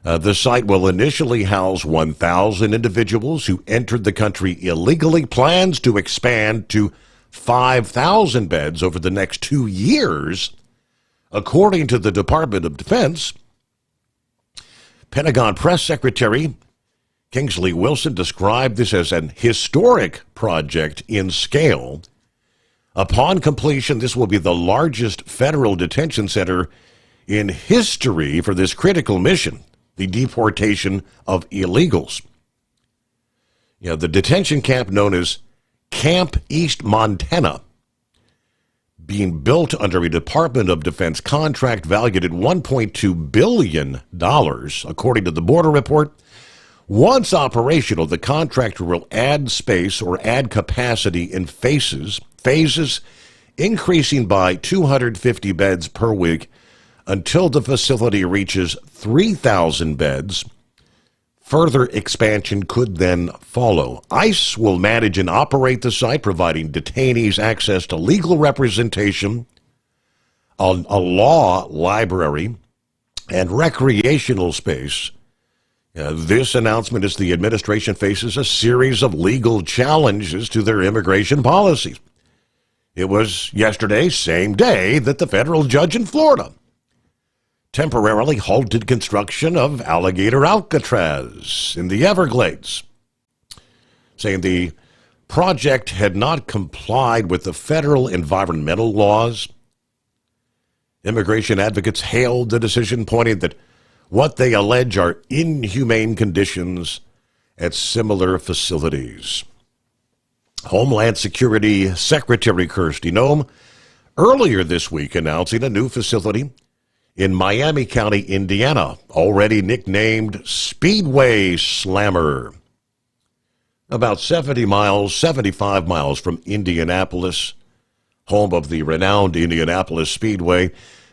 The site will initially house 1,000 individuals who entered the country illegally. Plans to expand to 5,000 beds over the next 2 years, according to the Department of Defense. Pentagon Press Secretary Kingsley Wilson described this as an historic project in scale. Upon completion, this will be the largest federal detention center in history for this critical mission, the deportation of illegals. The detention camp known as Camp East Montana, being built under a Department of Defense contract valued at $1.2 billion, according to the Border Report. Once operational, the contractor will add space or add capacity in phases, increasing by 250 beds per week until the facility reaches 3,000 beds. Further expansion could then follow. ICE will manage and operate the site, providing detainees access to legal representation, a law library, and recreational space. This announcement as the administration faces a series of legal challenges to their immigration policies. It was yesterday, same day, that the federal judge in Florida temporarily halted construction of Alligator Alcatraz in the Everglades, saying the project had not complied with the federal environmental laws. Immigration advocates hailed the decision, pointing that what they allege are inhumane conditions at similar facilities. Homeland Security Secretary Kirsty Noem earlier this week announcing a new facility in Miami County, Indiana, already nicknamed Speedway Slammer. About 75 miles from Indianapolis, home of the renowned Indianapolis Speedway,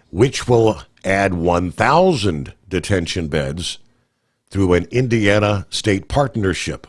which will add 1,000 detention beds through an Indiana state partnership.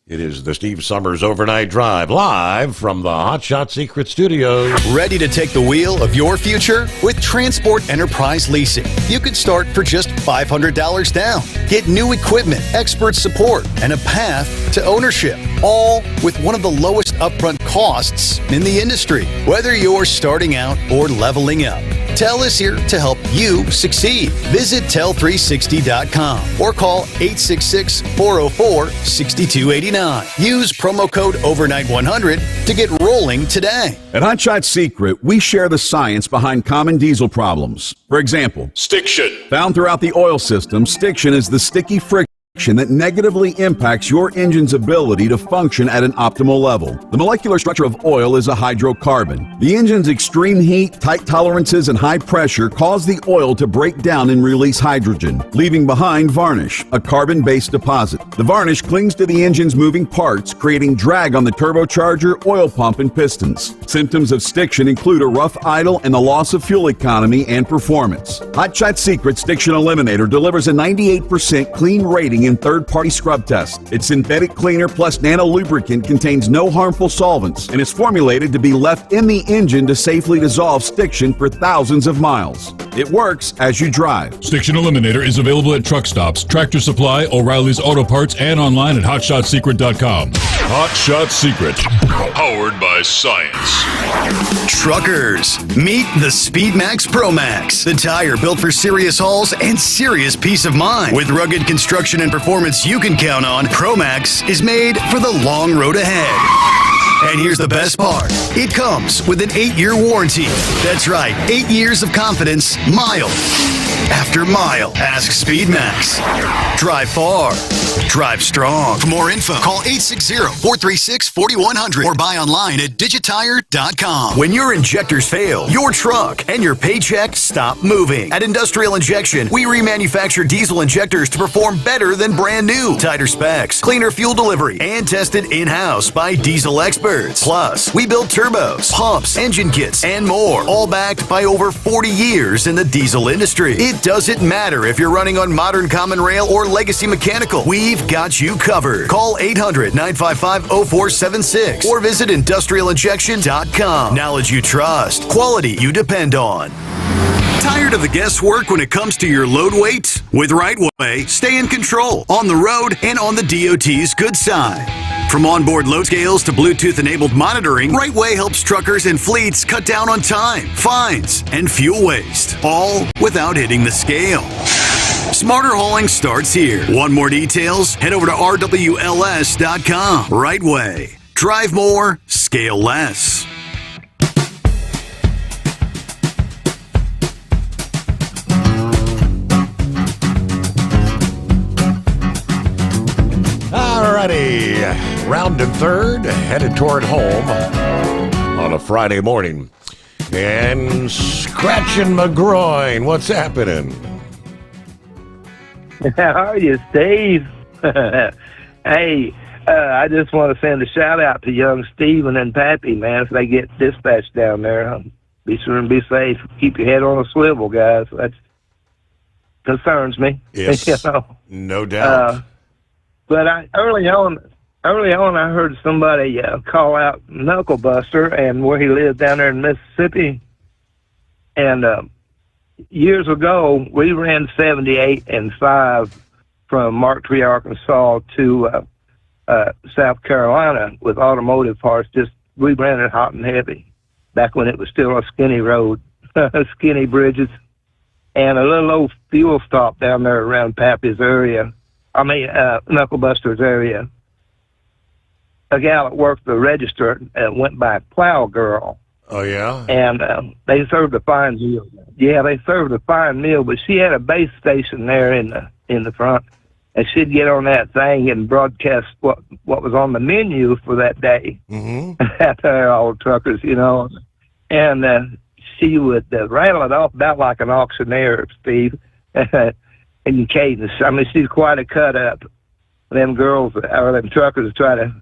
It is the Steve Summers Overnight Drive, live from the Hot Shot Secret Studios. Ready to take the wheel of your future? With Transport Enterprise Leasing, you could start for just $500 down. Get new equipment, expert support, and a path to ownership, all with one of the lowest upfront costs in the industry. Whether you're starting out or leveling up, TEL is here to help you succeed. Visit tel360.com or call 866-404-6289. Use promo code OVERNIGHT100 to get rolling today. At Hot Shot Secret, we share the science behind common diesel problems. For example, stiction. Found throughout the oil system, stiction is the sticky friction that negatively impacts your engine's ability to function at an optimal level. The molecular structure of oil is a hydrocarbon. The engine's extreme heat, tight tolerances, and high pressure cause the oil to break down and release hydrogen, leaving behind varnish, a carbon-based deposit. The varnish clings to the engine's moving parts, creating drag on the turbocharger, oil pump, and pistons. Symptoms of stiction include a rough idle and the loss of fuel economy and performance. Hot Shot Secret Stiction Eliminator delivers a 98% clean rating in third-party scrub tests. Its synthetic cleaner plus nano lubricant contains no harmful solvents and is formulated to be left in the engine to safely dissolve stiction for thousands of miles. It works as you drive. Stiction Eliminator is available at truck stops, Tractor Supply, O'Reilly's Auto Parts, and online at hotshotsecret.com. Hot Shot Secret, powered by science. Truckers, meet the SpeedMax Pro Max, the tire built for serious hauls and serious peace of mind. With rugged construction and performance you can count on, Pro Max is made for the long road ahead. And here's the best part. It comes with an 8-year warranty. That's right, 8 years of confidence, mile after mile. Ask SpeedMax. Drive far, Drive strong. For more info, call 860-436-4100 or buy online at digitire.com. When your injectors fail, your truck and your paycheck stop moving. At Industrial Injection, we remanufacture diesel injectors to perform better than brand new. Tighter specs, cleaner fuel delivery, and tested in-house by diesel experts. Plus, we build turbos, pumps, engine kits, and more, all backed by over 40 years in the diesel industry. It doesn't matter if you're running on modern common rail or legacy mechanical. We've got you covered. Call 800-955-0476 or visit industrialinjection.com. Knowledge you trust. Quality you depend on. Tired of the guesswork when it comes to your load weight? With RightWay, stay in control on the road and on the DOT's good side. From onboard load scales to Bluetooth-enabled monitoring, RightWay helps truckers and fleets cut down on time, fines, and fuel waste, all without hitting the scale. Smarter hauling starts here. Want more details? Head over to rwls.com. RightWay. Drive more, scale less. Alrighty, rounding third, headed toward home on a Friday morning. And scratching my groin. What's happening? How are you, Steve? Hey, I just want to send a shout out to young Steven and Pappy, man. If they get dispatched down there, be sure and be safe. Keep your head on a swivel, guys. That concerns me. Yes, you know? No doubt. But early on, I heard somebody call out Knuckle Buster and where he lived down there in Mississippi. And years ago, we ran 78 and 5 from Mark Tree, Arkansas to South Carolina with automotive parts. We ran it hot and heavy back when it was still a skinny road, skinny bridges, and a little old fuel stop down there around Pappy's area. Knuckle Buster's area. A gal that worked the register went by Plow Girl. Oh, yeah? And they served a fine meal. Yeah, they served a fine meal, but she had a base station there in the front, and she'd get on that thing and broadcast what was on the menu for that day. Mm-hmm. After all the truckers, you know. And she would rattle it off about like an auctioneer, Steve. In cadence. She's quite a cut up. Them girls or them truckers try to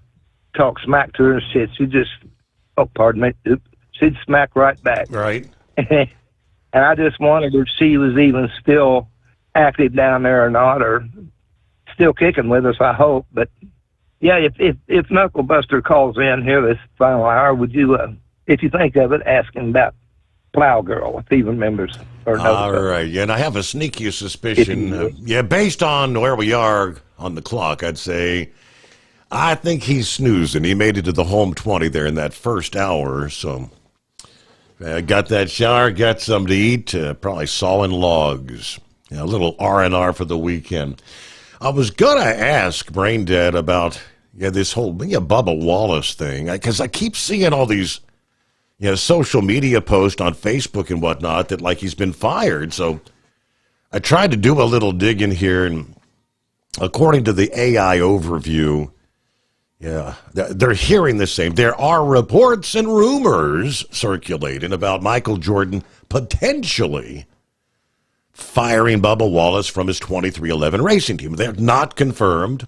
talk smack to her and shit. She just, pardon me, she'd smack right back. Right. And I just wondered if she was even still active down there or not, or still kicking with us, I hope. But yeah, if Knuckle Buster calls in here this final hour, would you, if you think of it, ask him about Plow Girl, if he remembers or knows. All right, yeah, and I have a sneaky suspicion. Based on where we are on the clock, I'd say I think he's snoozing. He made it to the home 20 there in that first hour, so got that shower, got something to eat, probably sawing logs. A little R&R for the weekend. I was going to ask Brain Dead about this whole Bubba Wallace thing, because I keep seeing all these social media post on Facebook and whatnot that like he's been fired. So I tried to do a little digging here, and according to the AI overview, they're hearing the same. There are reports and rumors circulating about Michael Jordan potentially firing Bubba Wallace from his 2311 racing team. They're not confirmed,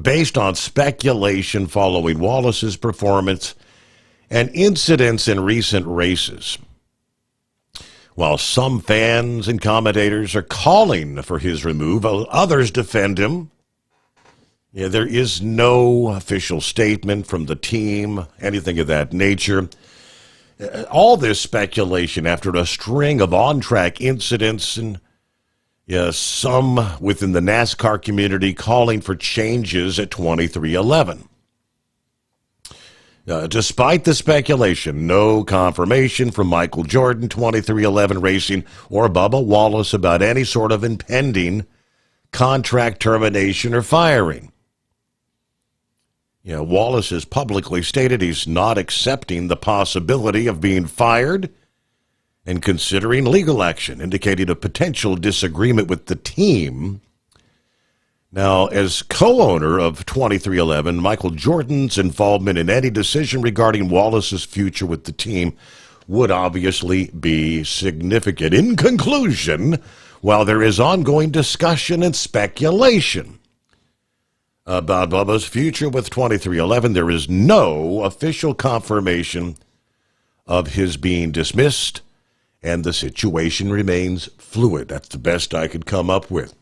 based on speculation following Wallace's performance and incidents in recent races. While some fans and commentators are calling for his removal, others defend him. There is no official statement from the team, anything of that nature. All this speculation after a string of on-track incidents and some within the NASCAR community calling for changes at 2311. Despite the speculation, no confirmation from Michael Jordan, 2311 Racing, or Bubba Wallace about any sort of impending contract termination or firing. Wallace has publicly stated he's not accepting the possibility of being fired and considering legal action, indicating a potential disagreement with the team. Now, as co-owner of 2311, Michael Jordan's involvement in any decision regarding Wallace's future with the team would obviously be significant. In conclusion, while there is ongoing discussion and speculation about Bubba's future with 2311, there is no official confirmation of his being dismissed, and the situation remains fluid. That's the best I could come up with.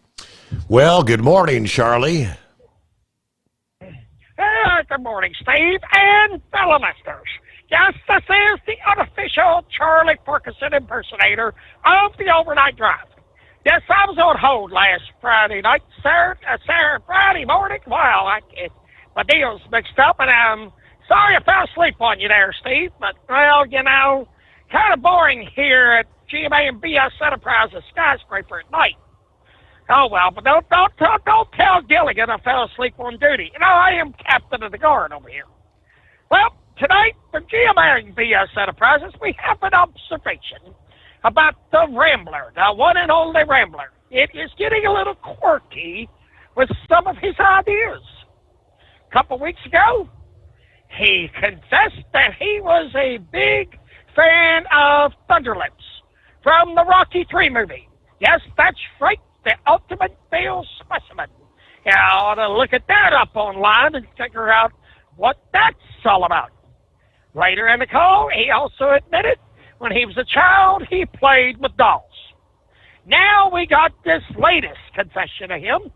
Well, good morning, Charlie. Good morning, Steve and fellow listeners. Yes, this is the unofficial Charlie Ferguson impersonator of the Overnight Drive. Yes, I was on hold last Friday night, Friday morning. Well, my deal's mixed up, and I'm sorry I fell asleep on you there, Steve. But, well, kind of boring here at GMA and BS Enterprises Skyscraper at night. Oh, well, but don't tell Gilligan I fell asleep on duty. I am captain of the guard over here. Well, tonight, for GMA and BS Enterprises, we have an observation about the Rambler, the one and only Rambler. It is getting a little quirky with some of his ideas. A couple weeks ago, he confessed that he was a big fan of Thunderlips from the Rocky III movie. Yes, that's right. The ultimate male specimen. You ought to look at that up online and figure out what that's all about. Later in the call, he also admitted when he was a child, he played with dolls. Now we got this latest confession of him.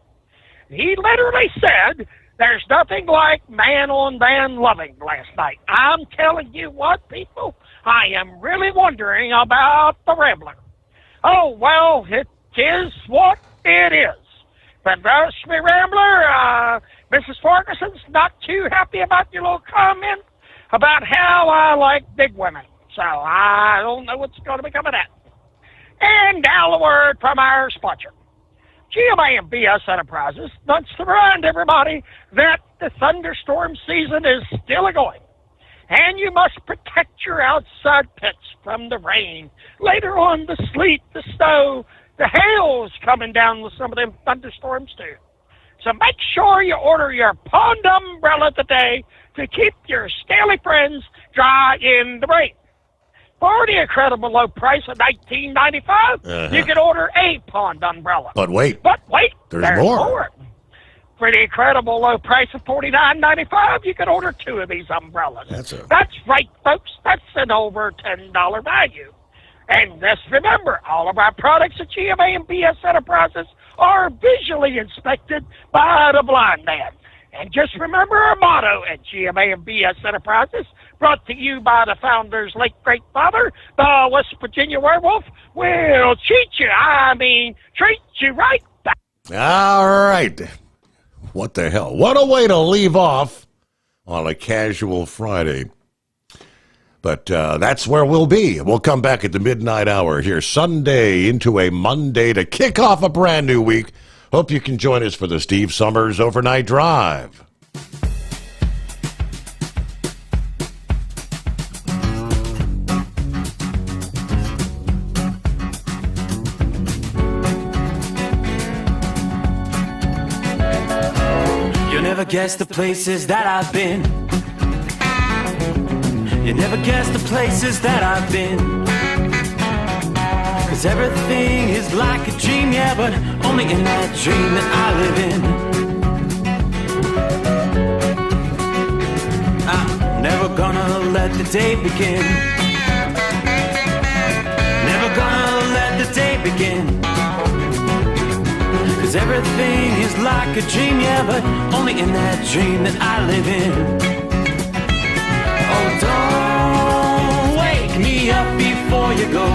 He literally said there's nothing like man-on-man loving last night. I'm telling you what, people, I am really wondering about the Rambler. Oh, well, it is what it is. But trust me, Rambler, Mrs. Ferguson's not too happy about your little comment about how I like big women. So I don't know what's going to become of that. And now a word from our sponsor. GMA and BS Enterprises wants to remind everybody that the thunderstorm season is still a-going. And you must protect your outside pets from the rain. Later on, the sleet, the snow, the hail's coming down with some of them thunderstorms too. So make sure you order your pond umbrella today to keep your scaly friends dry in the rain. For the incredible low price of $19.95, you can order a pond umbrella. But wait, there's more. For the incredible low price of $49.95, you can order 2 of these umbrellas. That's right, folks. That's an over $10 value. And just remember, all of our products at GMA and BS Enterprises are visually inspected by the blind man. And just remember our motto at GMA and BS Enterprises, brought to you by the founder's late great father, the West Virginia werewolf, will treat you right back. All right. What the hell? What a way to leave off on a casual Friday. But that's where we'll be. We'll come back at the midnight hour here Sunday into a Monday to kick off a brand new week. Hope you can join us for the Steve Sommers Overnight Drive. You never guess the places that I've been. You never guess the places that I've been. 'Cause everything is like a dream, yeah, but only in that dream that I live in. I'm never gonna let the day begin. Never gonna let the day begin. 'Cause everything is like a dream, yeah, but only in that dream that I live in. Oh, don't wake me up before you go,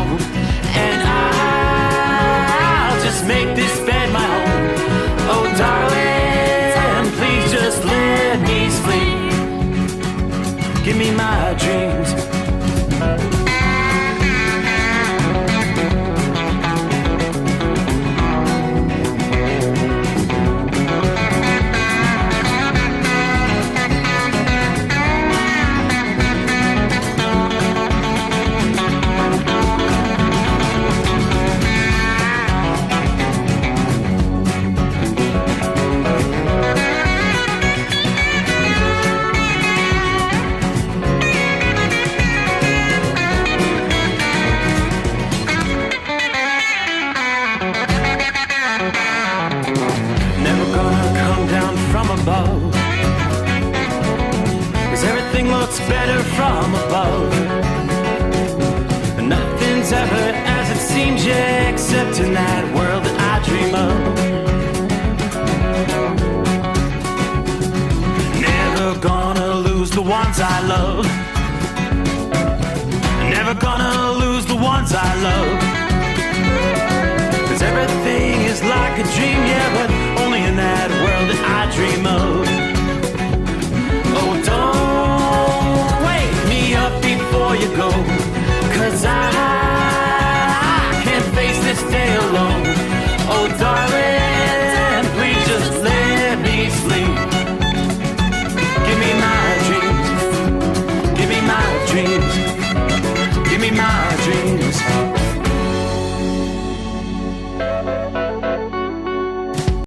and I'll just make this bed my home. Oh, darling, please just let me sleep. Give me my dreams. seems, yeah, except in that world that I dream of. Never gonna lose the ones I love. Never gonna lose the ones I love. 'Cause everything is like a dream, yeah, but only in that world that I dream of.